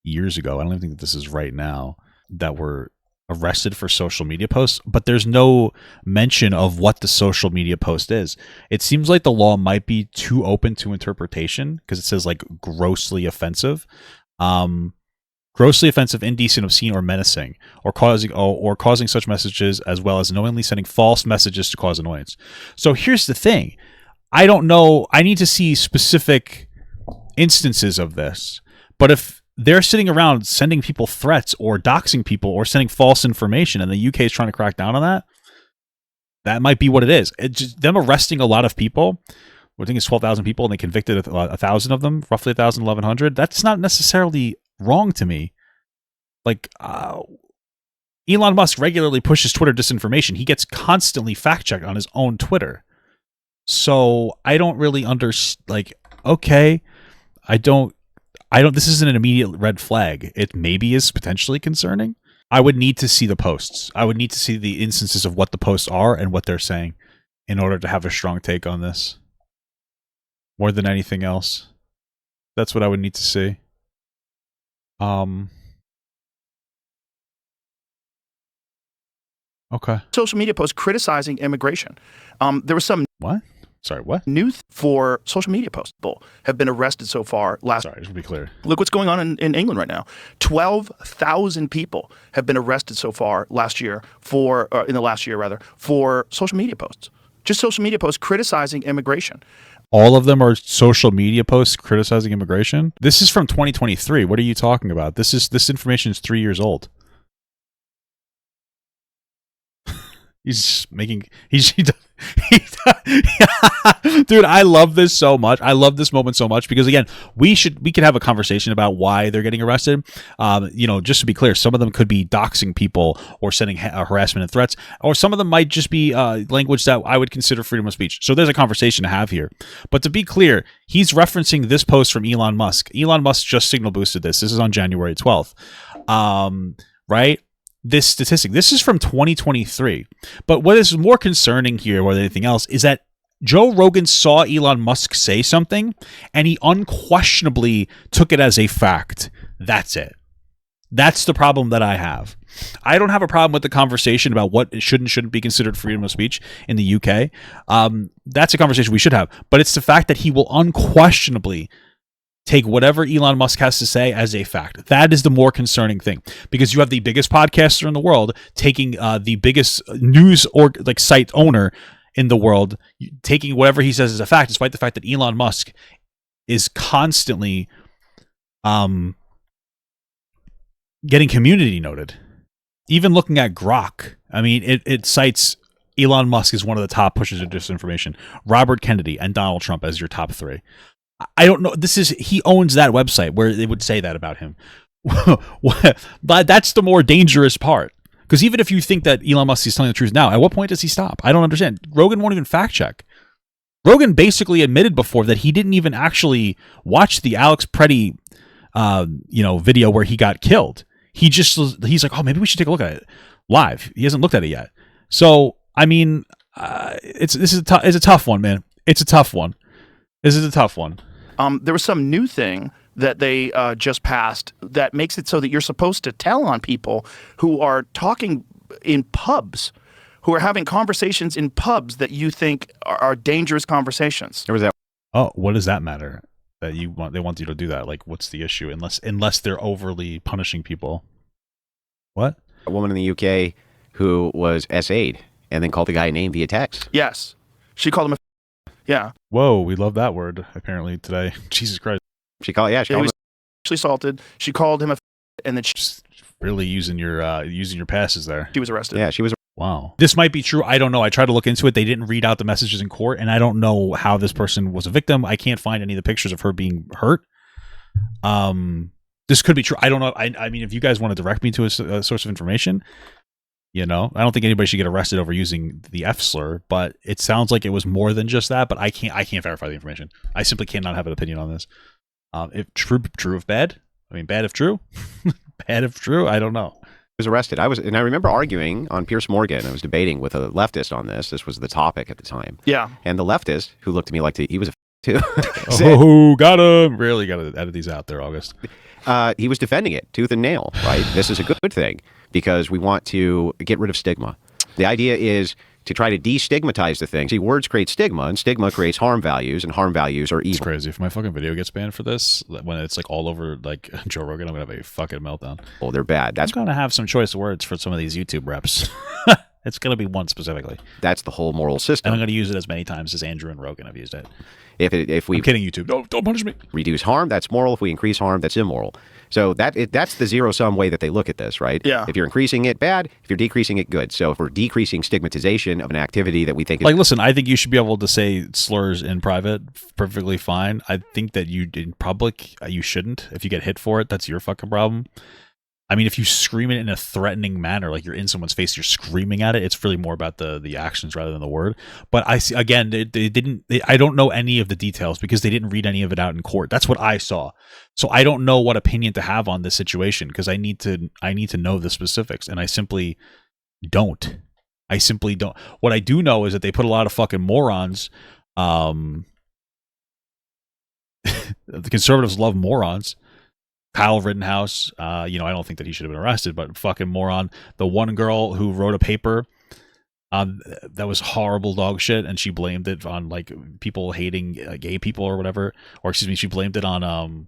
years ago. I don't even think that this is right now, that were arrested for social media posts, but there's no mention of what the social media post is. It seems like the law might be too open to interpretation because it says like grossly offensive. Grossly offensive, indecent, obscene, or menacing, or causing such messages, as well as knowingly sending false messages to cause annoyance. So here's the thing. I don't know. I need to see specific instances of this. But if they're sitting around sending people threats or doxing people or sending false information, and the UK is trying to crack down on that, that might be what it is. It's just them arresting a lot of people. I think it's 12,000 people, and they convicted 1,000 of them, roughly 1,000, 1,100. That's not necessarily wrong to me. Like, Elon Musk regularly pushes Twitter disinformation. He gets constantly fact-checked on his own Twitter. So I don't really understand. Like, okay, I don't. This isn't an immediate red flag. It maybe is potentially concerning. I would need to see the posts. I would need to see the instances of what the posts are and what they're saying in order to have a strong take on this. More than anything else, that's what I would need to see. Okay. Social media posts criticizing immigration. There was some what? Sorry, what? News for social media posts. People have been arrested so far. Sorry, just to be clear. Look what's going on in England right now. 12,000 people have been arrested so far in the last year for social media posts. Just social media posts criticizing immigration. All of them are social media posts criticizing immigration? This is from 2023. What are you talking about? This information is 3 years old. He's making dude, I love this so much. I love this moment so much because again, we could have a conversation about why they're getting arrested. Just to be clear, some of them could be doxing people or sending harassment and threats, or some of them might just be language that I would consider freedom of speech. So there's a conversation to have here. But to be clear, he's referencing this post from Elon Musk. Elon Musk just signal boosted this. This is on January 12th. Right? This statistic, this is from 2023. But what is more concerning here more than anything else is that Joe Rogan saw Elon Musk say something and he unquestionably took it as a fact. That's it. That's the problem that I have. I don't have a problem with the conversation about what should and shouldn't be considered freedom of speech in the UK. That's a conversation we should have. But it's the fact that he will unquestionably take whatever Elon Musk has to say as a fact. That is the more concerning thing, because you have the biggest podcaster in the world taking the biggest news or like site owner in the world, taking whatever he says as a fact, despite the fact that Elon Musk is constantly getting community noted. Even looking at Grok, I mean, it cites Elon Musk as one of the top pushers of disinformation, Robert Kennedy and Donald Trump as your top three. I don't know. He owns that website where they would say that about him. But that's the more dangerous part. Because even if you think that Elon Musk is telling the truth now, at what point does he stop? I don't understand. Rogan won't even fact check. Rogan basically admitted before that he didn't even actually watch the Alex Preddy, video where he got killed. He's like, oh, maybe we should take a look at it live. He hasn't looked at it yet. So I mean, it's a tough one, man. It's a tough one. This is a tough one. There was some new thing that they just passed that makes it so that you're supposed to tell on people who are talking in pubs, who are having conversations in pubs that you think are dangerous conversations. There was that. Oh, what does that matter? That they want you to do that? Like, what's the issue? Unless they're overly punishing people. What? A woman in the UK who was SA'd and then called the guy a name via text. Yes, she called him a. Yeah. Whoa, we love that word apparently today. Jesus Christ. She called him sexually assaulted. She called him a, and then she just really using your passes there. She was arrested. Yeah, she was. Wow. This might be true. I don't know. I tried to look into it. They didn't read out the messages in court, and I don't know how this person was a victim. I can't find any of the pictures of her being hurt. This could be true. I don't know. I mean, if you guys want to direct me to a source of information, I don't think anybody should get arrested over using the F slur, but it sounds like it was more than just that, but I can't verify the information. I simply cannot have an opinion on this. If true if bad. I mean, bad if true. Bad if true. I don't know. Was arrested. I remember arguing on Piers Morgan. I was debating with a leftist on this. This was the topic at the time. Yeah. And the leftist, who looked at me like he was a too. Oh, got him. Really got to edit these out there, August. He was defending it tooth and nail, right? This is a good thing because we want to get rid of stigma. The idea is to try to destigmatize the thing. See, words create stigma, and stigma creates harm values, and harm values are evil. It's crazy. If my fucking video gets banned for this, when it's like all over like Joe Rogan, I'm going to have a fucking meltdown. Oh, they're bad. I'm going to have some choice words for some of these YouTube reps. It's going to be one specifically. That's the whole moral system. And I'm going to use it as many times as Andrew and Rogan have used it. If we I'm kidding, YouTube. Don't punish me. Reduce harm, that's moral. If we increase harm, that's immoral. So that's the zero-sum way that they look at this, right? Yeah. If you're increasing it, bad. If you're decreasing it, good. So if we're decreasing stigmatization of an activity that we think is... Like, listen, I think you should be able to say slurs in private perfectly fine. I think that you, in public, you shouldn't. If you get hit for it, that's your fucking problem. I mean, if you scream it in a threatening manner, like you're in someone's face, you're screaming at it, it's really more about the actions rather than the word. But I see, again, I don't know any of the details because they didn't read any of it out in court. That's what I saw. So I don't know what opinion to have on this situation because I need to know the specifics, and I simply don't. What I do know is that they put a lot of fucking morons. The conservatives love morons. Kyle Rittenhouse, I don't think that he should have been arrested, but fucking moron. The one girl who wrote a paper that was horrible dog shit, and she blamed it on like people hating gay people or whatever, or excuse me, she blamed it on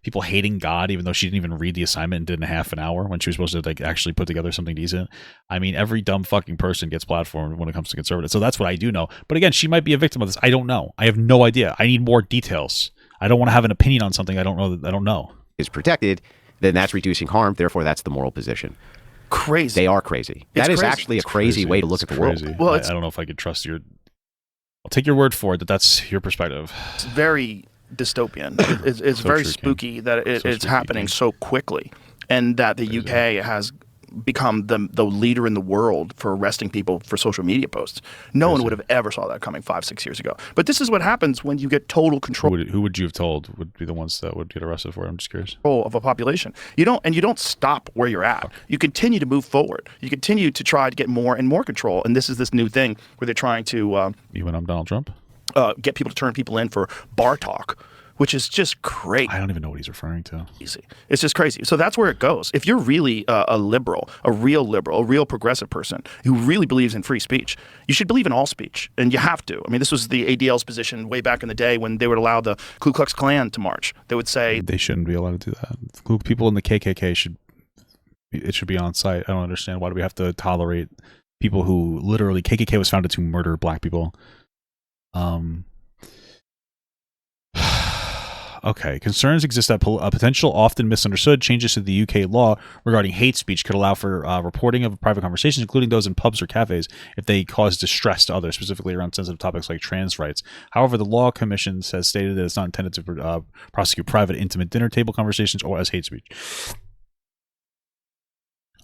people hating God, even though she didn't even read the assignment and did it in a half an hour when she was supposed to like actually put together something decent. I mean, every dumb fucking person gets platformed when it comes to conservatives, so that's what I do know. But again, she might be a victim of this. I don't know. I have no idea. I need more details. I don't want to have an opinion on something I don't know. is protected, then that's reducing harm. Therefore, that's the moral position. crazy. They are crazy. That is crazy. actually a crazy way to look at the world. Well, I don't know if I could trust your. I'll take your word for it that that's your perspective. It's very dystopian. It's So very true, spooky King. that it's spooky, happening King. so quickly, and that the UK has become the leader in the world for arresting people for social media posts. No one would have ever saw that coming 5-6 years ago. But this is what happens when you get total control Who would you have told would be the ones that would get arrested for it? I'm just curious. of a population. You don't stop where you're at. You continue to move forward. You continue to try to get more and more control. And this is this new thing where they're trying to Even I'm Donald Trump? get people to turn people in for bar talk, which is just crazy. I don't even know what he's referring to. It's just crazy. So that's where it goes. If you're really a liberal, a real progressive person who really believes in free speech, you should believe in all speech, and you have to. I mean, this was the ADL's position way back in the day when they would allow the Ku Klux Klan to march. They would say They shouldn't be allowed to do that. People in the KKK should be on site. I don't understand. Why do we have to tolerate people who literally KKK was founded to murder black people? Okay. Concerns exist that a potential, often misunderstood, changes to the UK law regarding hate speech could allow for reporting of private conversations, including those in pubs or cafes, if they cause distress to others, specifically around sensitive topics like trans rights. However, the Law Commission has stated that it's not intended to prosecute private, intimate dinner table conversations or as hate speech.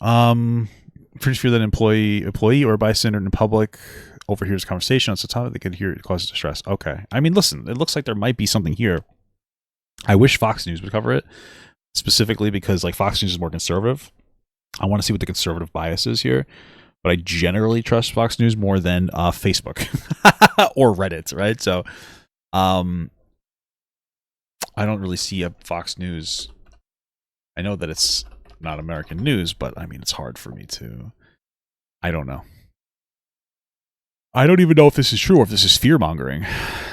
Pretty sure that employee or bystander in public overhears conversation on such topic they could hear it causes distress. Okay. I mean, listen, it looks like there might be something here. I wish Fox News would cover it, specifically because like Fox News is more conservative. I want to see what the conservative bias is here, but I generally trust Fox News more than Facebook or Reddit, right? So I don't really see a Fox News. I know that it's not American news, but I mean, it's hard for me to. I don't know. I don't even know if this is true or if this is fear mongering.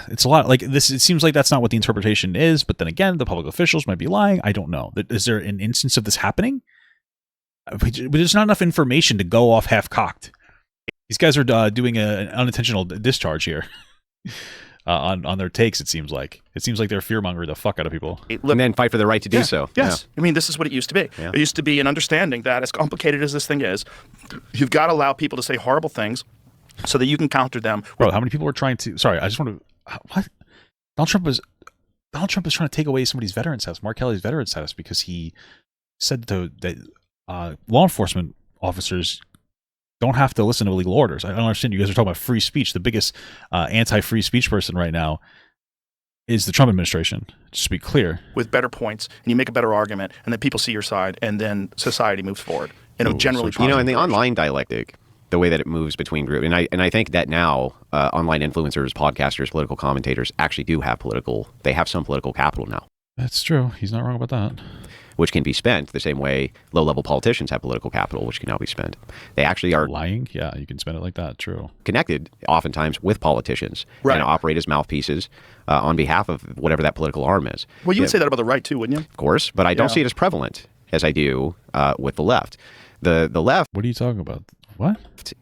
It's a lot like this. It seems like that's not what the interpretation is. But then again, the public officials might be lying. I don't know. Is there an instance of this happening? But there's not enough information to go off half cocked. These guys are doing an unintentional discharge here on their takes. It seems like they're fear mongering the fuck out of people, and then fight for the right to do so. Yes. Yeah. I mean, this is what it used to be. Yeah. It used to be an understanding that as complicated as this thing is, you've got to allow people to say horrible things so that you can counter them. Bro, how many people are trying to? Sorry, I just want to. What? Donald Trump is trying to take away somebody's veteran status, Mark Kelly's veteran status, because he said that law enforcement officers don't have to listen to illegal orders. I don't understand. You guys are talking about free speech. The biggest anti-free speech person right now is the Trump administration. Just to be clear, with better points, and you make a better argument, and then people see your side, and then society moves forward in a generally positive in the direction. online dialectic, the way that it moves between groups, and I think that now online influencers, podcasters, political commentators actually do have they have some political capital now. That's true. He's not wrong about that. Which can be spent the same way low-level politicians have political capital, which can now be spent. They actually are lying. Yeah, you can spend it like that. True. Connected oftentimes with politicians and operate as mouthpieces on behalf of whatever that political arm is. Well, you would say that about the right too, wouldn't you? Of course, but I don't see it as prevalent as I do with the left. The left. What are you talking about? What?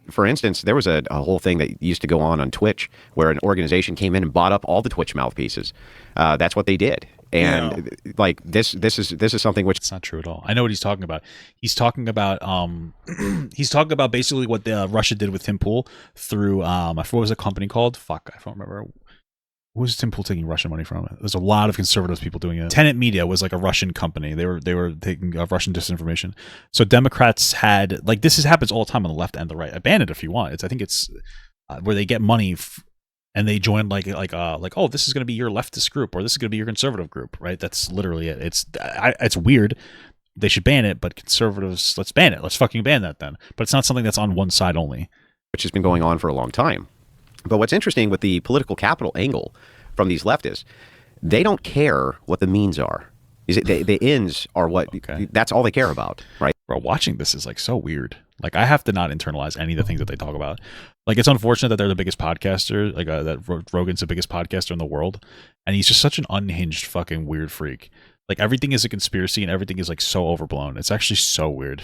For instance, there was a whole thing that used to go on Twitch where an organization came in and bought up all the Twitch mouthpieces. That's what they did. And like this is something which it's not true at all. I know what he's talking about. He's talking about basically what Russia did with Tim Pool through I forgot what was the company called? Fuck, I don't remember. Who was Tim Pool taking Russian money from? There's a lot of conservative people doing it. Tenet Media was like a Russian company. They were taking Russian disinformation. So Democrats had this happens all the time on the left and the right. I ban it if you want. I think it's where they get money. And they joined like oh, this is going to be your leftist group or this is going to be your conservative group, right? That's literally it. It's weird. They should ban it, but conservatives, let's ban it. Let's fucking ban that then. But it's not something that's on one side only. Which has been going on for a long time. But what's interesting with the political capital angle from these leftists, they don't care what the means are. The ends are what that's all they care about, right? Bro, watching this is so weird. I have to not internalize any of the things that they talk about. It's unfortunate that they're the biggest podcaster, that Rogan's the biggest podcaster in the world, and he's just such an unhinged fucking weird freak. Everything is a conspiracy and everything is so overblown. It's actually so weird.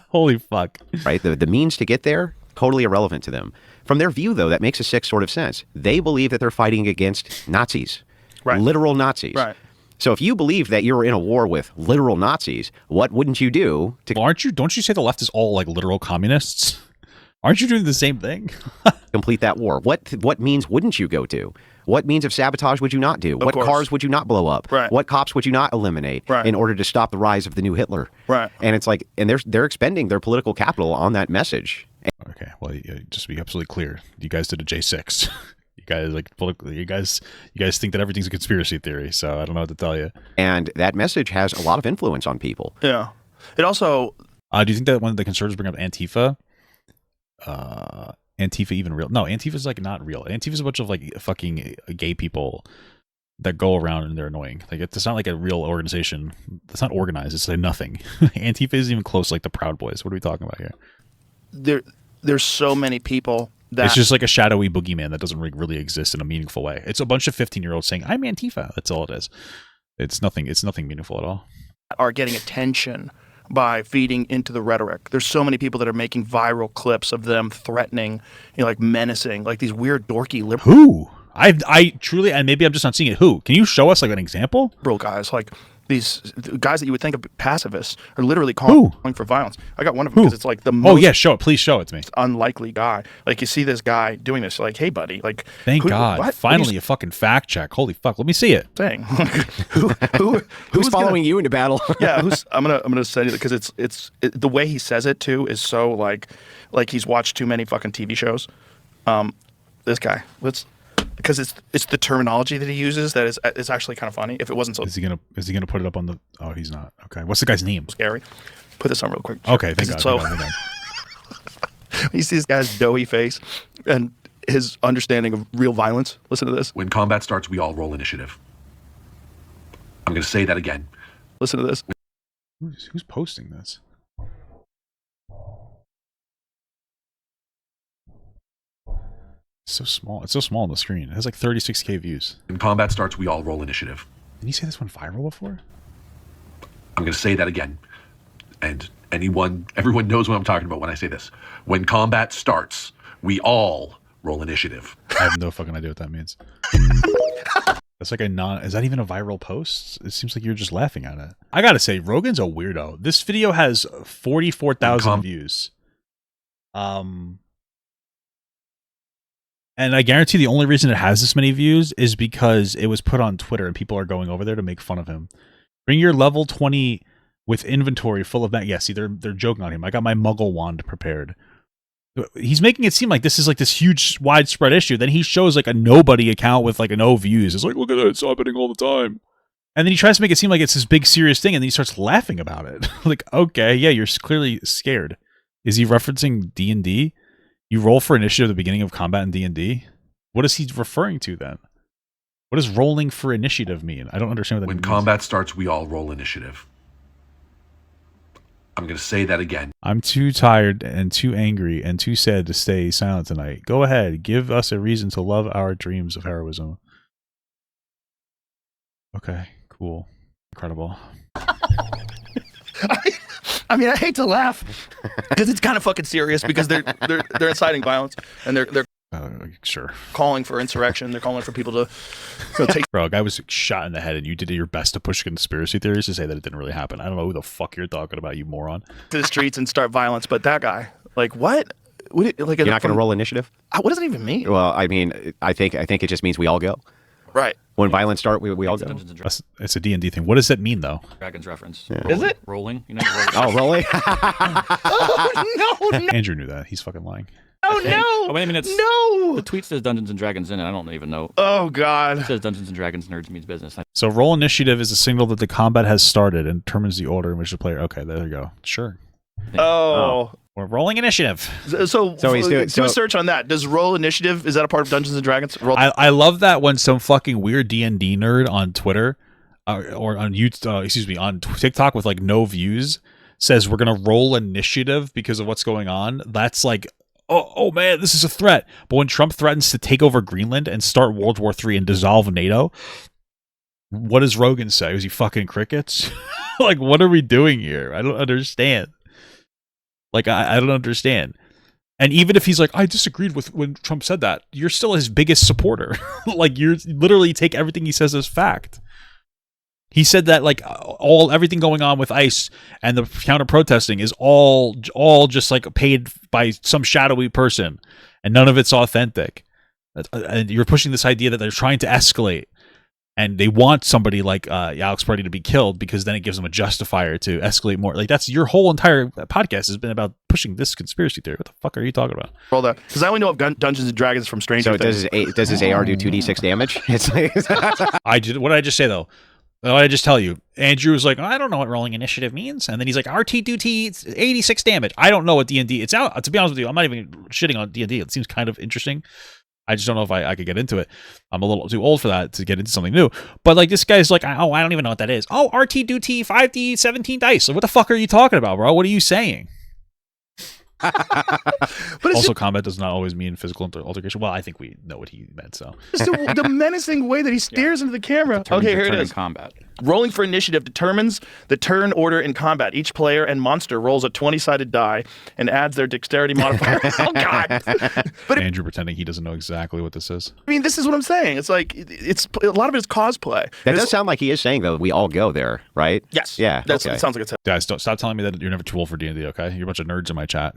Holy fuck. Right? The means to get there, totally irrelevant to them. From their view, though, that makes a sick sort of sense. They believe that they're fighting against Nazis, literal Nazis. Right. So if you believe that you're in a war with literal Nazis, what wouldn't you do to Well, don't you say the left is all like literal communists? Aren't you doing the same thing? complete that war? What means wouldn't you go to? What means of sabotage would you not do? What course. cars would you not blow up? Right. What cops would you not eliminate Right. in order to stop the rise of the new Hitler? Right. And it's like, and they're expending their political capital on that message. Okay, well, just to be absolutely clear, you guys did a J6. You guys you guys think that everything's a conspiracy theory. So I don't know what to tell you. And that message has a lot of influence on people. Yeah. It also. Do you think that when the conservatives bring up Antifa, Antifa even real? No, Antifa's like not real. Antifa's a bunch of like fucking gay people that go around and they're annoying. Like it's not like a real organization. It's not organized. It's like nothing. Antifa isn't even close to like the Proud Boys. What are we talking about here? There's so many people that It's just like a shadowy boogeyman that doesn't really exist in a meaningful way. It's a bunch of 15-year-olds saying, "I'm Antifa." That's all it is. It's nothing meaningful at all. are getting attention by feeding into the rhetoric. There's so many people that are making viral clips of them threatening, like menacing, like these weird dorky Who? I truly, and maybe I'm just not seeing it. Who? Can you show us like an example? liberal guys, like these guys that you would think of pacifists, are literally calling for violence. I got one of them because it's like the most show it. Please show it to me. unlikely guy. Like you see this guy doing this, like, hey buddy, like Thank who- God. what? Finally, a fucking fact check. Holy fuck. Let me see it. Saying Who's who's following you into battle? yeah, I'm gonna say it because it's the way he says it too is so like he's watched too many fucking TV shows. This guy, because it's the terminology that he uses that is it's actually kind of funny. If it wasn't so Is he gonna put it up on the? Oh, he's not. Okay. What's the guy's name? scary, put this on real quick. Okay. Thank 'Cause God. it's so Thank God. you see this guy's doughy face and his understanding of real violence. Listen to this. When combat starts, we all roll initiative. I'm going to say that again. Listen to this. Who's posting this? It's so small. It's so small on the screen. It has like 36K views. When combat starts, we all roll initiative. Didn't you say this went viral before? I'm going to say that again. And everyone knows what I'm talking about when I say this. When combat starts, we all roll initiative. I have no fucking idea what that means. That's like is that even a viral post? It seems like you're just laughing at it. I gotta say, Rogan's a weirdo. This video has 44,000 views. And I guarantee the only reason it has this many views is because it was put on Twitter and people are going over there to make fun of him. Bring your level 20 with inventory full of that. Yeah, see, they're joking on him. I got my muggle wand prepared. He's making it seem like this is like this huge widespread issue. Then he shows like a nobody account with like no views. It's like, look at that, it's happening all the time. And then he tries to make it seem like it's this big serious thing, and then he starts laughing about it. Like, okay, yeah, you're clearly scared. Is he referencing D&D? You roll for initiative at the beginning of combat in D&D? What is he referring to then? What does rolling for initiative mean? I don't understand what that When means. combat starts, we all roll initiative. I'm going to say that again. I'm too tired and too angry and too sad to stay silent tonight. Go ahead. Give us a reason to love our dreams of heroism. Okay, cool. Incredible. I mean, I hate to laugh because it's kind of fucking serious because they're inciting violence and they're Sure. calling for insurrection. They're calling for people to take. Bro, a guy was shot in the head and you did your best to push conspiracy theories to say that it didn't really happen. I don't know who the fuck you're talking about, you moron. to the streets and start violence. But that guy, like, what? Like, You're not going to roll initiative? What does it even mean? Well, I mean, I think it just means we all go. Right. When violence starts, we all go. Dungeons and Dragons It's a D&D thing. What does that mean, though? reference. Yeah. Is it? Rolling? You know, Oh, really? Oh, no. Andrew knew that. He's fucking lying. Oh, no. Oh, I mean, it's No. the tweet says Dungeons and Dragons in it. I don't even know. Oh, It God. says Dungeons and Dragons Nerds Means Business. So roll initiative is a signal that the combat has started and determines the order in which the player... Okay, there you go. Sure. Oh. We're rolling initiative. So he's doing- do a search on that. Does roll initiative, is that a part of Dungeons and Dragons? Roll. I love that when some fucking weird D&D nerd on Twitter or on YouTube, on TikTok with like no views says we're gonna roll initiative because of what's going on. That's like, oh man, this is a threat. But when Trump threatens to take over Greenland and start World War III and dissolve NATO, what does Rogan say? Is he fucking crickets? Like, what are we doing here? I don't understand. Like, I don't understand. And even if he's like, I disagreed with when Trump said that, you're still his biggest supporter. Like, you're literally take everything he says as fact. He said that like everything going on with ICE and the counter protesting is all just like paid by some shadowy person, and none of it's authentic. And you're pushing this idea that they're trying to escalate, and they want somebody like Alex Peretti to be killed because then it gives them a justifier to escalate more. Like that's your whole entire podcast has been about pushing this conspiracy theory. What the fuck are you talking about? Roll that, because I only know of Dungeons and Dragons from Stranger Things. Does his AR do 2d6 damage? It's like What did I just say though? What did I just tell you? Andrew was like, I don't know what rolling initiative means, and then he's like, RT2T 86 damage. I don't know what D&D. It's out. To be honest with you, I'm not even shitting on D&D. It seems kind of interesting. I just don't know if I could get into it. I'm a little too old for that to get into something new. But like this guy's like, I don't even know what that is. Oh, RT2T 5D 17 dice. What the fuck are you talking about, bro? What are you saying? But also, combat does not always mean physical altercation. Well, I think we know what he meant. So the menacing way that he stares into the camera. Okay, here it is. Combat. Rolling for initiative determines the turn order in combat. Each player and monster rolls a 20-sided die and adds their dexterity modifier. Oh God! But Andrew pretending he doesn't know exactly what this is. I mean, this is what I'm saying. It's like it's a lot of it is cosplay. That does sound like he is saying though. We all go there, right? Yes. Yeah. That okay. sounds like it's. Guys, don't stop telling me that you're never too old for D&D. Okay, you're a bunch of nerds in my chat.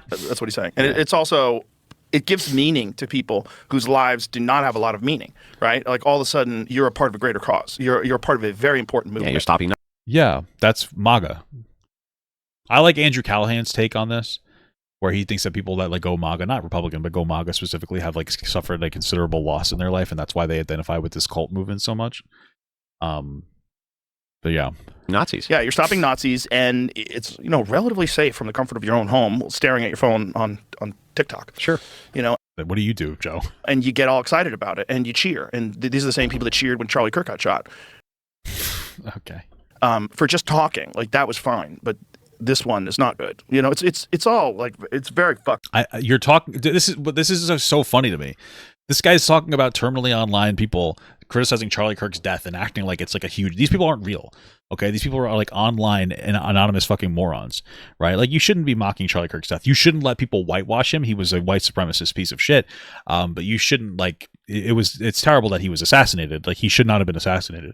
That's what he's saying, and it's also. It gives meaning to people whose lives do not have a lot of meaning, right? Like all of a sudden, you're a part of a greater cause. You're a part of a very important movement. Yeah, you're stopping. Yeah, that's MAGA. I like Andrew Callahan's take on this, where he thinks that people that like go MAGA, not Republican, but go MAGA specifically, have like suffered a considerable loss in their life, and that's why they identify with this cult movement so much. But yeah, Nazis. Yeah, you're stopping Nazis, and it's relatively safe from the comfort of your own home, staring at your phone on TikTok. Sure. What do you do, Joe? And you get all excited about it, and you cheer. And these are the same people that cheered when Charlie Kirk got shot. Okay. For just talking, like that was fine, but this one is not good. It's all like it's very fucked. You're talking. This is so funny to me. This guy's talking about terminally online people criticizing Charlie Kirk's death and acting like it's like a huge. These people aren't real. Okay, these people are like online and anonymous fucking morons, right? Like you shouldn't be mocking Charlie Kirk's death. You shouldn't let people whitewash him. He was a white supremacist piece of shit. But you shouldn't like it's terrible that he was assassinated. Like he should not have been assassinated.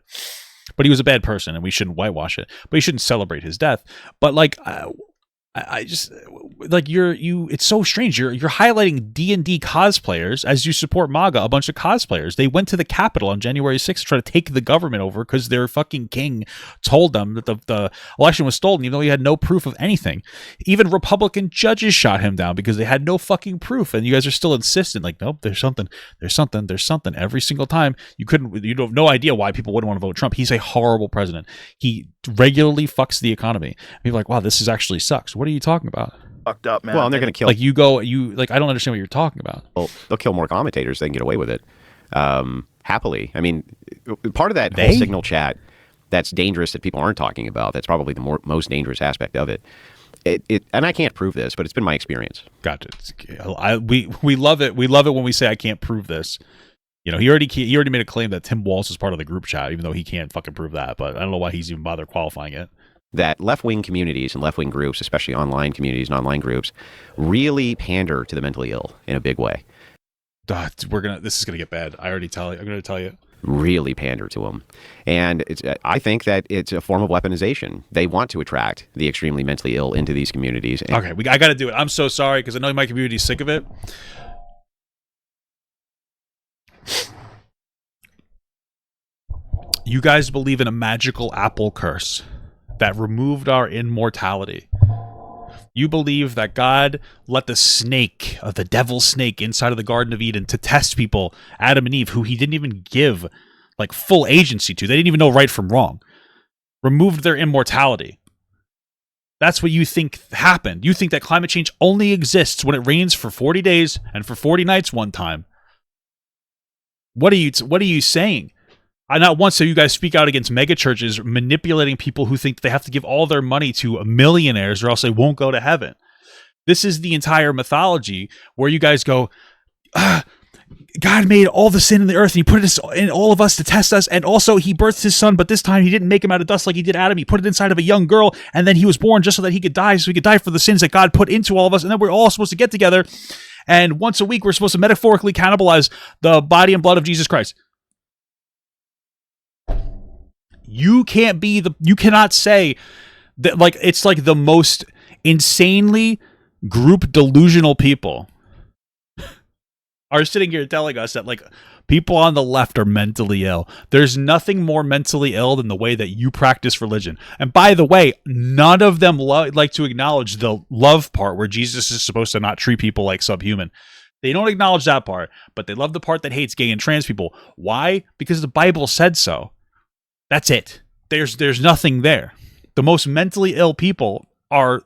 But he was a bad person, and we shouldn't whitewash it. But you shouldn't celebrate his death. But like, I just like it's so strange. You're highlighting D&D cosplayers as you support MAGA, a bunch of cosplayers. They went to the Capitol on January 6th to try to take the government over because their fucking king told them that the election was stolen, even though he had no proof of anything. Even Republican judges shot him down because they had no fucking proof, and you guys are still insistent. Like, nope, there's something every single time. You have no idea why people wouldn't want to vote Trump. He's a horrible president. He regularly fucks the economy. People are like, wow, this is actually sucks. What are you talking about? Fucked up, man. Well, and they're going to kill. Like I don't understand what you're talking about. Well, they'll kill more commentators. They can get away with it happily. I mean, part of that whole signal chat that's dangerous that people aren't talking about. That's probably the most dangerous aspect of it. And I can't prove this, but it's been my experience. Gotcha. We love it. We love it when we say I can't prove this. He already made a claim that Tim Walz is part of the group chat, even though he can't fucking prove that. But I don't know why he's even bothered qualifying it. That left-wing communities and left-wing groups, especially online communities and online groups, really pander to the mentally ill in a big way. This is gonna get bad. I'm gonna tell you. Really pander to them, and I think that it's a form of weaponization. They want to attract the extremely mentally ill into these communities. Okay, I got to do it. I'm so sorry because I know my community's sick of it. You guys believe in a magical apple curse that removed our immortality. You believe that God let the devil snake inside of the Garden of Eden to test people, Adam and Eve, who he didn't even give like full agency to. They didn't even know right from wrong. Removed their immortality. That's what you think happened. You think that climate change only exists when it rains for 40 days and for 40 nights one time. What are you saying? Not once have you guys speak out against mega churches manipulating people who think they have to give all their money to millionaires or else they won't go to heaven. This is the entire mythology where you guys go, God made all the sin in the earth and he put it in all of us to test us. And also he birthed his son, but this time he didn't make him out of dust like he did Adam. He put it inside of a young girl and then he was born just so that he could die. So he could die for the sins that God put into all of us. And then we're all supposed to get together. And once a week, we're supposed to metaphorically cannibalize the body and blood of Jesus Christ. You cannot say that, like, it's like the most insanely group delusional people are sitting here telling us that, like, people on the left are mentally ill. There's nothing more mentally ill than the way that you practice religion. And by the way, none of them like to acknowledge the love part where Jesus is supposed to not treat people like subhuman. They don't acknowledge that part, but they love the part that hates gay and trans people. Why? Because the Bible said so. That's it. There's nothing there. The most mentally ill people are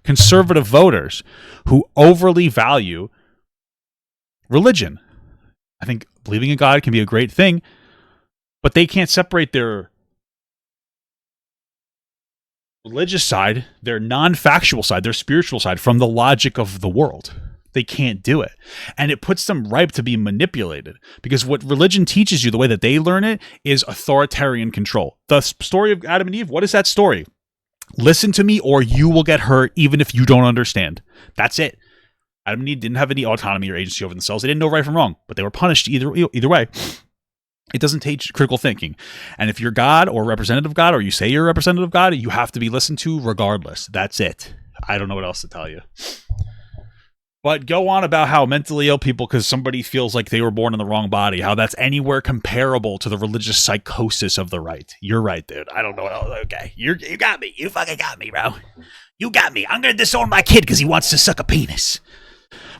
conservative voters who overly value religion. I think believing in God can be a great thing, but they can't separate their religious side, their non-factual side, their spiritual side from the logic of the world. They can't do it. And it puts them ripe to be manipulated, because what religion teaches you, the way that they learn it, is authoritarian control. The story of Adam and Eve, what is that story? Listen to me or you will get hurt even if you don't understand. That's it. Adam and Eve didn't have any autonomy or agency over themselves. They didn't know right from wrong, but they were punished either way. It doesn't teach critical thinking. And if you're God or representative of God, or you say you're a representative of God, you have to be listened to regardless. That's it. I don't know what else to tell you. But go on about how mentally ill people, because somebody feels like they were born in the wrong body, how that's anywhere comparable to the religious psychosis of the right. You're right, dude. I don't know what else. Okay. You got me. You fucking got me, bro. You got me. I'm going to disown my kid because he wants to suck a penis.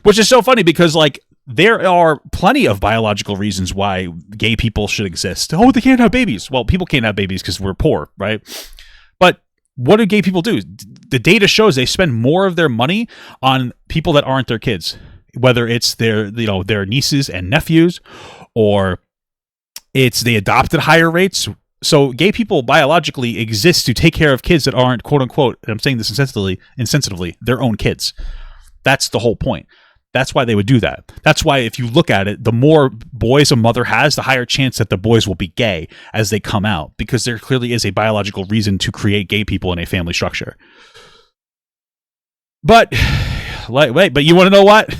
Which is so funny because, like, there are plenty of biological reasons why gay people should exist. Oh, they can't have babies. Well, people can't have babies because we're poor, right? But what do gay people do? The data shows they spend more of their money on people that aren't their kids, whether it's their nieces and nephews, or it's they adopt at higher rates. So gay people biologically exist to take care of kids that aren't, quote unquote, and I'm saying this insensitively, their own kids. That's the whole point. That's why they would do that. That's why, if you look at it, the more boys a mother has, the higher chance that the boys will be gay as they come out, because there clearly is a biological reason to create gay people in a family structure. But but you want to know what?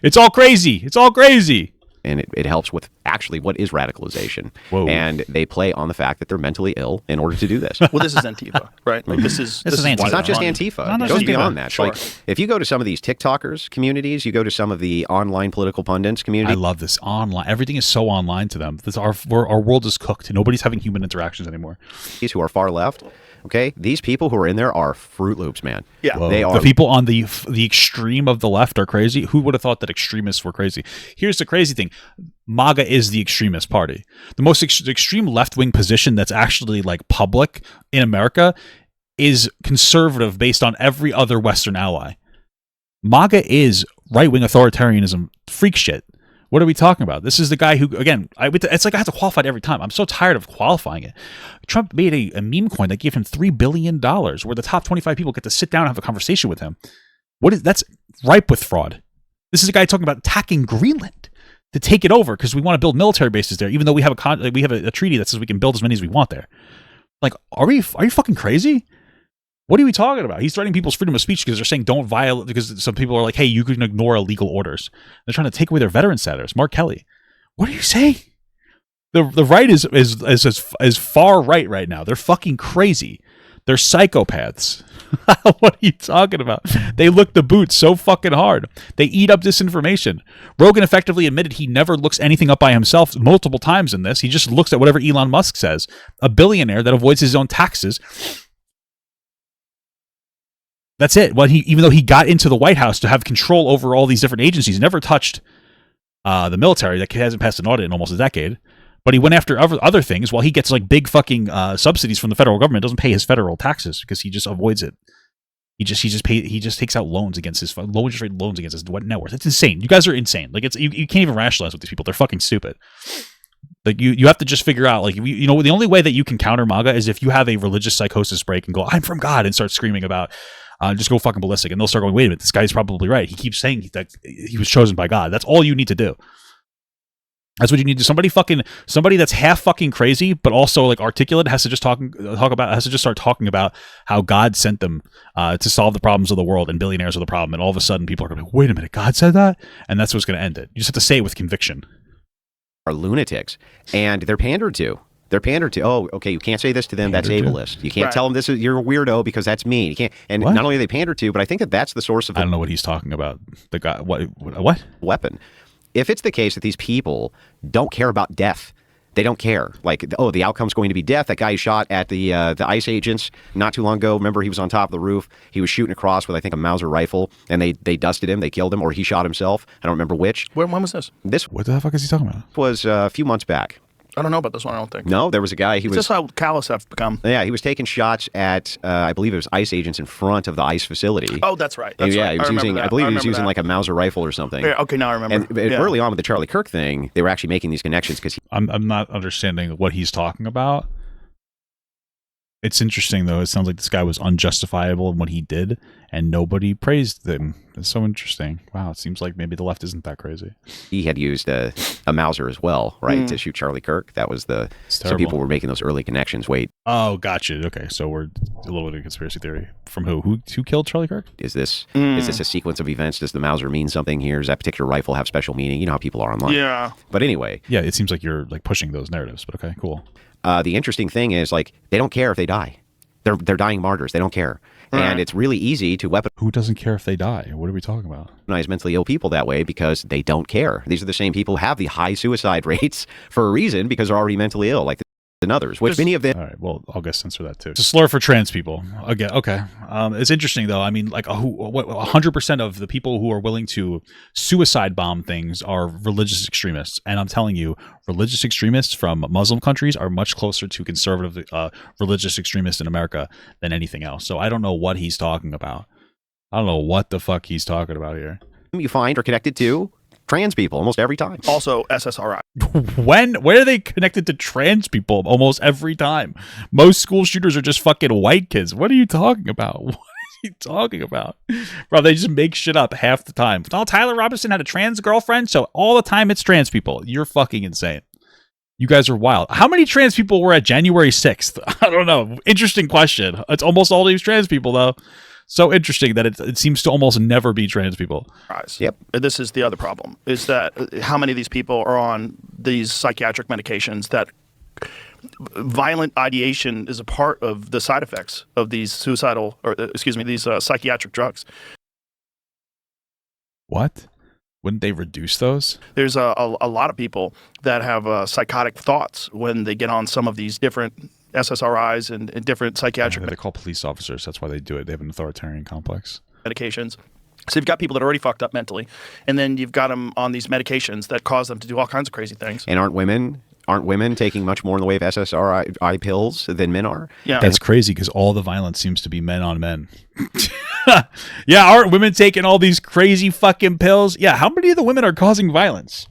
It's all crazy. It's all crazy. And it helps with actually what is radicalization. Whoa. And they play on the fact that they're mentally ill in order to do this. Well, this is Antifa, right? Like this is Antifa. It's not just Antifa. It goes beyond that. Sure. Like, if you go to some of these TikTokers communities, you go to some of the online political pundits community. I love this online. Everything is so online to them. Our world is cooked. Nobody's having human interactions anymore. These who are far left, okay, these people who are in there are Fruit Loops, man. Yeah, they are. The people on the extreme of the left are crazy. Who would have thought that extremists were crazy? Here's the crazy thing. MAGA is the extremist party. The most extreme left-wing position that's actually like public in America is conservative based on every other Western ally. MAGA is right-wing authoritarianism freak shit. What are we talking about? This is the guy who, again, it's like I have to qualify it every time. I'm so tired of qualifying it. Trump made a meme coin that gave him $3 billion, where the top 25 people get to sit down and have a conversation with him. That's ripe with fraud. This is a guy talking about attacking Greenland to take it over because we want to build military bases there, even though we have a treaty that says we can build as many as we want there. Like, are you fucking crazy? What are we talking about? He's threatening people's freedom of speech because they're saying don't violate, because some people are like, hey, you can ignore illegal orders. They're trying to take away their veteran status. Mark Kelly. What are you saying? The right is far right now. They're fucking crazy. They're psychopaths. What are you talking about? They look the boot so fucking hard. They eat up disinformation. Rogan effectively admitted he never looks anything up by himself multiple times in this. He just looks at whatever Elon Musk says. A billionaire that avoids his own taxes. That's it. Well, even though he got into the White House to have control over all these different agencies, never touched the military that hasn't passed an audit in almost a decade. But he went after other things while he gets like big fucking subsidies from the federal government. Doesn't pay his federal taxes because he just avoids it. He just takes out loans against his low interest rate loans against his net worth. It's insane. You guys are insane. Like you can't even rationalize with these people. They're fucking stupid. Like you have to just figure out, like, the only way that you can counter MAGA is if you have a religious psychosis break and go, I'm from God, and start screaming about, just go fucking ballistic, and they'll start going, wait a minute, this guy's probably right. He keeps saying that he was chosen by God. That's all you need to do. That's what you need to do. Somebody that's half fucking crazy, but also like articulate has to just start talking about how God sent them to solve the problems of the world, and billionaires are the problem. And all of a sudden, people are going to be, wait a minute, God said that, and that's what's going to end it. You just have to say it with conviction. Are lunatics, and they're pandered to. They're pandered to. Oh, okay, you can't say this to them. That's ableist. You can't tell them this is you're a weirdo because that's mean. You can't. And not only are they pandered to, but I think that's the source of. I don't know what he's talking about. The guy. What? Weapon. If it's the case that these people don't care about death, they don't care. Like, oh, the outcome's going to be death. That guy who shot at the ICE agents not too long ago. Remember, he was on top of the roof. He was shooting across with, I think, a Mauser rifle, and they dusted him. They killed him, or he shot himself. I don't remember which. When was this? What the fuck is he talking about? Was a few months back. I don't know about this one. I don't think. No, there was a guy. He was just how callous I've become. Yeah, he was taking shots at, I believe it was ICE agents in front of the ICE facility. Oh, that's right. He was using. I believe he was using like a Mauser rifle or something. Yeah, okay, now I remember. And early on with the Charlie Kirk thing, they were actually making these connections because I'm not understanding what he's talking about. It's interesting though. It sounds like this guy was unjustifiable in what he did, and nobody praised him. It's so interesting. Wow, it seems like maybe the left isn't that crazy. He had used a Mauser as well, right, to shoot Charlie Kirk. That was so people were making those early connections. Wait. Oh, gotcha. Okay, so we're a little bit of conspiracy theory. From who? Who killed Charlie Kirk? Is this a sequence of events? Does the Mauser mean something here? Does that particular rifle have special meaning? You know how people are online. Yeah. But anyway. Yeah, it seems like you're like pushing those narratives. But okay, cool. The interesting thing is like they don't care if they die. They're dying martyrs. They don't care. Right. And it's really easy to weaponize. Who doesn't care if they die? What are we talking about? Mentally ill people that way because they don't care. These are the same people who have the high suicide rates for a reason because they're already mentally ill, like and others, which many of them. All right, well, I'll guess censor that too. It's a slur for trans people. Again, okay. It's interesting though. I mean, like 100% of the people who are willing to suicide bomb things are religious extremists, and I'm telling you, religious extremists from Muslim countries are much closer to conservative religious extremists in America than anything else. So I don't know what he's talking about. I don't know what the fuck he's talking about here. You find are connected to trans people almost every time. Also SSRI. Where are they connected to trans people almost every time? Most school shooters are just fucking white kids. What are you talking about? What are you talking about? Bro, they just make shit up half the time. Oh, Tyler Robinson had a trans girlfriend, so all the time it's trans people. You're fucking insane. You guys are wild. How many trans people were at January 6th? I don't know. Interesting question. It's almost all these trans people, though. So interesting that it seems to almost never be trans people. Yep. This is the other problem, is that how many of these people are on these psychiatric medications that violent ideation is a part of the side effects of these these psychiatric drugs. What? Wouldn't they reduce those? There's a lot of people that have psychotic thoughts when they get on some of these different SSRIs and different psychiatric. They call police officers. That's why they do it. They have an authoritarian complex. Medications. So you've got people that are already fucked up mentally, and then you've got them on these medications that cause them to do all kinds of crazy things. And aren't women taking much more in the way of SSRI pills than men are? Yeah, that's crazy because all the violence seems to be men on men. Yeah, aren't women taking all these crazy fucking pills? Yeah, how many of the women are causing violence?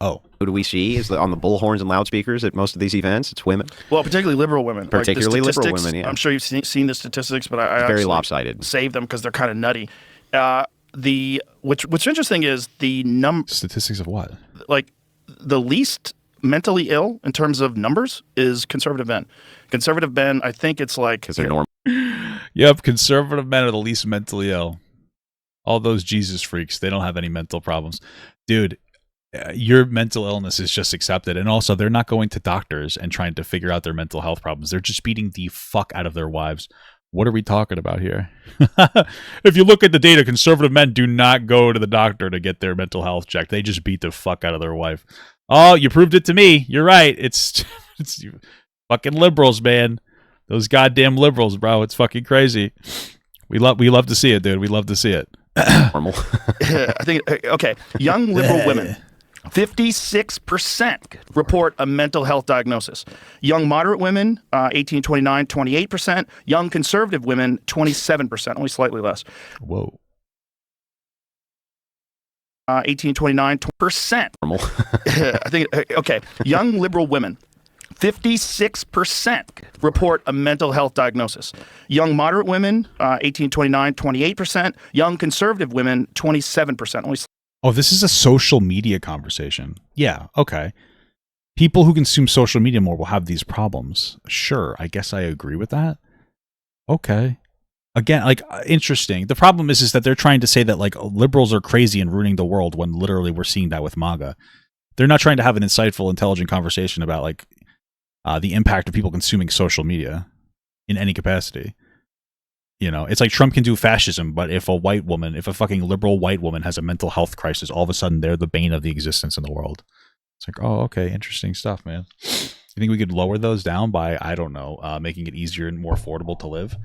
Oh. Who do we see is on the bullhorns and loudspeakers at most of these events? It's women. Well, particularly liberal women. Particularly liberal women, yeah. I'm sure you've seen the statistics, but I very lopsided. Save them because they're kind of nutty. What's interesting is the statistics of what? Like the least mentally ill in terms of numbers is conservative men. Conservative men, I think it's like because they're normal. Yep, conservative men are the least mentally ill. All those Jesus freaks, they don't have any mental problems, dude. Your mental illness is just accepted, and also they're not going to doctors and trying to figure out their mental health problems. They're just beating the fuck out of their wives. What are we talking about here? If you look at the data, conservative men do not go to the doctor to get their mental health checked. They just beat the fuck out of their wife. Oh, you proved it to me. You're right. It's fucking liberals, man. Those goddamn liberals, bro. It's fucking crazy. We love to see it, dude. We love to see it. Normal. I think okay. Young liberal women. 56% report a mental health diagnosis. Young moderate women, 18 to 29, 28%. Young conservative women, 27%, only slightly less. Whoa. 18 to 29, 20%. Normal. I think, okay. Young liberal women, 56% report a mental health diagnosis. Young moderate women, 18 to 29, 28%. Young conservative women, 27%, only. Oh, this is a social media conversation. Yeah, okay. People who consume social media more will have these problems. Sure, I guess I agree with that. Okay. Again, like, interesting. The problem is that they're trying to say that, like, liberals are crazy and ruining the world when literally we're seeing that with MAGA. They're not trying to have an insightful, intelligent conversation about like the impact of people consuming social media in any capacity. You know, it's like Trump can do fascism, but if a fucking liberal white woman has a mental health crisis, all of a sudden they're the bane of the existence in the world. It's like, oh, okay, interesting stuff, man. You think we could lower those down by, I don't know, making it easier and more affordable to live?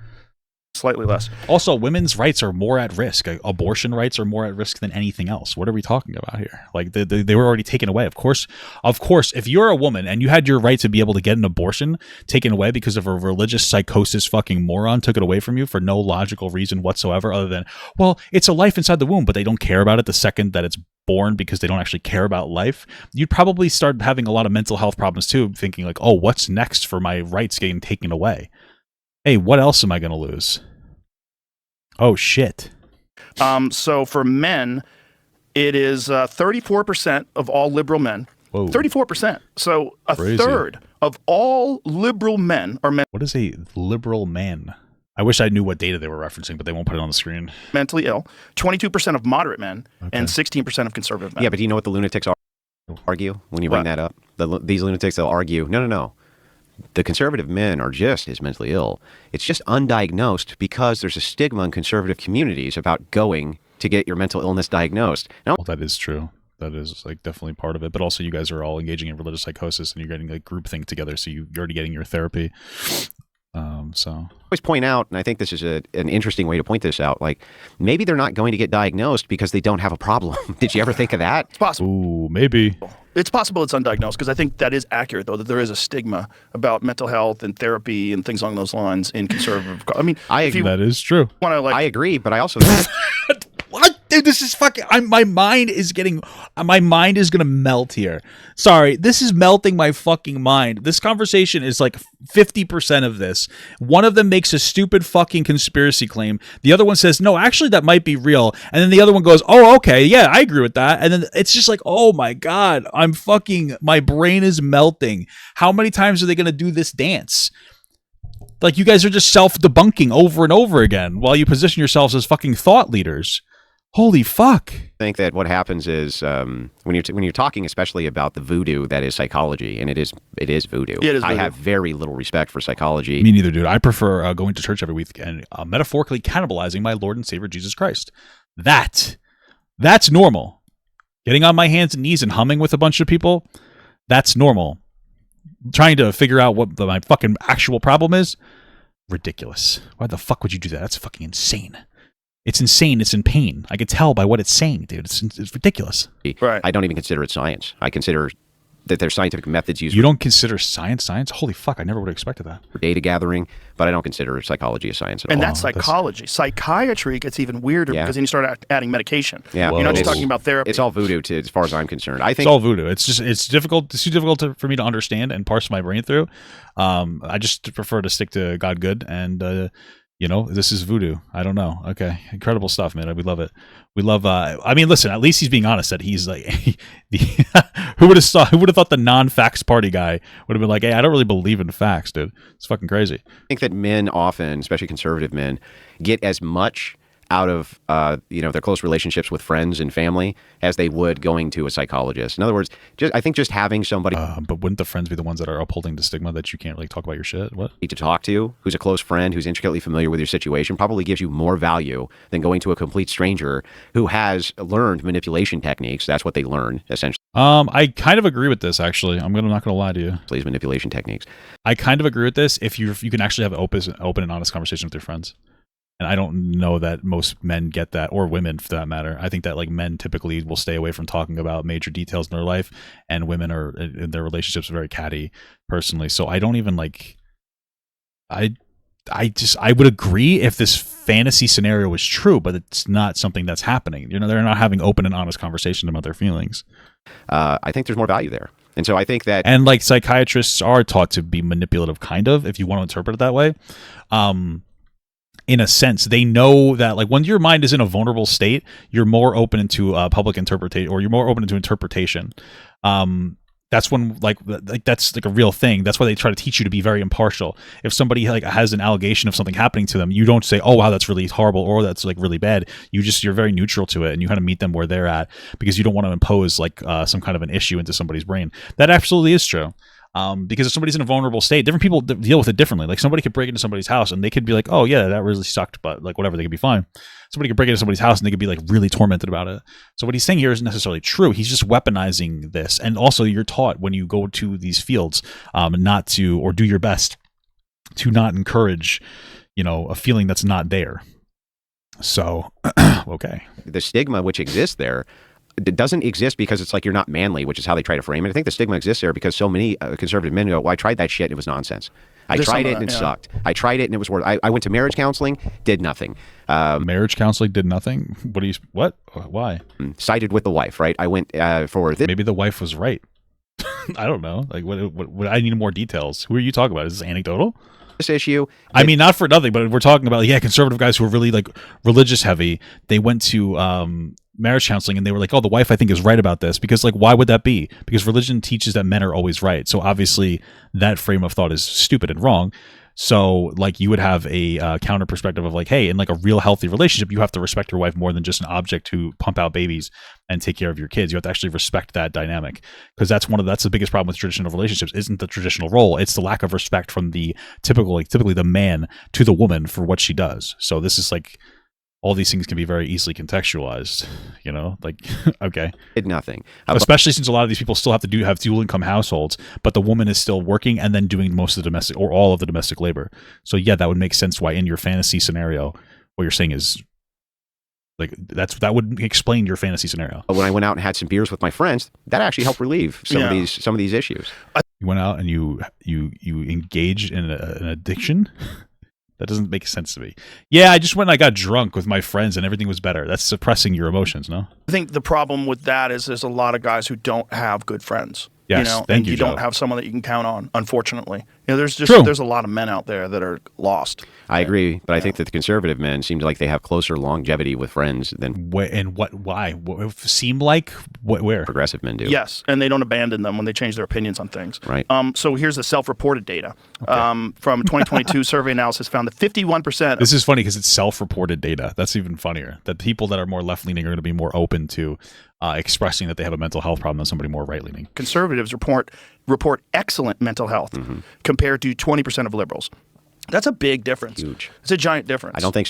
Slightly less. Also, women's rights are more at risk. Abortion rights are more at risk than anything else. What are we talking about here? Like they were already taken away. Of course, if you're a woman and you had your right to be able to get an abortion taken away because of a religious psychosis fucking moron took it away from you for no logical reason whatsoever other than, well, it's a life inside the womb, but they don't care about it the second that it's born because they don't actually care about life, you'd probably start having a lot of mental health problems too, thinking like, oh, what's next for my rights getting taken away? Hey, what else am I going to lose? Oh, shit. So for men, it is 34% of all liberal men. Whoa. 34%. So a Crazy. third of all liberal men are What is a liberal man? I wish I knew what data they were referencing, but they won't put it on the screen. mentally ill, 22% of moderate men, and 16% of conservative men. Yeah, but do you know what the lunatics argue when you bring What? that up? These lunatics, they'll argue, no. The conservative men are just as mentally ill. It's just undiagnosed because there's a stigma in conservative communities about going to get your mental illness diagnosed. Now, Well, that is true. That is like definitely part of it. But also, you guys are all engaging in religious psychosis, and you're getting like groupthink together, so you're already getting your therapy. So I always point out, and I think this is an interesting way to point this out, like maybe they're not going to get diagnosed because they don't have a problem. Did you ever think of that? It's possible. Ooh, maybe. It's possible it's undiagnosed because I think that is accurate, though, that there is a stigma about mental health and therapy and things along those lines in conservative. I mean, if you That is true. want to I agree, but I also What? Dude, this is fucking... my mind is gonna melt here. Sorry, this is melting my fucking mind. This conversation is like 50% of this. One of them makes a stupid fucking conspiracy claim. The other one says, no, actually that might be real. And then the other one goes, oh, okay, yeah, I agree with that. And then it's just like, oh my God, my brain is melting. How many times are they gonna do this dance? Like, you guys are just self-debunking over and over again while you position yourselves as fucking thought leaders. Holy fuck. think that what happens is when you're talking especially about the voodoo that is psychology, and it is voodoo. It is I voodoo. have very little respect for psychology. Me neither, dude. I prefer going to church every week and metaphorically cannibalizing my Lord and Savior Jesus Christ. That's normal. Getting on my hands and knees and humming with a bunch of people, that's normal. Trying to figure out what my fucking actual problem is, ridiculous. Why the fuck would you do that? That's fucking insane. It's insane. It's in pain. I could tell by what it's saying, dude. It's ridiculous. Right. I don't even consider it science. I consider that there's scientific methods used You don't consider science? Holy fuck, I never would have expected that. for data gathering, but I don't consider psychology a science at And all. that's psychology. Psychiatry gets even weirder Yeah. because then you start adding medication. Yeah. You're not just It's- talking about therapy. It's all voodoo, as far as I'm concerned. I It's think all voodoo. It's difficult. It's too difficult for me to understand and parse my brain through. I just prefer to stick to God good, and this is voodoo. I don't know. Okay, incredible stuff, man. We love it. We love. I mean, listen. At least he's being honest. That he's like, who would have thought the non-facts party guy would have been like, hey, I don't really believe in facts, dude. It's fucking crazy. I think that men often, especially conservative men, get as much out of their close relationships with friends and family as they would going to a psychologist. In other words, I think just having somebody But wouldn't the friends be the ones that are upholding the stigma that you can't really talk about your shit? What? to talk to, who's a close friend, who's intricately familiar with your situation, probably gives you more value than going to a complete stranger who has learned manipulation techniques. That's what they learn, essentially, I kind of agree with this. Actually, I'm not gonna lie to you. is manipulation techniques. I kind of agree with this. If you can actually have an open and honest conversation with your friends. And I don't know that most men get that, or women for that matter. I think that like men typically will stay away from talking about major details in their life, and women are in their relationships are very catty personally. So I don't even like. I would agree if this fantasy scenario was true, but it's not something that's happening. They're not having open and honest conversation about their feelings. I think there's more value there, and so I think that And like psychiatrists are taught to be manipulative, kind of, if you want to interpret it that way. In a sense, they know that like when your mind is in a vulnerable state, you're more open to public interpretation, or you're more open to interpretation. That's when like that's like a real thing. That's why they try to teach you to be very impartial. If somebody like has an allegation of something happening to them, you don't say, "Oh wow, that's really horrible," or "That's like really bad." You're very neutral to it, and you kind of meet them where they're at because you don't want to impose like some kind of an issue into somebody's brain. That absolutely is true. Because if somebody's in a vulnerable state, different people deal with it differently. Like somebody could break into somebody's house and they could be like, "Oh yeah, that really sucked," but like whatever, they could be fine. Somebody could break into somebody's house and they could be like really tormented about it. So what he's saying here isn't necessarily true. He's just weaponizing this. And also you're taught when you go to these fields not to, or do your best to not encourage, a feeling that's not there. So, okay. The stigma which exists there, it doesn't exist because it's like you're not manly, which is how they try to frame it. I think the stigma exists there because so many conservative men go, "Well, I tried that shit and it was nonsense. I tried it and it sucked. I tried it and it was worth. I went to marriage counseling, did nothing. Marriage counseling did nothing. What? Why? Sided with the wife, right? I went for this. Maybe the wife was right. I don't know. Like, what? I need more details. Who are you talking about? Is this anecdotal? This issue. I mean, not for nothing, but we're talking about conservative guys who are really like religious heavy. They went to marriage counseling and they were like, "Oh, the wife I think is right about this," because like why would that be? Because religion teaches that men are always right. So obviously that frame of thought is stupid and wrong. So like you would have a counter perspective of like, hey, in like a real healthy relationship, you have to respect your wife more than just an object to pump out babies and take care of your kids. You have to actually respect that dynamic, because that's the biggest problem with traditional relationships. Isn't the traditional role? It's the lack of respect from the typically the man to the woman for what she does. So this is like, all these things can be very easily contextualized, like, okay. Did nothing. Especially since a lot of these people still have dual income households, but the woman is still working and then doing most of the domestic or all of the domestic labor. So yeah, that would make sense why in your fantasy scenario, what you're saying is like, that would explain your fantasy scenario. When I went out and had some beers with my friends, that actually helped relieve some of these issues. You went out and you engaged in an addiction? That doesn't make sense to me. Yeah, I just went and I got drunk with my friends and everything was better. That's suppressing your emotions, no? I think the problem with that is there's a lot of guys who don't have good friends. Yes, thank you, Joe. don't have someone that you can count on, unfortunately. There's a lot of men out there that are lost. I agree, but I think that the conservative men seem like they have closer longevity with friends than why? Seem like where progressive men do. Yes, and they don't abandon them when they change their opinions on things. Right. So here's the self-reported data from 2022 survey analysis found that 51%. This is funny because it's self-reported data. That's even funnier. That people that are more left-leaning are going to be more open to expressing that they have a mental health problem than somebody more right-leaning. Conservatives report excellent mental health compared to 20% of liberals. That's a big difference. Huge. It's a giant difference. I don't think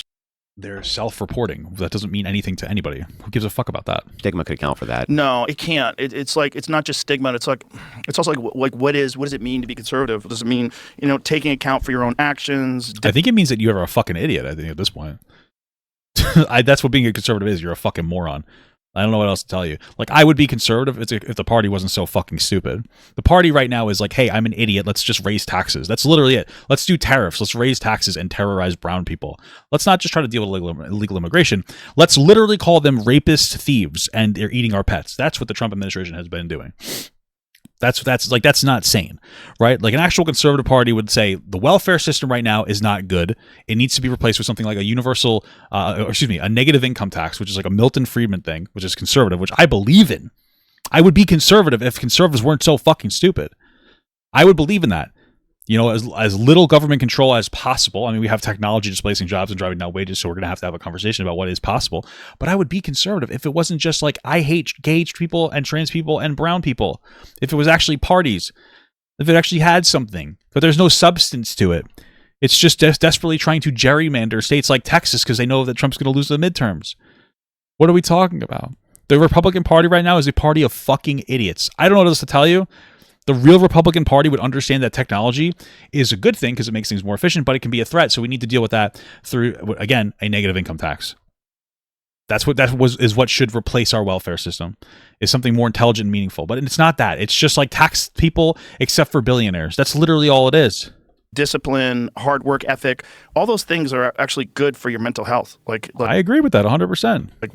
they're self-reporting. That doesn't mean anything to anybody. Who gives a fuck about that? Stigma could account for that. No, it can't. It's like, it's not just stigma. It's also like what does it mean to be conservative? Does it mean taking account for your own actions? I think it means that you're a fucking idiot. I think at this point, that's what being a conservative is. You're a fucking moron. I don't know what else to tell you. Like, I would be conservative if the party wasn't so fucking stupid. The party right now is like, hey, I'm an idiot. Let's just raise taxes. That's literally it. Let's do tariffs. Let's raise taxes and terrorize brown people. Let's not just try to deal with illegal immigration. Let's literally call them rapists, thieves, and they're eating our pets. That's what the Trump administration has been doing. That's not sane, right? Like an actual conservative party would say the welfare system right now is not good. It needs to be replaced with something like a negative income tax, which is like a Milton Friedman thing, which is conservative, which I believe in. I would be conservative if conservatives weren't so fucking stupid. I would believe in that. As little government control as possible. I mean, we have technology displacing jobs and driving down wages, so we're going to have a conversation about what is possible. But I would be conservative if it wasn't just like, I hate gay people and trans people and brown people. If it was actually parties. If it actually had something. But there's no substance to it. It's just desperately trying to gerrymander states like Texas because they know that Trump's going to lose the midterms. What are we talking about? The Republican Party right now is a party of fucking idiots. I don't know what else to tell you. The real Republican Party would understand that technology is a good thing because it makes things more efficient, but it can be a threat. So we need to deal with that through, again, a negative income tax. That's what should replace our welfare system, is something more intelligent and meaningful. But it's not that. It's just like tax people except for billionaires. That's literally all it is. Discipline, hard work ethic, all those things are actually good for your mental health. Like I agree with that 100%. Like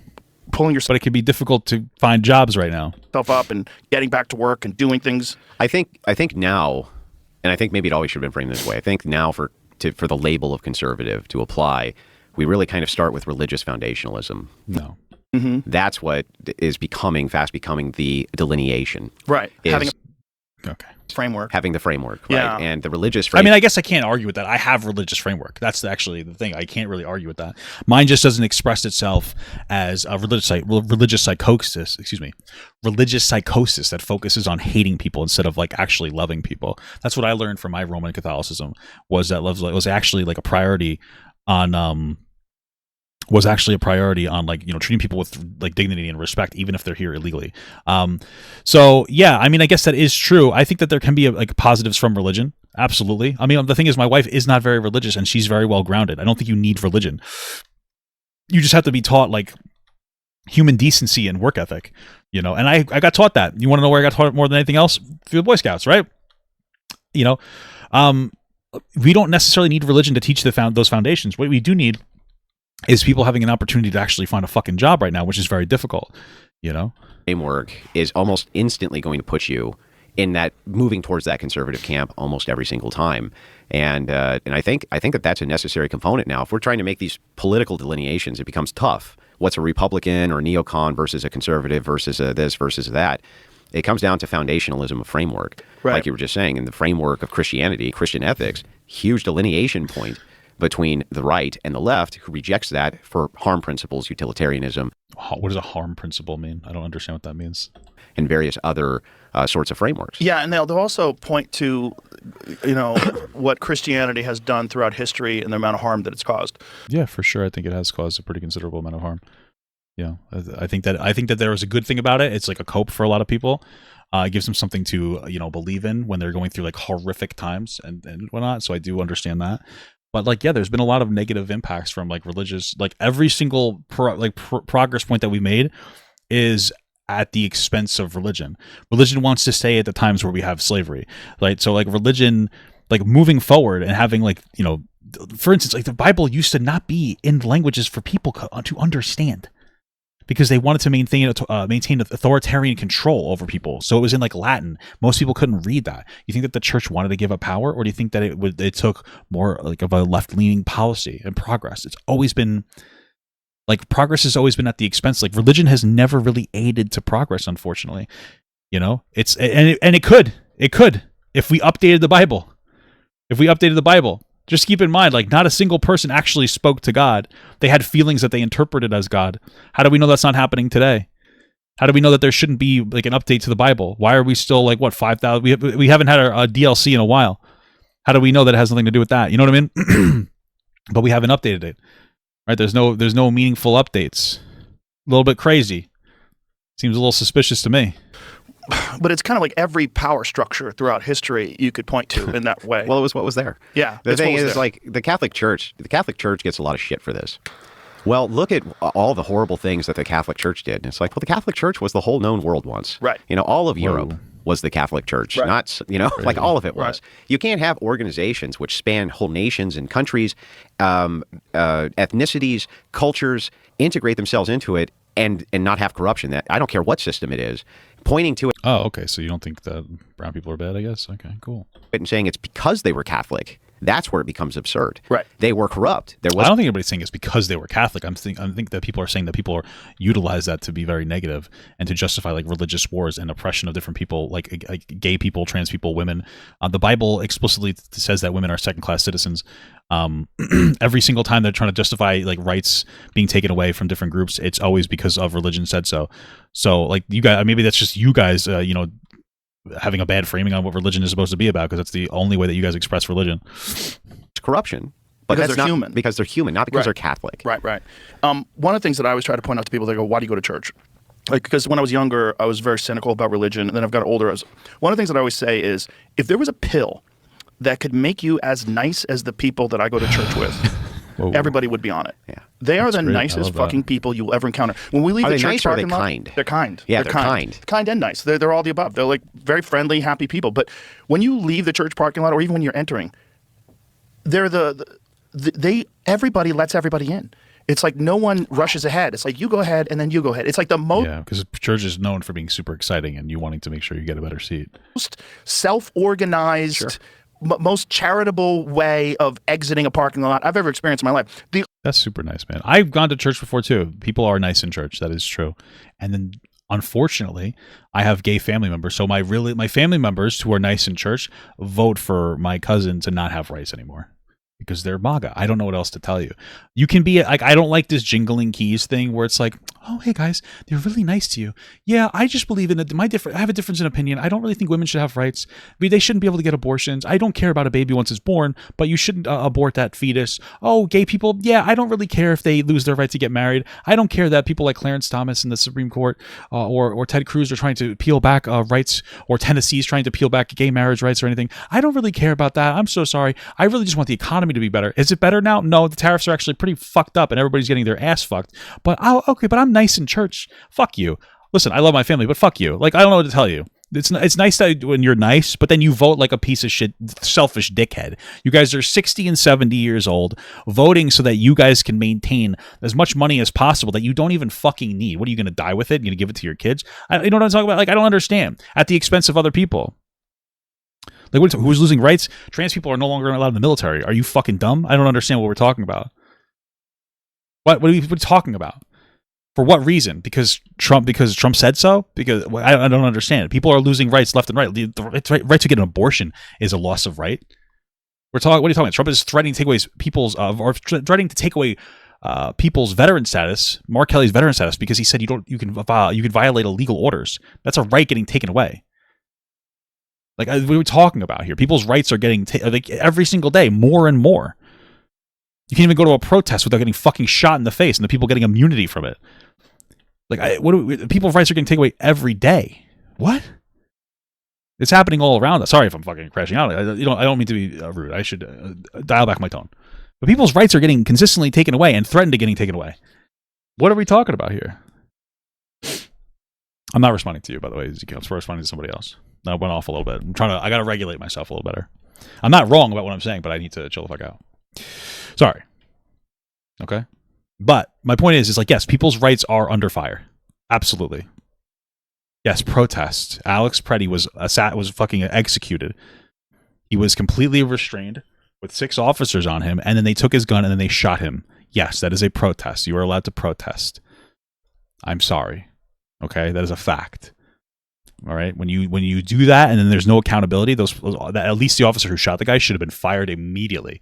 pulling yourself, but it can be difficult to find jobs right now. Up and getting back to work and doing things. I think now, and I think maybe it always should have been framed this way. I think now for the label of conservative to apply, we really kind of start with religious foundationalism. No. That's what is fast becoming the delineation. Right. Okay. framework. having the framework, right? Yeah. And the religious I framework. mean, I guess I can't argue with that. I have religious framework. That's actually the thing. I can't really argue with that. Mine just doesn't express itself as a religious psychosis. Excuse me, religious psychosis that focuses on hating people instead of like actually loving people. That's what I learned from my Roman Catholicism. Was that love was actually like a priority on like, you know, treating people with like dignity and respect, even if they're here illegally. So yeah, I mean, I guess that is true. I think that there can be like positives from religion. Absolutely. I mean, the thing is, my wife is not very religious and she's very well grounded. I don't think you need religion. You just have to be taught like human decency and work ethic, you know, and I got taught that. You want to know where I got taught more than anything else? Through the Boy Scouts, right? You know, we don't necessarily need religion to teach those foundations. What we do need is people having an opportunity to actually find a fucking job right now, which is very difficult, you know? Framework is almost instantly going to put you in that moving towards that conservative camp almost every single time. And I think that that's a necessary component now. If we're trying to make these political delineations, it becomes tough. What's a Republican or a neocon versus a conservative versus a this versus that? It comes down to foundationalism of framework, like you were just saying, in the framework of Christianity, Christian ethics, huge delineation point between the right and the left, who rejects that for harm principles, utilitarianism. What does a harm principle mean? I don't understand what that means. And various other sorts of frameworks. Yeah, and they'll also point to, you know, what Christianity has done throughout history and the amount of harm that it's caused. Yeah, for sure. I think it has caused a pretty considerable amount of harm. Yeah, I think that there was a good thing about it. It's like a cope for a lot of people. It gives them something to, you know, believe in when they're going through like horrific times and whatnot. So I do understand that. But like, yeah, there's been a lot of negative impacts from like religious, like every single progress point that we made is at the expense of religion. Religion wants to stay at the times where we have slavery, right? So like religion, like moving forward and having like, you know, for instance, like the Bible used to not be in languages for people to understand, because they wanted to maintain authoritarian control over people. So it was in like Latin. Most people couldn't read that. You think that the church wanted to give up power, or do you think that it took more like of a left-leaning policy and progress? It's always been like progress has always been at the expense. Like religion has never really aided to progress, unfortunately. You know, it could if we updated the Bible. Just keep in mind, like, not a single person actually spoke to God. They had feelings that they interpreted as God. How do we know that's not happening today? How do we know that there shouldn't be like an update to the Bible? Why are we still like 5,000? We haven't had a DLC in a while. How do we know that it has nothing to do with that? You know what I mean? But we haven't updated it, right? There's no meaningful updates. A little bit crazy. Seems a little suspicious to me. But it's kind of like every power structure throughout history you could point to in that way. Well, it was what was there. Yeah. The thing is, like, the Catholic Church gets a lot of shit for this. Well, look at all the horrible things that the Catholic Church did. And it's like, well, the Catholic Church was the whole known world once. Right. You know, all of Europe was the Catholic Church. Right. Not, you know, like all of it was. Right. You can't have organizations which span whole nations and countries, ethnicities, cultures, integrate themselves into it and not have corruption. That I don't care what system it is, pointing to it. Oh, okay. So you don't think that brown people are bad, I guess? Okay, cool. And saying it's because they were Catholic. That's where it becomes absurd. Right. They were corrupt. I don't think anybody's saying it's because they were Catholic. I think that people are saying that people utilize that to be very negative and to justify like religious wars and oppression of different people, like gay people, trans people, women. The Bible explicitly says that women are second-class citizens. Every single time they're trying to justify like rights being taken away from different groups, it's always because of religion said so. So like you guys, maybe that's just you guys, you know, having a bad framing on what religion is supposed to be about, because that's the only way that you guys express religion. It's corruption. But because that's they're not human. Because they're human, not because Right. they're Catholic. Right. One of the things that I always try to point out to people, they go, why do you go to church? Like, because when I was younger, I was very cynical about religion. And then I've got older. One of the things that I always say is, if there was a pill that could make you as nice as the people that I go to church with, everybody would be on it. Yeah. They are the great. I nicest love that. fucking people you'll ever encounter. When we leave Are the they church nice or are they parking lot, kind? they're kind. Yeah, they're kind. Kind and nice. They're all the above. They're like very friendly, happy people. But when you leave the church parking lot, or even when you're entering, they're everybody lets everybody in. It's like no one rushes ahead. It's like you go ahead and then you go ahead. It's like the Yeah, because church is known for being super exciting and you wanting to make sure you get a better seat. most self-organized, most charitable way of exiting a parking lot I've ever experienced in my life. That's super nice, man. I've gone to church before too. People are nice in church. That is true. And then Unfortunately, I have gay family members, so my family members who are nice in church vote for my cousin to not have rights anymore because they're MAGA. I don't know what else to tell you. You can be like, I don't like this jingling keys thing where it's like, oh, hey guys, they're really nice to you. Yeah, I just believe in it. I have a difference in opinion. I don't really think women should have rights. They shouldn't be able to get abortions. I don't care about a baby once it's born, but you shouldn't abort that fetus. Oh, gay people. Yeah, I don't really care if they lose their right to get married. I don't care that people like Clarence Thomas in the Supreme Court or Ted Cruz are trying to peel back rights, or Tennessee's trying to peel back gay marriage rights or anything. I don't really care about that. I'm so sorry. I really just want the economy to be better. Is it better now? No, the tariffs are actually pretty fucked up and everybody's getting their ass fucked. But okay, but I'm nice in church. Fuck you. Listen, I love my family, but fuck you. Like, I don't know what to tell you. It's nice that when you're nice, but then you vote like a piece of shit, selfish dickhead. You guys are 60 and 70 years old, voting so that you guys can maintain as much money as possible that you don't even fucking need. What are you going to die with it? You're going to give it to your kids? You know what I'm talking about? Like, I don't understand. At the expense of other people. Like, who's losing rights? Trans people are no longer allowed in the military. Are you fucking dumb? I don't understand what we're talking about. What are we talking about? For what reason? Because Trump said so? Because I don't understand. People are losing rights left and right. The right to get an abortion is a loss of right. What are you talking about? Trump is threatening to take away people's veteran status, Mark Kelly's veteran status, because he said you can violate illegal orders. That's a right getting taken away. Like, what are we talking about here? People's rights are getting like every single day, more and more. You can't even go to a protest without getting fucking shot in the face and the people getting immunity from it. Like, people's rights are getting taken away every day. What? It's happening all around us. Sorry if I'm fucking crashing out. I don't mean to be rude. I should dial back my tone. But people's rights are getting consistently taken away and threatened to getting taken away. What are we talking about here? I'm not responding to you, by the way, Ezekiel. I'm responding to somebody else. That went off a little bit. I got to regulate myself a little better. I'm not wrong about what I'm saying, but I need to chill the fuck out. Sorry. Okay. But my point is like, yes, people's rights are under fire. Absolutely. Yes, protest. Alex Preddy was fucking executed. He was completely restrained with 6 officers on him, and then they took his gun and then they shot him. Yes, that is a protest. You are allowed to protest. I'm sorry. Okay, that is a fact. All right, when you do that and then there's no accountability, at least the officer who shot the guy should have been fired immediately.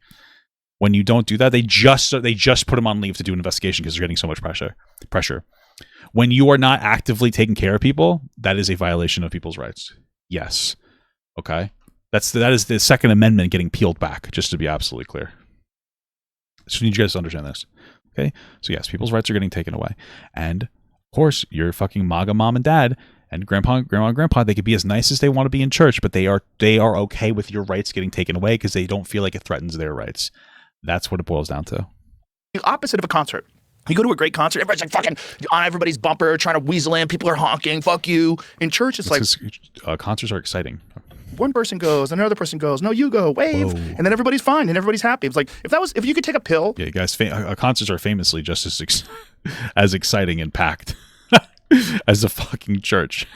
When you don't do that, they just put him on leave to do an investigation because they're getting so much pressure. When you are not actively taking care of people, that is a violation of people's rights. Yes. Okay. That is the Second Amendment getting peeled back, just to be absolutely clear. I just need you guys to understand this. Okay? So yes, people's rights are getting taken away. And of course, your fucking MAGA mom and dad and grandma and grandpa, they could be as nice as they want to be in church, but they are okay with your rights getting taken away because they don't feel like it threatens their rights. That's what it boils down to. The opposite of a concert. You go to a great concert, everybody's like fucking on everybody's bumper, trying to weasel in. People are honking, fuck you. In church, it's like concerts are exciting. One person goes, another person goes, no, you go, wave, and then everybody's fine and everybody's happy. It's like if you could take a pill. Yeah, guys, concerts are famously just as exciting and packed as a fucking church.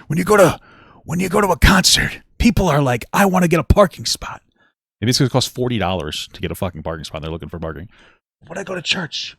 When you go to a concert, people are like, I want to get a parking spot. Maybe it's going to cost $40 to get a fucking parking spot. They're looking for parking. When I go to church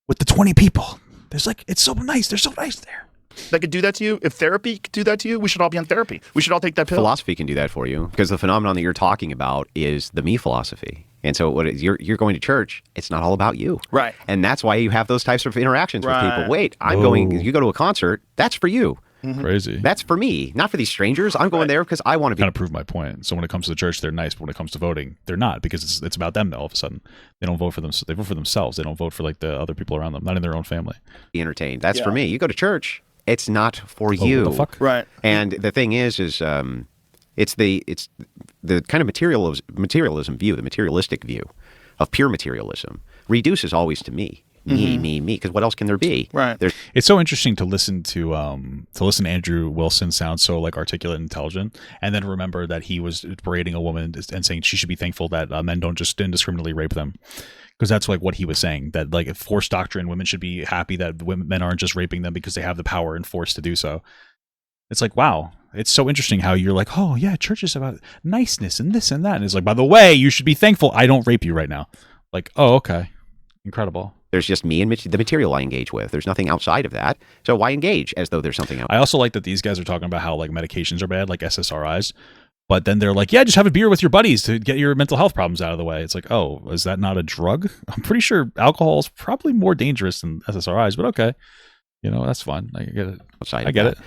with the 20 people, there's like, it's so nice. They're so nice there. That could do that to you. If therapy could do that to you, we should all be on therapy. We should all take that pill. Philosophy can do that for you because the phenomenon that you're talking about is the me philosophy. And so what is, you're going to church, it's not all about you. Right. And that's why you have those types of interactions with people. Wait, you go to a concert, that's for you. Mm-hmm. Crazy. That's for me, not for these strangers. I'm going there because I want to be. Kind of prove my point. So when it comes to the church, they're nice, but when it comes to voting, they're not because it's about them. All of a sudden, they don't vote for them. They vote for themselves. They don't vote for like the other people around them, not in their own family. Be entertained. That's for me. You go to church, it's not for you. What the fuck? Right. And the thing is it's the kind of materialism view, the materialistic view of pure materialism reduces always to me. Me, because what else can there be? Right. It's so interesting to listen to Andrew Wilson sound so like articulate and intelligent, and then remember that he was berating a woman and saying she should be thankful that men don't just indiscriminately rape them, because that's like what he was saying, that like forced doctrine, women should be happy that men aren't just raping them because they have the power and force to do so. It's like, wow, it's so interesting how you're like, oh yeah, church is about niceness and this and that, and it's like, by the way, you should be thankful I don't rape you right now. Like, oh okay, incredible. There's just me and the material I engage with. There's nothing outside of that. So why engage as though there's something else? I also like that these guys are talking about how like medications are bad, like SSRIs. But then they're like, yeah, just have a beer with your buddies to get your mental health problems out of the way. It's like, oh, is that not a drug? I'm pretty sure alcohol is probably more dangerous than SSRIs, but okay. That's fine. I get it. I get it.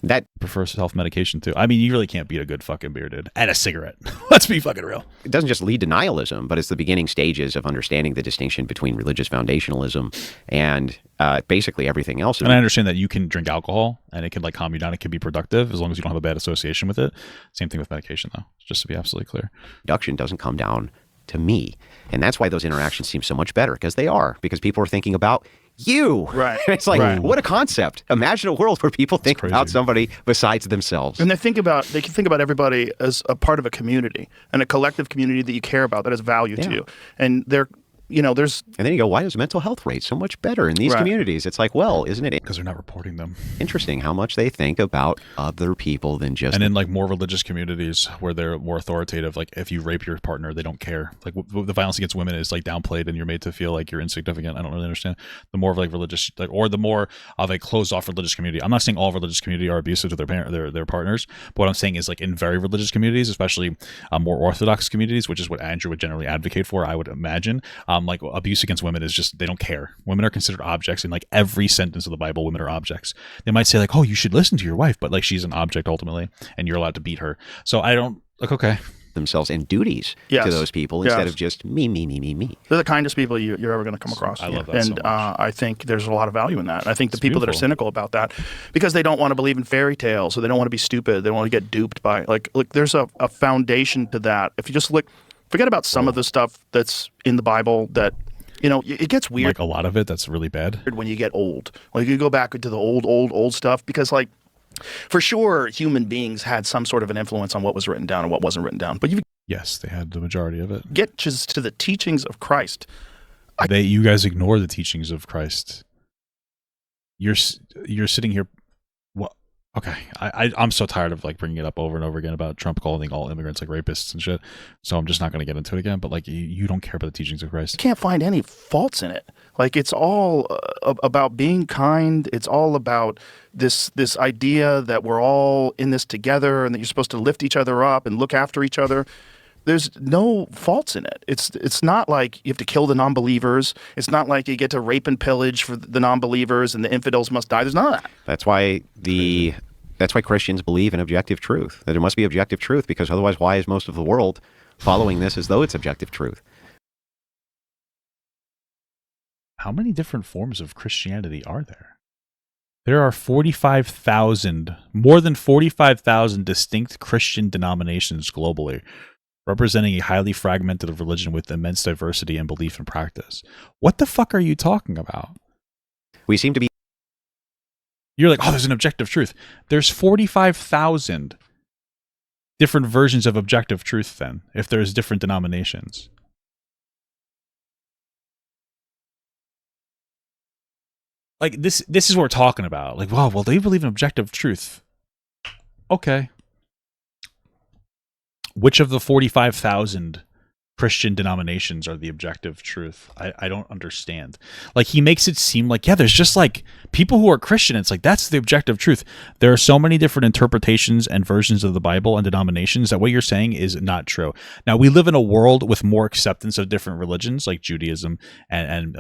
That prefers self-medication too. I mean, you really can't beat a good fucking beer, dude. And a cigarette. Let's be fucking real. It doesn't just lead to nihilism, but it's the beginning stages of understanding the distinction between religious foundationalism and basically everything else. And I understand that you can drink alcohol and it can like calm you down. It can be productive as long as you don't have a bad association with it. Same thing with medication, though. Just to be absolutely clear. Production doesn't come down to me, and that's why those interactions seem so much better, because they are, because people are thinking about you. Right. It's like, what a concept. Imagine a world where people think about somebody besides themselves. And they can think about everybody as a part of a community and a collective community that you care about, that has value to you. And there's... And then you go, why is mental health rate so much better in these communities? It's like, well, isn't it... Because they're not reporting them. Interesting how much they think about other people than just... And in like more religious communities where they're more authoritative, like if you rape your partner, they don't care. Like the violence against women is like downplayed and you're made to feel like you're insignificant. I don't really understand. The more of like religious, like, or the more of a closed off religious community. I'm not saying all religious community are abusive to their partners, but what I'm saying is like in very religious communities, especially more orthodox communities, which is what Andrew would generally advocate for, I would imagine, like abuse against women is just, they don't care. Women are considered objects in like every sentence of the Bible. Women are objects. They might say like, oh, you should listen to your wife, but like she's an object ultimately and you're allowed to beat her. So I don't like, okay, themselves and duties to those people instead of just me. They're the kindest people you're ever going to come across. I love that and so much. I think there's a lot of value in that. I think the It's people that are beautiful. cynical about that, because they don't want to believe in fairy tales, so they don't want to be stupid, they don't want to get duped by, like, look, there's a foundation to that. If you just forget about some of the stuff that's in the Bible that, it gets weird. Like a lot of it, that's really bad. When you get old. Like you go back into the old stuff, because like, for sure, human beings had some sort of an influence on what was written down and what wasn't written down. But Yes, they had the majority of it. get just to the teachings of Christ. You guys ignore the teachings of Christ. You're sitting here. What? Okay, I'm so tired of like bringing it up over and over again about Trump calling all immigrants like rapists and shit. So I'm just not going to get into it again. But like, you don't care about the teachings of Christ. You can't find any faults in it. Like it's all about being kind. It's all about this idea that we're all in this together and that you're supposed to lift each other up and look after each other. There's no faults in it. It's not like you have to kill the non-believers. It's not like you get to rape and pillage for the non-believers and the infidels must die. There's none of that. That's why Christians believe in objective truth. That there must be objective truth, because otherwise, why is most of the world following this as though it's objective truth? How many different forms of Christianity are there? There are more than 45,000 distinct Christian denominations globally, representing a highly fragmented religion with immense diversity in belief and practice. What the fuck are you talking about? We seem to be... You're like, oh, there's an objective truth. There's 45,000 different versions of objective truth then, if there's different denominations. Like, this is what we're talking about. Like, wow, well, they believe in objective truth. Okay. Which of the 45,000 Christian denominations are the objective truth? I don't understand. Like, he makes it seem like, yeah, there's just like people who are Christian. It's like, that's the objective truth. There are so many different interpretations and versions of the Bible and denominations that what you're saying is not true. Now, we live in a world with more acceptance of different religions like Judaism and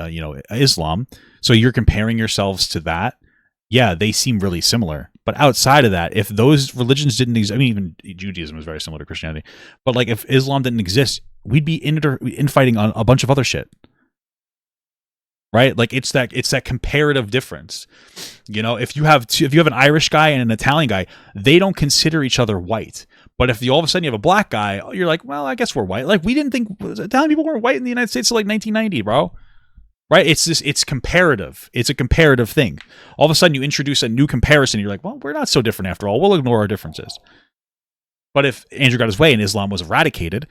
Islam. So you're comparing yourselves to that. Yeah, they seem really similar. But outside of that, if those religions didn't exist, I mean, even Judaism is very similar to Christianity. But like, if Islam didn't exist, we'd be infighting on a bunch of other shit, right? Like, it's that comparative difference. If you have an Irish guy and an Italian guy, they don't consider each other white. But if all of a sudden you have a black guy, you're like, well, I guess we're white. Like, we didn't think Italian people weren't white in the United States until like 1990, bro. Right? It's comparative. It's a comparative thing. All of a sudden you introduce a new comparison. You're like, well, we're not so different after all. We'll ignore our differences. But if Andrew got his way and Islam was eradicated,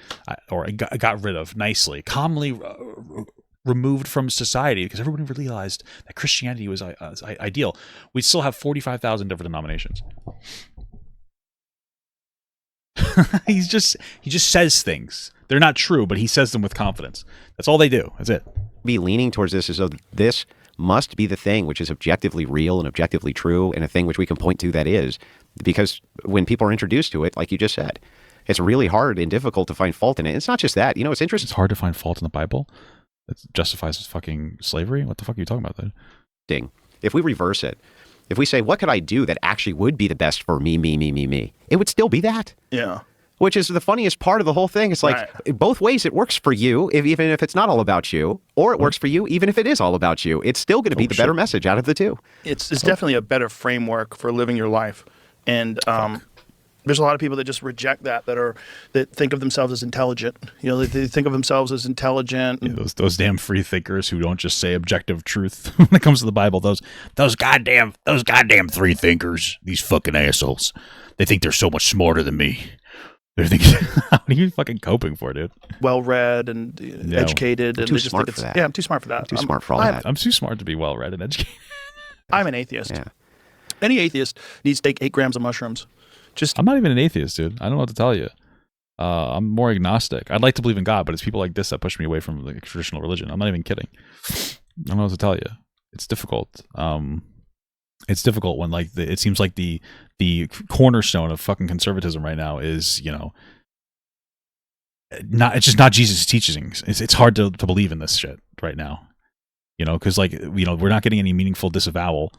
or got rid of nicely, calmly removed from society, because everybody realized that Christianity was ideal, we'd still have 45,000 different denominations. He just says things. They're not true, but he says them with confidence. That's all they do. That's it. be leaning towards this as though this must be the thing which is objectively real and objectively true, and a thing which we can point to that is, because when people are introduced to it, like you just said, it's really hard and difficult to find fault in it. It's not just that, it's interesting. It's hard to find fault in the Bible that justifies fucking slavery. What the fuck are you talking about then? If we reverse it, if we say, what could I do that actually would be the best for me, it would still be that. Yeah. Which is the funniest part of the whole thing. It's like both ways it works for you, even if it's not all about you, or it works for you, even if it is all about you. It's still going to be the better message out of the two. It's definitely a better framework for living your life. And there's a lot of people that just reject that think of themselves as intelligent. They think of themselves as intelligent. Yeah, those damn free thinkers who don't just say objective truth when it comes to the Bible. Those goddamn free thinkers. These fucking assholes. They think they're so much smarter than me. They're thinking, what are you fucking coping for, dude? Well-read and educated. I'm and too they just smart think for that. Yeah, I'm too smart for that. I'm too smart for all that. I'm too smart to be well-read and educated. I'm an atheist. Yeah. Any atheist needs to take 8 grams of mushrooms. I'm not even an atheist, dude. I don't know what to tell you. I'm more agnostic. I'd like to believe in God, but it's people like this that push me away from the traditional religion. I'm not even kidding. I don't know what to tell you. It's difficult. It's difficult when it seems like the cornerstone of fucking conservatism right now is it's just not Jesus' teachings. It's hard to believe in this shit right now, because we're not getting any meaningful disavowal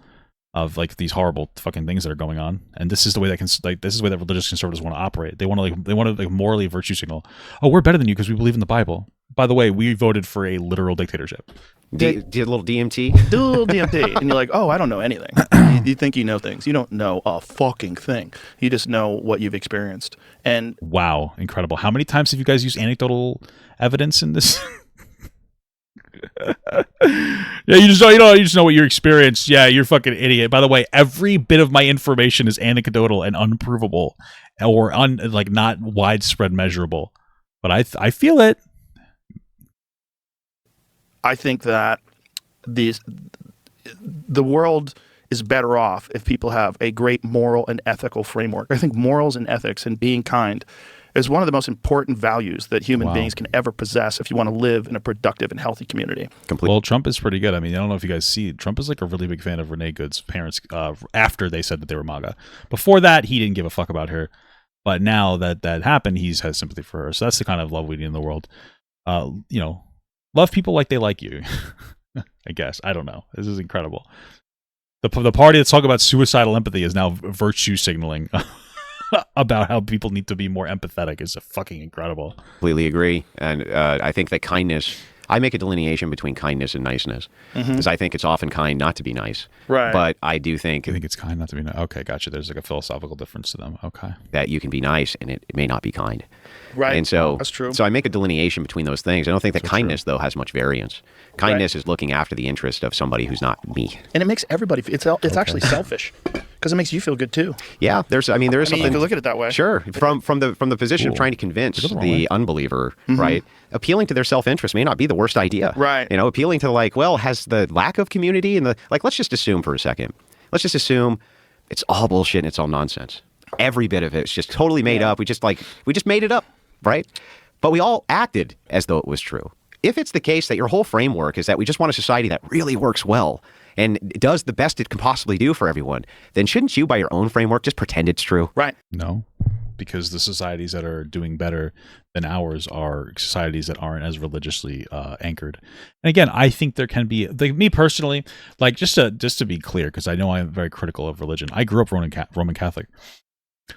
of these horrible fucking things that are going on, and this is the way this is the way that religious conservatives want to operate. They want to morally virtue signal. Oh, we're better than you because we believe in the Bible. By the way, we voted for a literal dictatorship. Did a little DMT? Do a little DMT, and you're like, oh, I don't know anything. You think you know things. You don't know a fucking thing. You just know what you've experienced. And wow, incredible! How many times have you guys used anecdotal evidence in this? Yeah, you just know what you experienced. Yeah, you're a fucking idiot. By the way, every bit of my information is anecdotal and unprovable, or not widespread measurable. But I feel it. I think that the world is better off if people have a great moral and ethical framework. I think morals and ethics and being kind is one of the most important values that human beings can ever possess if you want to live in a productive and healthy community. Well, Trump is pretty good. I mean, I don't know if you guys see, Trump is a really big fan of Renee Good's parents after they said that they were MAGA. Before that, he didn't give a fuck about her. But now that happened, he has sympathy for her. So that's the kind of love we need in the world. Love people like they like you. I guess. I don't know. This is incredible. The party that's talking about suicidal empathy is now virtue signaling about how people need to be more empathetic. Is fucking incredible. Completely agree. And I think that kindness, I make a delineation between kindness and niceness, because I think it's often kind not to be nice. Right. But I do think... You think it's kind not to be nice? Okay, gotcha. There's a philosophical difference to them. Okay. That you can be nice and it may not be kind. Right. And so that's true. So I make a delineation between those things. I don't think that kindness, though, has much variance. Kindness is looking after the interest of somebody who's not me. And it makes everybody... It's actually selfish, because it makes you feel good, too. Yeah, there is something... You can look at it that way. Sure. From the position of trying to convince the unbeliever, right? Appealing to their self-interest may not be the worst idea. Right. Appealing to has the lack of community and let's just assume for a second. Let's just assume it's all bullshit and it's all nonsense. Every bit of it is just totally made up. We just made it up, right? But we all acted as though it was true. If it's the case that your whole framework is that we just want a society that really works well and does the best it can possibly do for everyone, then shouldn't you, by your own framework, just pretend it's true? Right. No, because the societies that are doing better than ours are societies that aren't as religiously anchored. And again, I think there can be, me personally, just to be clear, because I know I'm very critical of religion. I grew up Roman Catholic.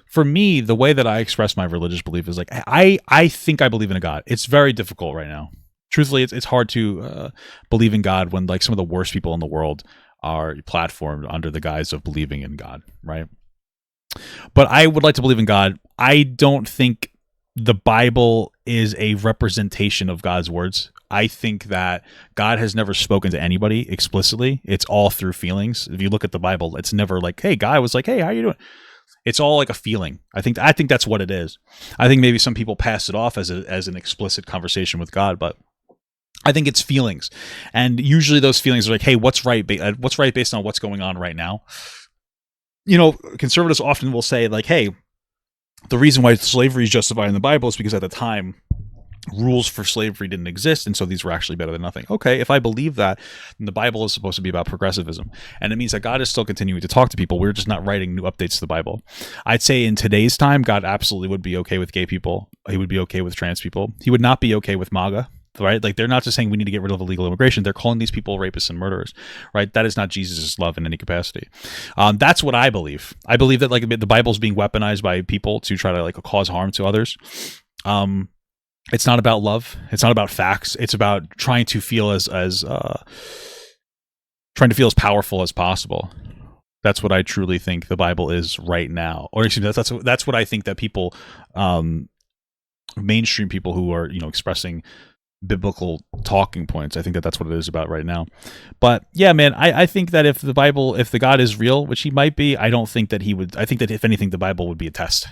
For me, the way that I express my religious belief is I think I believe in a God. It's very difficult right now. Truthfully, it's hard to believe in God when some of the worst people in the world are platformed under the guise of believing in God, right? But I would like to believe in God. I don't think the Bible is a representation of God's words. I think that God has never spoken to anybody explicitly. It's all through feelings. If you look at the Bible, it's never hey, God was hey, how you doing? It's all a feeling. I think that's what it is. I think maybe some people pass it off as an explicit conversation with God, but I think it's feelings. And usually those feelings are hey, what's right based on what's going on right now? Conservatives often will say hey, the reason why slavery is justified in the Bible is because at the time rules for slavery didn't exist, and so these were actually better than nothing. Okay, if I believe that, then the Bible is supposed to be about progressivism, and it means that God is still continuing to talk to people. We're just not writing new updates to the Bible. I'd say in today's time, God absolutely would be okay with gay people. He would be okay with trans people. He would not be okay with MAGA. Right? Like, they're not just saying we need to get rid of illegal immigration. They're calling these people rapists and murderers. Right? That is not Jesus' love in any capacity. That's what I believe. I believe that like the Bible's being weaponized by people to try to like cause harm to others. It's not about love. It's not about facts. It's about trying to feel as powerful as possible. That's what I truly think the Bible is right now. Or excuse me, that's what I think that people, mainstream people who are expressing biblical talking points, I think that that's what it is about right now. But yeah, man, I think that if the God is real, which he might be, I don't think that he would. I think that if anything, the Bible would be a test.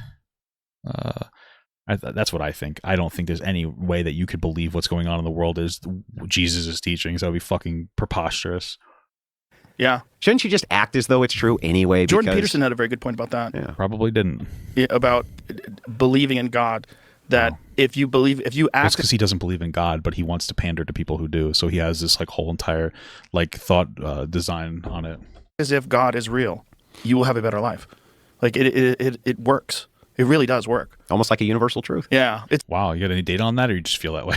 That's what I think. I don't think there's any way that you could believe what's going on in the world is Jesus' teachings. That would be fucking preposterous. Yeah. Shouldn't you just act as though it's true anyway? Jordan Peterson had a very good point about that. Yeah. Probably didn't. Yeah, about believing in God. That if you ask, it's because he doesn't believe in God, but he wants to pander to people who do. So he has this like whole entire like thought design on it. As if God is real, you will have a better life. Like it works. It really does work. Almost like a universal truth. Yeah. Wow. You got any data on that, or you just feel that way?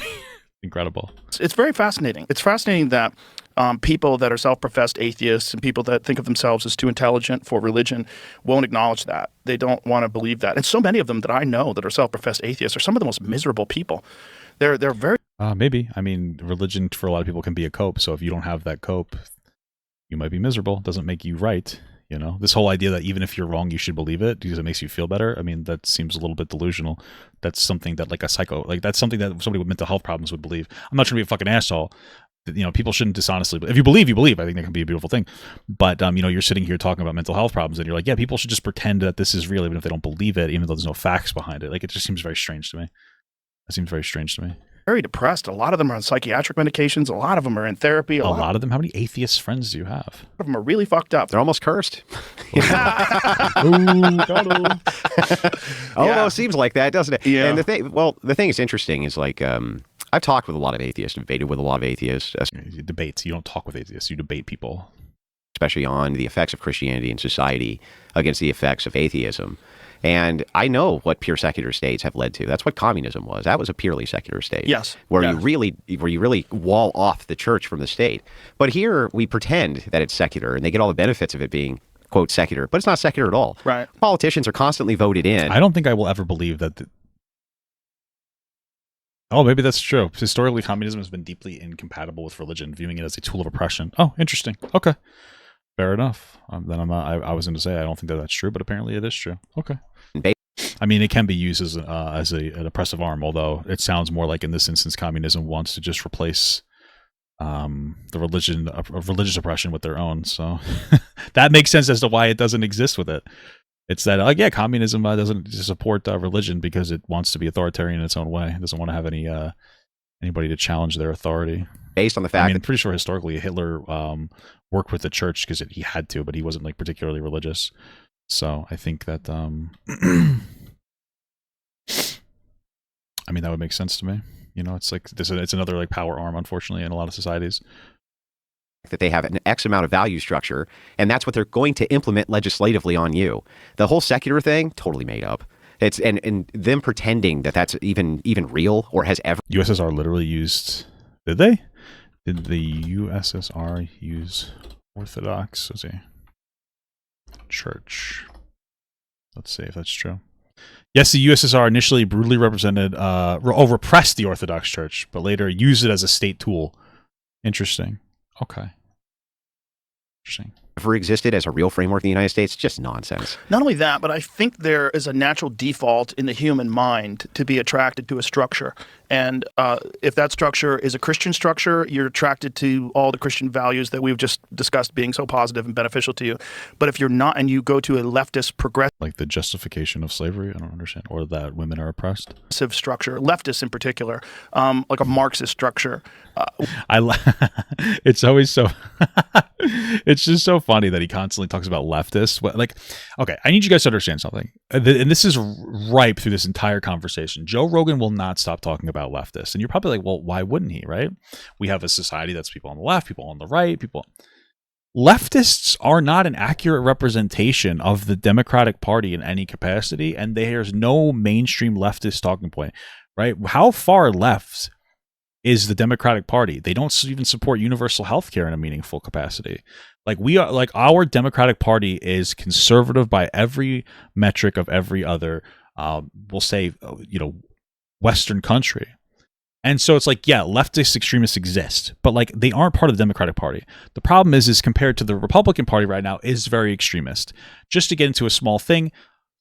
Incredible. It's very fascinating. It's fascinating that people that are self-professed atheists and people that think of themselves as too intelligent for religion won't acknowledge that. They don't want to believe that. And so many of them that I know that are self-professed atheists are some of the most miserable people. They're very... Maybe. I mean, religion for a lot of people can be a cope. So if you don't have that cope, you might be miserable. It doesn't make you right. This whole idea that even if you're wrong, you should believe it because it makes you feel better. I mean, that seems a little bit delusional. That's something that that's something that somebody with mental health problems would believe. I'm not trying to be a fucking asshole. People shouldn't dishonestly. If you believe, you believe. I think that can be a beautiful thing. But you're sitting here talking about mental health problems, and you're like, yeah, people should just pretend that this is real, even if they don't believe it, even though there's no facts behind it. Like, it just seems very strange to me. It seems very strange to me. Very depressed. A lot of them are on psychiatric medications. A lot of them are in therapy. A lot of them. How many atheist friends do you have? A lot of them are really fucked up. They're almost cursed. It seems like that, doesn't it? Yeah. And the thing that's interesting is like I've talked with a lot of atheists, debated with a lot of atheists. Debates. You don't talk with atheists. You debate people. Especially on the effects of Christianity in society against the effects of atheism. And I know what pure secular states have led to. That's what communism was. That was a purely secular state. Yes. Where you really wall off the church from the state. But here we pretend that it's secular and they get all the benefits of it being, quote, secular. But it's not secular at all. Right. Politicians are constantly voted in. I don't think I will ever believe that. Oh, maybe that's true. Historically, communism has been deeply incompatible with religion, viewing it as a tool of oppression. Oh, interesting. Okay. Fair enough. Then I'm not. I was going to say I don't think that that's true, but apparently it is true. Okay. I mean, it can be used as an oppressive arm, although it sounds more like in this instance, communism wants to just replace the religious oppression with their own. So that makes sense as to why it doesn't exist with it. It's that communism doesn't support religion because it wants to be authoritarian in its own way. It doesn't want to have anybody to challenge their authority. Based on the fact, I'm pretty sure historically Hitler worked with the church because he had to, but he wasn't like particularly religious. So I think that that would make sense to me. It's like it's another like power arm, unfortunately, in a lot of societies. That they have an X amount of value structure, and that's what they're going to implement legislatively on you. The whole secular thing, totally made up. It's and them pretending that that's even real or has ever. USSR literally used. Did they? Did the USSR use Orthodox? Let's see. Church. Let's see if that's true. Yes, the USSR initially brutally repressed the Orthodox Church, but later used it as a state tool. Interesting. Okay. Interesting. Ever existed as a real framework in the United States, just nonsense. Not only that, but I think there is a natural default in the human mind to be attracted to a structure. And if that structure is a Christian structure, you're attracted to all the Christian values that we've just discussed being so positive and beneficial to you. But if you're not, and you go to a leftist progressive... Like the justification of slavery? I don't understand. Or that women are oppressed? ...structure, leftists in particular, like a Marxist structure. It's always so... It's just so funny that he constantly talks about leftists. Okay, I need you guys to understand something. And this is ripe through this entire conversation. Joe Rogan will not stop talking about about leftists. And you're probably like, well, why wouldn't he, right? We have a society that's people on the left, people on the right, people. Leftists are not an accurate representation of the Democratic Party in any capacity, and there's no mainstream leftist talking point, right? How far left is the Democratic Party? They don't even support universal health care in a meaningful capacity. Like we are, like our Democratic Party is conservative by every metric of every other, we'll say, Western country. And so it's like, yeah, leftist extremists exist, but like they aren't part of the Democratic Party. The problem is compared to the Republican Party right now is very extremist. Just to get into a small thing,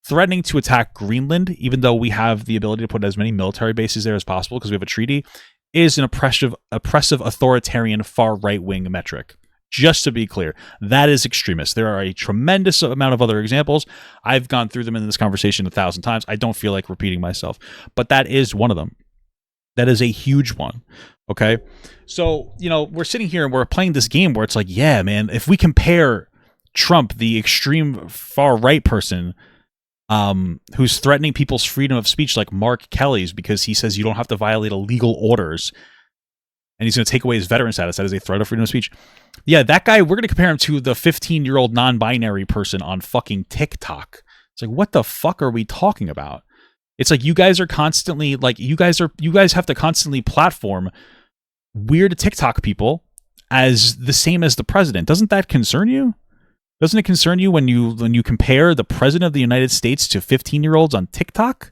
threatening to attack Greenland, even though we have the ability to put as many military bases there as possible because we have a treaty, is an oppressive authoritarian far right-wing metric. Just to be clear, that is extremist. There are a tremendous amount of other examples. I've gone through them in this conversation 1,000 times. I don't feel like repeating myself, but that is one of them. That is a huge one. Okay. So, we're sitting here and we're playing this game where it's like, yeah, man, if we compare Trump, the extreme far right person, who's threatening people's freedom of speech, like Mark Kelly's, because he says you don't have to violate illegal orders and he's going to take away his veteran status. That is a threat of freedom of speech. Yeah, that guy, we're going to compare him to the 15-year-old non-binary person on fucking TikTok. It's like, what the fuck are we talking about? It's like you guys are constantly like you guys have to constantly platform weird TikTok people as the same as the president. Doesn't that concern you? Doesn't it concern you when you compare the president of the United States to 15-year-olds on TikTok?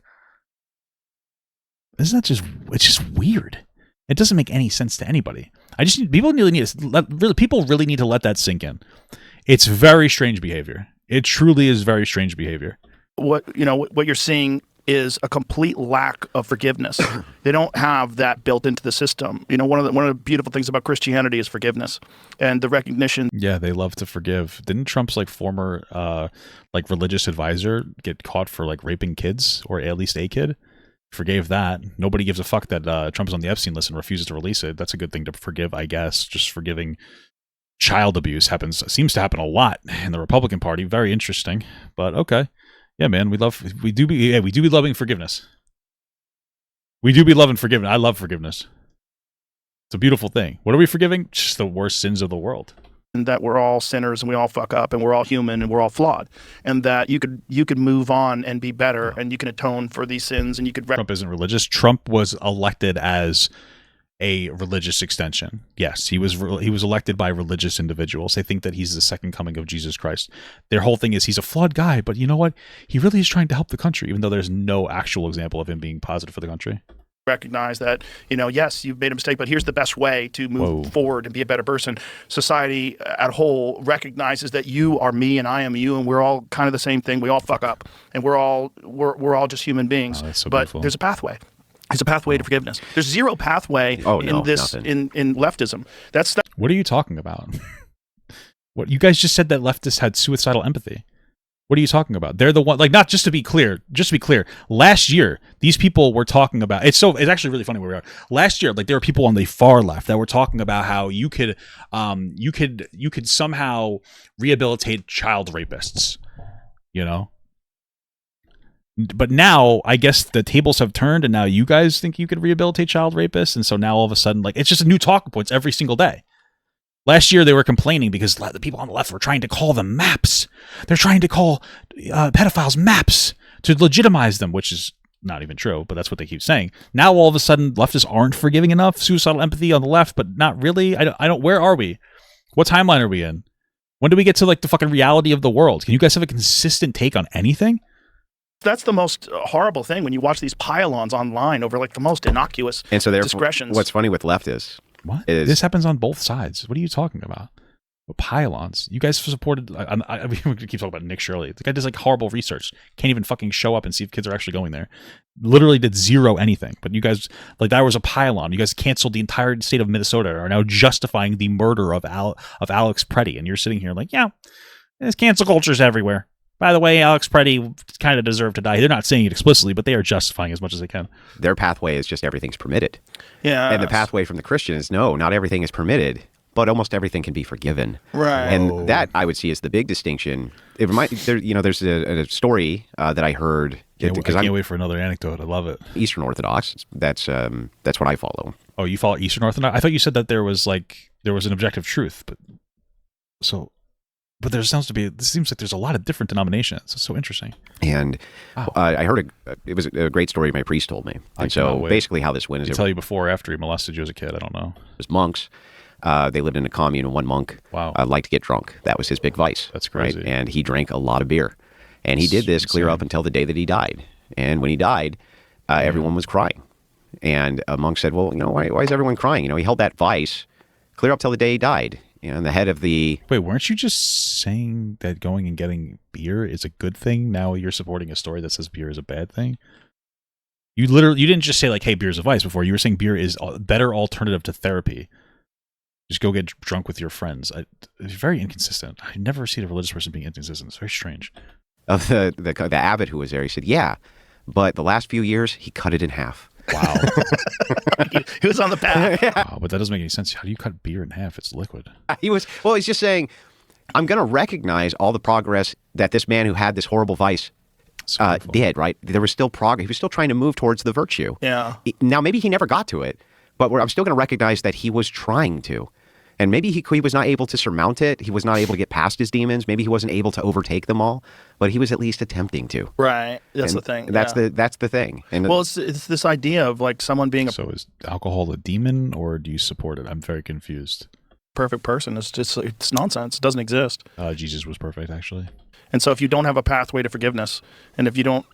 Isn't that it's just weird. It doesn't make any sense to anybody. People really need to let that sink in. It's very strange behavior. It truly is very strange behavior. What you're seeing is a complete lack of forgiveness. They don't have that built into the system. One of the beautiful things about Christianity is forgiveness and the recognition. Yeah, they love to forgive. Didn't Trump's former religious advisor get caught for raping kids, or at least a kid? Forgave that. Nobody gives a fuck that Trump's on the Epstein list and refuses to release it. That's a good thing to forgive, I guess. Just forgiving child abuse seems to happen a lot in the Republican Party. Very interesting, but okay. Yeah, man, we do be loving forgiveness. We do be loving forgiveness. I love forgiveness. It's a beautiful thing. What are we forgiving? Just the worst sins of the world. And that we're all sinners and we all fuck up and we're all human and we're all flawed. And that you could move on and be better and you can atone for these sins and you could... Trump isn't religious. Trump was elected as a religious extension. Yes, he was elected by religious individuals. They think that he's the second coming of Jesus Christ. Their whole thing is he's a flawed guy, but you know what? He really is trying to help the country, even though there's no actual example of him being positive for the country. Recognize that, yes, you've made a mistake, but here's the best way to move forward and be a better person. Society at whole recognizes that you are me and I am you, and we're all kind of the same thing. We all fuck up, and we're all just human beings. Oh, that's so but beautiful. There's a pathway. There's a pathway to forgiveness. There's zero pathway in leftism. That's what are you talking about? What you guys just said that leftists had suicidal empathy. What are you talking about? They're the one, not just to be clear, last year, these people were talking about, it's actually really funny where we are. Last year, there were people on the far left that were talking about how you could somehow rehabilitate child rapists, But now, I guess the tables have turned and now you guys think you could rehabilitate child rapists. And so now all of a sudden, it's just new talking points every single day. Last year, they were complaining because the people on the left were trying to call them maps. They're trying to call pedophiles maps to legitimize them, which is not even true, but that's what they keep saying. Now, all of a sudden, leftists aren't forgiving enough. Suicidal empathy on the left, but not really. I don't. Where are we? What timeline are we in? When do we get to the fucking reality of the world? Can you guys have a consistent take on anything? That's the most horrible thing when you watch these pylons online over the most innocuous discretions. What's funny with leftists. What? This happens on both sides. What are you talking about? What pylons? You guys supported... we keep talking about Nick Shirley. The guy does horrible research. Can't even fucking show up and see if kids are actually going there. Literally did zero anything. But you guys... that was a pylon. You guys canceled the entire state of Minnesota, are now justifying the murder of Alex Preddy. And you're sitting here there's cancel cultures everywhere. By the way, Alex Preddy kind of deserved to die. They're not saying it explicitly, but they are justifying as much as they can. Their pathway is just everything's permitted. Yeah. And the pathway from the Christian is no, not everything is permitted. but almost everything can be forgiven. Right. And that I would see as the big distinction. It reminds there's a story that I heard I because can't wait for another anecdote. I love it. Eastern Orthodox. That's what I follow. Oh, you follow Eastern Orthodox? I thought you said that there was an objective truth, but there seems like there's a lot of different denominations. It's so interesting. And I heard it was a great story my priest told me. And so basically how this went is Did he tell you before or after he molested you as a kid? I don't know. It was monks. They lived in a commune, and one monk liked to get drunk. That was his big vice. That's crazy. Right? And he drank a lot of beer. And he did this clear up until the day that he died. And when he died, everyone was crying. And a monk said, well, why is everyone crying? He held that vice clear up till the day he died. And the head of the... Wait, weren't you just saying that going and getting beer is a good thing? Now you're supporting a story that says beer is a bad thing? You didn't just say hey, beer is a vice before. You were saying beer is a better alternative to therapy. Just go get drunk with your friends. It's very inconsistent. I've never seen a religious person being inconsistent. It's very strange. Of the abbot who was there, he said, yeah, but the last few years, he cut it in half. Wow. He was on the path. Wow, but that doesn't make any sense. How do you cut beer in half? It's liquid. He's just saying, I'm going to recognize all the progress that this man who had this horrible vice did, right? There was still progress. He was still trying to move towards the virtue. Yeah. Now, maybe he never got to it, but I'm still going to recognize that he was trying to. And maybe he was not able to surmount it. He was not able to get past his demons. Maybe he wasn't able to overtake them all, but he was at least attempting to. Right. That's the thing. That's the thing. And it's this idea of someone being So is alcohol a demon, or do you support it? I'm very confused. perfect person. It's nonsense. It doesn't exist. Jesus was perfect, actually. And so if you don't have a pathway to forgiveness, and if you don't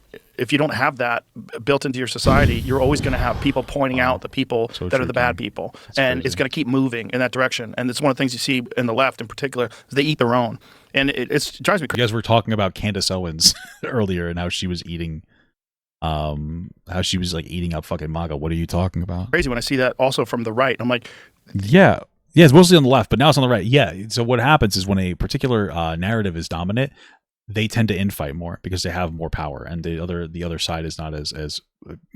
have that built into your society, you're always going to have people pointing out the people that are the bad people. And it's going to keep moving in that direction. And it's one of the things you see in the left in particular, is they eat their own. And it drives me crazy. You guys were talking about Candace Owens earlier and how she was eating eating up fucking MAGA. What are you talking about? Crazy when I see that also from the right. I'm like, yeah, it's mostly on the left, but now it's on the right. Yeah. So what happens is when a particular narrative is dominant, they tend to infight more because they have more power, and the other side is not as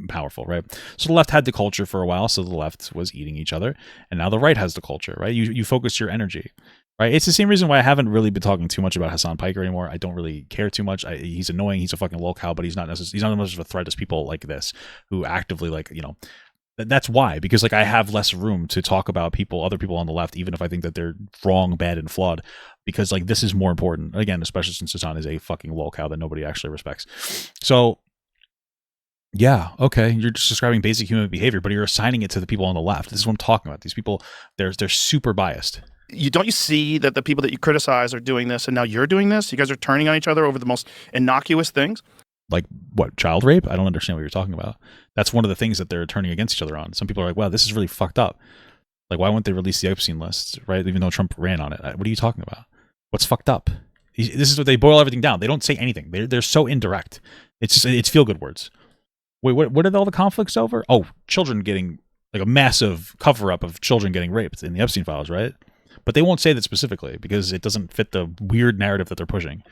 powerful, right? So the left had the culture for a while, so the left was eating each other, and now the right has the culture, right? You focus your energy, right? It's the same reason why I haven't really been talking too much about Hassan Piker anymore. I don't really care too much. He's annoying. He's a fucking lolcow, but he's not as much of a threat as people like this who actively That's why, because I have less room to talk about other people on the left, even if I think that they're wrong, bad, and flawed, because this is more important. Again, especially since Hassan is a fucking lolcow that nobody actually respects. So, yeah, okay, you're just describing basic human behavior, but you're assigning it to the people on the left. This is what I'm talking about. These people, they're super biased. Don't you see that the people that you criticize are doing this, and now you're doing this? You guys are turning on each other over the most innocuous things. Like what, child rape? I don't understand what you're talking about. That's one of the things that they're turning against each other on. Some people are like, wow, this is really fucked up. Why won't they release the Epstein list, right? Even though Trump ran on it. What are you talking about? What's fucked up? This is what they boil everything down. They don't say anything. They're so indirect. It's feel-good words. Wait, what are all the conflicts over? Oh, children getting, a massive cover-up of children getting raped in the Epstein files, right? But they won't say that specifically because it doesn't fit the weird narrative that they're pushing.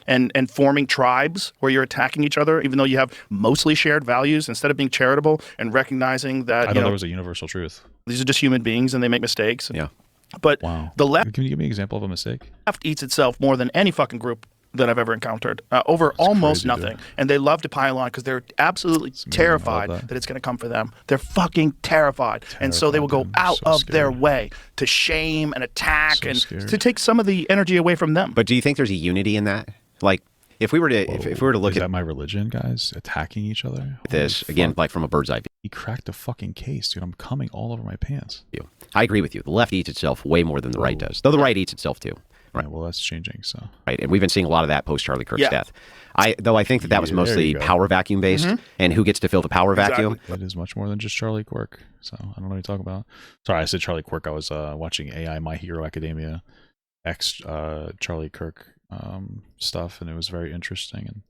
And forming tribes where you're attacking each other, even though you have mostly shared values, instead of being charitable and recognizing that I thought there was a universal truth. These are just human beings and they make mistakes. Yeah. But the left... Can you give me an example of a mistake? Left eats itself more than any fucking group that I've ever encountered, over almost crazy, nothing. Dude. And they love to pile on because they're absolutely terrified that it's going to come for them. They're fucking terrified. And so they will go out of their way to shame and attack and to take some of the energy away from them. But do you think there's a unity in that? If we were to look at my religion, guys, attacking each other. This again, from a bird's eye view. He cracked a fucking case, dude. I'm coming all over my pants. I agree with you. The left eats itself way more than the right does. Though the right eats itself too. Right. Yeah, well, that's changing. So right, and we've been seeing a lot of that post Charlie Kirk's death. I think that was mostly power vacuum based, and who gets to fill the power vacuum? It is much more than just Charlie Quirk. So I don't know what you're talking about. Sorry, I said Charlie Quirk. I was watching AI My Hero Academia X Charlie Kirk stuff, and it was very interesting. And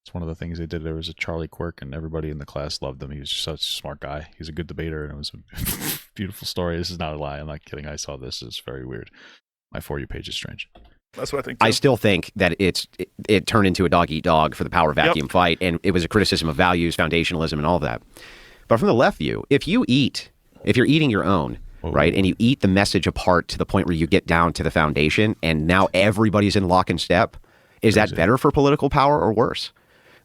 it's one of the things they did. There was a Charlie Quirk, and everybody in the class loved him. He was just such a smart guy. He was a good debater, and it was a beautiful story. This is not a lie. I'm not kidding. I saw this. It's very weird. My For You page is strange. That's what I think too. I still think that it turned into a dog eat dog for the power vacuum fight, and it was a criticism of values, foundationalism, and all of that. But from the left view, if you're eating your own, right? And you eat the message apart to the point where you get down to the foundation, and now everybody's in lock and step. Is that better for political power or worse?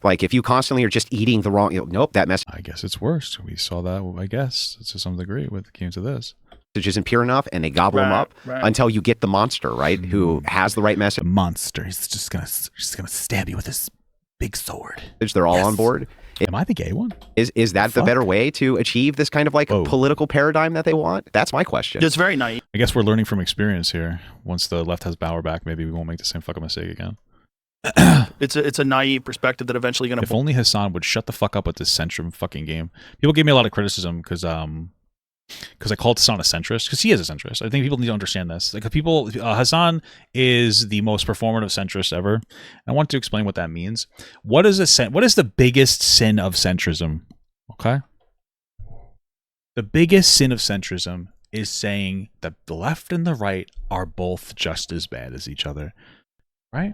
Like, if you constantly are just eating the wrong, nope, that message I guess it's worse. We saw that, I guess, to some degree when it came to this. isn't pure enough, and they gobble them up until you get the monster, right? Who has the right message. The monster. He's just gonna stab you with his big sword. They're all on board. Am I the gay one? Is that the better way to achieve this kind of like political paradigm that they want? That's my question. It's very naive. I guess we're learning from experience here. Once the left has power back, maybe we won't make the same fucking mistake again. It's a naive perspective that eventually going to. If only Hassan would shut the fuck up with this centrum fucking game. People gave me a lot of criticism because I called Hassan a centrist, because he is a centrist. I think people need to understand this. Like, Hassan is the most performative centrist ever. I want to explain what that means. What is the biggest sin of centrism? Okay, the biggest sin of centrism is saying that the left and the right are both just as bad as each other. Right?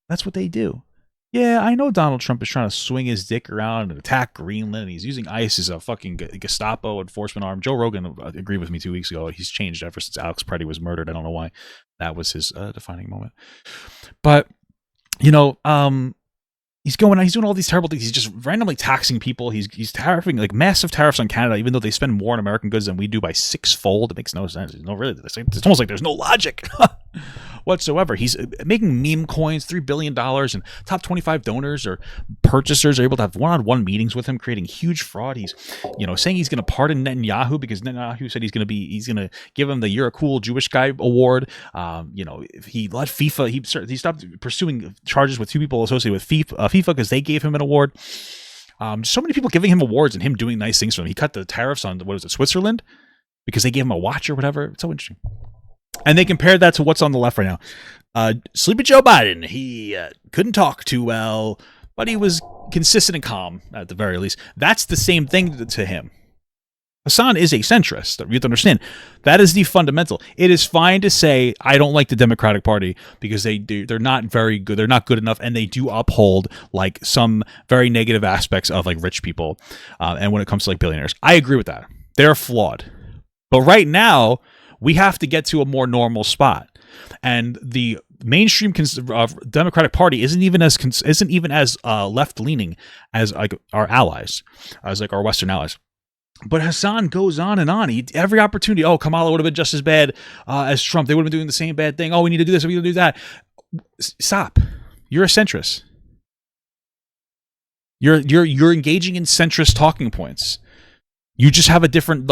That's what they do. Yeah, I know Donald Trump is trying to swing his dick around and attack Greenland. And he's using ICE as a fucking Gestapo enforcement arm. Joe Rogan agreed with me 2 weeks ago. He's changed ever since Alex Preddy was murdered. I don't know why. That was his defining moment. But, he's doing all these terrible things. He's just randomly taxing people. He's tariffing, like, massive tariffs on Canada, even though they spend more on American goods than we do by 6-fold. It makes no sense. It's almost like there's no logic whatsoever. He's making meme coins, $3 billion, and top 25 donors or purchasers are able to have one-on-one meetings with him, creating huge fraud. He's, saying he's going to pardon Netanyahu because Netanyahu said he's going to give him the "You're a Cool Jewish Guy" award. If he let FIFA, he stopped pursuing charges with 2 people associated with FIFA because they gave him an award. So many people giving him awards and him doing nice things for him. He cut the tariffs on Switzerland because they gave him a watch or whatever. It's so interesting. And they compared that to what's on the left right now. Sleepy Joe Biden, he couldn't talk too well, but he was consistent and calm, at the very least. That's the same thing to him. Hassan is a centrist. You have to understand. That is the fundamental. It is fine to say, I don't like the Democratic Party because they're not very good. They're not good enough, and they do uphold like some very negative aspects of like rich people. And when it comes to like billionaires, I agree with that. They're flawed. But right now, we have to get to a more normal spot, and the mainstream Democratic Party isn't even as left leaning as like our allies, as like our Western allies. But Hassan goes on and on. Every opportunity. Oh, Kamala would have been just as bad as Trump. They would have been doing the same bad thing. Oh, we need to do this. We need to do that. Stop. You're a centrist. You're engaging in centrist talking points. You just have a different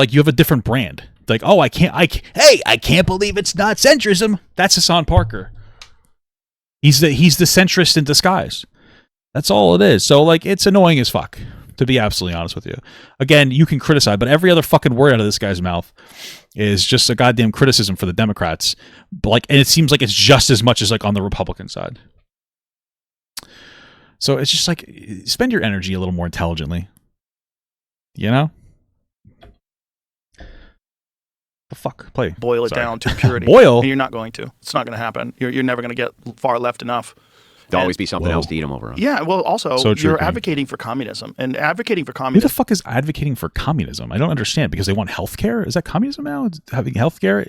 brand. Like, oh, I can't believe it's not centrism. That's Hassan Parker. He's the centrist in disguise. That's all it is. So like, it's annoying as fuck, to be absolutely honest with you. Again, you can criticize, but every other fucking word out of this guy's mouth is just a goddamn criticism for the Democrats. But and it seems like it's just as much as like on the Republican side. So it's just like, spend your energy a little more intelligently. The fuck? Boil it down to purity. Boil? And you're not going to. It's not going to happen. You're never going to get far left enough. There'll always be something else to eat them over on. Yeah, well, also, you're advocating for communism. And advocating for communism... Who the fuck is advocating for communism? I don't understand. Because they want healthcare? Is that communism now? Having healthcare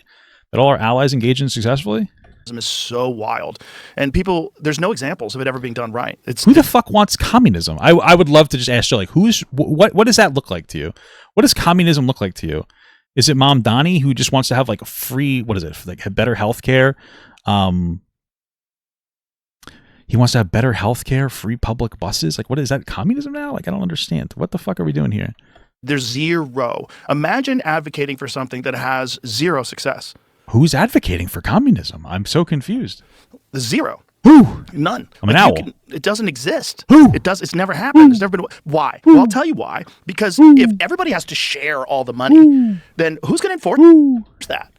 that all our allies engage in successfully? Is so wild. And there's no examples of it ever being done right. Who the fuck wants communism? I would love to just ask you, like, what does that look like to you? What does communism look like to you? Is it Mom Donnie who just wants to have like a free, what is it, like better health care? He wants to have better health care, free public buses. Like, what is that, communism now? Like, I don't understand. What the fuck are we doing here? There's zero. Imagine advocating for something that has zero success. Who's advocating for communism? I'm so confused. Zero. Who? None. I'm an owl. It doesn't exist. Who? It's never happened. It's never been. Why? Well, I'll tell you why. Because if everybody has to share all the money, then who's going to enforce that?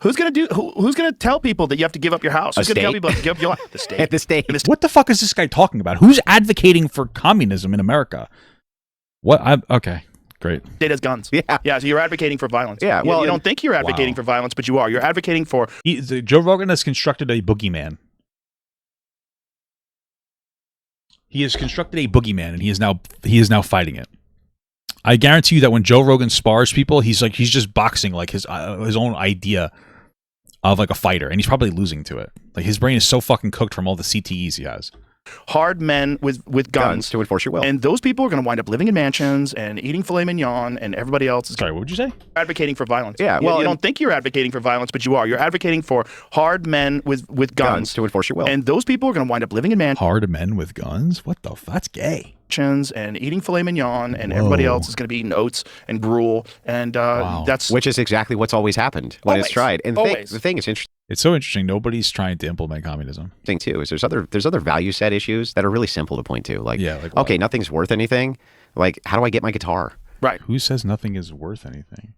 Who's going to tell people that you have to give up your house? Who's going to tell people to give up your life? The state. The state. What the fuck is this guy talking about? Who's advocating for communism in America? Okay. Great. State has guns. Yeah. So you're advocating for violence. Yeah. Well, you don't think you're advocating for violence, but you are. You're advocating for. Joe Rogan has constructed a boogeyman. He has constructed a boogeyman, and he is now fighting it. I guarantee you that when Joe Rogan spars people, he's just boxing like his own idea of like a fighter, and he's probably losing to it. Like his brain is so fucking cooked from all the CTEs he has. Hard men with guns to enforce your will. And those people are going to wind up living in mansions and eating filet mignon, and everybody else is Sorry, what would you say? Advocating for violence. Yeah, well, you don't think you're advocating for violence, but you are. You're advocating for hard men with guns to enforce your will. And those people are going to wind up living in mansions. Hard men with guns? What the that's gay. And eating filet mignon, and everybody else is going to be eating oats and gruel, and that's which is exactly what's always happened when it's tried. And the thing is interesting. It's so interesting. Nobody's trying to implement communism. Thing too is there's other value set issues that are really simple to point to. Like, okay, nothing's worth anything. Like, how do I get my guitar? Right. Who says nothing is worth anything?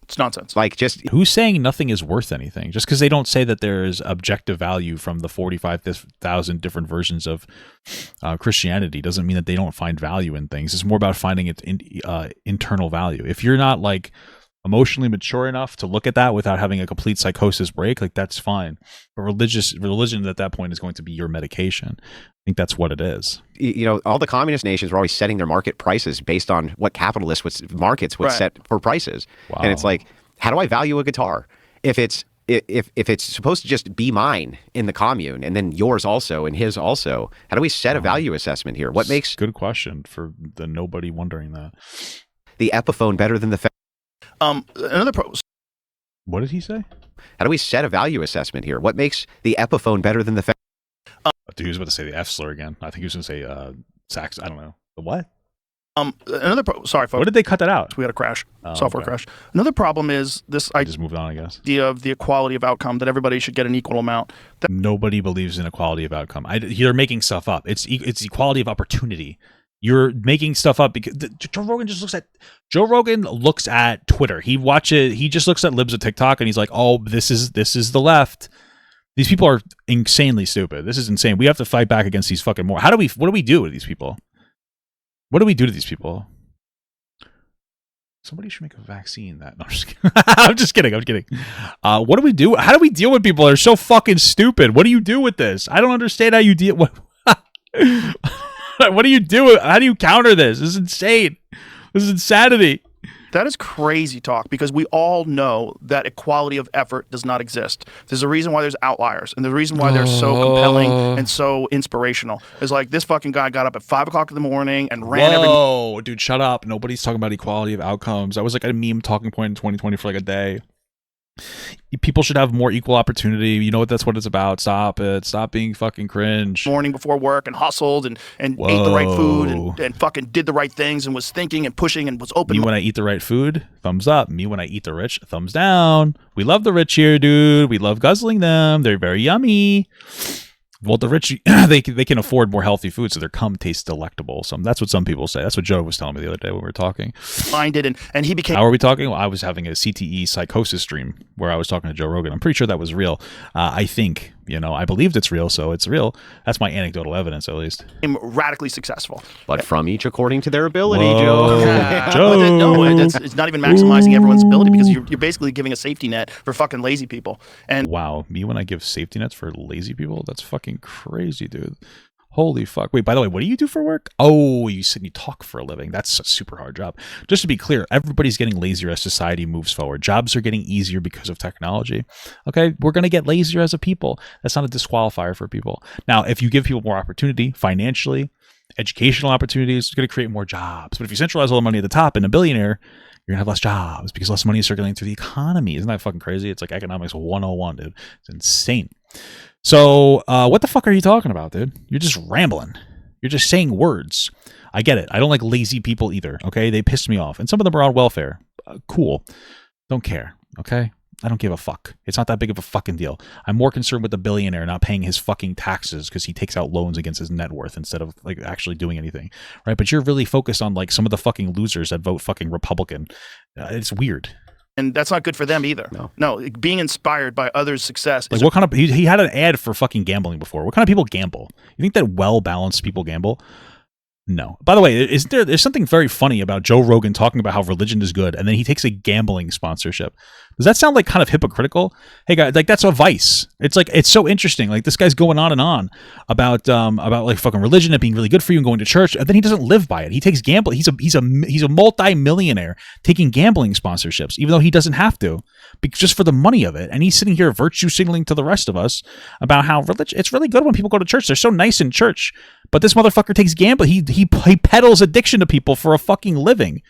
It's nonsense. Like, just who's saying nothing is worth anything? Just because they don't say that there's objective value from the 45,000 different versions of Christianity doesn't mean that they don't find value in things. It's more about finding it internal value. If you're not like emotionally mature enough to look at that without having a complete psychosis break, like that's fine. But religion at that point is going to be your medication. I think that's what it is. You know, all the communist nations were always setting their market prices based on what markets would set for prices. Wow. And it's like, how do I value a guitar? If it's supposed to just be mine in the commune and then yours also and his also, how do we set a value assessment here? What makes good question for the nobody wondering that the Epiphone better than the what did he say? How do we set a value assessment here? What makes the Epiphone better than the Dude, he was about to say the F slur again. I think he was going to say sax. I don't know. The what? Sorry, folks. What did they cut that out? We had a crash, software crash. Another problem is this. I just moved on, I guess. Idea of the equality of outcome, that everybody should get an equal amount. Nobody believes in equality of outcome. They're making stuff up. It's equality of opportunity. You're making stuff up because Joe Rogan looks at Twitter. He just looks at libs of TikTok and he's like, oh, this is the left. These people are insanely stupid. This is insane. We have to fight back against these fucking more. What do we do with these people? What do we do to these people? Somebody should make a vaccine that. No, I'm just kidding. I'm just kidding. What do we do? How do we deal with people that are so fucking stupid? What do you do with this? I don't understand how you deal. What do you do? How do you counter this? This is insane. This is insanity. That is crazy talk, because we all know that equality of effort does not exist. There's a reason why there's outliers, and the reason why they're so compelling and so inspirational. It's like this fucking guy got up at 5 o'clock in the morning and ran every. Oh, dude, shut up! Nobody's talking about equality of outcomes. That was like a meme talking point in 2020 for like a day. People should have more equal opportunity. You know what? That's what it's about. Stop it. Stop being fucking cringe. Morning before work and hustled and ate the right food and fucking did the right things and was thinking and pushing and was open. Me when I eat the right food, thumbs up. Me when I eat the rich, thumbs down. We love the rich here, dude. We love guzzling them. They're very yummy. Well, the rich, they can afford more healthy food, so their cum tastes delectable. So that's what some people say. That's what Joe was telling me the other day when we were talking. Minded and he became. How are we talking? Well, I was having a CTE psychosis stream where I was talking to Joe Rogan. I'm pretty sure that was real. I think, I believed it's real, so it's real. That's my anecdotal evidence, at least. Radically successful. But from each according to their ability, Whoa. Joe. Joe. No, it's not even maximizing everyone's ability, because you're basically giving a safety net for fucking lazy people. And wow, me when I give safety nets for lazy people? That's fucking crazy, dude. Holy fuck. Wait, by the way, what do you do for work? Oh, you said you talk for a living. That's a super hard job. Just to be clear, everybody's getting lazier as society moves forward. Jobs are getting easier because of technology. Okay, we're going to get lazier as a people. That's not a disqualifier for people. Now, if you give people more opportunity financially, educational opportunities, it's going to create more jobs. But if you centralize all the money at the top and a billionaire, you're going to have less jobs because less money is circulating through the economy. Isn't that fucking crazy? It's like economics 101, dude. It's insane. So what the fuck are you talking about, dude? You're just rambling. You're just saying words. I get it. I don't like lazy people either, okay? They piss me off. And some of them are on welfare. Cool. Don't care, okay? I don't give a fuck. It's not that big of a fucking deal. I'm more concerned with the billionaire not paying his fucking taxes because he takes out loans against his net worth instead of like actually doing anything, right? But you're really focused on like some of the fucking losers that vote fucking Republican. It's weird. And that's not good for them either. No, being inspired by others' success. Like what kind of, he had an ad for fucking gambling before. What kind of people gamble? You think that well-balanced people gamble? No. By the way, there's something very funny about Joe Rogan talking about how religion is good, and then he takes a gambling sponsorship. Does that sound like kind of hypocritical? Hey guys, like that's a vice. It's like it's so interesting. Like this guy's going on and on about like fucking religion and being really good for you and going to church, and then he doesn't live by it. He takes gambling. He's a multi-millionaire taking gambling sponsorships, even though he doesn't have to, just for the money of it. And he's sitting here virtue signaling to the rest of us about how religion. It's really good when people go to church. They're so nice in church. But this motherfucker takes gambling. He peddles addiction to people for a fucking living.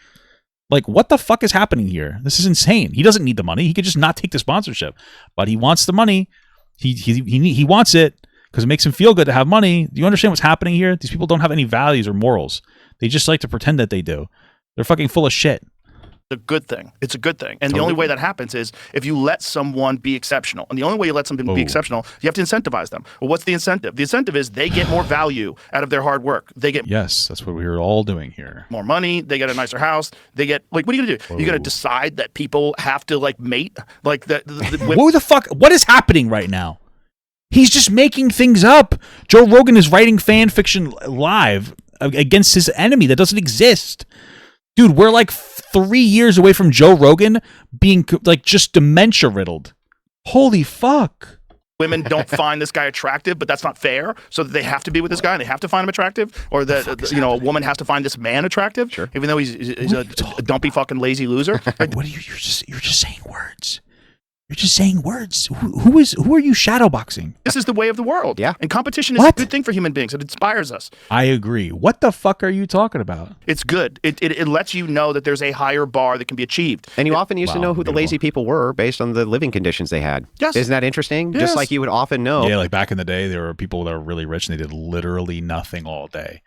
Like, what the fuck is happening here? This is insane. He doesn't need the money. He could just not take the sponsorship, but he wants the money. He wants it because it makes him feel good to have money. Do you understand what's happening here? These people don't have any values or morals. They just like to pretend that they do. They're fucking full of shit. A good thing. It's a good thing. And the only way that happens is if you let someone be exceptional. And the only way you let someone be exceptional, you have to incentivize them. Well, what's the incentive? The incentive is they get more value out of their hard work. They get Yes, that's what we're all doing here. more money. They get a nicer house. They get like, what are you gonna do? You're gonna decide that people have to like mate, like the Who the fuck? What is happening right now? He's just making things up. Joe Rogan is writing fan fiction live against his enemy that doesn't exist. Dude, we're like 3 years away from Joe Rogan being like just dementia riddled. Holy fuck. women don't find this guy attractive, but that's not fair. So that they have to be with this guy and they have to find him attractive, or that a woman has to find this man attractive, even though he's a dumpy fucking lazy loser. What are you? You're just saying words. You're just saying words. Who are you shadowboxing? This is the way of the world. Yeah. And competition is a good thing for human beings. It inspires us. I agree. What the fuck are you talking about? It's good. It lets you know that there's a higher bar that can be achieved. And you often used to know who the lazy people were based on the living conditions they had. Yes. Isn't that interesting? Yes. Just like you would often know. Yeah, like back in the day, there were people that were really rich and they did literally nothing all day.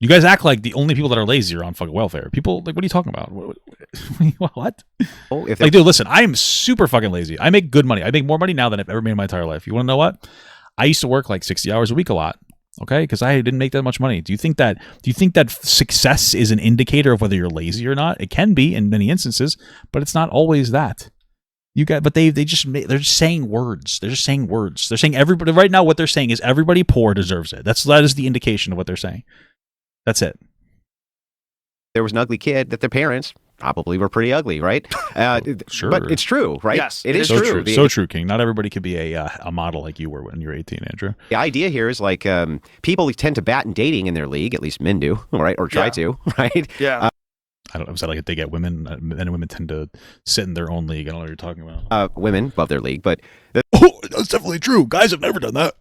You guys act like the only people that are lazy are on fucking welfare. People, like, what are you talking about? What? Oh, like, dude, listen, I am super fucking lazy. I make good money. I make more money now than I've ever made in my entire life. You want to know what? I used to work like 60 hours a week a lot. Okay, because I didn't make that much money. Do you think that success is an indicator of whether you're lazy or not? It can be in many instances, but it's not always that. But they're just saying words. They're just saying words. They're saying everybody right now. What they're saying is everybody poor deserves it. That is the indication of what they're saying. That's it. There was an ugly kid that their parents probably were pretty ugly, right? Sure. But it's true, right? Yes, it is so true. So true, King. Not everybody could be a model like you were when you were 18, Andrew. The idea here is like people tend to bat in dating in their league, at least men do, right? Or try to, right? Yeah. I don't know. Is that like if they get women, men and women tend to sit in their own league? I don't know what you're talking about. Women love their league, but oh, that's definitely true. Guys have never done that.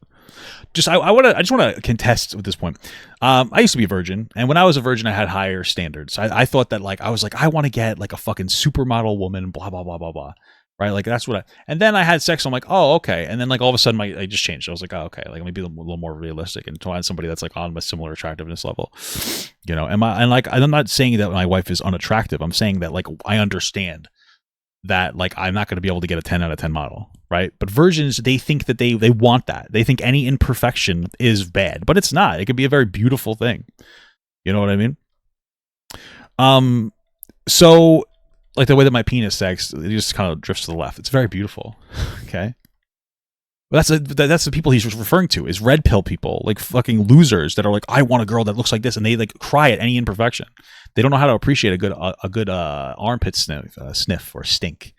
I just want to contest with this point. I used to be a virgin, and when I was a virgin, I had higher standards. I thought that I want to get like a fucking supermodel woman, blah blah blah blah blah, right? Like that's what and then I had sex. I'm like, oh okay, and then like all of a sudden I just changed. I was like, oh okay, like let me be a little more realistic and find somebody that's like on a similar attractiveness level, I'm not saying that my wife is unattractive. I'm saying that like I understand that like I'm not going to be able to get a 10 out of 10 model, right? But virgins, they think that they want that. They think any imperfection is bad, but it's not. It could be a very beautiful thing. You know what I mean? So like the way that my penis sex, it just kind of drifts to the left. It's very beautiful. Okay. But that's the people he's referring to is red pill people, like fucking losers that are like, I want a girl that looks like this, and they like cry at any imperfection. They don't know how to appreciate a good armpit sniff or stink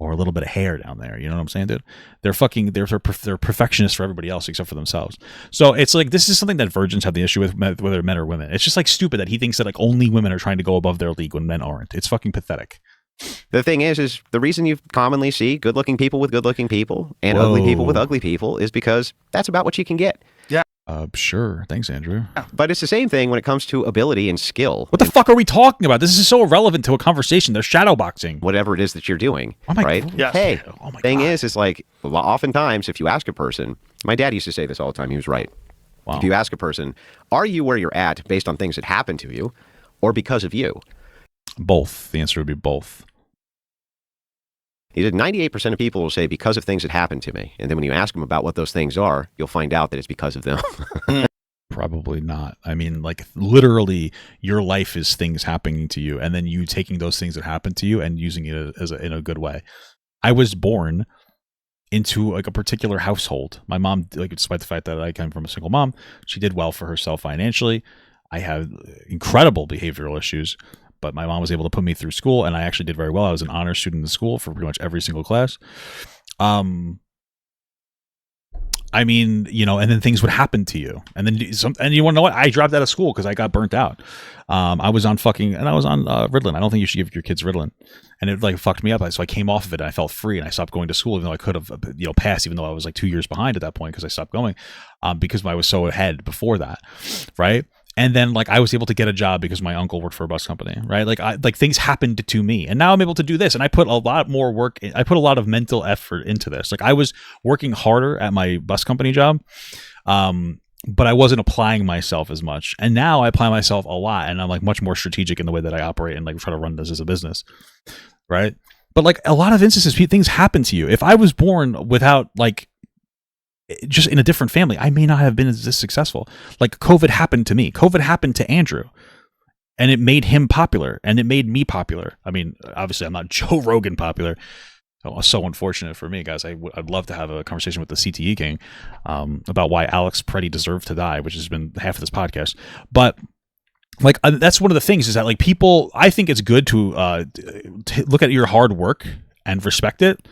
or a little bit of hair down there. You know what I'm saying, dude? They're perfectionists for everybody else except for themselves. So it's like this is something that virgins have the issue with, whether men or women. It's just like stupid that he thinks that like only women are trying to go above their league when men aren't. It's fucking pathetic. the thing is the reason you commonly see good-looking people with good-looking people and ugly people with ugly people is because that's about what you can get. Yeah. Sure. Thanks, Andrew. But it's the same thing when it comes to ability and skill. What the fuck are we talking about? This is so irrelevant to a conversation. They're shadowboxing. Whatever it is that you're doing, right? Yes. Hey, oh my thing God. is like oftentimes if you ask a person, my dad used to say this all the time. He was right. Wow. If you ask a person, are you where you're at based on things that happened to you or because of you? Both. The answer would be both. He said 98% of people will say because of things that happened to me. And then when you ask them about what those things are, you'll find out that it's because of them. Probably not. I mean, like literally your life is things happening to you and then you taking those things that happened to you and using it in a good way. I was born into like a particular household. My mom, like, despite the fact that I came from a single mom, she did well for herself financially. I had incredible behavioral issues, but my mom was able to put me through school, and I actually did very well. I was an honor student in school for pretty much every single class. I mean, you know, and then things would happen to you, and then and you want to know what? I dropped out of school because I got burnt out. I was on Ritalin. I don't think you should give your kids Ritalin, and it like fucked me up. So I came off of it, and I felt free, and I stopped going to school, even though I could have, you know, passed, even though I was like 2 years behind at that point because I stopped going, because I was so ahead before that, right? And then like I was able to get a job because my uncle worked for a bus company, right? Like things happened to me, and now I'm able to do this. And I put a lot more work. I put a lot of mental effort into this. Like I was working harder at my bus company job, but I wasn't applying myself as much. And now I apply myself a lot, and I'm like much more strategic in the way that I operate and like try to run this as a business, right? But like a lot of instances, things happen to you. If I was born without like just in a different family, I may not have been as successful. Like COVID happened to me. COVID happened to Andrew, and it made him popular, and it made me popular. I mean, obviously I'm not Joe Rogan popular. So unfortunate for me, guys. I'd love to have a conversation with the CTE King about why Alex Preddy deserved to die, which has been half of this podcast. But like that's one of the things is that like people, I think it's good to look at your hard work and respect it.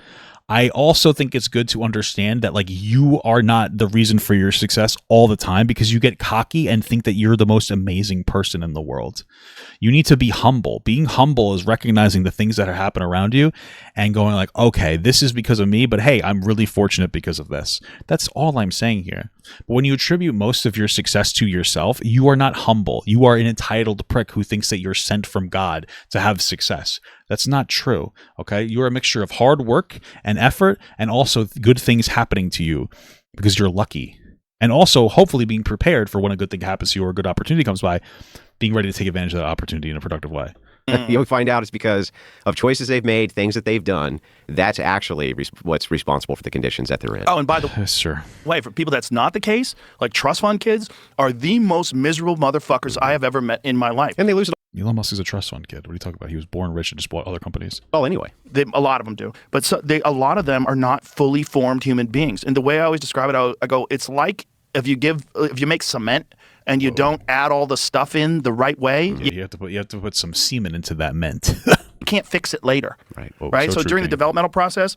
I also think it's good to understand that like you are not the reason for your success all the time, because you get cocky and think that you're the most amazing person in the world. You need to be humble. Being humble is recognizing the things that happen around you and going like, okay, this is because of me, but hey, I'm really fortunate because of this. That's all I'm saying here. But when you attribute most of your success to yourself, you are not humble. You are an entitled prick who thinks that you're sent from God to have success. That's not true, okay? You're a mixture of hard work and effort and also good things happening to you because you're lucky. And also, hopefully, being prepared for when a good thing happens to you or a good opportunity comes by, being ready to take advantage of that opportunity in a productive way. You'll find out it's because of choices they've made, things that they've done. That's actually what's responsible for the conditions that they're in. Oh, and by the way, for people that's not the case, like trust fund kids are the most miserable motherfuckers I have ever met in my life. And they lose it. Elon Musk is a trust fund kid. What are you talking about? He was born rich and just bought other companies. Oh, anyway. A lot of them do. But a lot of them are not fully formed human beings. And the way I always describe it, I go, it's like if you make cement and you don't add all the stuff in the right way. Yeah, you have to put some semen into that ment. You can't fix it later. Right. Right? So during the developmental process,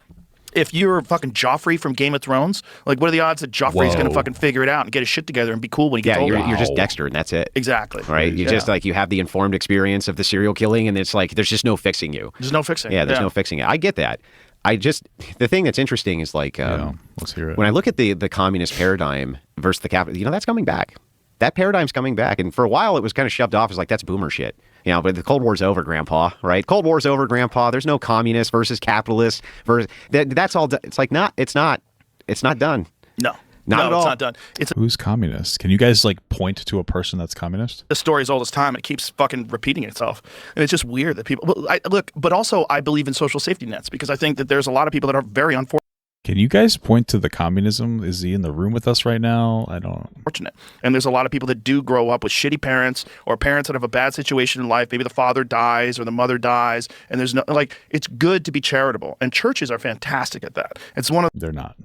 if you're fucking Joffrey from Game of Thrones, like what are the odds that Joffrey's going to fucking figure it out and get his shit together and be cool when he gets older? You're just Dexter and that's it. Exactly. Right? You just like you have the informed experience of the serial killing and it's like there's just no fixing you. There's no fixing. Yeah, there's no fixing it. I get that. The thing that's interesting is like let's hear it. When I look at the communist paradigm versus the capital, that's coming back. That paradigm's coming back. And for a while, it was kind of shoved off as like, that's boomer shit. But the Cold War's over, Grandpa, right? Cold War's over, Grandpa. There's no communist versus capitalist. That's all. It's like it's not done. No. Not at all. It's not done. Who's communist? Can you guys like point to a person that's communist? The story's all this time. It keeps fucking repeating itself. And it's just weird that people but also I believe in social safety nets because I think that there's a lot of people that are very unfortunate. Can you guys point to the communism? Is he in the room with us right now? I don't. Fortunate. And there's a lot of people that do grow up with shitty parents or parents that have a bad situation in life. Maybe the father dies or the mother dies. And there's no, like, it's good to be charitable. And churches are fantastic at that. They're not.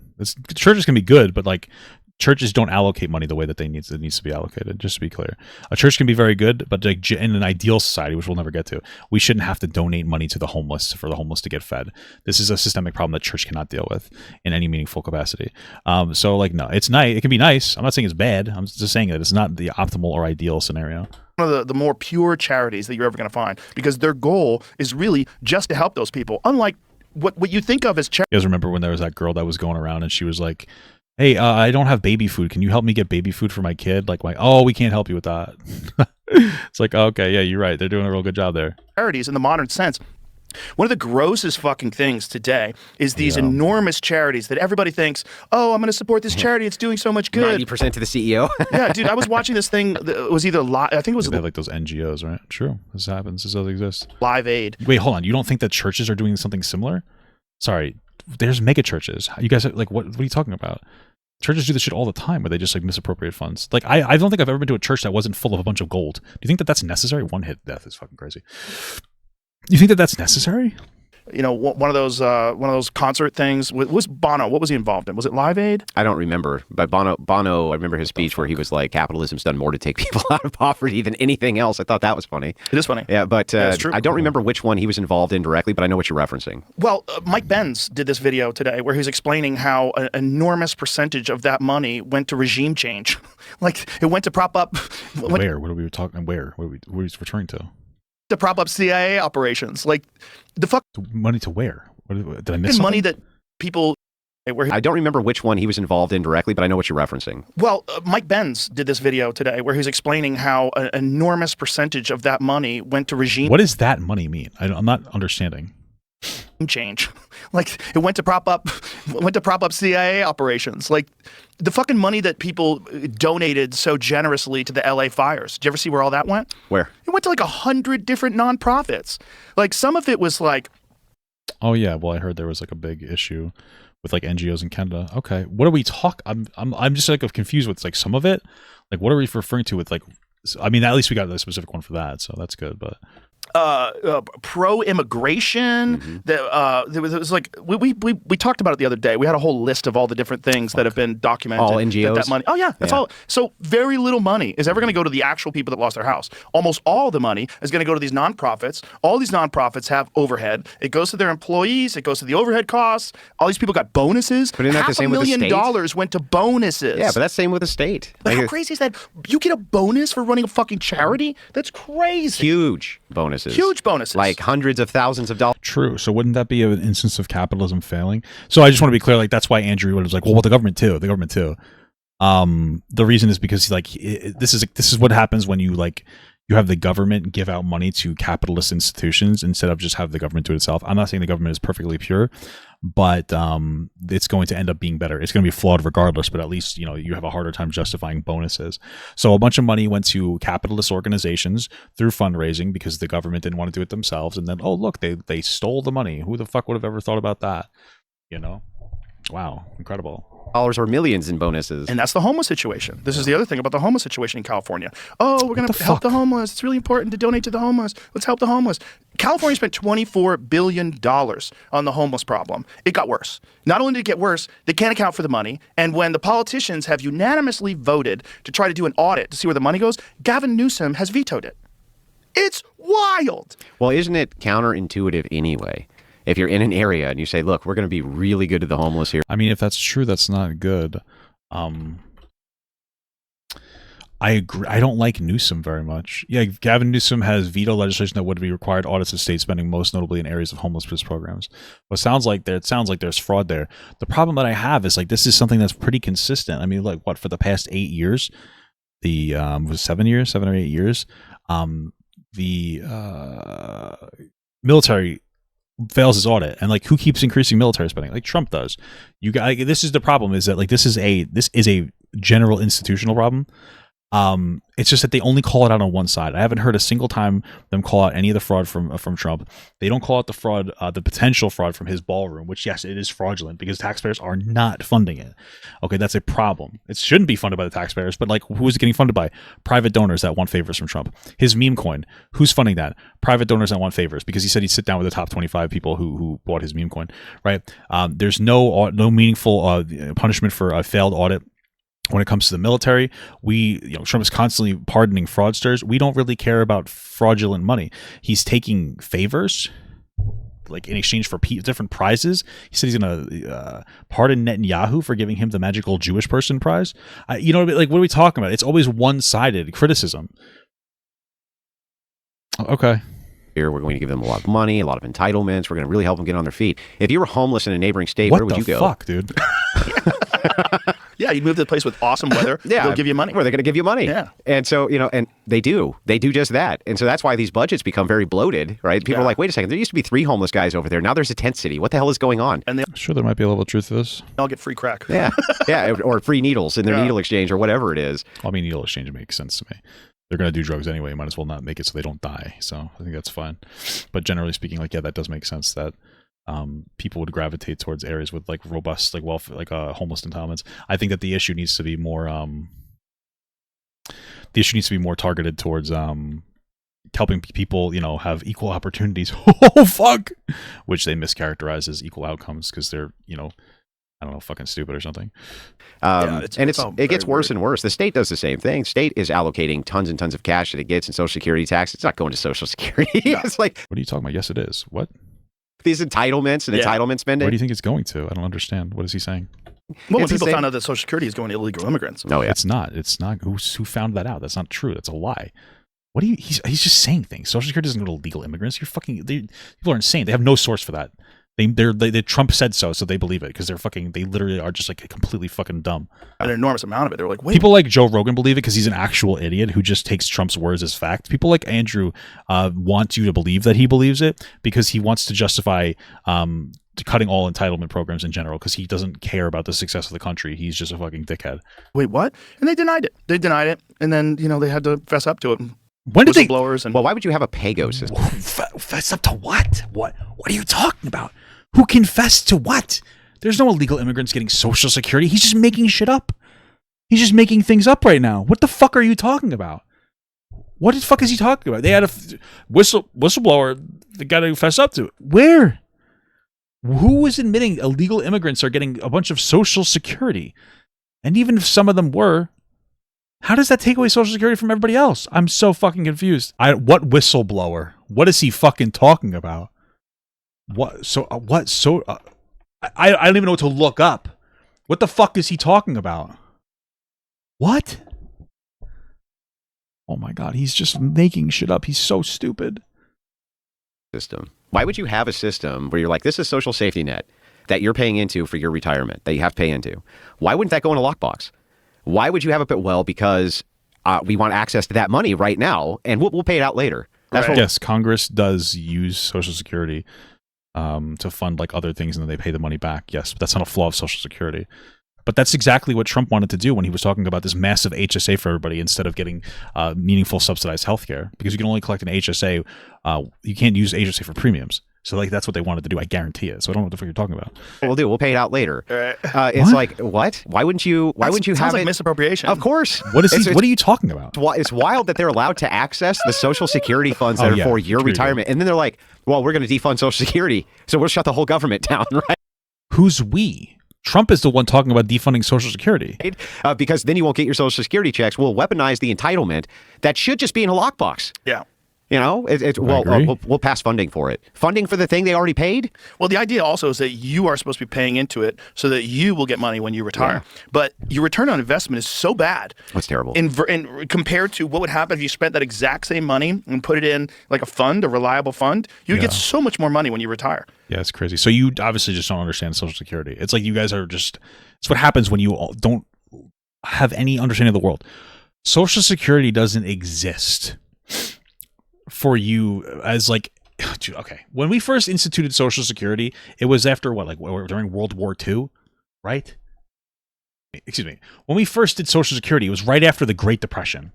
Churches can be good, but like, churches don't allocate money the way that it needs to be allocated, just to be clear. A church can be very good, but like in an ideal society, which we'll never get to, we shouldn't have to donate money to the homeless for the homeless to get fed. This is a systemic problem that church cannot deal with in any meaningful capacity. So like, no, it's nice. It can be nice. I'm not saying it's bad. I'm just saying that it's not the optimal or ideal scenario. One of the more pure charities that you're ever going to find because their goal is really just to help those people. Unlike what you think of as charity. You guys remember when there was that girl that was going around and she was like, hey, I don't have baby food. Can you help me get baby food for my kid? Like, we can't help you with that. It's like, okay, yeah, you're right. They're doing a real good job there. Charities in the modern sense. One of the grossest fucking things today is these enormous charities that everybody thinks, oh, I'm going to support this charity. It's doing so much good. 90% to the CEO. Yeah, dude, I was watching this thing that was either I think it was they have like those NGOs, right? True. This happens. This does exist. Live Aid. Wait, hold on. You don't think that churches are doing something similar? Sorry. There's mega churches. You guys are like, what are you talking about? Churches do this shit all the time where they just like misappropriate funds. Like I don't think I've ever been to a church that wasn't full of a bunch of gold. Do you think that that's necessary? One hit death is fucking crazy. You think that that's necessary? one of those concert things. Was Bono? What was he involved in? Was it Live Aid? I don't remember, but Bono, I remember his speech where he was like, "Capitalism's done more to take people out of poverty than anything else." I thought that was funny. It is funny. Yeah, but it's true. I don't remember which one he was involved in directly, but I know what you're referencing. Well, Mike Benz did this video today where he's explaining how an enormous percentage of that money went to regime change. Like it went to prop up. Where? What are we talking? Where? What are we referring to? To prop up CIA operations. Like the fuck. Money to where? Did I miss money something? that people. I don't remember which one he was involved in directly, but I know what you're referencing. Well, Mike Benz did this video today where he's explaining how an enormous percentage of that money went to regime. What does that money mean? I'm not understanding. Change. Like it went to prop up CIA operations. Like the fucking money that people donated so generously to the LA fires. Did you ever see where all that went? Where? It went to like 100 different nonprofits. Like some of it was like. Oh yeah, well I heard there was like a big issue with like NGOs in Canada. Okay, what are we talking? I'm just like confused with like some of it. Like what are we referring to with like? I mean, at least we got the specific one for that, so that's good. But pro-immigration. There was like we talked about it the other day. We had a whole list of all the different things that have been documented. All NGOs. That money. Oh yeah, that's all. So very little money is ever going to go to the actual people that lost their house. Almost all the money is going to go to these nonprofits. All these nonprofits have overhead. It goes to their employees. It goes to the overhead costs. All these people got bonuses. But isn't that the same with the state? $500,000 went to bonuses. Yeah, but that's same with the state. But how crazy is that? You get a bonus for running a fucking charity? That's crazy. Huge bonuses. Huge bonuses. Like hundreds of thousands of dollars. True. So wouldn't that be an instance of capitalism failing? So I just want to be clear. Like that's why Andrew was like, well, the government too. The government too. The reason is because like this is what happens when you have the government give out money to capitalist institutions instead of just have the government do it itself. I'm not saying the government is perfectly pure, but it's going to end up being better. It's going to be flawed regardless, but at least you have a harder time justifying bonuses. So a bunch of money went to capitalist organizations through fundraising because the government didn't want to do it themselves, and then oh look, they stole the money. Who the fuck would have ever thought about that? Wow, incredible. Dollars or millions in bonuses. And that's the homeless situation. This is the other thing about the homeless situation in California. Oh, we're going to help the homeless. It's really important to donate to the homeless. Let's help the homeless. California spent $24 billion on the homeless problem. It got worse. Not only did it get worse, they can't account for the money. And when the politicians have unanimously voted to try to do an audit to see where the money goes, Gavin Newsom has vetoed it. It's wild. Well, isn't it counterintuitive anyway? If you're in an area and you say, look, we're going to be really good to the homeless here. I mean, if that's true, that's not good. I agree. I don't like Newsom very much. Yeah, Gavin Newsom has vetoed legislation that would be required audits of state spending, most notably in areas of homelessness programs. But it sounds like there's fraud there. The problem that I have is like this is something that's pretty consistent. I mean, like what, for the past 8 years, was 7 years, 7 or 8 years, the military fails his audit, and like who keeps increasing military spending? Like Trump does. You got this is the problem, is that like this is a general institutional problem. It's just that they only call it out on one side. I haven't heard a single time them call out any of the fraud from Trump. They don't call out the fraud, the potential fraud from his ballroom, which yes, it is fraudulent because taxpayers are not funding it. Okay, that's a problem. It shouldn't be funded by the taxpayers, but like who is it getting funded by? Private donors that want favors from Trump. His meme coin, who's funding that? Private donors that want favors, because he said he'd sit down with the top 25 people who bought his meme coin, right? There's no meaningful punishment for a failed audit. When it comes to the military, Trump is constantly pardoning fraudsters. We don't really care about fraudulent money. He's taking favors, like in exchange for different prizes. He said he's going to pardon Netanyahu for giving him the magical Jewish person prize. Like, what are we talking about? It's always one-sided criticism. Okay. Here, we're going to give them a lot of money, a lot of entitlements. We're going to really help them get on their feet. If you were homeless in a neighboring state, where would you go? What the fuck, dude? Yeah, you'd move to a place with awesome weather. Yeah, they'll give you money. Where they're going to give you money. Yeah. And so, and they do just that. And so that's why these budgets become very bloated, right? People are like, wait a second, there used to be 3 homeless guys over there. Now there's a tent city. What the hell is going on? And I'm sure there might be a level of truth to this. I'll get free crack. Yeah. Yeah. Or free needles in their needle exchange or whatever it is. Well, I mean, needle exchange makes sense to me. They're going to do drugs anyway. Might as well not make it so they don't die. So I think that's fine. But generally speaking, like, yeah, that does make sense that people would gravitate towards areas with like robust, like wealth, like homeless entitlements. I think that the issue needs to be more targeted towards helping people, have equal opportunities. Oh fuck, which they mischaracterize as equal outcomes because they're, I don't know, fucking stupid or something. It gets worse and worse. The state does the same thing. State is allocating tons and tons of cash that it gets in Social Security tax. It's not going to Social Security. It's like, what are you talking about? Yes, it is. What? These entitlements and entitlement spending. Where do you think it's going to? I don't understand. What is he saying? Well, when people found out that Social Security is going to illegal immigrants. No, It's not. It's not. Who found that out? That's not true. That's a lie. What do you? He's just saying things. Social Security doesn't go to illegal immigrants. People are insane. They have no source for that. They Trump said so they believe it because they literally are just like completely fucking dumb. An enormous amount of it. They're like, wait. People like Joe Rogan believe it because he's an actual idiot who just takes Trump's words as fact. People like Andrew want you to believe that he believes it because he wants to justify cutting all entitlement programs in general because he doesn't care about the success of the country. He's just a fucking dickhead. Wait, what? And they denied it. And then they had to fess up to it. When did they? Well, why would you have a pay-go system? Fess up to what? What are you talking about? Who confessed to what? There's no illegal immigrants getting Social Security. He's just making shit up. He's just making things up right now. What the fuck are you talking about? What the fuck is he talking about? They had a whistleblower that got to fess up to it. Where? Who was admitting illegal immigrants are getting a bunch of Social Security? And even if some of them were, how does that take away Social Security from everybody else? I'm so fucking confused. What whistleblower? What is he fucking talking about? What? I don't even know what to look up. What the fuck is he talking about? What? Oh my God, he's just making shit up. He's so stupid. System. Why would you have a system where you're like, this is social safety net that you're paying into for your retirement, that you have to pay into? Why wouldn't that go in a lockbox? Why would you have it? Well, because we want access to that money right now, and we'll pay it out later. That's right. Yes, Congress does use Social Security to fund like other things, and then they pay the money back. Yes, but that's not a flaw of Social Security. But that's exactly what Trump wanted to do when he was talking about this massive HSA for everybody instead of getting meaningful subsidized healthcare, because you can only collect an HSA. You can't use HSA for premiums. So like that's what they wanted to do. I guarantee it. So I don't know what the fuck you're talking about. We'll do. We'll pay it out later. It's like, what? Why wouldn't you? Why wouldn't you have like it? Misappropriation. Of course. What are you talking about? It's wild that they're allowed to access the Social Security funds that are for your retirement, and then they're like, well, we're going to defund Social Security, so we'll shut the whole government down, right? Who's we? Trump is the one talking about defunding Social Security. Because then you won't get your Social Security checks. We'll weaponize the entitlement that should just be in a lockbox. Yeah. We'll pass funding for it. Funding for the thing they already paid? Well, the idea also is that you are supposed to be paying into it so that you will get money when you retire. Yeah. But your return on investment is so bad. That's terrible. And compared to what would happen if you spent that exact same money and put it in like a fund, a reliable fund, you would get so much more money when you retire. Yeah, it's crazy. So you obviously just don't understand Social Security. It's like you guys are just, it's what happens when you don't have any understanding of the world. Social Security doesn't exist for you as like, okay, when we first instituted Social Security, it was after during World War II, right? Excuse me. When we first did Social Security, it was right after the Great Depression.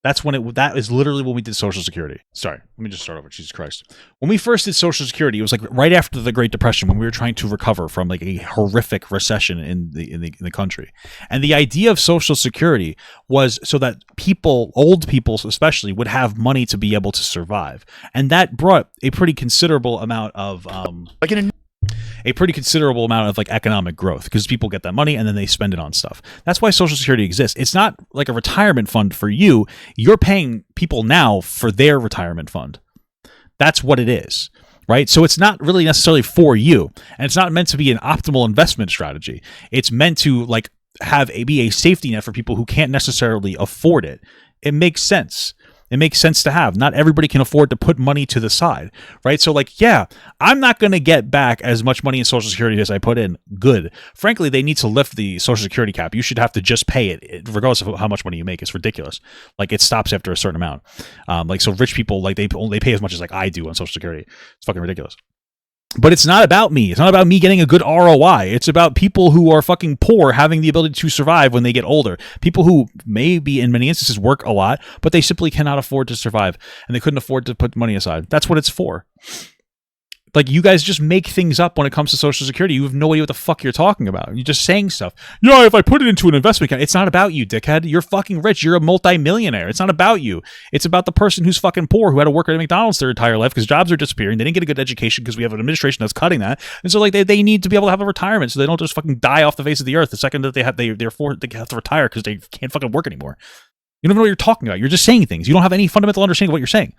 That is literally when we did Social Security. Sorry, let me just start over. Jesus Christ. When we first did Social Security, it was like right after the Great Depression when we were trying to recover from like a horrific recession in the country. And the idea of Social Security was so that old people especially, would have money to be able to survive. And that brought a pretty considerable amount of economic growth, because people get that money and then they spend it on stuff. That's why Social Security exists. It's not like a retirement fund for you. You're paying people now for their retirement fund. That's what it is, right? So it's not really necessarily for you, and it's not meant to be an optimal investment strategy. It's meant to like be a safety net for people who can't necessarily afford it. It makes sense. It makes sense to have. Not everybody can afford to put money to the side, right? So like, yeah, I'm not going to get back as much money in Social Security as I put in. Good. Frankly, they need to lift the Social Security cap. You should have to just pay it regardless of how much money you make. It's ridiculous. Like it stops after a certain amount. So rich people, like they pay as much as like I do on Social Security. It's fucking ridiculous. But it's not about me. It's not about me getting a good ROI. It's about people who are fucking poor having the ability to survive when they get older. People who maybe in many instances work a lot, but they simply cannot afford to survive, and they couldn't afford to put money aside. That's what it's for. Like, you guys just make things up when it comes to Social Security. You have no idea what the fuck you're talking about. You're just saying stuff. Yeah, if I put it into an investment account, it's not about you, dickhead. You're fucking rich. You're a multimillionaire. It's not about you. It's about the person who's fucking poor who had to work at McDonald's their entire life because jobs are disappearing. They didn't get a good education because we have an administration that's cutting that. And so, like, they need to be able to have a retirement so they don't just fucking die off the face of the earth the second that they have to retire because they can't fucking work anymore. You don't know what you're talking about. You're just saying things. You don't have any fundamental understanding of what you're saying.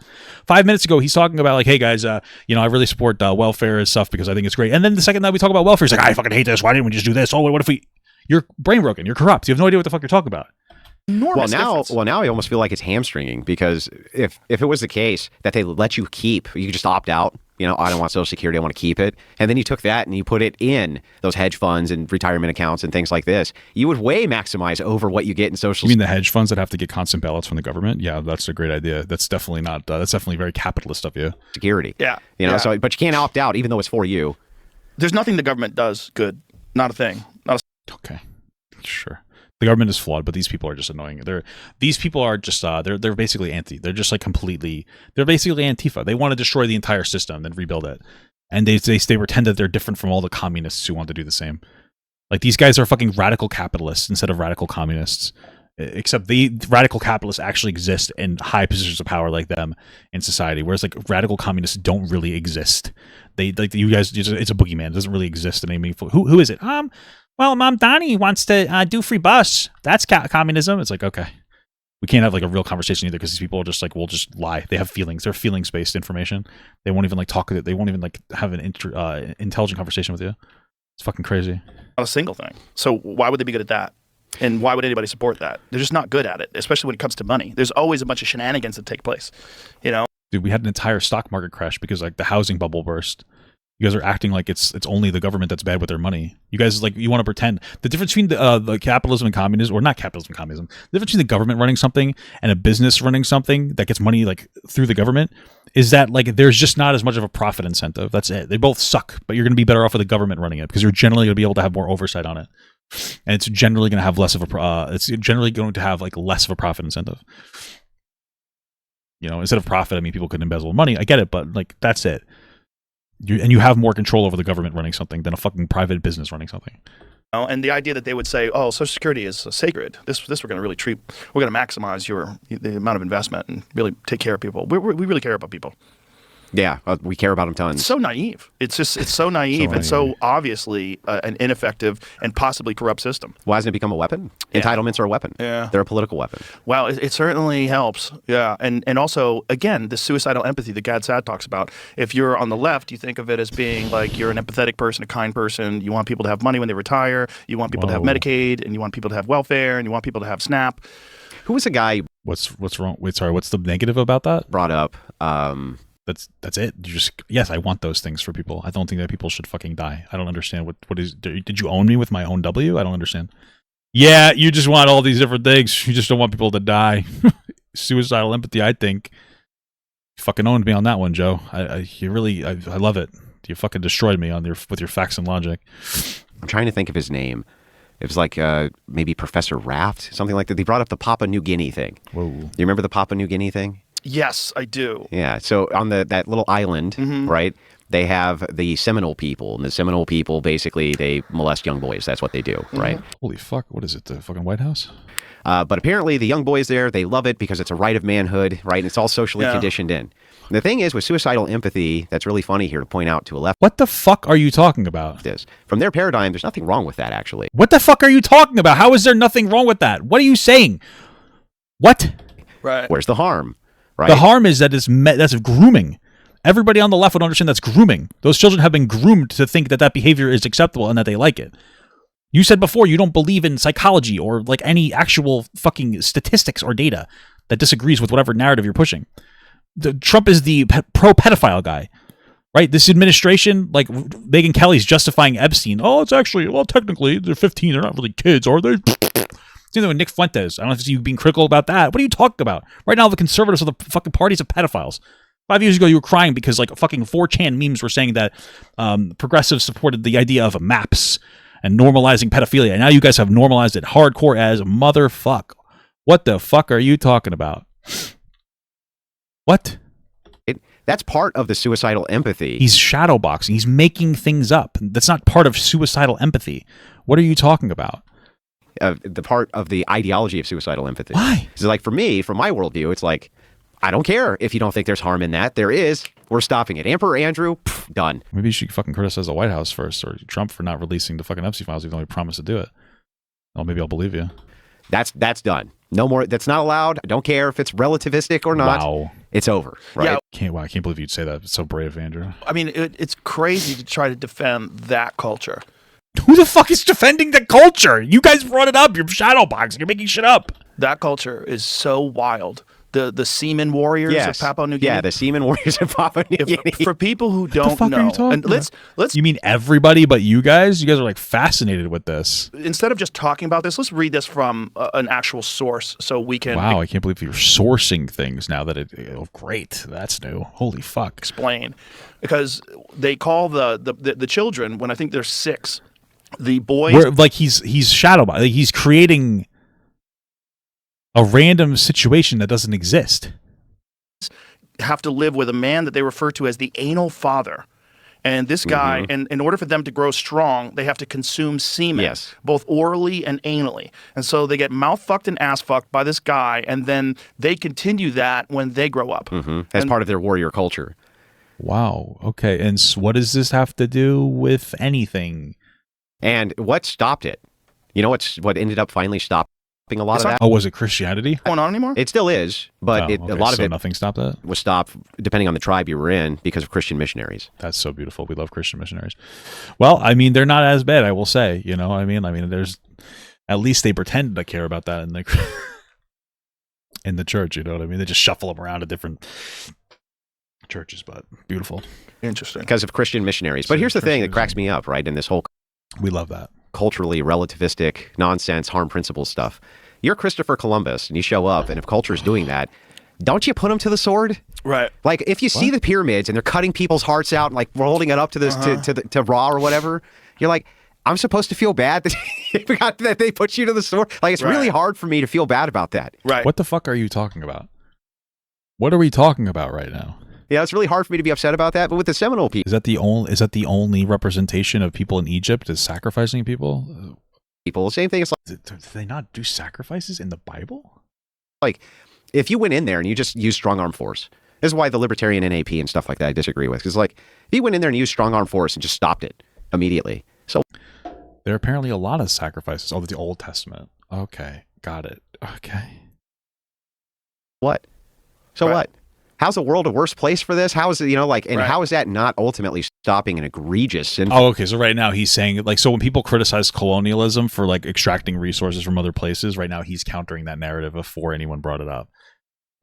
5 minutes ago, he's talking about, like, hey, guys, I really support welfare and stuff because I think it's great. And then the second that we talk about welfare, he's like, I fucking hate this. Why didn't we just do this? Oh, what if we... You're brain broken. You're corrupt. You have no idea what the fuck you're talking about. Well, now I almost feel like it's hamstringing because if it was the case that they let you keep, you could just opt out. I don't want Social Security. I want to keep it. And then you took that and you put it in those hedge funds and retirement accounts and things like this. You would way maximize over what you get in Social Security. You mean the hedge funds that have to get constant bailouts from the government? Yeah, that's a great idea. That's definitely not. That's definitely very capitalist of you. Security. Yeah. So, but you can't opt out even though it's for you. There's nothing the government does good. Not a thing. Okay. Sure. The government is flawed, but these people are just annoying. These people are just they're basically anti. They're just like they're basically Antifa. They want to destroy the entire system, then rebuild it. And they pretend that they're different from all the communists who want to do the same. Like, these guys are fucking radical capitalists instead of radical communists. Except the radical capitalists actually exist in high positions of power like them in society, whereas like radical communists don't really exist. They like you guys. It's a boogeyman. It doesn't really exist in any meaningful. Who is it? Well, Mom Donnie wants to do free bus. That's communism. It's like, okay. We can't have like a real conversation either because these people are just like, will just lie. They have feelings. They're feelings-based information. They won't even like talk. They won't even like have an intelligent conversation with you. It's fucking crazy. Not a single thing. So why would they be good at that? And why would anybody support that? They're just not good at it, especially when it comes to money. There's always a bunch of shenanigans that take place, Dude, we had an entire stock market crash because like the housing bubble burst. You guys are acting like it's only the government that's bad with their money. You guys like you want to pretend the difference between the capitalism and communism, or not capitalism and communism. The difference between the government running something and a business running something that gets money like through the government is that like there's just not as much of a profit incentive. That's it. They both suck, but you're going to be better off with the government running it because you're generally going to be able to have more oversight on it, and it's generally going to have less of a it's generally going to have like less of a profit incentive. Instead of profit, I mean people could embezzle money. I get it, but like that's it. You have more control over the government running something than a fucking private business running something. And the idea that they would say, "Oh, Social Security is sacred. This we're going to really treat. We're going to maximize the amount of investment and really take care of people. We really care about people." Yeah, we care about them tons. It's so naive. It's so naive and so obviously an ineffective and possibly corrupt system. Why hasn't it become a weapon? Yeah. Entitlements are a weapon. Yeah. They're a political weapon. Well, it certainly helps. Yeah. And also, again, the suicidal empathy that Gad Saad talks about. If you're on the left, you think of it as being like you're an empathetic person, a kind person. You want people to have money when they retire. You want people to have Medicaid, and you want people to have welfare, and you want people to have SNAP. Who was the guy? What's wrong? Wait, sorry. What's the negative about that? Brought up. That's it. Yes, I want those things for people. I don't think that people should fucking die. I don't understand what is. Did you own me with my own W? I don't understand. Yeah, you just want all these different things. You just don't want people to die. Suicidal empathy. I think you fucking owned me on that one, Joe. I love it. You fucking destroyed me with your facts and logic. I'm trying to think of his name. It was like maybe Professor Raft, something like that. They brought up the Papua New Guinea thing. Whoa. You remember the Papua New Guinea thing? Yes, I do. Yeah. So on that little island, right, they have the Seminole people. And the Seminole people, basically, they molest young boys. That's what they do, right? Holy fuck. What is it, the fucking White House? But apparently the young boys there, they love it because it's a right of manhood, right? And it's all socially conditioned in. And the thing is, with suicidal empathy, that's really funny here to point out to a left. What the fuck are you talking about? From their paradigm, there's nothing wrong with that, actually. What the fuck are you talking about? How is there nothing wrong with that? What are you saying? What? Right. Where's the harm? Right? The harm is that that's grooming. Everybody on the left would understand that's grooming. Those children have been groomed to think that behavior is acceptable and that they like it. You said before you don't believe in psychology or like any actual fucking statistics or data that disagrees with whatever narrative you're pushing. Trump is the pro-pedophile guy, right? This administration, like Megyn Kelly's justifying Epstein. Oh, it's actually, well, technically they're 15. They're not really kids, are they? Same thing with Nick Fuentes. I don't know if you being critical about that. What are you talking about? Right now, the conservatives are the fucking parties of pedophiles. 5 years ago, you were crying because like fucking 4chan memes were saying that progressives supported the idea of MAPS and normalizing pedophilia. Now you guys have normalized it hardcore as motherfuck. What the fuck are you talking about? What? That's part of the suicidal empathy. He's shadowboxing. He's making things up. That's not part of suicidal empathy. What are you talking about? The part of the ideology of suicidal empathy. Why? So like for me, from my worldview, it's like, I don't care if you don't think there's harm in that. There is. We're stopping it. Emperor Andrew, done. Maybe you should fucking criticize the White House first, or Trump for not releasing the fucking Epstein files even though he promised to do it. Well, maybe I'll believe you. That's done. No more. That's not allowed. I don't care if it's relativistic or not. Wow. It's over. Right? Yeah. I can't believe you'd say that. It's so brave, Andrew. I mean, it's crazy to try to defend that culture. Who the fuck is defending the culture? You guys brought it up. You're shadowboxing. You're making shit up. That culture is so wild. The seamen warriors of Papua New Guinea. Yeah, the seamen warriors of Papua New Guinea. For people who don't fuck know, are you talking and let's You mean everybody but you guys? You guys are like fascinated with this. instead of just talking about this, let's read this from an actual source so we can Wow, I can't believe you're sourcing things now that great. That's new. Holy fuck. explain, because they call the children, when I think there's 6, the boys. He's shadowboxing. Like he's creating a random situation that doesn't exist. Have to live with a man that they refer to as the anal father. And this guy, and in order for them to grow strong, they have to consume semen, both orally and anally. And so they get mouth fucked and ass fucked by this guy, and then they continue that when they grow up. As part of their warrior culture. Wow. Okay. And what does this have to do with anything? And what stopped it? You know what ended up finally stopping a lot of that? Oh, was it Christianity? Going on anymore? It still is, but a lot of it nothing stopped that? Was stopped depending on the tribe you were in because of Christian missionaries. That's so beautiful. We love Christian missionaries. Well, I mean, they're not as bad, I will say. You know what I mean? I mean, there's at least they pretend to care about that in the church. You know what I mean? They just shuffle them around to different churches, but beautiful. Interesting. Because of Christian missionaries. But here's the thing that cracks me up, right? In this whole we love that culturally relativistic nonsense, harm principles stuff. You're Christopher Columbus and you show up, and if culture is doing that, don't you put them to the sword? Right. Like if you see the pyramids and they're cutting people's hearts out and like holding it up to this to Ra or whatever, you're like, I'm supposed to feel bad that they put you to the sword. Like it's really hard for me to feel bad about that. Right. What the fuck are you talking about? What are we talking about right now? Yeah, it's really hard for me to be upset about that. But with the Seminole people, is that the only representation of people in Egypt is sacrificing people? Same thing. It's like, do they not do sacrifices in the Bible? Like, if you went in there and you just used strong arm force, this is why the libertarian NAP and stuff like that I disagree with. Because like, if you went in there and used strong arm force and just stopped it immediately, so there are apparently a lot of sacrifices. Oh, the Old Testament. Okay, got it. Okay. What? So what? How's the world a worse place for this? How is it, how is that not ultimately stopping an egregious sinful? Oh, okay. So right now he's saying, like, so when people criticize colonialism for like extracting resources from other places, right now he's countering that narrative before anyone brought it up,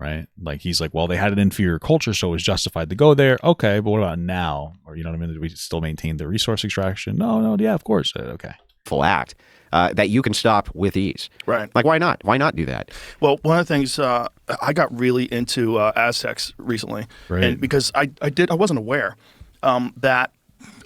right? Like he's like, well, they had an inferior culture, so it was justified to go there. Okay, but what about now? Or you know what I mean? Do we still maintain the resource extraction? No, yeah, of course. Okay. Full act that you can stop with ease. Right. Like, why not? Why not do that? Well, one of the things I got really into Aztecs recently, and because I wasn't aware that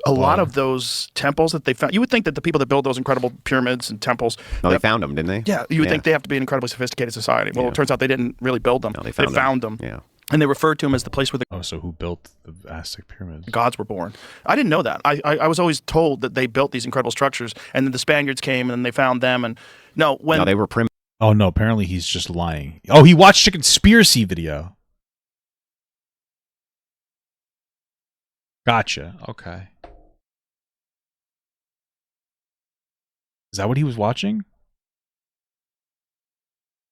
a lot of those temples that they found, you would think that the people that build those incredible pyramids and temples, no, they found them, didn't they? Yeah, you would think they have to be an incredibly sophisticated society. Well, it turns out they didn't really build them. No, they found them. Yeah. And they referred to them as the place where so who built the Aztec pyramids? Gods were born. I didn't know that. I was always told that they built these incredible structures, and then the Spaniards came and they found them. And no, they were primitive. Oh no, apparently he's just lying. Oh, he watched a conspiracy video. Gotcha. Okay. Is that what he was watching?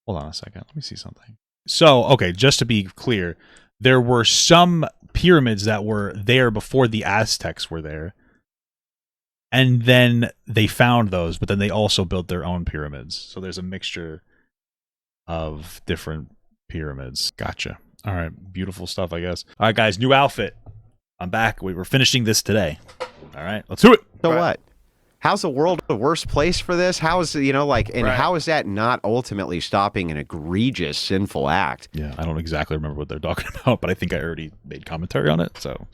Hold on a second. Let me see something. So, okay, just to be clear, there were some pyramids that were there before the Aztecs were there. And then they found those, but then they also built their own pyramids. So there's a mixture of different pyramids. Gotcha. All right, beautiful stuff, I guess. All right, guys, new outfit. I'm back. We were finishing this today. All right, let's do it. So what? How's the world a worse place for this? How is how is that not ultimately stopping an egregious sinful act? Yeah, I don't exactly remember what they're talking about, but I think I already made commentary on it. So,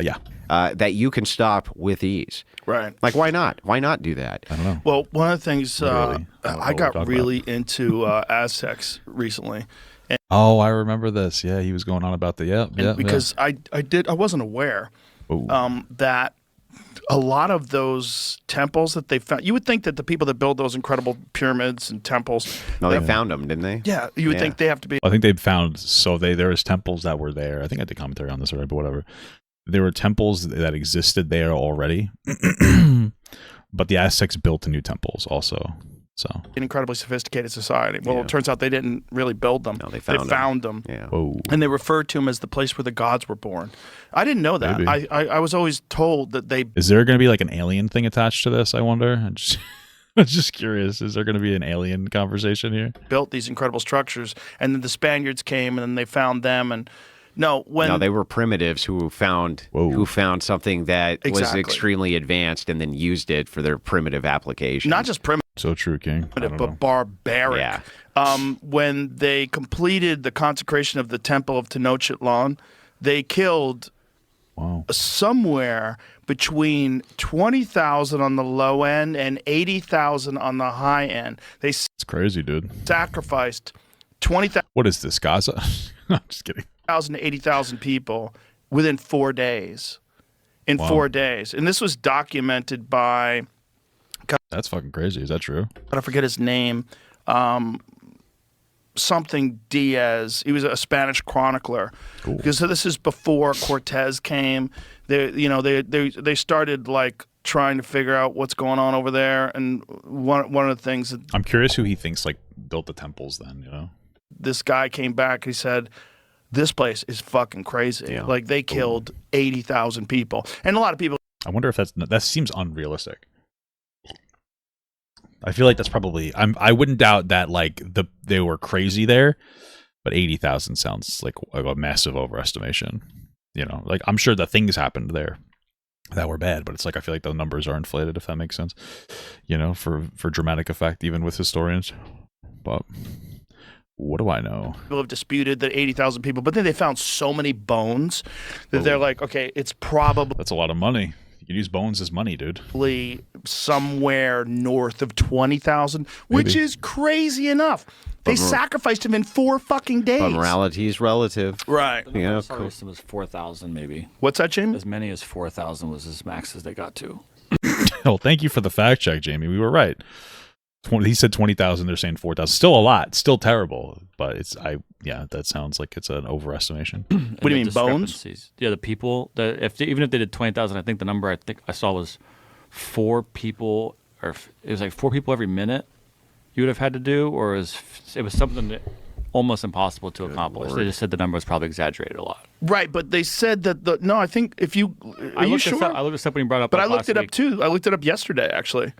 yeah. That you can stop with ease. Right. Like, why not? Why not do that? I don't know. Well, one of the things I got really into Aztecs recently, Oh, I remember this. Yeah, he was going on about the because I wasn't aware that a lot of those temples that they found, you would think that the people that build those incredible pyramids and temples, No, they found them, didn't they? yeah, you would think they have to be. I think they found there was temples that were there. I think I did commentary on this already, but whatever. There were temples that existed there already, but the Aztecs built the new temples also. So An incredibly sophisticated society. Well, it turns out they didn't really build them. No, they found them. Yeah. Whoa. And they referred to them as the place where the gods were born. I didn't know that. Maybe. I was always told that they Is there going to be like an alien thing attached to this? I wonder. I'm just curious. Is there going to be an alien conversation here? built these incredible structures, and then the Spaniards came, and then they found them. And no, they were primitives who found something that was Exactly. extremely advanced and then used it for their primitive application. not just primitive, So true, King. I don't but know. barbaric. Yeah. When they completed the consecration of the Temple of Tenochtitlan, they killed somewhere between 20,000 on the low end and 80,000 on the high end. They It's crazy, dude. sacrificed 20,000 What is this, Gaza? I'm just kidding. to 80,000 people within 4 days. In Wow. 4 days. And this was documented by, That's fucking crazy. Is that true? I forget his name, something Diaz. He was a Spanish chronicler. Cool. Because this is before Cortez came. They started like trying to figure out what's going on over there. And one of the things that I'm curious who he thinks like built the temples then, you know? this guy came back, he said, this place is fucking crazy. Yeah. Like they killed 80,000 people. And a lot of people I wonder if that seems unrealistic. I feel like that's probably I wouldn't doubt that like they were crazy there, but 80,000 sounds like a massive overestimation. You know, like I'm sure that things happened there that were bad, but it's like I feel like the numbers are inflated, if that makes sense. You know, for dramatic effect, even with historians. But what do I know? people have disputed that 80,000 people, but then they found so many bones that they're like, okay, it's probably That's a lot of money. You can use bones as money, dude. somewhere north of 20,000, which Maybe. is crazy enough. They But sacrificed him in 4 fucking days. But morality is relative. Right. The number Yeah, I saw cool. listed was 4,000 maybe. What's that, Jamie? As many as 4,000 was as max as they got to. Oh, thank you for the fact check, Jamie. We were right. He said 20,000. They're saying 4,000. Still a lot. Still terrible. But that sounds like it's an overestimation. What do you mean, bones? Discrepancies. Yeah, the people that even if they did 20,000, I think the number I saw was 4 people, or it was like 4 people every minute you would have had to do, or it was something that almost impossible to accomplish. They just said the number was probably exaggerated a lot. Right, but they said that no, I think if you are you sure? I looked this up when you brought it up. But like I looked last it up week. too. I looked it up yesterday, actually.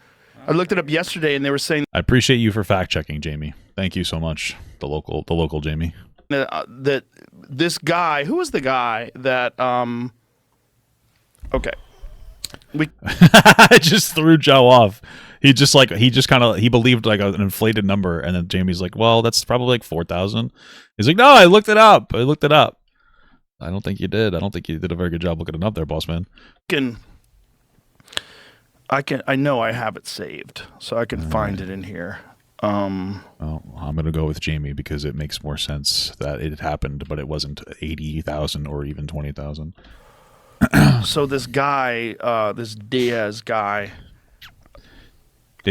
I looked it up yesterday, and they were saying I appreciate you for fact checking, Jamie. Thank you so much, the local Jamie. that this guy, who was the guy that okay, I just threw Joe off. He believed like an inflated number, and then Jamie's like, "Well, that's probably like 4,000." He's like, "No, I looked it up. I don't think you did. I don't think you did a very good job looking it up there, boss man. I know I have it saved, so I can find it in here. Well, I'm gonna go with Jamie because it makes more sense that it happened, but it wasn't 80,000 or even 20,000. So this guy, this Diaz guy,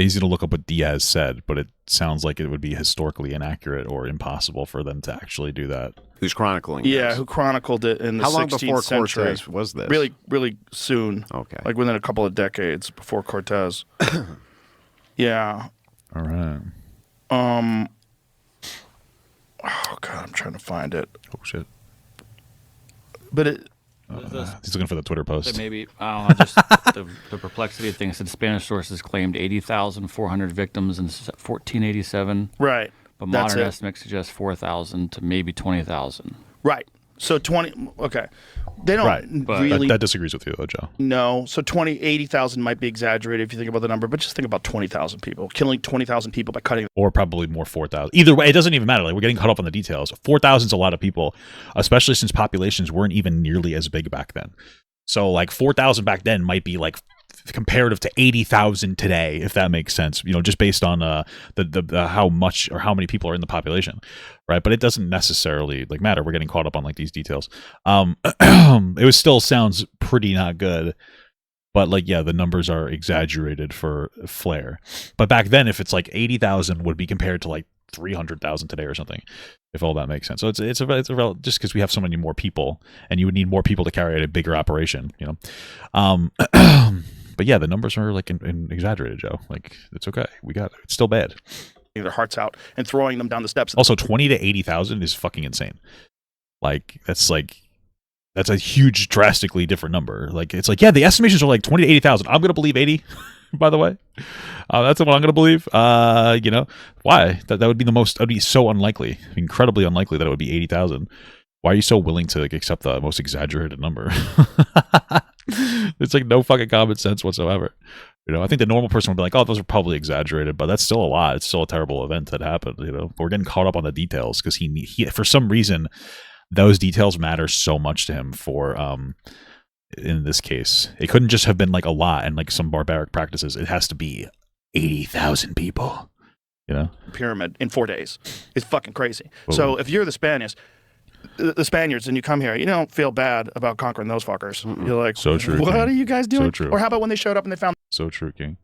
He's gonna look up what Diaz said, but it sounds like it would be historically inaccurate or impossible for them to actually do that. Who's chronicling yeah, this? who chronicled it in the How long 16th before century. Cortez was this? Really, really soon. Okay. Like within a couple of decades before Cortez. Yeah. All right. Oh God, I'm trying to find it. Oh shit. But it. He's looking for the Twitter post. So maybe I don't know, just the perplexity of things. Said Spanish sources claimed 80,400 victims in 1487. Right. But That's modern it. estimates suggest 4,000 to maybe 20,000. Right. So 20. Okay. They don't Right. But really that disagrees with you, though, Joe. know. So 80,000 might be exaggerated if you think about the number, but just think about 20,000 people. Killing 20,000 people by cutting. Or probably more 4,000. Either way, it doesn't even matter. Like, we're getting caught up on the details. 4,000 is a lot of people, especially since populations weren't even nearly as big back then. So, like, 4,000 back then might be like comparative to 80,000 today, if that makes sense, just based on the how much or how many people are in the population, right? But it doesn't necessarily matter. We're getting caught up on these details. It still sounds pretty not good, but the numbers are exaggerated for flair. But back then, if it's 80,000 would be compared to 300,000 today or something, if all that makes sense. So it's just because we have so many more people, and you would need more people to carry out a bigger operation, But yeah, the numbers are exaggerated, Joe. It's okay. We got it. It's still bad. Their hearts out and throwing them down the steps. Also, 20 to 80,000 is fucking insane. That's a huge, drastically different number. The estimations are 20 to 80,000. I'm gonna believe 80. By the way, that's what I'm gonna believe. Why? That would be that would be so unlikely, incredibly unlikely that it would be 80,000. Why are you so willing to accept the most exaggerated number? It's no fucking common sense whatsoever. I think the normal person would be like, oh, those are probably exaggerated, but that's still a lot. It's still a terrible event that happened. We're getting caught up on the details because he for some reason, those details matter so much to him for, in this case, it couldn't just have been a lot and some barbaric practices. It has to be 80,000 people, Pyramid in 4 days. It's fucking crazy. Ooh. So if you're the Spaniards and you come here, you don't feel bad about conquering those fuckers. You're like, so true, what King. are you guys doing? So true. Or how about when they showed up and they found So true, King.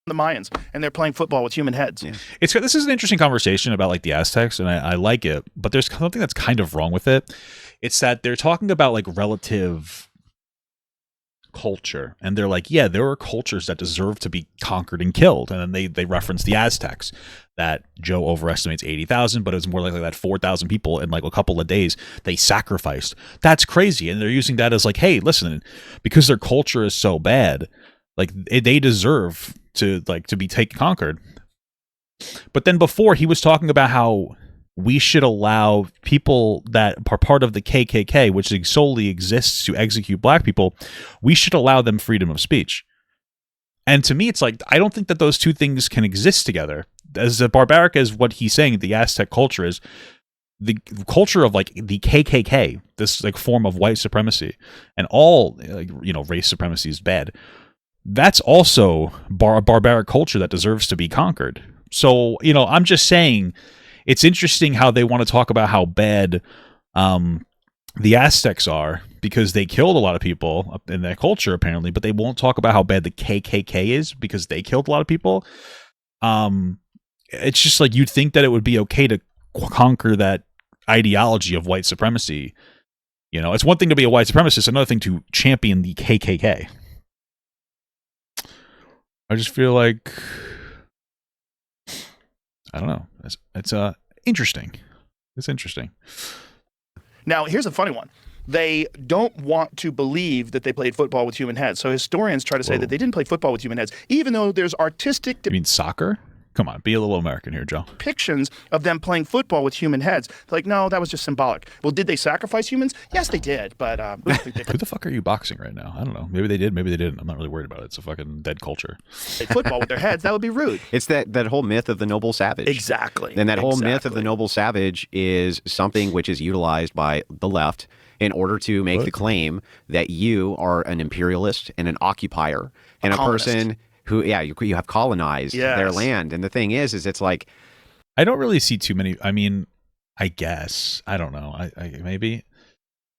the Mayans and they're playing football with human heads? Yeah. This is an interesting conversation about the Aztecs, and I like it, but there's something that's kind of wrong with it. It's that they're talking about relative culture, and they're yeah, there are cultures that deserve to be conquered and killed, and then they reference the Aztecs that Joe overestimates 80,000, but it was more likely that 4,000 people in a couple of days they sacrificed. That's crazy, and they're using that as hey, listen, because their culture is so bad, they deserve to be conquered. But then before, he was talking about how we should allow people that are part of the KKK, which solely exists to execute black people, we should allow them freedom of speech. And to me, it's I don't think that those two things can exist together. As barbaric as what he's saying, the Aztec culture is, the culture of the KKK, this form of white supremacy, and all race supremacy is bad. That's also a barbaric culture that deserves to be conquered. So I'm just saying, it's interesting how they want to talk about how bad the Aztecs are because they killed a lot of people in their culture apparently, but they won't talk about how bad the KKK is because they killed a lot of people. It's just you'd think that it would be okay to conquer that ideology of white supremacy. It's one thing to be a white supremacist, another thing to champion the KKK. I just feel I don't know. It's interesting. It's interesting. Now, here's a funny one. They don't want to believe that they played football with human heads. So historians try to say that they didn't play football with human heads, even though there's artistic You mean soccer? Come on, be a little American here, Joe. depictions of them playing football with human heads. No, that was just symbolic. Well, did they sacrifice humans? Yes, they did, but we don't think they Who the fuck are you boxing right now? I don't know. Maybe they did, maybe they didn't. I'm not really worried about it. It's a fucking dead culture. played football with their heads. That would be rude. It's that whole myth of the noble savage. Exactly. And that whole myth of the noble savage is something which is utilized by the left in order to make the claim that you are an imperialist and an occupier and a person who, you have colonized their land. And the thing is it's I don't really see too many. I mean, I guess. I don't know. I maybe.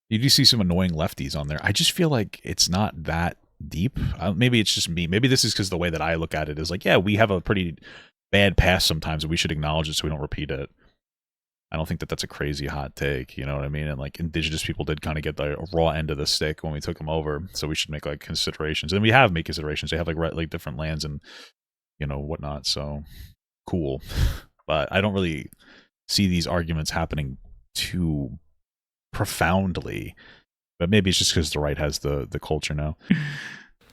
You do see some annoying lefties on there. I just feel it's not that deep. Maybe it's just me. Maybe this is because the way that I look at it is we have a pretty bad past sometimes, and we should acknowledge it so we don't repeat it. I don't think that that's a crazy hot take, you know what I mean? And indigenous people did kind of get the raw end of the stick when we took them over, so we should make considerations. And we have made considerations. They have different lands and whatnot. So cool, but I don't really see these arguments happening too profoundly. But maybe it's just because the right has the culture now.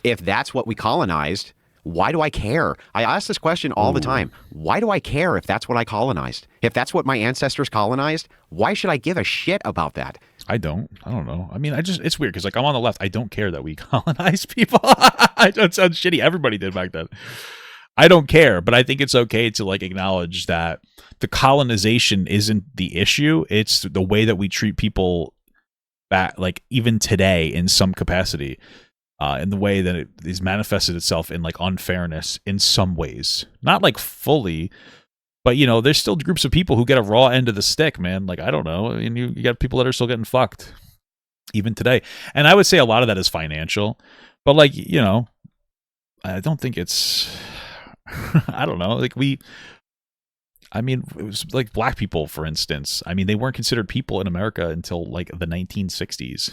If that's what we colonized, why do I care? I ask this question all the time. Why do I care if that's what I colonized? If that's what my ancestors colonized, why should I give a shit about that? I don't know. I mean, it's weird because I'm on the left. I don't care that we colonize people. I don't sound shitty. Everybody did back then. I don't care, but I think it's okay to acknowledge that the colonization isn't the issue. It's the way that we treat people back, even today in some capacity. in the way that it is manifested itself in like unfairness in some ways, not like fully, but you know, there's still groups of people who get a raw end of the stick, man. Like, I don't know. I mean, you got people that are still getting fucked even today. And I would say a lot of that is financial, but like, you know, I don't think it's, I don't know. Like I mean, it was like black people, for instance. I mean, they weren't considered people in America until like the 1960s.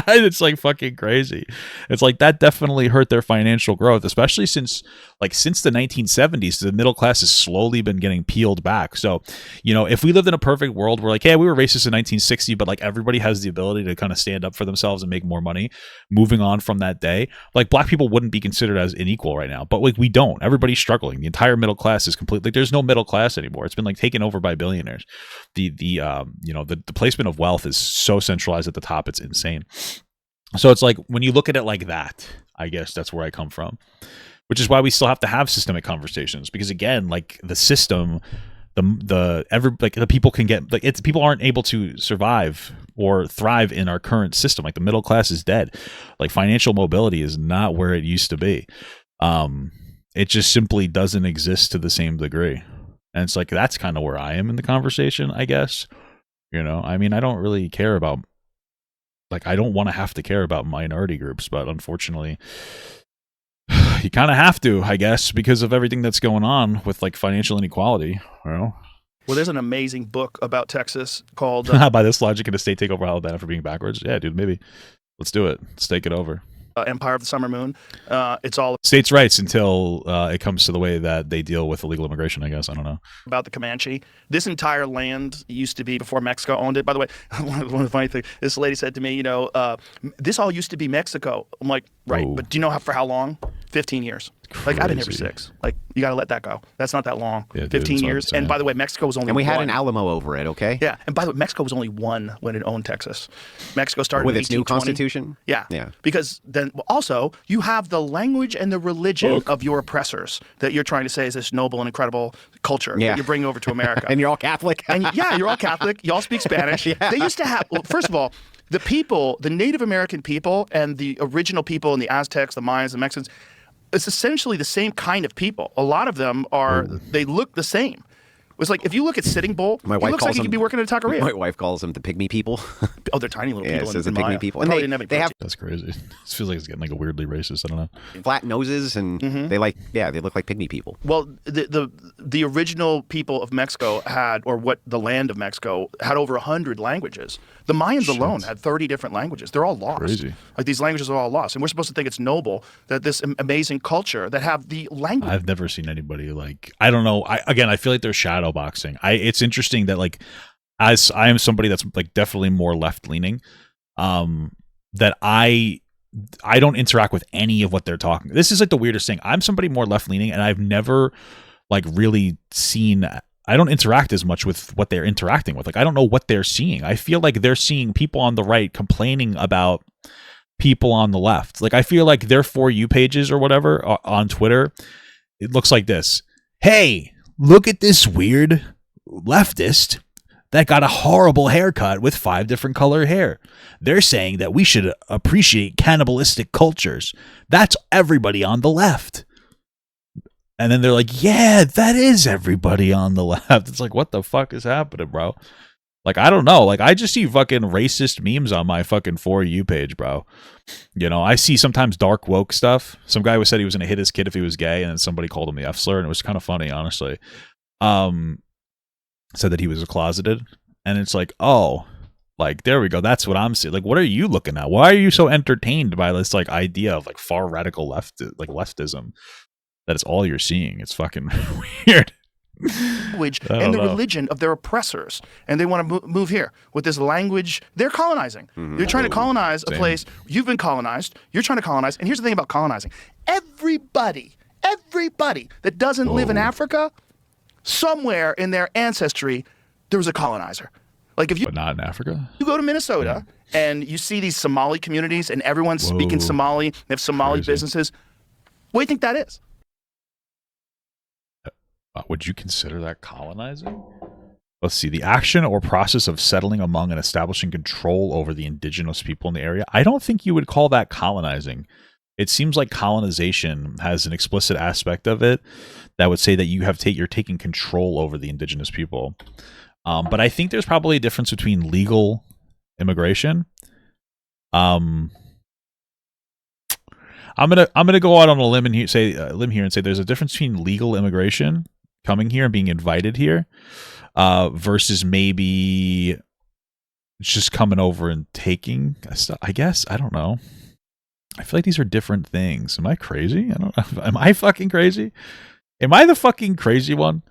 It's like fucking crazy. It's like that definitely hurt their financial growth, especially since the 1970s, the middle class has slowly been getting peeled back. So, you know, if we lived in a perfect world where like, hey, we were racist in 1960, but like everybody has the ability to kind of stand up for themselves and make more money moving on from that day, like black people wouldn't be considered as unequal right now. But like we don't. Everybody's struggling. The entire middle class is completely, there's no middle class anymore. It's been like taken over by billionaires. The placement of wealth is so centralized at the top, it's insane. So it's like when you look at it like that, I guess that's where I come from, which is why we still have to have systemic conversations, because again, like the system, the people can get like it's people aren't able to survive or thrive in our current system. Like the middle class is dead. Like financial mobility is not where it used to be. It just simply doesn't exist to the same degree. And it's like that's kind of where I am in the conversation, I guess. You know, I mean, I don't really care about, like, I don't want to have to care about minority groups, but unfortunately, you kind of have to, I guess, because of everything that's going on with like financial inequality. You know. Well, there's an amazing book about Texas called By this logic, can a state take over Alabama for being backwards? Yeah, dude, maybe. Let's do it. Let's take it over. Empire of the Summer Moon. It's all states' rights until it comes to the way that they deal with illegal immigration, I guess. I don't know. About the Comanche. This entire land used to be, before Mexico owned it. By the way, one of the funny things, this lady said to me, you know, this all used to be Mexico. I'm like, right, but do you know for how long? 15 years. Like, I've been here for 6. Like, you got to let that go. That's not that long. Yeah, 15 years. And by the way, Mexico was only And we one. had an Alamo over it, okay? Yeah. And by the way, Mexico was only 1 when it owned Texas. Mexico started with in its new 1820. constitution? Yeah. Yeah. Because then also, you have the language and the religion of your oppressors that you're trying to say is this noble and incredible culture that you're bringing over to America. And you're all Catholic? And yeah, you're all Catholic. Y'all speak Spanish. They used to have, well, first of all, the people, the Native American people and the original people and the Aztecs, the Mayans, the Mexicans, it's essentially the same kind of people. A lot of them are, they look the same. It's like, if you look at Sitting Bull, he looks like he could be working at a taqueria. My wife calls them the pygmy people. Oh, they're tiny little people. Yeah, it says the pygmy people. And And they have That's crazy. It feels like it's getting like a weirdly racist. I don't know. flat noses, and they look like pygmy people. Well, the original people of Mexico had, or what the land of Mexico had, over 100 languages. The Mayans alone had 30 different languages. They're all lost. Crazy. Like, these languages are all lost. And we're supposed to think it's noble that this amazing culture that have the language. I've never seen anybody like, I don't know. I feel like they're shadow boxing. It's interesting that like, as I am somebody that's like definitely more left leaning, that I don't interact with any of what they're talking. This is like the weirdest thing. I'm somebody more left leaning, and I've never like really seen. I don't interact as much with what they're interacting with. Like, I don't know what they're seeing. I feel like they're seeing people on the right complaining about people on the left. Like, I feel like their For You pages or whatever on Twitter, it looks like this. Hey, look at this weird leftist that got a horrible haircut with 5 different color hair. They're saying that we should appreciate cannibalistic cultures. That's everybody on the left. And then they're like, yeah, that is everybody on the left. It's like, what the fuck is happening, bro? Like, I don't know. Like, I just see fucking racist memes on my fucking For You page, bro. You know, I see sometimes dark woke stuff. Some guy said he was going to hit his kid if he was gay, and then somebody called him the F slur, and it was kind of funny, honestly. Said that he was closeted, and it's like, oh, like, there we go. That's what I'm seeing. Like, what are you looking at? Why are you so entertained by this like idea of like far radical leftism? That is all you're seeing. It's fucking weird. Language and the religion of their oppressors, and they want to move here with this language. They're colonizing. They're trying to colonize a place. You've been colonized. You're trying to colonize. And here's the thing about colonizing: everybody that doesn't live in Africa, somewhere in their ancestry, there was a colonizer. Like, if you, but not in Africa. You go to Minnesota and you see these Somali communities, and everyone's speaking Somali. They have Somali businesses. What do you think that is? Would you consider that colonizing? Let's see. The action or process of settling among and establishing control over the indigenous people in the area. I don't think you would call that colonizing. It seems like colonization has an explicit aspect of it that would say that you're taking control over the indigenous people. But I think there's probably a difference between legal immigration. I'm gonna go out on a limb and say there's a difference between legal immigration coming here and being invited here, versus maybe just coming over and taking stuff. I guess I don't know. I feel like these are different things. Am I crazy? I don't know. Am I fucking crazy? Am I the fucking crazy one?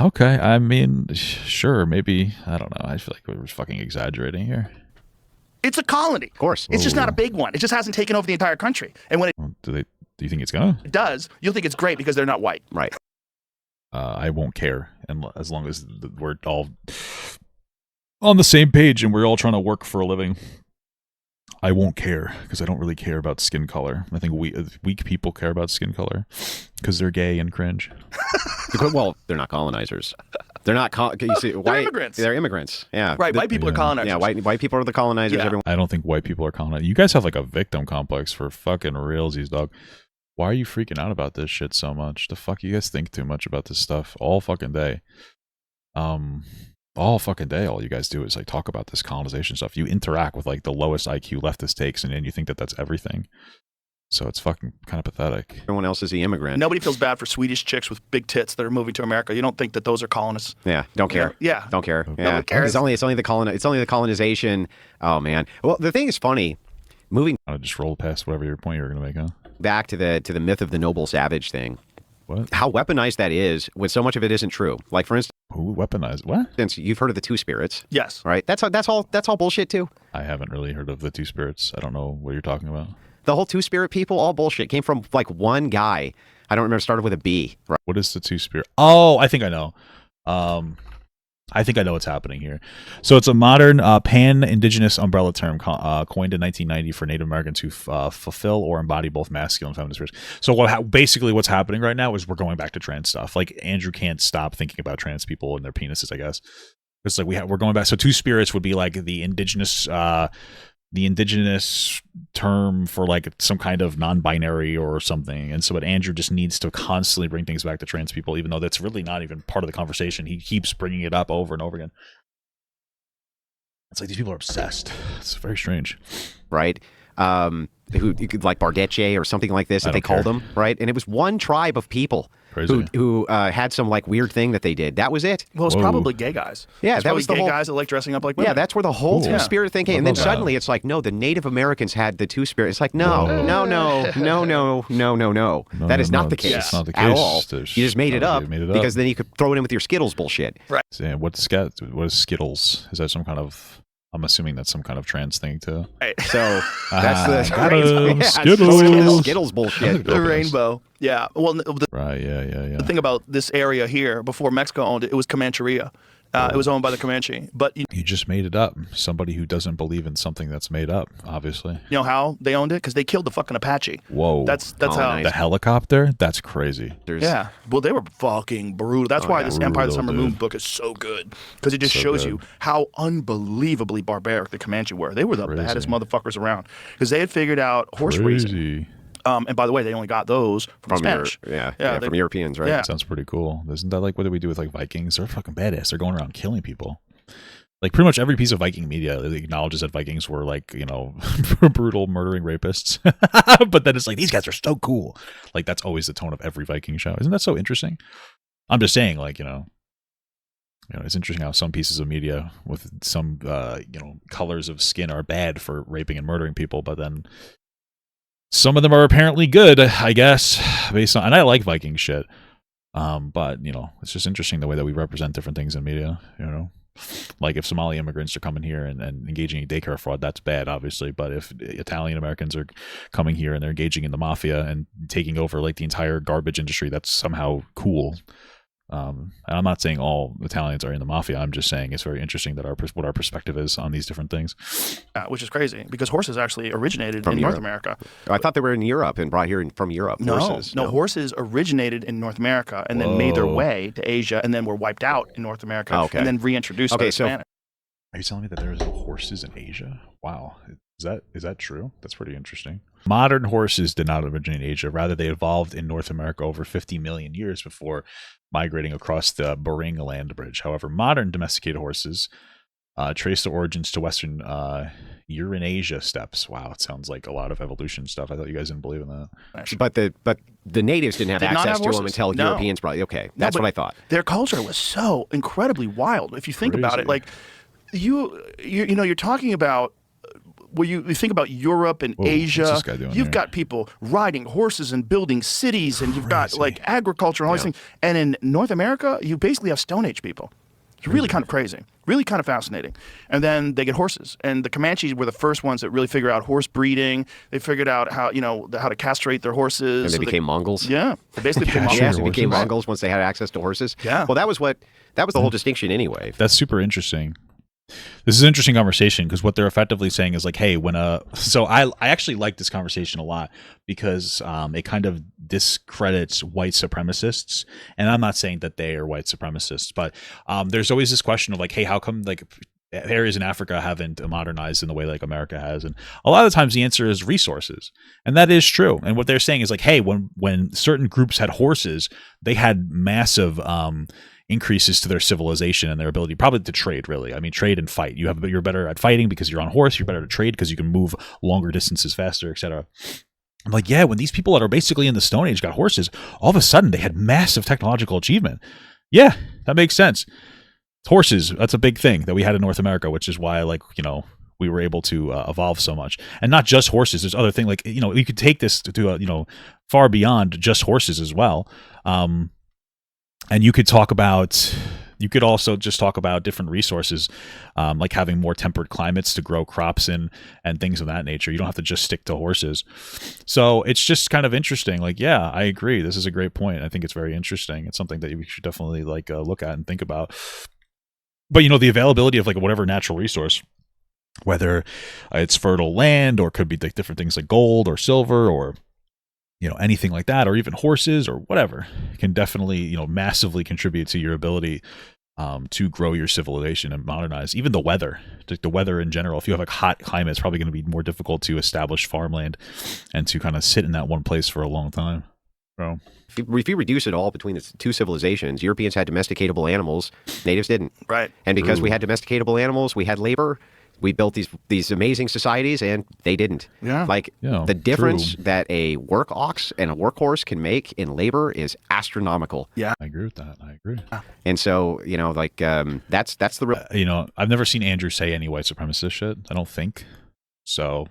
Okay, I mean, sure, maybe. I don't know. I feel like we're fucking exaggerating here. It's a colony. Of course. It's just not a big one. It just hasn't taken over the entire country. And when Do you think it's gonna? it does, you'll think it's great because they're not white. Right. I won't care, and as long as we're all on the same page and we're all trying to work for a living, I won't care because I don't really care about skin color. I think weak people care about skin color because they're gay and cringe. Well, they're not colonizers. They're not. You see, They're immigrants. They're immigrants. Yeah. Right. White people are colonizers. Yeah. White people are the colonizers. Yeah. Everyone. I don't think white people are colonized. You guys have like a victim complex for fucking realsies, dog. Why are you freaking out about this shit so much? The fuck, you guys think too much about this stuff all fucking day. All fucking day, all you guys do is like talk about this colonization stuff. You interact with like the lowest IQ leftist takes, and then you think that that's everything. So it's fucking kind of pathetic. Everyone else is the immigrant. Nobody feels bad for Swedish chicks with big tits that are moving to America. You don't think that those are colonists? Yeah, don't care. Yeah. Don't care. No Yeah, one cares. It's only the colonization. Oh man. Well, the thing is funny. Moving I'll just roll past whatever your point you were gonna make, huh? back to the myth of the noble savage thing. What? How weaponized that is when so much of it isn't true. Like for instance, Who weaponized? What? you've heard of the two spirits, Yes. right? That's all bullshit too. I haven't really heard of the two spirits. I don't know what you're talking about. The whole two spirit people, all bullshit. Came from like one guy. I don't remember. Started with a B. Right. What is the two spirit? Oh, I think I know. I think I know what's happening here. So it's a modern pan-indigenous umbrella term coined in 1990 for Native Americans who fulfill or embody both masculine and feminine spirits. So basically what's happening right now is we're going back to trans stuff. Like Andrew can't stop thinking about trans people and their penises, I guess. It's like we're going back. So two spirits would be like the indigenous term for like some kind of non-binary or something. And so, but Andrew just needs to constantly bring things back to trans people, even though that's really not even part of the conversation. He keeps bringing it up over and over again. It's like these people are obsessed. It's very strange. Right. Who like Bardeche or something like this that they called them, right? And it was one tribe of people who had some like weird thing that they did. That was it. Well, it's probably gay guys. Yeah, it's that was the gay whole guys that like dressing up like women. Yeah, that's where the whole Cool. two spirit thing came. And then suddenly it's like, no, the Native Americans had the two spirit. It's like, no. That is not the case. It's not the at case. all. You just made it up because then you could throw it in with your Skittles bullshit. Right. So, what is Skittles? Is that some kind of? I'm assuming that's some kind of trans thing too. Right. So that's the got him. Skittles. Skittles. Skittles bullshit. The rainbow. Yeah. Well, Right. Yeah. the thing about this area here, before Mexico owned it, it was Comancheria. It was owned by the Comanche. But You just made it up. Somebody who doesn't believe in something that's made up, obviously. you know how they owned it? Because they killed the fucking Apache. Whoa. That's Oh, how. nice. The helicopter? That's crazy. Yeah. Well, they were fucking brutal. That's why this Empire of the Summer Brutal, Moon dude. book is so good. Because it just So shows good. you how unbelievably barbaric the Comanche were. They were the Crazy. baddest motherfuckers around. Because they had figured out horse raising. Crazy. And by the way, they only got those from the Spanish. From Europeans, right? Yeah. Sounds pretty cool. Isn't that like what do we do with like Vikings? They're fucking badass. They're going around killing people. Like pretty much every piece of Viking media acknowledges that Vikings were like, brutal murdering rapists. But then it's like, these guys are so cool. Like that's always the tone of every Viking show. Isn't that so interesting? I'm just saying, like, it's interesting how some pieces of media with some, colors of skin are bad for raping and murdering people, but then some of them are apparently good, I guess, and I like Viking shit. But, it's just interesting the way that we represent different things in media, Like if Somali immigrants are coming here and engaging in daycare fraud, that's bad, obviously. But if Italian Americans are coming here and they're engaging in the mafia and taking over like the entire garbage industry, that's somehow cool. And I'm not saying all Italians are in the mafia. I'm just saying it's very interesting that what our perspective is on these different things. Which is crazy because horses actually originated in North America. I thought they were in Europe and brought here from Europe. Horses. No, horses originated in North America and then made their way to Asia and then were wiped out in North America and then reintroduced by the Spanish. Are you telling me that there's no horses in Asia? Wow. Is that true? That's pretty interesting. Modern horses did not originate in Asia. Rather, they evolved in North America over 50 million years before migrating across the Bering land bridge. However, modern domesticated horses trace their origins to Western Eurasian steppes. Wow, it sounds like a lot of evolution stuff. I thought you guys didn't believe in that. But the natives didn't have access to them until Europeans brought. Okay, that's what I thought. Their culture was so incredibly wild. If you think about it, like you're talking about. Well, you think about Europe and Asia, you've got people riding horses and building cities, and you've got like agriculture and all these things. And in North America, you basically have Stone Age people. It's really kind of crazy, really kind of fascinating. And then they get horses, and the Comanches were the first ones that really figured out horse breeding. They figured out how to castrate their horses. And they became Mongols. Yeah, they basically became Mongols. Yeah, they became Mongols once they had access to horses. Yeah. Well, that was the whole distinction anyway. That's super interesting. This is an interesting conversation because what they're effectively saying is like, hey, so I actually like this conversation a lot because it kind of discredits white supremacists, and I'm not saying that they are white supremacists, but there's always this question of like, hey, how come like areas in Africa haven't modernized in the way like America has? And a lot of the times the answer is resources, and that is true. And what they're saying is like, hey, when certain groups had horses, they had massive increases to their civilization and their ability probably to trade. Really, I mean, trade and fight. You're better at fighting because you're on horse. You're better to trade because you can move longer distances faster, etc. I'm like, yeah, when these people that are basically in the Stone Age got horses, all of a sudden they had massive technological achievement. Yeah, that makes sense. Horses, that's a big thing that we had in North America, which is why we were able to evolve so much. And not just horses. There's other things like you could take this to far beyond just horses as well. And you could also just talk about different resources, like having more temperate climates to grow crops in and things of that nature. You don't have to just stick to horses. So it's just kind of interesting. Like, yeah, I agree. This is a great point. I think it's very interesting. It's something that we should definitely look at and think about. But, the availability of whatever natural resource, whether it's fertile land or could be different things like gold or silver or anything like that, or even horses or whatever, can definitely, massively contribute to your ability to grow your civilization and modernize. Even the weather in general. If you have hot climate, it's probably going to be more difficult to establish farmland and to kind of sit in that one place for a long time. So if you reduce it all between the two civilizations, Europeans had domesticatable animals, natives didn't. Right. And because we had domesticatable animals, we had labor. We built these amazing societies, and they didn't. Yeah. The difference that a work ox and a workhorse can make in labor is astronomical. Yeah, I agree with that. I agree. And so, that's the real. I've never seen Andrew say any white supremacist shit. I don't think so.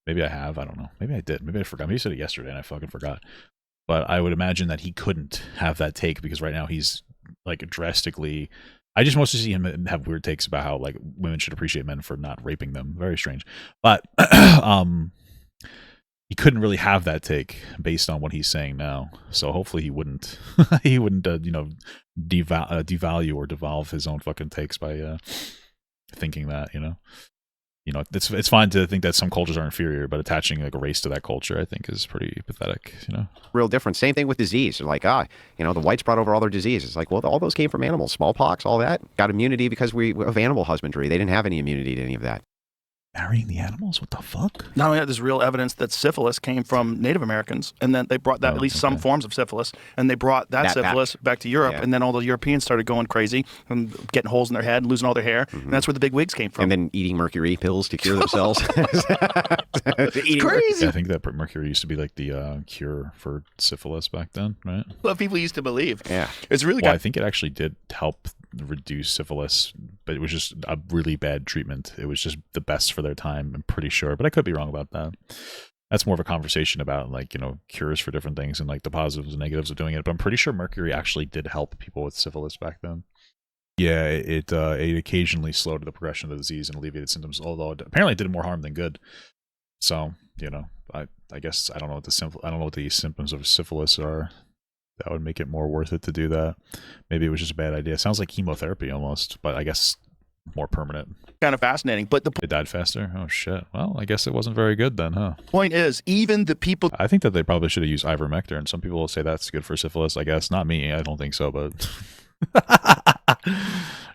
Maybe I have. I don't know. Maybe I did. Maybe I forgot. Maybe he said it yesterday, and I fucking forgot. But I would imagine that he couldn't have that take because right now he's drastically. I just mostly see him have weird takes about how women should appreciate men for not raping them. Very strange. But he couldn't really have that take based on what he's saying now. So hopefully he wouldn't devalue or devolve his own fucking takes by thinking that, it's fine to think that some cultures are inferior, but attaching a race to that culture, I think, is pretty pathetic. Real difference. Same thing with disease. They're like, the whites brought over all their diseases. Like, well, all those came from animals. Smallpox, all that got immunity because of animal husbandry. They didn't have any immunity to any of that. Marrying the animals? What the fuck? Not only that, there's real evidence that syphilis came from Native Americans, and then they brought that, at least some forms of syphilis, and they brought that syphilis back to Europe, and then all the Europeans started going crazy and getting holes in their head, losing all their hair, and that's where the big wigs came from. And then eating mercury pills to cure themselves. It's crazy. Yeah, I think that mercury used to be the cure for syphilis back then, right? What people used to believe. Yeah. It's really I think it actually did help reduce syphilis, but it was just a really bad treatment. It was just the best for their time, I'm pretty sure, but I could be wrong about that. That's more of a conversation about cures for different things and the positives and negatives of doing it, but I'm pretty sure mercury actually did help people with syphilis back then. Yeah, it occasionally slowed the progression of the disease and alleviated symptoms, although apparently it did more harm than good. So I guess I don't know what the symptoms of syphilis are. That would make it more worth it to do that. Maybe it was just a bad idea. Sounds like chemotherapy almost, but I guess more permanent. Kind of fascinating. But the It died faster? Oh, shit. Well, I guess it wasn't very good then, huh? point is, even the people. I think that they probably should have used ivermectin, and some people will say that's good for syphilis. I guess not me. I don't think so, but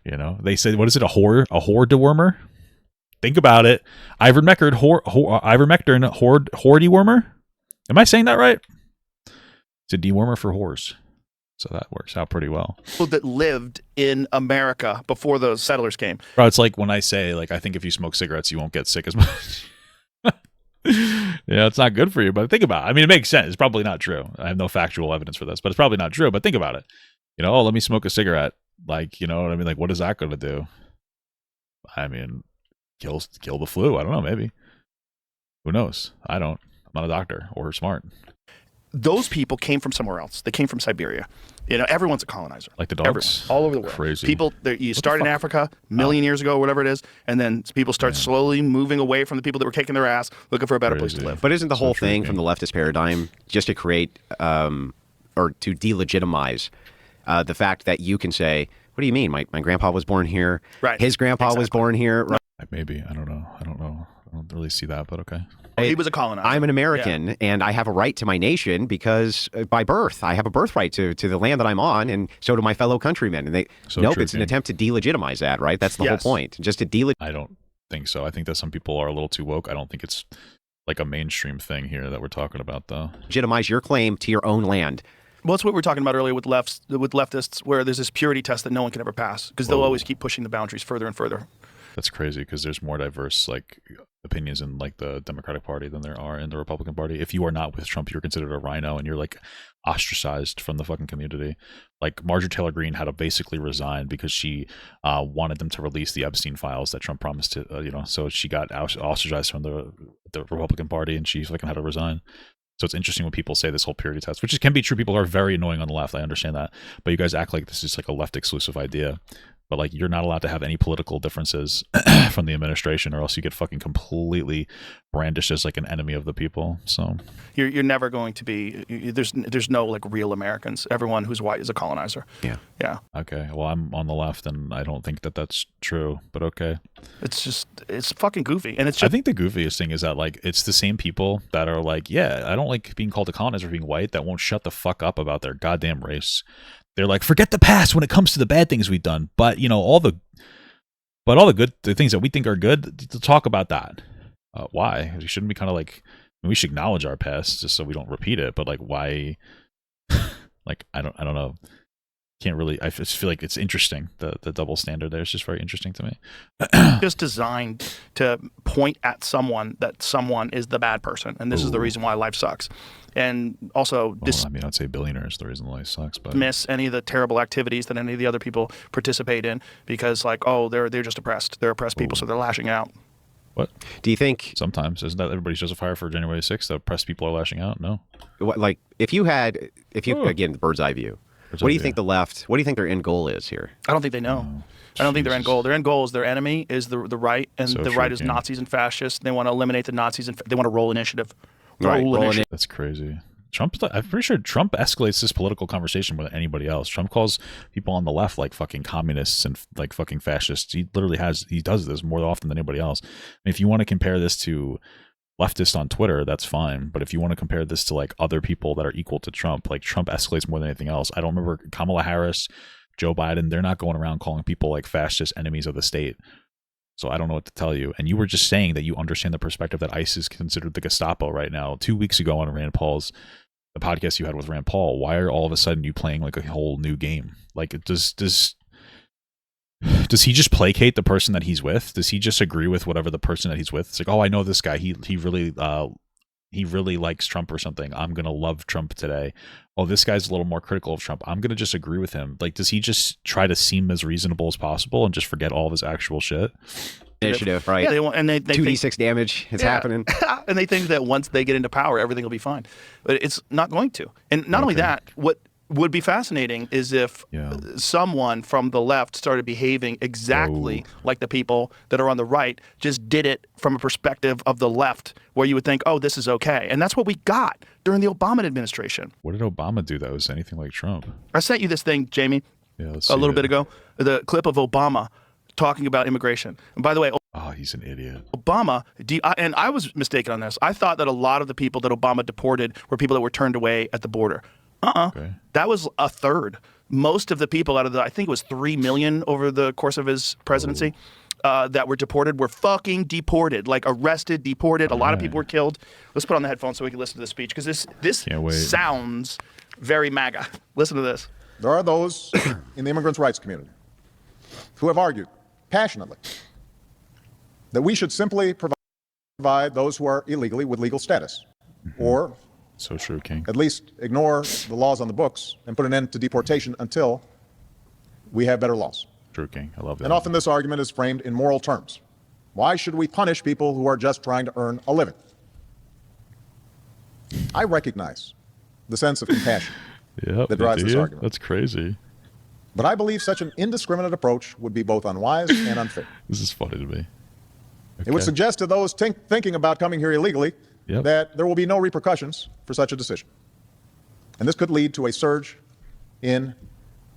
you know, they say, what is it? A whore dewormer? Think about it. Ivermectin, whore dewormer. Am I saying that right? It's a dewormer for whores, so that works out pretty well. People that lived in America before those settlers came. Bro, it's like when I say, like, I think if you smoke cigarettes, you won't get sick as much. Yeah, it's not good for you, but think about it. I mean, it makes sense. It's probably not true. I have no factual evidence for this, but it's probably not true. But think about it. You know, let me smoke a cigarette. Like, you know what I mean? Like, what is that going to do? I mean, kill the flu. I don't know. Maybe. Who knows? I don't. I'm not a doctor or smart. Those people came from somewhere else. They came from Siberia. You know, everyone's a colonizer. Like the dogs? Everyone, all over the world. Crazy. People, you start in Africa a million years ago, whatever it is, and then people start slowly moving away from the people that were kicking their ass, looking for a better place to live. But isn't the whole thing from the leftist paradigm just to create or to delegitimize the fact that you can say, what do you mean? My grandpa was born here. Right. His grandpa was born here. Right. Maybe. I don't know. I don't really see that, but okay. He was a colonizer. I'm an American, and I have a right to my nation because by birth, I have a birthright to the land that I'm on, and so do my fellow countrymen. And it's an attempt to delegitimize that, right? That's the whole point. Just to delegitimize. I don't think so. I think that some people are a little too woke. I don't think it's like a mainstream thing here that we're talking about, though. Legitimize your claim to your own land. Well, that's what we were talking about earlier with leftists, where there's this purity test that no one can ever pass because they'll always keep pushing the boundaries further and further. That's crazy because there's more diverse like opinions in like the Democratic Party than there are in the Republican Party. If you are not with Trump, you're considered a rhino and you're like ostracized from the fucking community. Like Marjorie Taylor Greene had to basically resign because she wanted them to release the Epstein files that Trump promised to, so she got ostracized from the Republican Party and she fucking had to resign. So it's interesting when people say this whole purity test, which can be true. People are very annoying on the left. I understand that. But you guys act like this is like a left exclusive idea. But like you're not allowed to have any political differences from the administration or else you get fucking completely brandished as like an enemy of the people. So you're never going to be there's no like real Americans. Everyone who's white is a colonizer. Yeah. Okay. Well, I'm on the left and I don't think that that's true, but okay. It's fucking goofy. And it's just, I think the goofiest thing is that like it's the same people that are like, yeah, I don't like being called a colonizer for being white that won't shut the fuck up about their goddamn race. They're like, forget the past when it comes to the bad things we've done. But, all the things that we think are good, to talk about that. Why? Shouldn't we kind of like, we should acknowledge our past just so we don't repeat it. But like, why? Like, I don't know. Can't really, I just feel like it's interesting. The double standard there is just very interesting to me. just designed to point at someone that someone is the bad person. And this is the reason why life sucks. And also, I'd say billionaire is the reason life sucks, but miss any of the terrible activities that any of the other people participate in because, like, they're just oppressed. They're oppressed people, so they're lashing out. What do you think? Sometimes isn't that everybody's justifier for January 6th? The oppressed people are lashing out. No, like if you again the bird's eye view. What do you think the left? What do you think their end goal is here? I don't think they know. I don't think their end goal. Their end goal is their enemy is the right, and the right is Nazis and fascists. They want to eliminate the Nazis and they want to roll initiative. That's crazy. I'm pretty sure Trump escalates this political conversation more than anybody else. Trump calls people on the left like fucking communists and like fucking fascists. He does this more often than anybody else. And if you want to compare this to leftists on Twitter, that's fine. But if you want to compare this to like other people that are equal to Trump, like Trump escalates more than anything else. I don't remember Kamala Harris, Joe Biden. They're not going around calling people like fascist enemies of the state. So I don't know what to tell you. And you were just saying that you understand the perspective that ICE is considered the Gestapo right now. 2 weeks ago on the podcast you had with Rand Paul, why are all of a sudden you playing like a whole new game? Like, does he just placate the person that he's with? Does he just agree with whatever the person that he's with? It's like, oh, I know this guy. He really likes Trump or something. I'm gonna love Trump today. Oh, this guy's a little more critical of Trump. I'm gonna just agree with him. Like, does he just try to seem as reasonable as possible and just forget all of his actual shit? Initiative, right? Yeah, they want, and they 2d6 damage. It's happening, and they think that once they get into power, everything will be fine, but it's not going to. And not only that, what would be fascinating is if someone from the left started behaving exactly like the people that are on the right, just did it from a perspective of the left, where you would think, oh, this is okay. And that's what we got during the Obama administration. What did Obama do that was anything like Trump? I sent you this thing, Jamie, a little bit ago, the clip of Obama talking about immigration. And by the way, oh, he's an idiot. Obama, and I was mistaken on this. I thought that a lot of the people that Obama deported were people that were turned away at the border. Okay. That was a third. Most of the people out of I think it was 3 million over the course of his presidency, that were deported were fucking deported, like arrested, deported. A lot of people were killed. Let's put on the headphones so we can listen to the speech, because this sounds very MAGA. Listen to this. There are those in the immigrants' rights community who have argued passionately that we should simply provide those who are illegally with legal status, or so true, King. At least ignore the laws on the books and put an end to deportation until we have better laws. True, King. I love that. And often this argument is framed in moral terms. Why should we punish people who are just trying to earn a living? I recognize the sense of compassion that drives this argument. That's crazy. But I believe such an indiscriminate approach would be both unwise and unfair. This is funny to me. Okay. It would suggest to those thinking about coming here illegally that there will be no repercussions for such a decision. And this could lead to a surge in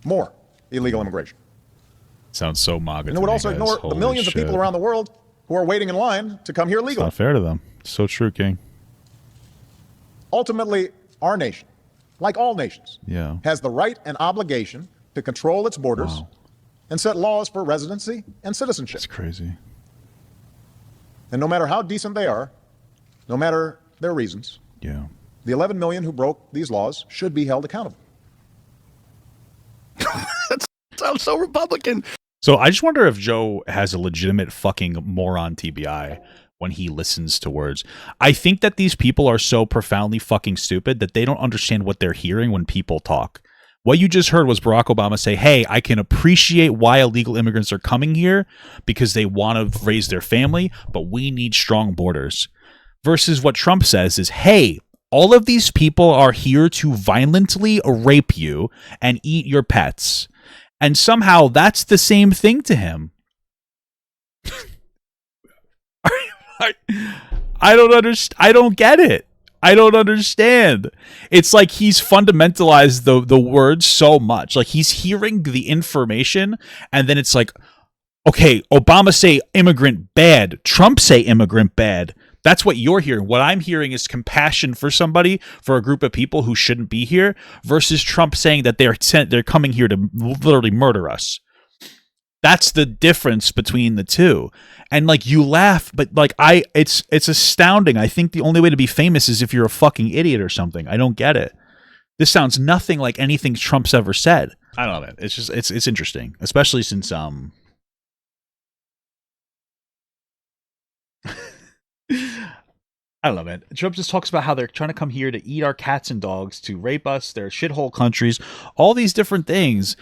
more illegal immigration. Sounds so MAGA. And it would also ignore the millions of people around the world who are waiting in line to come here legally. It's not fair to them. So true, King. Ultimately, our nation, like all nations, has the right and obligation to control its borders and set laws for residency and citizenship. That's crazy. And no matter how decent they are, no matter their reasons, the 11 million who broke these laws should be held accountable. That sounds so Republican. So I just wonder if Joe has a legitimate fucking moron TBI when he listens to words. I think that these people are so profoundly fucking stupid that they don't understand what they're hearing when people talk. What you just heard was Barack Obama say, hey, I can appreciate why illegal immigrants are coming here because they want to raise their family, but we need strong borders. Versus what Trump says is, hey, all of these people are here to violently rape you and eat your pets. And somehow that's the same thing to him. I don't understand. I don't get it. I don't understand. It's like he's fundamentalized the words so much. Like he's hearing the information and then it's like, okay, Obama say immigrant bad. Trump say immigrant bad. That's what you're hearing. What I'm hearing is compassion for somebody, for a group of people who shouldn't be here, versus Trump saying that they're coming here to literally murder us. That's the difference between the two. And like you laugh, but like it's astounding. I think the only way to be famous is if you're a fucking idiot or something. I don't get it. This sounds nothing like anything Trump's ever said. I don't know, man. It's just it's interesting, especially since I don't know, man. Trump just talks about how they're trying to come here to eat our cats and dogs, to rape us, they're shithole countries, all these different things.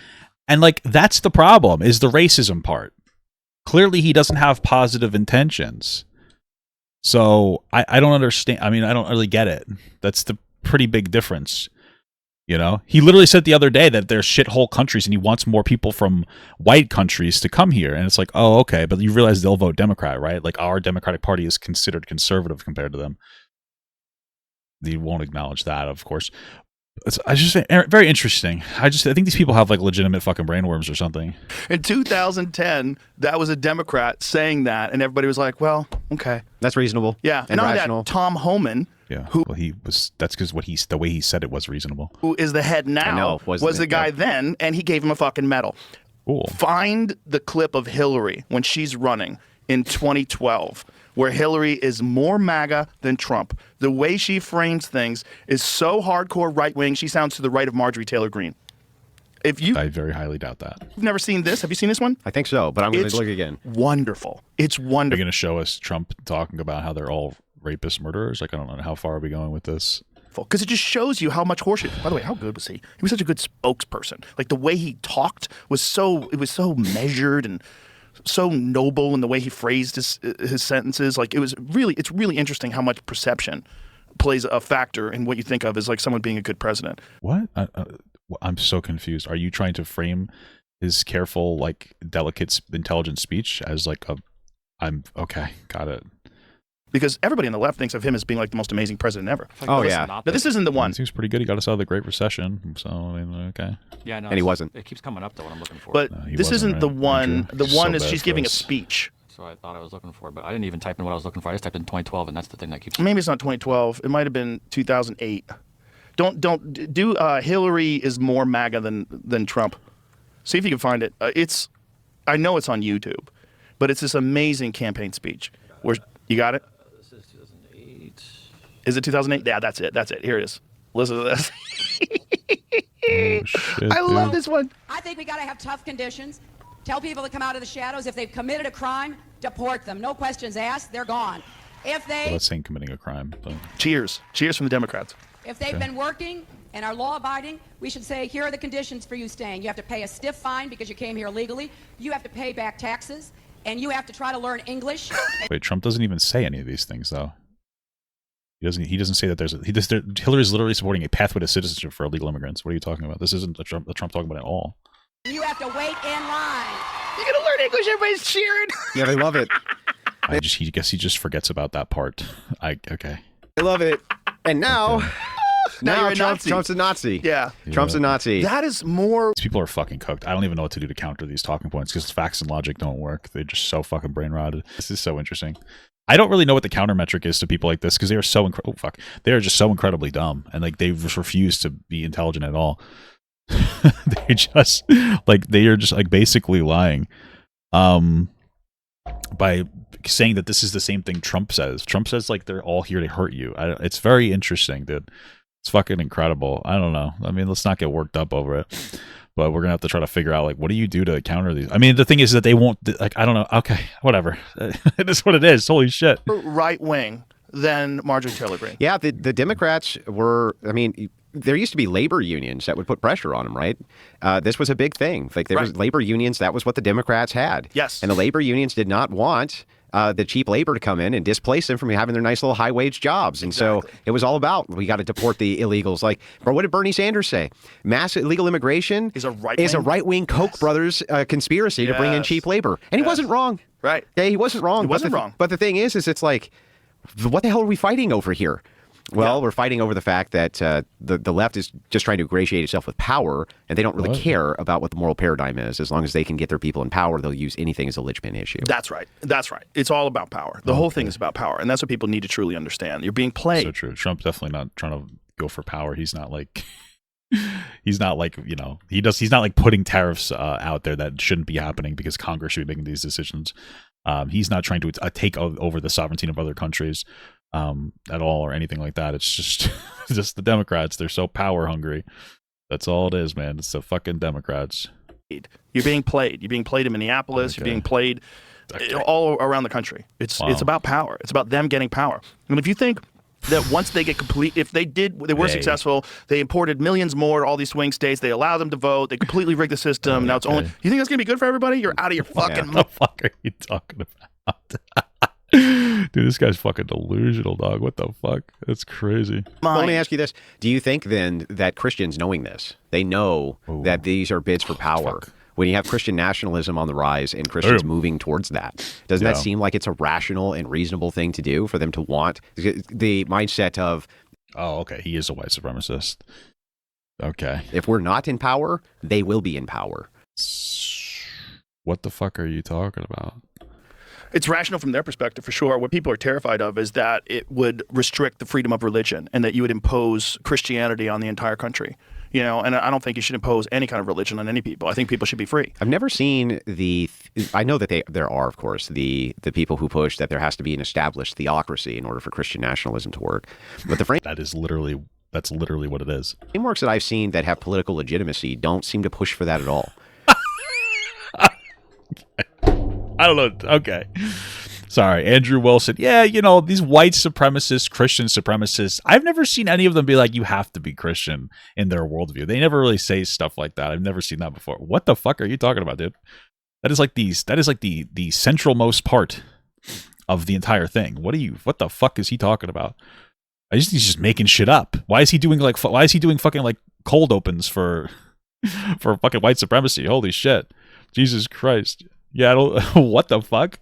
And like that's the problem, is the racism part. Clearly he doesn't have positive intentions. So I don't understand. I mean, I don't really get it. That's the pretty big difference. You know, he literally said the other day that they're shithole countries and he wants more people from white countries to come here. And it's like, oh, okay. But you realize they'll vote Democrat, right? Like our Democratic Party is considered conservative compared to them. You won't acknowledge that, of course. I just very interesting. I think these people have like legitimate fucking brainworms or something. In 2010, that was a Democrat saying that, and everybody was like, "Well, okay, that's reasonable." Yeah, and on that, Tom Homan, that's because the way he said it was reasonable. Who is the head now? Was the guy then, and he gave him a fucking medal. Cool. Find the clip of Hillary when she's running in 2012. Where Hillary is more MAGA than Trump. The way she frames things is so hardcore right-wing, she sounds to the right of Marjorie Taylor Greene. I very highly doubt that. You've never seen this? Have you seen this one? I think so, but I'm going to look again. Wonderful. It's wonderful. You're going to show us Trump talking about how they're all rapist murderers? Like, I don't know. How far are we going with this? Because it just shows you how much horseshit. By the way, how good was he? He was such a good spokesperson. Like, the way he talked was so measured and so noble in the way he phrased his sentences. Like it's really interesting how much perception plays a factor in what you think of as like someone being a good president. What? I'm so confused. Are you trying to frame his careful, like, delicate, intelligent speech as like a? I'm okay. Got it. Because everybody on the left thinks of him as being like the most amazing president ever. Like, oh yeah. Now this isn't the one. He seems pretty good. He got us out of the Great Recession. So I mean, okay. Yeah, no, and he wasn't. It keeps coming up though. What I'm looking for. But No, this isn't right. the one. The one So is bad she's for giving a us. speech. So I thought I was looking for, but I didn't even type in what I was looking for. I just typed in 2012, and that's the thing that keeps. Maybe it's not 2012. It might have been 2008. Don't do. Hillary is more MAGA than Trump. See if you can find it. I know it's on YouTube, but it's this amazing campaign speech. Where you got it? This is 2008. Is it 2008? Yeah, that's it. That's it. Here it is. Listen to this. Oh, shit, I love dude. this one. I think we got to have tough conditions. Tell people to come out of the shadows. If they've committed a crime, deport them. No questions asked. They're gone. If Well, they that's saying committing a crime. But Cheers. Cheers from the Democrats. if they've been working and are law abiding, we should say here are the conditions for you staying. You have to pay a stiff fine because you came here illegally. You have to pay back taxes, and you have to try to learn English. wait, Trump doesn't even say any of these things, though. He doesn't say that there's Hillary's literally supporting a pathway to citizenship for illegal immigrants. What are you talking about? This isn't the Trump talking about at all. You have to wait in line. You're gonna learn English. Everybody's cheering. Yeah, they love it. I guess he just forgets about that part. Okay. They love it. And now, Now you're a Trump's Nazi. a Nazi. Yeah. Trump's a Nazi. That is more. These people are fucking cooked. I don't even know what to do to counter these talking points because facts and logic don't work. They're just so fucking brain rotted. This is so interesting. I don't really know what the counter metric is to people like this because they are so they are just so incredibly dumb and like they just refuse to be intelligent at all. They just they are just like basically lying, by saying that this is the same thing Trump says. Trump says like they're all here to hurt you. It's very interesting, dude. It's fucking incredible. I don't know. I mean, let's not get worked up over it. But we're gonna have to try to figure out like what do you do to counter these? I mean, the thing is that they won't like. I don't know. Okay, whatever. It is what it is. Holy shit. Right wing than Marjorie Taylor Greene. Yeah, the Democrats were. I mean, there used to be labor unions that would put pressure on them, right? This was a big thing. Like there was labor unions. That was what the Democrats had. Yes. And the labor unions did not want the cheap labor to come in and displace them from having their nice little high wage jobs. And so it was all about we got to deport the illegals. Like, bro, what did Bernie Sanders say? Mass illegal immigration is a right wing Koch brothers conspiracy to bring in cheap labor. And he wasn't wrong. Right. Yeah, he wasn't wrong. He wasn't wrong. But the thing is it's like, what the hell are we fighting over here? Well, we're fighting over the fact that the left is just trying to ingratiate itself with power, and they don't really care about what the moral paradigm is. As long as they can get their people in power, they'll use anything as a linchpin issue. That's right. That's right. It's all about power. The whole thing is about power, and that's what people need to truly understand. You're being played. So true. Trump's definitely not trying to go for power. He's not like he's not like he's not like putting tariffs out there that shouldn't be happening because Congress should be making these decisions. He's not trying to take over the sovereignty of other countries at all or anything like that. It's just the Democrats. They're so power hungry. That's all it is, man. It's the fucking Democrats. You're being played. You're being played in Minneapolis. You're being played all around the country. It's about power. It's about them getting power. And if you think that once they get if they were successful, they imported millions more to all these swing states, they allowed them to vote, they completely rigged the system. Now it's only, you think that's going to be good for everybody? You're out of your fucking What the fuck are you talking about? Dude, this guy's fucking delusional, dog. What the fuck? That's crazy. Well, let me ask you this. Do you think then that Christians knowing this, they know that these are bids for power? When you have Christian nationalism on the rise and Christians moving towards that, doesn't that seem like it's a rational and reasonable thing to do for them to want the mindset of, oh, okay, he is a white supremacist. Okay. If we're not in power, they will be in power. What the fuck are you talking about? It's rational from their perspective, for sure. What people are terrified of is that it would restrict the freedom of religion and that you would impose Christianity on the entire country. You know, and I don't think you should impose any kind of religion on any people. I think people should be free. I've never seen I know that there are, of course, the people who push that there has to be an established theocracy in order for Christian nationalism to work. But that's literally what it is. Frameworks that I've seen that have political legitimacy don't seem to push for that at all. I don't know. Okay. Sorry, Andrew Wilson. Yeah, these white supremacists, Christian supremacists, I've never seen any of them be like, you have to be Christian in their worldview. They never really say stuff like that. I've never seen that before. What the fuck are you talking about, dude? That is like the centralmost part of the entire thing. What the fuck is he talking about? He's just making shit up. Why is he doing fucking like cold opens for fucking white supremacy? Holy shit. Jesus Christ. Yeah, I don't what the fuck?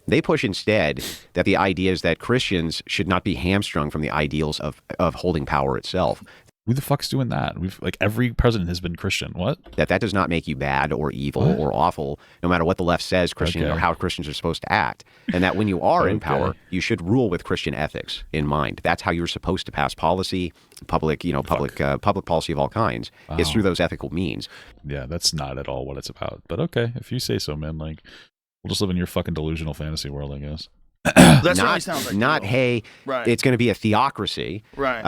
They push instead that the idea is that Christians should not be hamstrung from the ideals of holding power itself. Who the fuck's doing that? Every president has been Christian. What? That does not make you bad or evil or awful, no matter what the left says Christian or how Christians are supposed to act. And that when you are in power, you should rule with Christian ethics in mind. That's how you're supposed to pass policy, public policy of all kinds, is through those ethical means. Yeah, that's not at all what it's about. But okay, if you say so, man. Like, we'll just live in your fucking delusional fantasy world, I guess. That certainly sounds like not hey, it's going to be a theocracy. Right.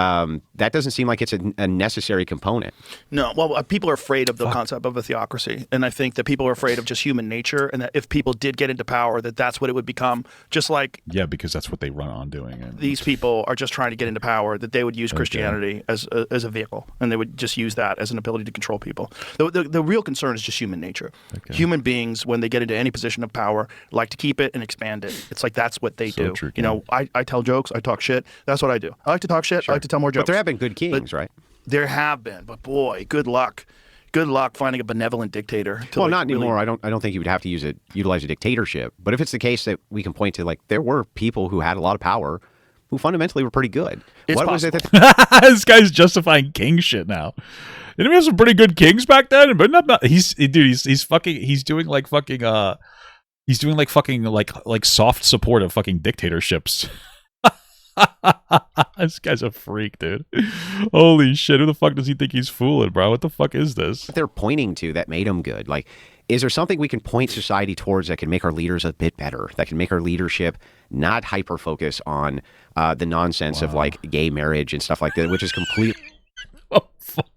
That doesn't seem like it's a necessary component. No. Well, people are afraid of the concept of a theocracy, and I think that people are afraid of just human nature, and that if people did get into power, that's what it would become. Just like because that's what they run on doing. And these people are just trying to get into power. That they would use Christianity as a vehicle, and they would just use that as an ability to control people. The real concern is just human nature. Human beings, when they get into any position of power, like to keep it and expand it. It's like that's what they do. True, I tell jokes, I talk shit. That's what I do. I like to talk shit. I like to tell more jokes. But there have been good kings, right? There have been, but boy, good luck. Good luck finding a benevolent dictator. Well, not anymore. I don't think you would have to utilize a dictatorship. But if it's the case that we can point to, like, there were people who had a lot of power who fundamentally were pretty good. What was it this guy's justifying king shit now. Didn't we have some pretty good kings back then? But not he's doing like soft support of fucking dictatorships. This guy's a freak, dude. Holy shit, who the fuck does he think he's fooling, bro? What the fuck is this? They're pointing to that made them good. Like, is there something we can point society towards that can make our leaders a bit better, that can make our leadership not hyper-focus on the nonsense of, like, gay marriage and stuff like that, which is complete... Oh, fuck.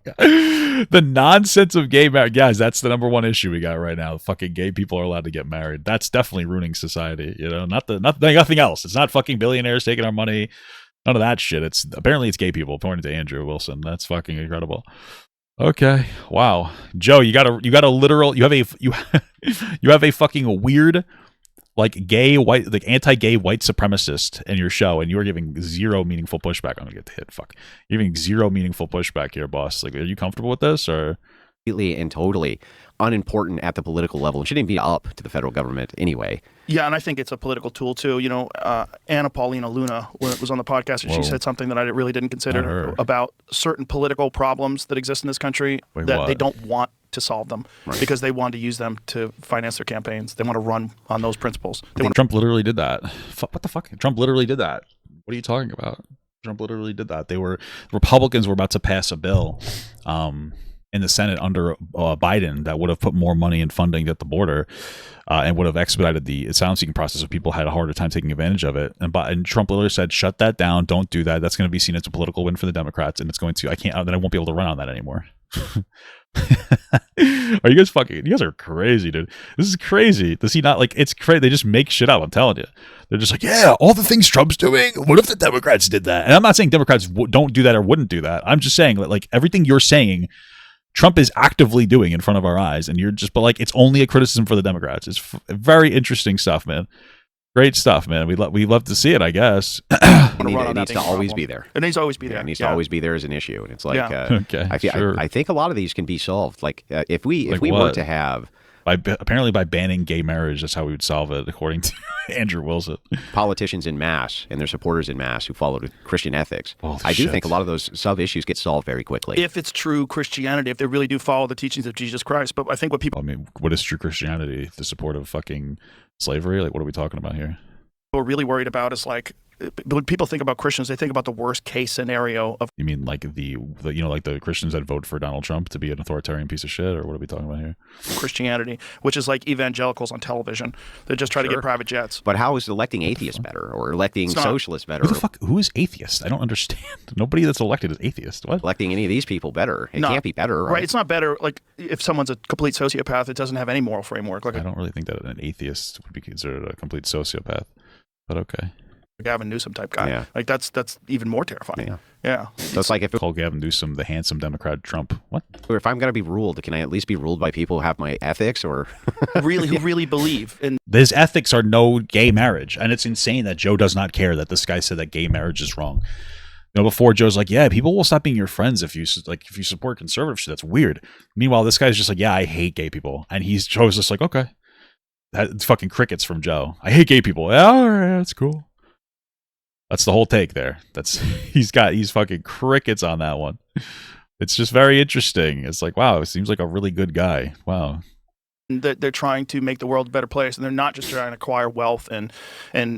The nonsense of gay marriage. Guys, that's the number one issue we got right now. Fucking gay people are allowed to get married. That's definitely ruining society, nothing else. It's not fucking billionaires taking our money. None of that shit. Apparently it's gay people, according to Andrew Wilson. That's fucking incredible. Okay. Wow. Joe, you have a fucking weird, like, gay white, like, anti-gay white supremacist in your show, and you are giving zero meaningful pushback. I'm gonna get the hit. Fuck. You're giving zero meaningful pushback here, boss. Like, are you comfortable with this, or? Completely and totally unimportant at the political level. It shouldn't be up to the federal government anyway. Yeah, and I think it's a political tool too. Anna Paulina Luna was on the podcast, and she said something that I really didn't consider about certain political problems that exist in this country they don't want to solve them because they want to use them to finance their campaigns. They want to run on those principles. Trump literally did that. What the fuck? Trump literally did that. What are you talking about? Trump literally did that. Republicans were about to pass a bill in the Senate under Biden that would have put more money and funding at the border and would have expedited the asylum-seeking process if people had a harder time taking advantage of it. And Trump literally said, shut that down. Don't do that. That's going to be seen as a political win for the Democrats. And then I won't be able to run on that anymore. Are you guys are crazy, dude. This is crazy. Does he not, like, it's crazy. They just make shit up. I'm telling you. They're just like, yeah, all the things Trump's doing. What if the Democrats did that? And I'm not saying Democrats don't do that or wouldn't do that. I'm just saying that, like, everything you're saying, Trump is actively doing in front of our eyes, and but like, it's only a criticism for the Democrats. It's very interesting stuff, man. Great stuff, man. We love to see it, I guess. It needs to always be there. It needs to always be there. It needs to always be there as an issue, and it's like, okay, I think a lot of these can be solved. Like, if we were to have apparently by banning gay marriage, that's how we would solve it, according to Andrew Wilson. Politicians en masse and their supporters en masse who follow Christian ethics. I do think a lot of those sub-issues get solved very quickly. If it's true Christianity, if they really do follow the teachings of Jesus Christ. But I think what is true Christianity? The support of fucking slavery? Like, what are we talking about here? We're really worried about is, like, when people think about Christians, they think about the worst case scenario of. You mean like the like the Christians that vote for Donald Trump to be an authoritarian piece of shit, or what are we talking about here? Christianity, which is like evangelicals on television. They just try to get private jets. But how is electing atheists better, or electing socialists better? Who is atheist? I don't understand. Nobody that's elected is atheist. What? Electing any of these people better? It can't be better, right? It's not better. Like, if someone's a complete sociopath, it doesn't have any moral framework. Like, I don't really think that an atheist would be considered a complete sociopath. But okay. Gavin Newsom type guy. Yeah. Like that's even more terrifying. Yeah. So it's like if Call Gavin Newsom the handsome Democrat Trump. What? or if I'm going to be ruled, can I at least be ruled by people who have my ethics or who really believe in His ethics are no gay marriage, and it's insane that Joe does not care that this guy said that gay marriage is wrong. You know, before Joe's like, yeah, people will stop being your friends if you support conservative shit. That's weird. Meanwhile, this guy's just like, yeah, I hate gay people, and Joe's just like, okay, that's fucking crickets from Joe. I hate gay people. Yeah, all right, that's cool. That's the whole take there. He's fucking crickets on that one. It's just very interesting. It's like, wow, it seems like a really good guy. Wow. They're trying to make the world a better place, and they're not just trying to acquire wealth and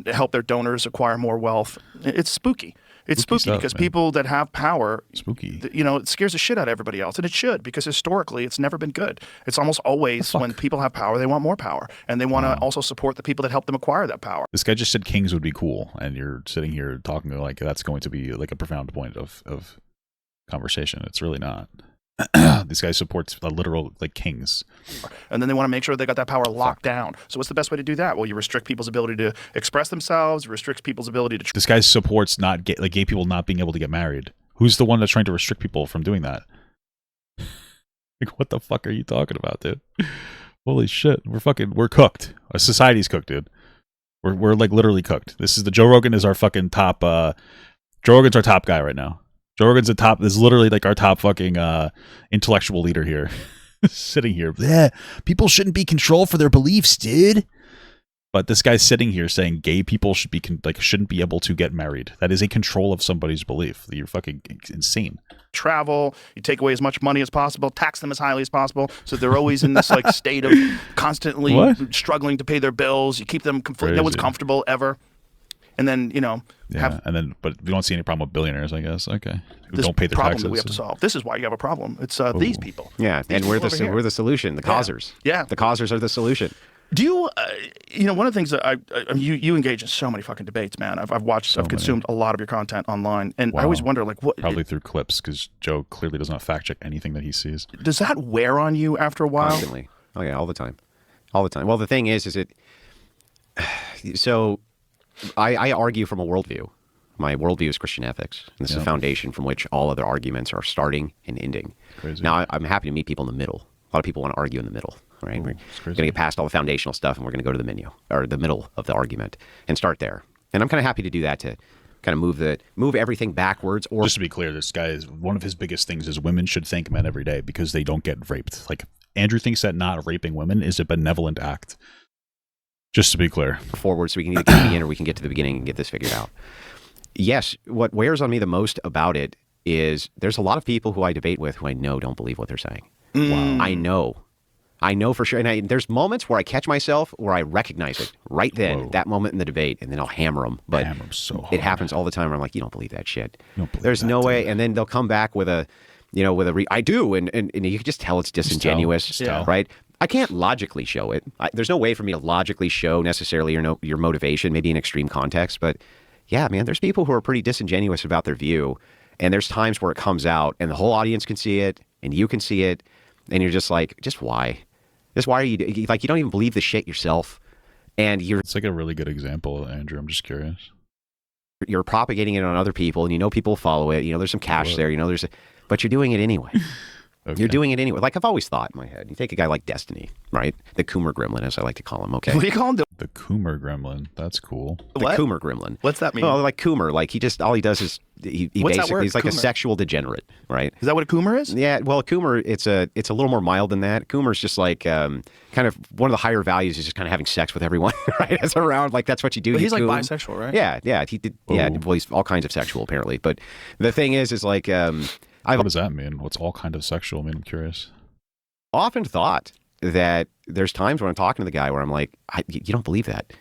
help their donors acquire more wealth. It's spooky. It's spooky stuff, because man. people that have power, Spooky. it scares the shit out of everybody else, and it should, because historically it's never been good. It's almost always when people have power, they want more power, and they want to also support the people that help them acquire that power. This guy just said kings would be cool, and you're sitting here talking like that's going to be like a profound point of conversation. It's really not. This guy supports a literal like kings, And then they want to make sure they got that power locked down. So what's the best way to do that? Well, you restrict people's ability to express themselves, restrict people's ability to... This guy supports gay people not being able to get married. Who's the one that's trying to restrict people from doing that? Like, what the fuck are you talking about, dude? Holy shit, we're cooked. Our society's cooked, dude. We're like literally cooked. This is Joe Rogan is our fucking top. Joe Rogan's our top guy right now. Joe Rogan's the top. Is literally like our top fucking intellectual leader here, sitting here. Yeah, people shouldn't be controlled for their beliefs, dude. But this guy's sitting here saying gay people shouldn't be able to get married. That is a control of somebody's belief. You're fucking insane. Travel, you take away as much money as possible, tax them as highly as possible, so they're always in this like state of constantly struggling to pay their bills. You keep them no one's comfortable ever. And then, but we don't see any problem with billionaires, I guess. Okay. Who this don't pay their problem taxes. that we have to solve. This is why you have a problem. It's these people. Yeah, These and we're people over here. the solution, the causers. Yeah. The causers are the solution. Do you, one of the things that you engage in so many fucking debates, man. I've consumed a lot of your content online, and I always wonder, like, what probably through clips, because Joe clearly does not fact check anything that he sees. Does that wear on you after a while? Constantly. Oh yeah, all the time. Well, the thing is so I argue from a worldview. My worldview is Christian ethics, and this is the foundation from which all other arguments are starting and ending. Crazy. Now, I'm happy to meet people in the middle. A lot of people want to argue in the middle, right? We're going to get past all the foundational stuff, and we're going to go to the menu, or the middle of the argument, and start there. And I'm kind of happy to do that, to kind of move everything backwards. Or just to be clear, this guy is one of his biggest things is women should thank men every day because they don't get raped. Like, Andrew thinks that not raping women is a benevolent act. Just to be clear. Forward, so we can either get to the end or we can get to the beginning and get this figured out. Yes, what wears on me the most about it is there's a lot of people who I debate with who I know don't believe what they're saying. Wow. I know for sure. And there's moments where I catch myself where I recognize it right then, at that moment in the debate, and then I'll hammer them. But so hard. It happens all the time where I'm like, you don't believe that shit. There's no way. And then they'll come back with I do. And you can just tell it's disingenuous, Just tell. right? I can't logically show it. There's no way for me to logically show necessarily your motivation, maybe in extreme context. But yeah, man, there's people who are pretty disingenuous about their view. And there's times where it comes out and the whole audience can see it and you can see it. And you're just like, just why? Just why are you like, you don't even believe the shit yourself. And it's like a really good example, Andrew. I'm just curious. You're propagating it on other people and people follow it. There's some cash there, but you're doing it anyway. Okay. You're doing it anyway. Like I've always thought in my head, you take a guy like Destiny, right? The Coomer Gremlin, as I like to call him. Okay. What do you call him? The Coomer Gremlin. That's cool. The Coomer Gremlin. What's that mean? Well, like Coomer, like all he does is he What's that basically word, he's like Coomer? a sexual degenerate, right? Is that what a Coomer is? Yeah. Well, a Coomer, it's a little more mild than that. Coomer's just like kind of one of the higher values is just kind of having sex with everyone, right? As around, like that's what you do. But he's like coom. bisexual, right? Yeah. He did. Yeah. Well, he's all kinds of sexual apparently. But the thing is like what does that mean? What's all kind of sexual? I mean, I'm curious. Often thought that there's times when I'm talking to the guy where I'm like, you don't believe that.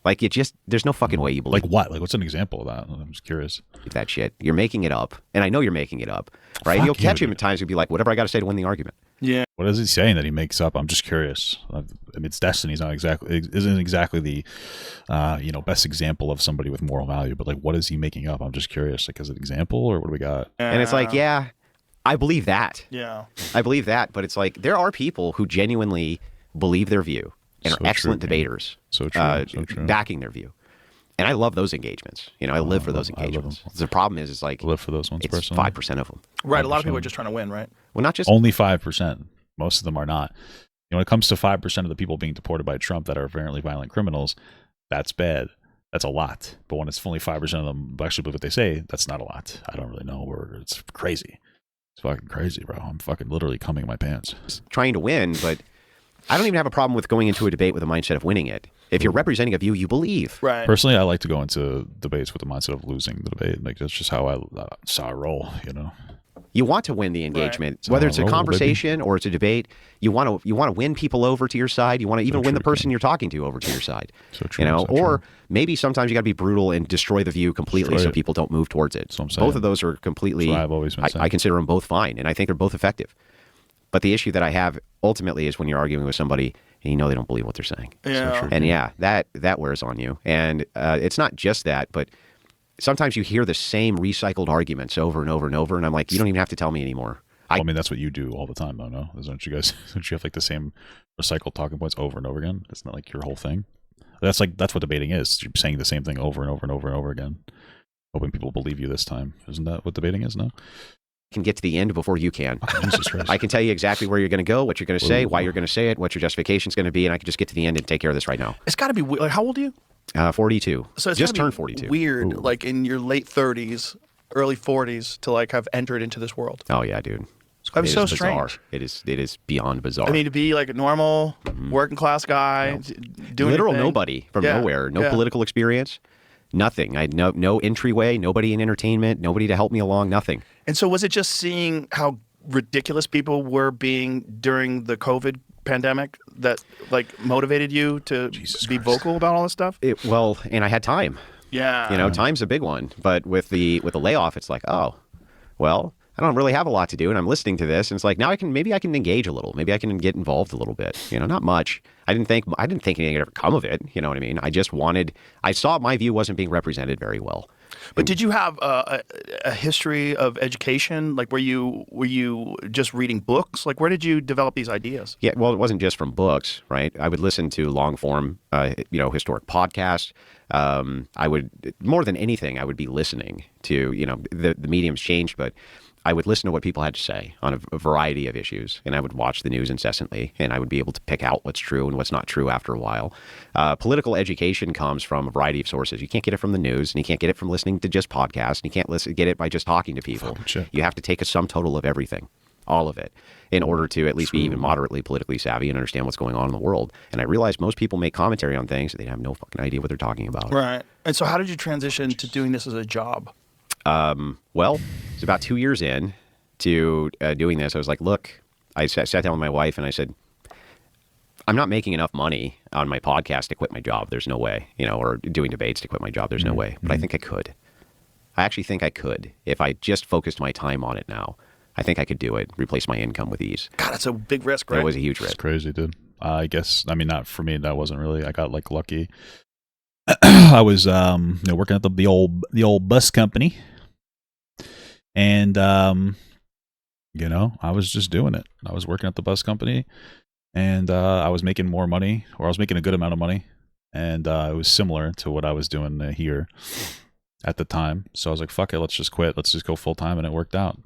Like there's no fucking way you believe. Like what? Like what's an example of that? I'm just curious. That shit. You're making it up. And I know you're making it up, right? You'll catch him at times and be like, whatever I got to say to win the argument. Yeah. What is he saying that he makes up? I'm just curious. I mean, it's Destiny's isn't exactly the, best example of somebody with moral value, but like, what is he making up? I'm just curious. Like, as an example or what do we got? And it's like, yeah, I believe that. Yeah. I believe that. But it's like, there are people who genuinely believe their view and are excellent debaters. So true. Backing their view. And I love those engagements. I live for those engagements. The problem is like I live for those ones it's personally. 5% of them. Right. A lot of people are just trying to win, right? Well, not just only 5%. Most of them are not. When it comes to 5% of the people being deported by Trump that are apparently violent criminals, that's bad. That's a lot. But when it's only 5% of them actually believe what they say, that's not a lot. I don't really know. It's crazy. It's fucking crazy, bro. I'm fucking literally coming in my pants. Trying to win, but I don't even have a problem with going into a debate with a mindset of winning it. If you're representing a view you believe. Right. Personally, I like to go into debates with the mindset of losing the debate. Like, that's just how I roll, You want to win the engagement, whether it's a conversation or it's a debate. You want to win people over to your side. You want to even win the person you're talking to over to your side. So true, or maybe sometimes you got to be brutal and destroy the view completely so people don't move towards it. Both of those are completely. I've always been saying. I consider them both fine, and I think they're both effective. But the issue that I have ultimately is when you're arguing with somebody and they don't believe what they're saying. Yeah. And that wears on you. And it's not just that, but sometimes you hear the same recycled arguments over and over and over, and I'm like, you don't even have to tell me anymore. I mean, that's what you do all the time, though, no? Don't you guys? Don't you have like the same recycled talking points over and over again? It's not like your whole thing. That's what debating is. You're saying the same thing over and over and over and over again, hoping people believe you this time. Isn't that what debating is? No. Can get to the end before you can. Jesus Christ. I can tell you exactly where you're going to go, what you're going to say, why you're going to say it, what your justification is going to be, and I can just get to the end and take care of this right now. It's got to be like, how old are you? 42. So it's just gotta be turned 42. Weird, like in your late 30s, early 40s, to like have entered into this world. Oh yeah, dude. It's gotta be so bizarre. strange. It is beyond bizarre. I mean, to be like a normal working class guy, doing literal anything. nobody from nowhere, no political experience, nothing. I had no entryway, nobody in entertainment, nobody to help me along, nothing. And so was it just seeing how ridiculous people were being during the COVID pandemic that like motivated you to be vocal about all this stuff? And I had time. Yeah. Time's a big one. But with the layoff, it's like, oh, well, I don't really have a lot to do, and I'm listening to this, and it's like now maybe I can engage a little, maybe I can get involved a little bit. Not much. I didn't think anything would ever come of it. You know what I mean? I saw my view wasn't being represented very well. But did you have a history of education? Like, were you just reading books? Like, where did you develop these ideas? Yeah, well, it wasn't just from books, right? I would listen to long form, historic podcasts. I would, more than anything, I would be listening to, the medium's changed, but I would listen to what people had to say on a variety of issues, and I would watch the news incessantly, and I would be able to pick out what's true and what's not true after a while. Political education comes from a variety of sources. You can't get it from the news, and you can't get it from listening to just podcasts, and you can't get it by just talking to people. You have to take a sum total of everything, all of it, in order to at least be even moderately politically savvy and understand what's going on in the world. And I realized most people make commentary on things that they have no fucking idea what they're talking about. Right. And so how did you transition to doing this as a job? Well, it's about 2 years in to doing this. I was like, look, I sat down with my wife and I said, I'm not making enough money on my podcast to quit my job. There's no way, or doing debates to quit my job. There's no way. But I think I could. I actually think I could. If I just focused my time on it now, I think I could do it, replace my income with ease. God, it's a big risk, right? It was a huge risk. It's crazy, dude. I guess, not for me, that wasn't really, I got like lucky. I was working at the old bus company. And, I was just doing it. I was working at the bus company and I was making more money, or I was making a good amount of money. And it was similar to what I was doing here at the time. So I was like, fuck it, let's just quit. Let's just go full time. And it worked out.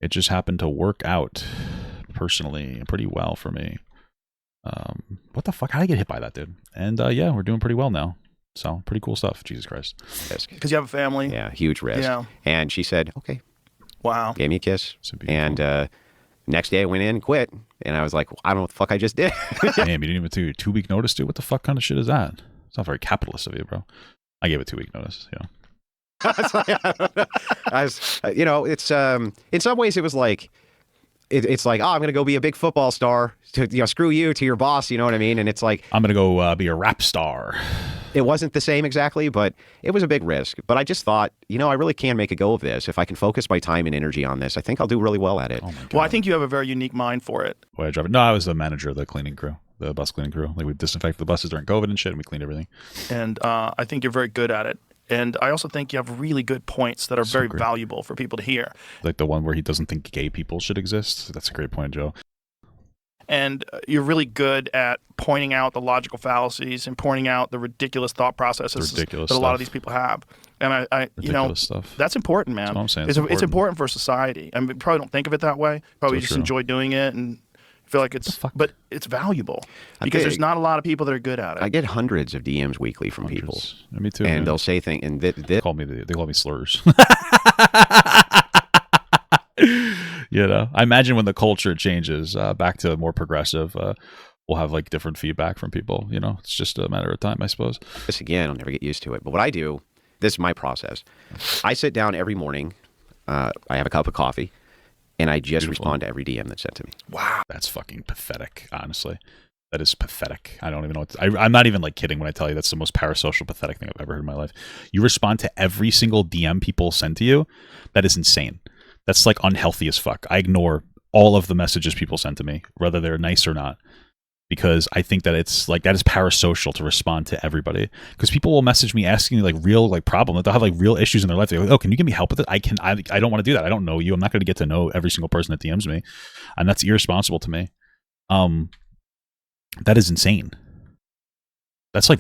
It just happened to work out personally pretty well for me. What the fuck? How did I get hit by that, dude? And we're doing pretty well now. So pretty cool stuff. Jesus Christ. Because you have a family. Yeah, huge risk. Yeah. And she said, okay. Wow. Gave me a kiss. And next day I went in and quit. And I was like, I don't know what the fuck I just did. Damn, you didn't even do a 2-week notice, dude? What the fuck kind of shit is that? It's not very capitalist of you, bro. I gave a 2-week notice, it's in some ways it was like it's like, oh, I'm gonna go be a big football star to screw you to your boss, you know what I mean? And it's like, I'm gonna go be a rap star. It wasn't the same exactly, but it was a big risk. But I just thought, I really can make a go of this. If I can focus my time and energy on this, I think I'll do really well at it. Oh my God. Well, I think you have a very unique mind for it. Why I drive it? No, I was the manager of the cleaning crew, the bus cleaning crew. Like, we disinfected the buses during COVID and shit, and we cleaned everything. And I think you're very good at it. And I also think you have really good points that are very valuable for people to hear. Like the one where he doesn't think gay people should exist. That's a great point, Joe. and you're really good at pointing out the logical fallacies and pointing out the ridiculous thought processes that a lot of these people have. And I you know, that's important, man. That's what I'm saying. It's important for society. I mean, we probably don't think of it that way. Probably just enjoy doing it and feel like it's, but it's valuable because there's not a lot of people that are good at it. I get hundreds of DMs weekly from people. Me too. And man. they'll say things, and they call me slurs. You know, I imagine when the culture changes back to more progressive, we'll have like different feedback from people. You know, it's just a matter of time, I suppose. This again, I'll never get used to it. But what I do, this is my process. I sit down every morning. I have a cup of coffee. And I just respond to every DM that's sent to me. Wow. That's fucking pathetic, honestly. That is pathetic. I don't even know what I'm not even like kidding when I tell you that's the most parasocial, pathetic thing I've ever heard in my life. You respond to every single DM people send to you? That is insane. That's like unhealthy as fuck. I ignore all of the messages people send to me, whether they're nice or not. Because I think that it's like that is parasocial to respond to everybody. Because people will message me asking me like real like problem that they'll have like real issues in their life. They go, oh, can you give me help with it? I don't want to do that. I don't know you. I'm not going to get to know every single person that DMs me, and that's irresponsible to me. That is insane. That's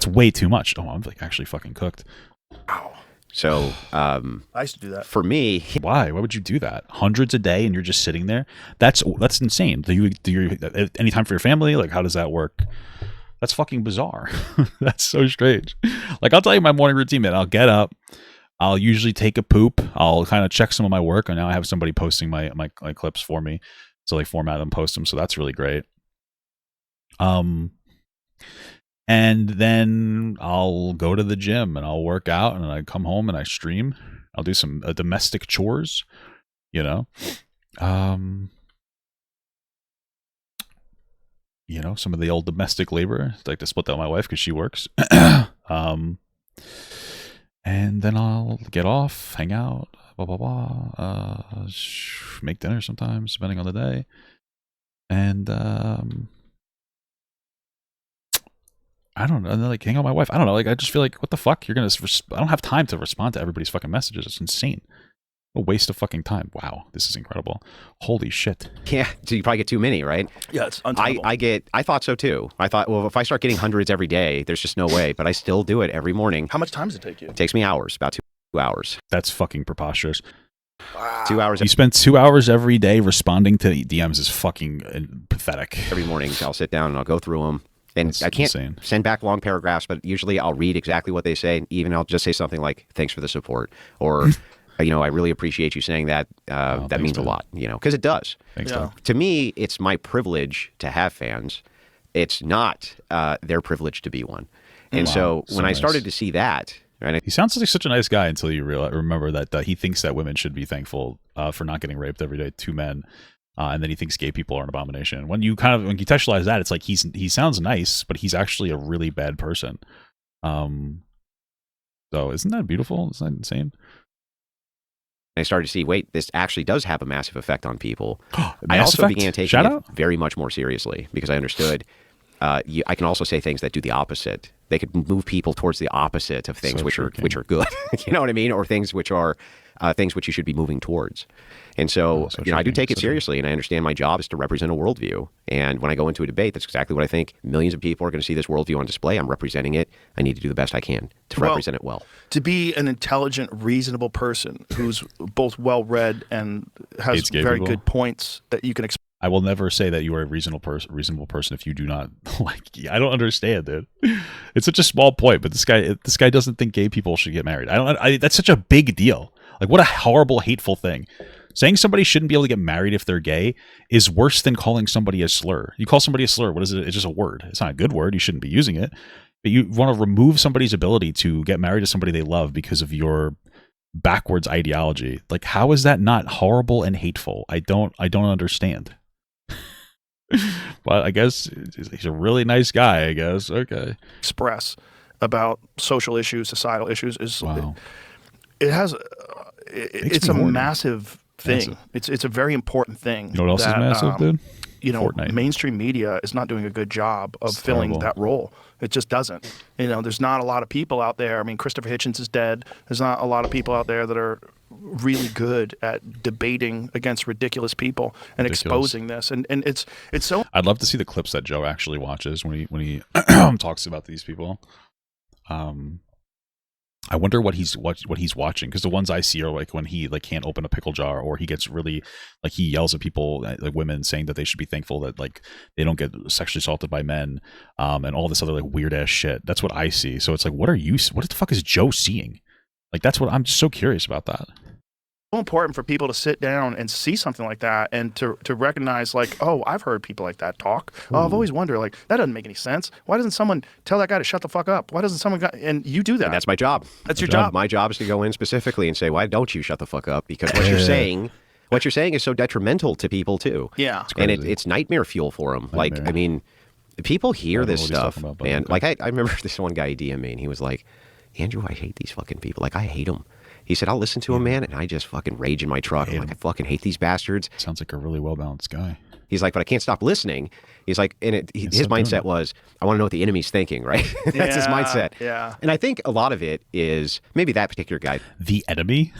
way too much. Oh, I'm like actually fucking cooked. Wow. So I used to do that. For me, why would you do that? Hundreds a day, and you're just sitting there. That's insane. Do you any time for your family? Like, how does that work? That's fucking bizarre. That's so strange. Like, I'll tell you my morning routine, man. I'll get up. I'll usually take a poop. I'll kind of check some of my work, and now I have somebody posting my clips for me, so they format them, post them. So that's really great. And then I'll go to the gym and I'll work out, and I come home and I stream. I'll do some domestic chores, you know. You know, some of the old domestic labor. I like to split that with my wife because she works. And then I'll get off, hang out, blah blah blah. Make dinner sometimes, depending on the day. And I don't know, like hang out with my wife. I don't know, like I just feel like, what the fuck? I don't have time to respond to everybody's fucking messages. It's insane. A waste of fucking time. Wow, this is incredible. Holy shit. Yeah, so you probably get too many, right? Yeah, it's untenable. I thought so too. I thought, well, if I start getting hundreds every day, there's just no way. But I still do it every morning. How much time does it take you? It takes me hours, about 2 hours. That's fucking preposterous. Wow. 2 hours. You spend 2 hours every day responding to DMs is fucking pathetic. Every morning, I'll sit down and I'll go through them. And That's I can't insane. send back long paragraphs, but usually I'll read exactly what they say. Even I'll just say something like, thanks for the support. Or, you know, I really appreciate you saying that. That means a lot, you know, because it does. Thanks, To me, it's my privilege to have fans. It's not their privilege to be one. And so when I started to see that, right, he sounds like such a nice guy until you remember that he thinks that women should be thankful for not getting raped every day, 2 men. And then he thinks gay people are an abomination. When you contextualize that, it's like he sounds nice, but he's actually a really bad person. So isn't that beautiful? Isn't that insane? I started to see, wait, this actually does have a massive effect on people. I Mass also effect? began taking it very much more seriously because I understood I can also say things that do the opposite. They could move people towards the opposite of things which are good. You know what I mean? Or things which are things which you should be moving towards. And so, you know, I do take it seriously, and I understand my job is to represent a worldview. And when I go into a debate, that's exactly what I think. Millions of people are going to see this worldview on display. I'm representing it. I need to do the best I can to represent it well. To be an intelligent, reasonable person who's both well-read and has very good points that you can explain. I will never say that you are a reasonable person if you do not like. I don't understand, dude. It's such a small point, but this guy doesn't think gay people should get married. That's such a big deal. Like, what a horrible, hateful thing. Saying somebody shouldn't be able to get married if they're gay is worse than calling somebody a slur. You call somebody a slur, what is it? It's just a word. It's not a good word. You shouldn't be using it. But you want to remove somebody's ability to get married to somebody they love because of your backwards ideology. Like, how is that not horrible and hateful? I don't understand. But I guess he's a really nice guy, I guess. Okay. Express about social issues, societal issues is wow. It's a massive thing. Massive. It's a very important thing. You know what else is massive, dude? You know, Fortnite. Mainstream media is not doing a good job of filling that role. It just doesn't. You know, there's not a lot of people out there. I mean, Christopher Hitchens is dead. There's not a lot of people out there that are really good at debating against ridiculous people and exposing this. And it's so. I'd love to see the clips that Joe actually watches when he talks about these people. I wonder what he's watching, because the ones I see are like when he like can't open a pickle jar, or he gets really like he yells at people, like women, saying that they should be thankful that like they don't get sexually assaulted by men, and all this other like weird ass shit. That's what I see. So it's like, what the fuck is Joe seeing? Like, that's what I'm just so curious about that. So important for people to sit down and see something like that, and to recognize, like, oh, I've heard people like that talk. Oh, I've always wondered, like, that doesn't make any sense. Why doesn't someone tell that guy to shut the fuck up? Why doesn't someone and you do that? And that's my job. That's your job. My job is to go in specifically and say, why don't you shut the fuck up? Because what you're saying is so detrimental to people too. Yeah. And it's nightmare fuel for them. Like, I mean, people hear this stuff, man. Like, I remember this one guy DM me, and he was like, Andrew, I hate these fucking people. Like, I hate them. He said, I'll listen to him, man, and I just fucking rage in my truck. I'm like, I fucking hate these bastards. Sounds like a really well-balanced guy. He's like, but I can't stop listening. He's like, and his mindset was, I want to know what the enemy's thinking, right? That's his mindset. Yeah. And I think a lot of it is maybe that particular guy. The enemy?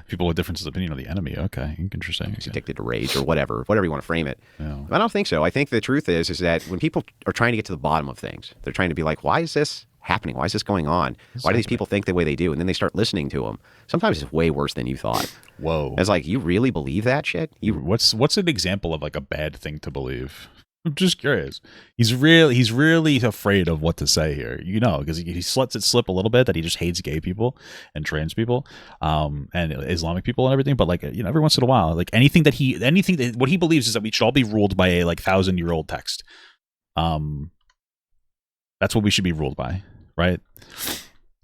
People with differences of opinion on the enemy. Okay, interesting. He's addicted to rage or whatever you want to frame it. Yeah. I don't think so. I think the truth is that when people are trying to get to the bottom of things, they're trying to be like, why is this happening? Why is this going on? Why do these people think the way they do? And then they start listening to them. Sometimes it's way worse than you thought. Whoa. It's like, you really believe that shit? What's an example of like a bad thing to believe? I'm just curious. He's really afraid of what to say here, because he lets it slip a little bit that he just hates gay people and trans people, and Islamic people and everything. But like, every once in a while, like anything that what he believes is that we should all be ruled by a like 1,000-year-old text. That's what we should be ruled by, right?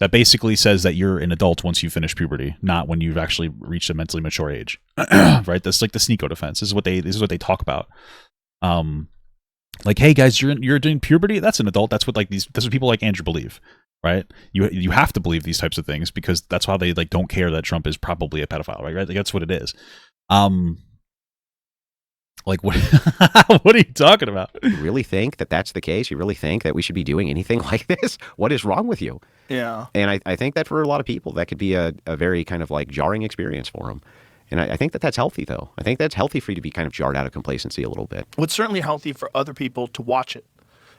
That basically says that you're an adult once you finish puberty, not when you've actually reached a mentally mature age, right? That's like the Sneeko defense. This is what they talk about. Like, hey guys, you're doing puberty. That's an adult. That's what people like Andrew believe, right? You have to believe these types of things because that's how they like don't care that Trump is probably a pedophile, right? Like, that's what it is. Like, what? What are you talking about? You really think that that's the case? You really think that we should be doing anything like this? What is wrong with you? Yeah. And I think that for a lot of people, that could be a very kind of like jarring experience for them. And I think that that's healthy, though. I think that's healthy for you to be kind of jarred out of complacency a little bit. Well, it's certainly healthy for other people to watch it,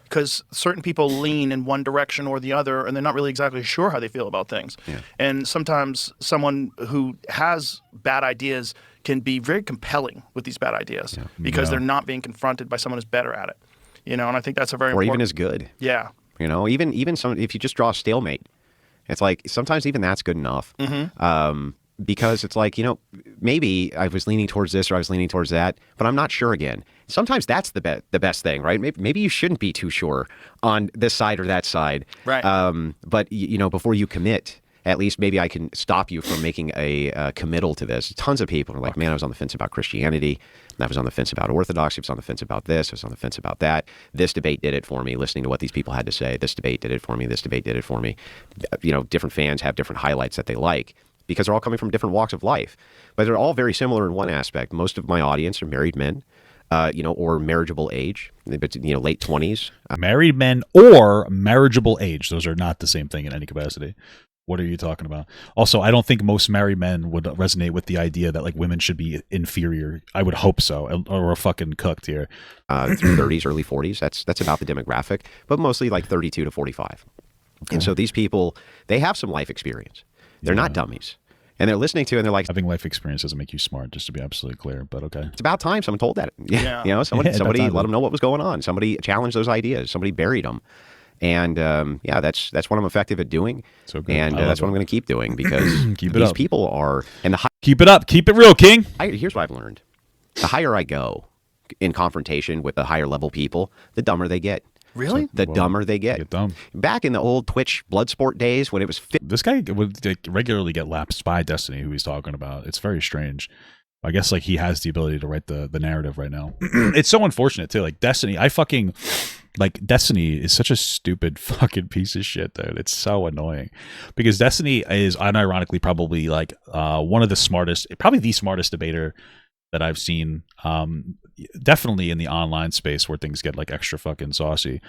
because certain people lean in one direction or the other, and they're not really exactly sure how they feel about things. Yeah. And sometimes someone who has bad ideas can be very compelling with these bad ideas because they're not being confronted by someone who's better at it. And I think that's a very important... Or even as good. Yeah. Even some, if you just draw a stalemate, it's like sometimes even that's good enough. Mm-hmm. Because it's like, maybe I was leaning towards this or I was leaning towards that, but I'm not sure again. Sometimes that's the best thing, right? Maybe you shouldn't be too sure on this side or that side. Right. But, before you commit, at least maybe I can stop you from making a committal to this. Tons of people are like, man, I was on the fence about Christianity. I was on the fence about Orthodoxy. I was on the fence about this. I was on the fence about that. This debate did it for me, listening to what these people had to say. This debate did it for me. This debate did it for me. Different fans have different highlights that they like, because they're all coming from different walks of life. But they're all very similar in one aspect. Most of my audience are married men, or marriageable age, but late 20s. Married men or marriageable age. Those are not the same thing in any capacity. What are you talking about? Also, I don't think most married men would resonate with the idea that like women should be inferior. I would hope so, or we're fucking cooked here. 30s, early 40s. That's about the demographic, but mostly like 32 to 45. Okay. And so these people, they have some life experience. They're not dummies. And they're listening to it and they're like... Having life experience doesn't make you smart, just to be absolutely clear, but okay. It's about time someone told that. Yeah. Somebody let them know what was going on. Somebody challenged those ideas. Somebody buried them. And that's what I'm effective at doing. So good. And that's what I'm going to keep doing, because these people are... Keep it up. Keep it real, King. Here's what I've learned. The higher I go in confrontation with the higher level people, the dumber they get. Really? So dumber they get. Dumb. Back in the old Twitch Bloodsport days when it was... This guy would regularly get lapsed by Destiny, who he's talking about. It's very strange. I guess like he has the ability to write the narrative right now. It's so unfortunate too. Like Destiny, Destiny is such a stupid fucking piece of shit, dude. It's so annoying because Destiny is unironically probably like one of the smartest, probably the smartest debater that I've seen, definitely in the online space where things get like extra fucking saucy,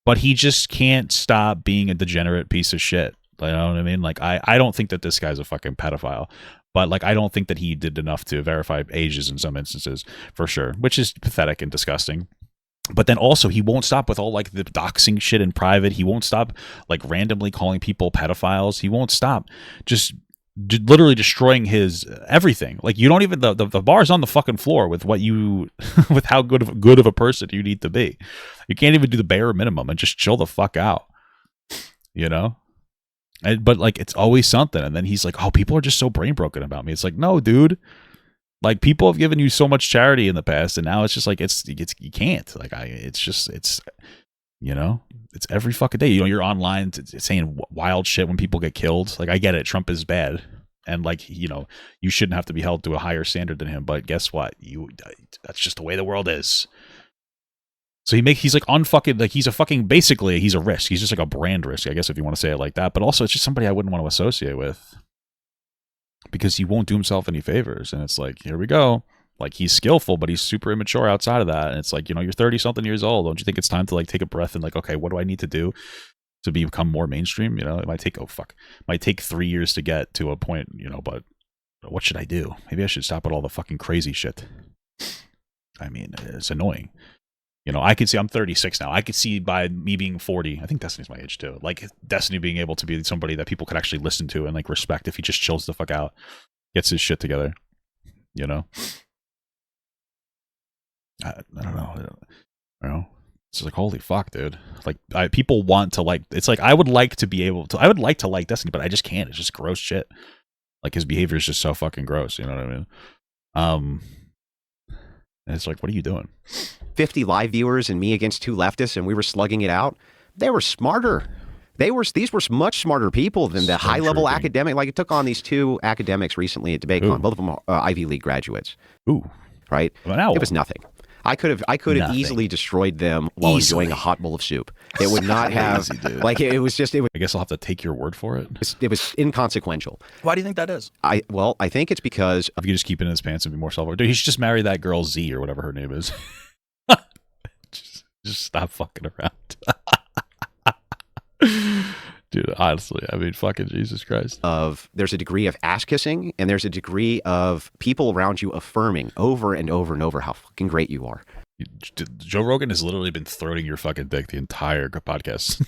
but he just can't stop being a degenerate piece of shit. You know what I mean? Like, I don't think that this guy's a fucking pedophile, but like, I don't think that he did enough to verify ages in some instances, for sure, which is pathetic and disgusting. But then also, he won't stop with all like the doxing shit in private. He won't stop like randomly calling people pedophiles. He won't stop just literally destroying his everything. Like, you don't even the bar's on the fucking floor with what you with how good of a person you need to be. You can't even do the bare minimum and just chill the fuck out. You know? But like, it's always something. And then he's like, "Oh, people are just so brain broken about me." It's like, no, dude. Like, people have given you so much charity in the past, and now it's just like it's you can't. Like, it's you know, it's every fucking day. You know, you're online saying wild shit when people get killed. Like, I get it, Trump is bad, and like, you know, you shouldn't have to be held to a higher standard than him. But guess what? That's just the way the world is. So he's like unfucking, like, he's a risk. He's just like a brand risk, I guess, if you want to say it like that. But also, it's just somebody I wouldn't want to associate with, because he won't do himself any favors. And it's like, here we go. Like, he's skillful, but he's super immature outside of that. And it's like, you know, you're 30 something years old. Don't you think it's time to like take a breath and like, okay, what do I need to do to become more mainstream? You know, it might take 3 years to get to a point, you know, but what should I do? Maybe I should stop with all the fucking crazy shit. I mean, it's annoying. You know, I could see, I'm 36 now. I could see by me being 40, I think Destiny's my age too, like Destiny being able to be somebody that people could actually listen to and like respect if he just chills the fuck out, gets his shit together, you know? I don't know. You know? It's like, holy fuck, dude. Like, people want to like, it's like, I would like to like Destiny, but I just can't. It's just gross shit. Like, his behavior is just so fucking gross. You know what I mean? And it's like, what are you doing? 50 live viewers and me against two leftists, and we were slugging it out. They were smarter. These were much smarter people than the high-level academic. Like, it took on these two academics recently at DebateCon. Both of them are Ivy League graduates. Ooh. Right? Well, it was nothing. I could have easily destroyed them while enjoying a hot bowl of soup. It would not have, like, it was. I guess I'll have to take your word for it. It was inconsequential. Why do you think that is? I think it's because if you just keep it in his pants and be more self-aware. Dude, he should just marry that girl Z or whatever her name is. just stop fucking around. Dude, honestly, I mean, fucking Jesus Christ. There's a degree of ass kissing, and there's a degree of people around you affirming over and over and over how fucking great you are. Joe Rogan has literally been throwing your fucking dick the entire podcast.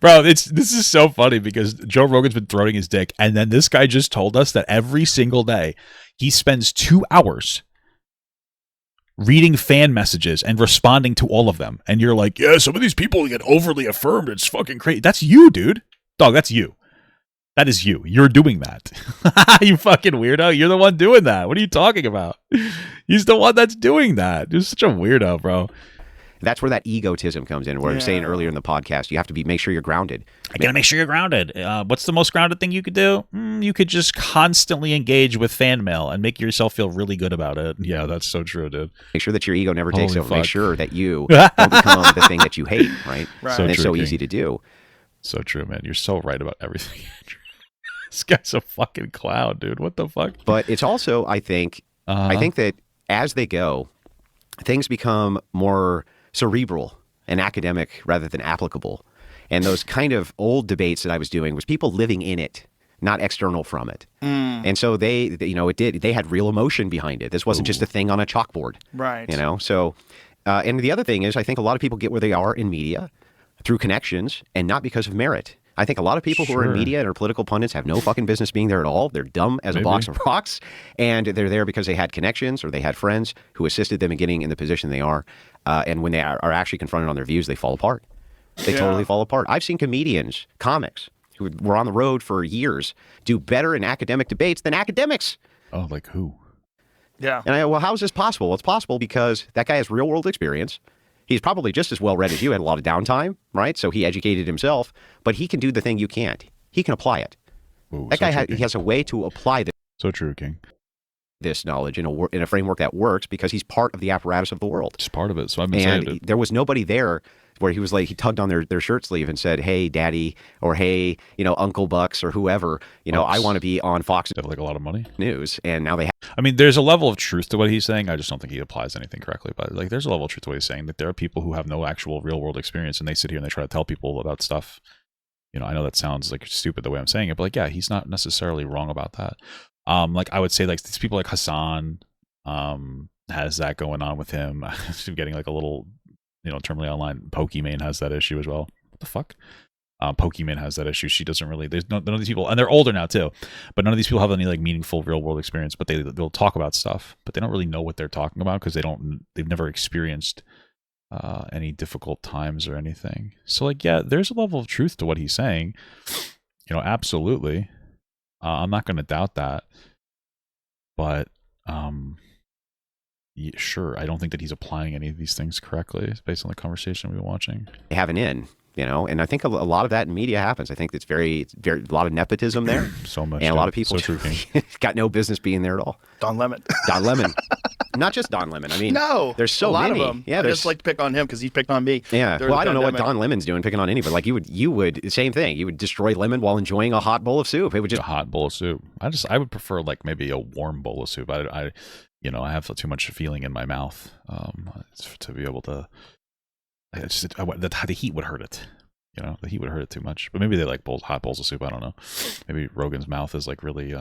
Bro, this is so funny because Joe Rogan's been throwing his dick, and then this guy just told us that every single day he spends 2 hours reading fan messages and responding to all of them. And you're like, yeah, some of these people get overly affirmed. It's fucking crazy. That's you, dude. Dog, that's you. That is you. You're doing that. You fucking weirdo. You're the one doing that. What are you talking about? He's the one that's doing that. You're such a weirdo, bro. That's where that egotism comes in. Where I'm saying earlier in the podcast, you have to make sure you're grounded. I gotta make sure you're grounded. What's the most grounded thing you could do? You could just constantly engage with fan mail and make yourself feel really good about it. Yeah, that's so true, dude. Make sure that your ego never takes over. Make sure that you don't become the thing that you hate, right? So and it's so King. easy to do. So true, man. You're so right about everything. This guy's a fucking clown, dude. What the fuck? But it's also, I think that as they go, things become more cerebral and academic rather than applicable. And those kind of old debates that I was doing was people living in it, not external from it. And so they had real emotion behind it. This wasn't just a thing on a chalkboard. Right. You know, so, and the other thing is I think a lot of people get where they are in media through connections and not because of merit. I think a lot of people who are in media and are political pundits have no fucking business being there at all. They're dumb as a box of rocks, and they're there because they had connections or they had friends who assisted them in getting in the position they are. And when they are actually confronted on their views, they fall apart. They totally fall apart. I've seen comedians, comics, who were on the road for years do better in academic debates than academics. Oh, like who? Yeah. And well, how is this possible? Well, it's possible because that guy has real world experience. He's probably just as well read as you, had a lot of downtime, right? So he educated himself, but he can do the thing you can't. He can apply it. Ooh, that guy he has a way to apply this. So true, King. This knowledge in a framework that works because he's part of the apparatus of the world. Just part of it. So I've been saying it. There was nobody there where he was like, he tugged on their shirt sleeve and said, "Hey, Daddy," or "Hey, Uncle Bucks," or whoever. I want to be on Fox. They have like a lot of money. News, and now they have. I mean, there's a level of truth to what he's saying. I just don't think he applies anything correctly. But like, there's a level of truth to what he's saying. That there are people who have no actual real world experience, and they sit here and they try to tell people about stuff. I know that sounds like stupid the way I'm saying it, but like, yeah, he's not necessarily wrong about that. Like I would say like these people like Hassan has that going on with him. Getting like a little, terminally online. Pokimane has that issue as well. What the fuck? Pokimane has that issue. She doesn't really. There's none of these people, and they're older now too. But none of these people have any like meaningful real world experience. But they'll talk about stuff, but they don't really know what they're talking about because they've never experienced any difficult times or anything. So like, yeah, there's a level of truth to what he's saying. Absolutely. I'm not going to doubt that. But yeah, sure, I don't think that he's applying any of these things correctly based on the conversation we've been watching. They have an in. And I think a lot of that in media happens. I think it's very a lot of nepotism there. So much. And a lot of people got no business being there at all. Don Lemon. Don Lemon. Not just Don Lemon. I mean, no, there's so a lot many. of them. Yeah, I just like to pick on him because he picked on me. Yeah. Well, I don't know what Don Lemon's doing picking on anybody. Like you would same thing. You would destroy Lemon while enjoying a hot bowl of soup. It would just a hot bowl of soup. I would prefer like maybe a warm bowl of soup. I have too much feeling in my mouth to be able to. The heat would hurt it. The heat would hurt it too much. But maybe they like hot bowls of soup. I don't know. Maybe Rogan's mouth is like really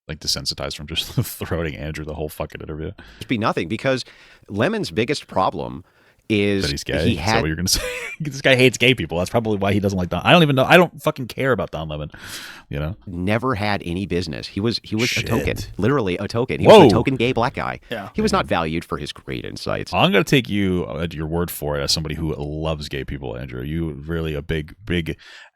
like desensitized from just throwing Andrew the whole fucking interview. It'd be nothing because Lemon's biggest problem is that he's gay. Is that what you're gonna say? This guy hates gay people. That's probably why he doesn't like Don. I don't even know. I don't fucking care about Don Lemon. Never had any business. He was Shit. a token, literally a token. He was a token gay black guy. Yeah. He was not valued for his great insights. I'm gonna take you at your word for it as somebody who loves gay people, Andrew. You really a big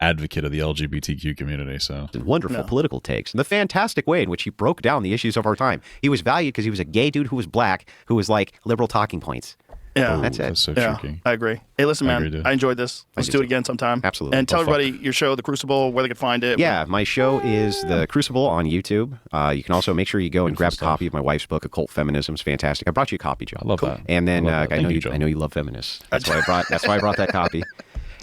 advocate of the LGBTQ community. So wonderful political takes and the fantastic way in which he broke down the issues of our time. He was valued because he was a gay dude who was black, who was like liberal talking points. Yeah, that's it. That's so yeah, tricky. I agree. Hey, listen, man, I enjoyed this. Let's do it again sometime. Absolutely. And tell everybody your show, The Crucible, where they can find it. Yeah, my show is The Crucible on YouTube. You can also make sure you go and grab a copy of my wife's book, Occult Feminism. It's fantastic. I brought you a copy, Joe. I love that. And then I know you love feminists. That's why I brought that copy.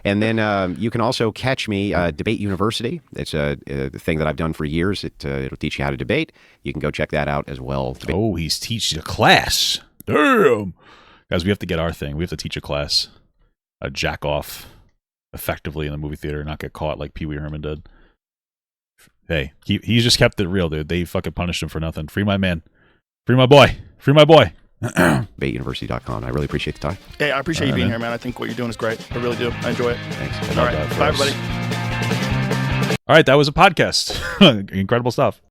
And then you can also catch me Debate University. It's a thing that I've done for years. It'll teach you how to debate. You can go check that out as well. Oh, he's teaching a class. Damn. Guys, we have to get our thing. We have to teach a class, jack off effectively in the movie theater and not get caught like Pee Wee Herman did. Hey, he just kept it real, dude. They fucking punished him for nothing. Free my man. Free my boy. Free my boy. DebateUniversity.com. I really appreciate the time. Hey, I appreciate you being here, man. I think what you're doing is great. I really do. I enjoy it. Thanks. All right. Bye, everybody. All right, that was a podcast. Incredible stuff.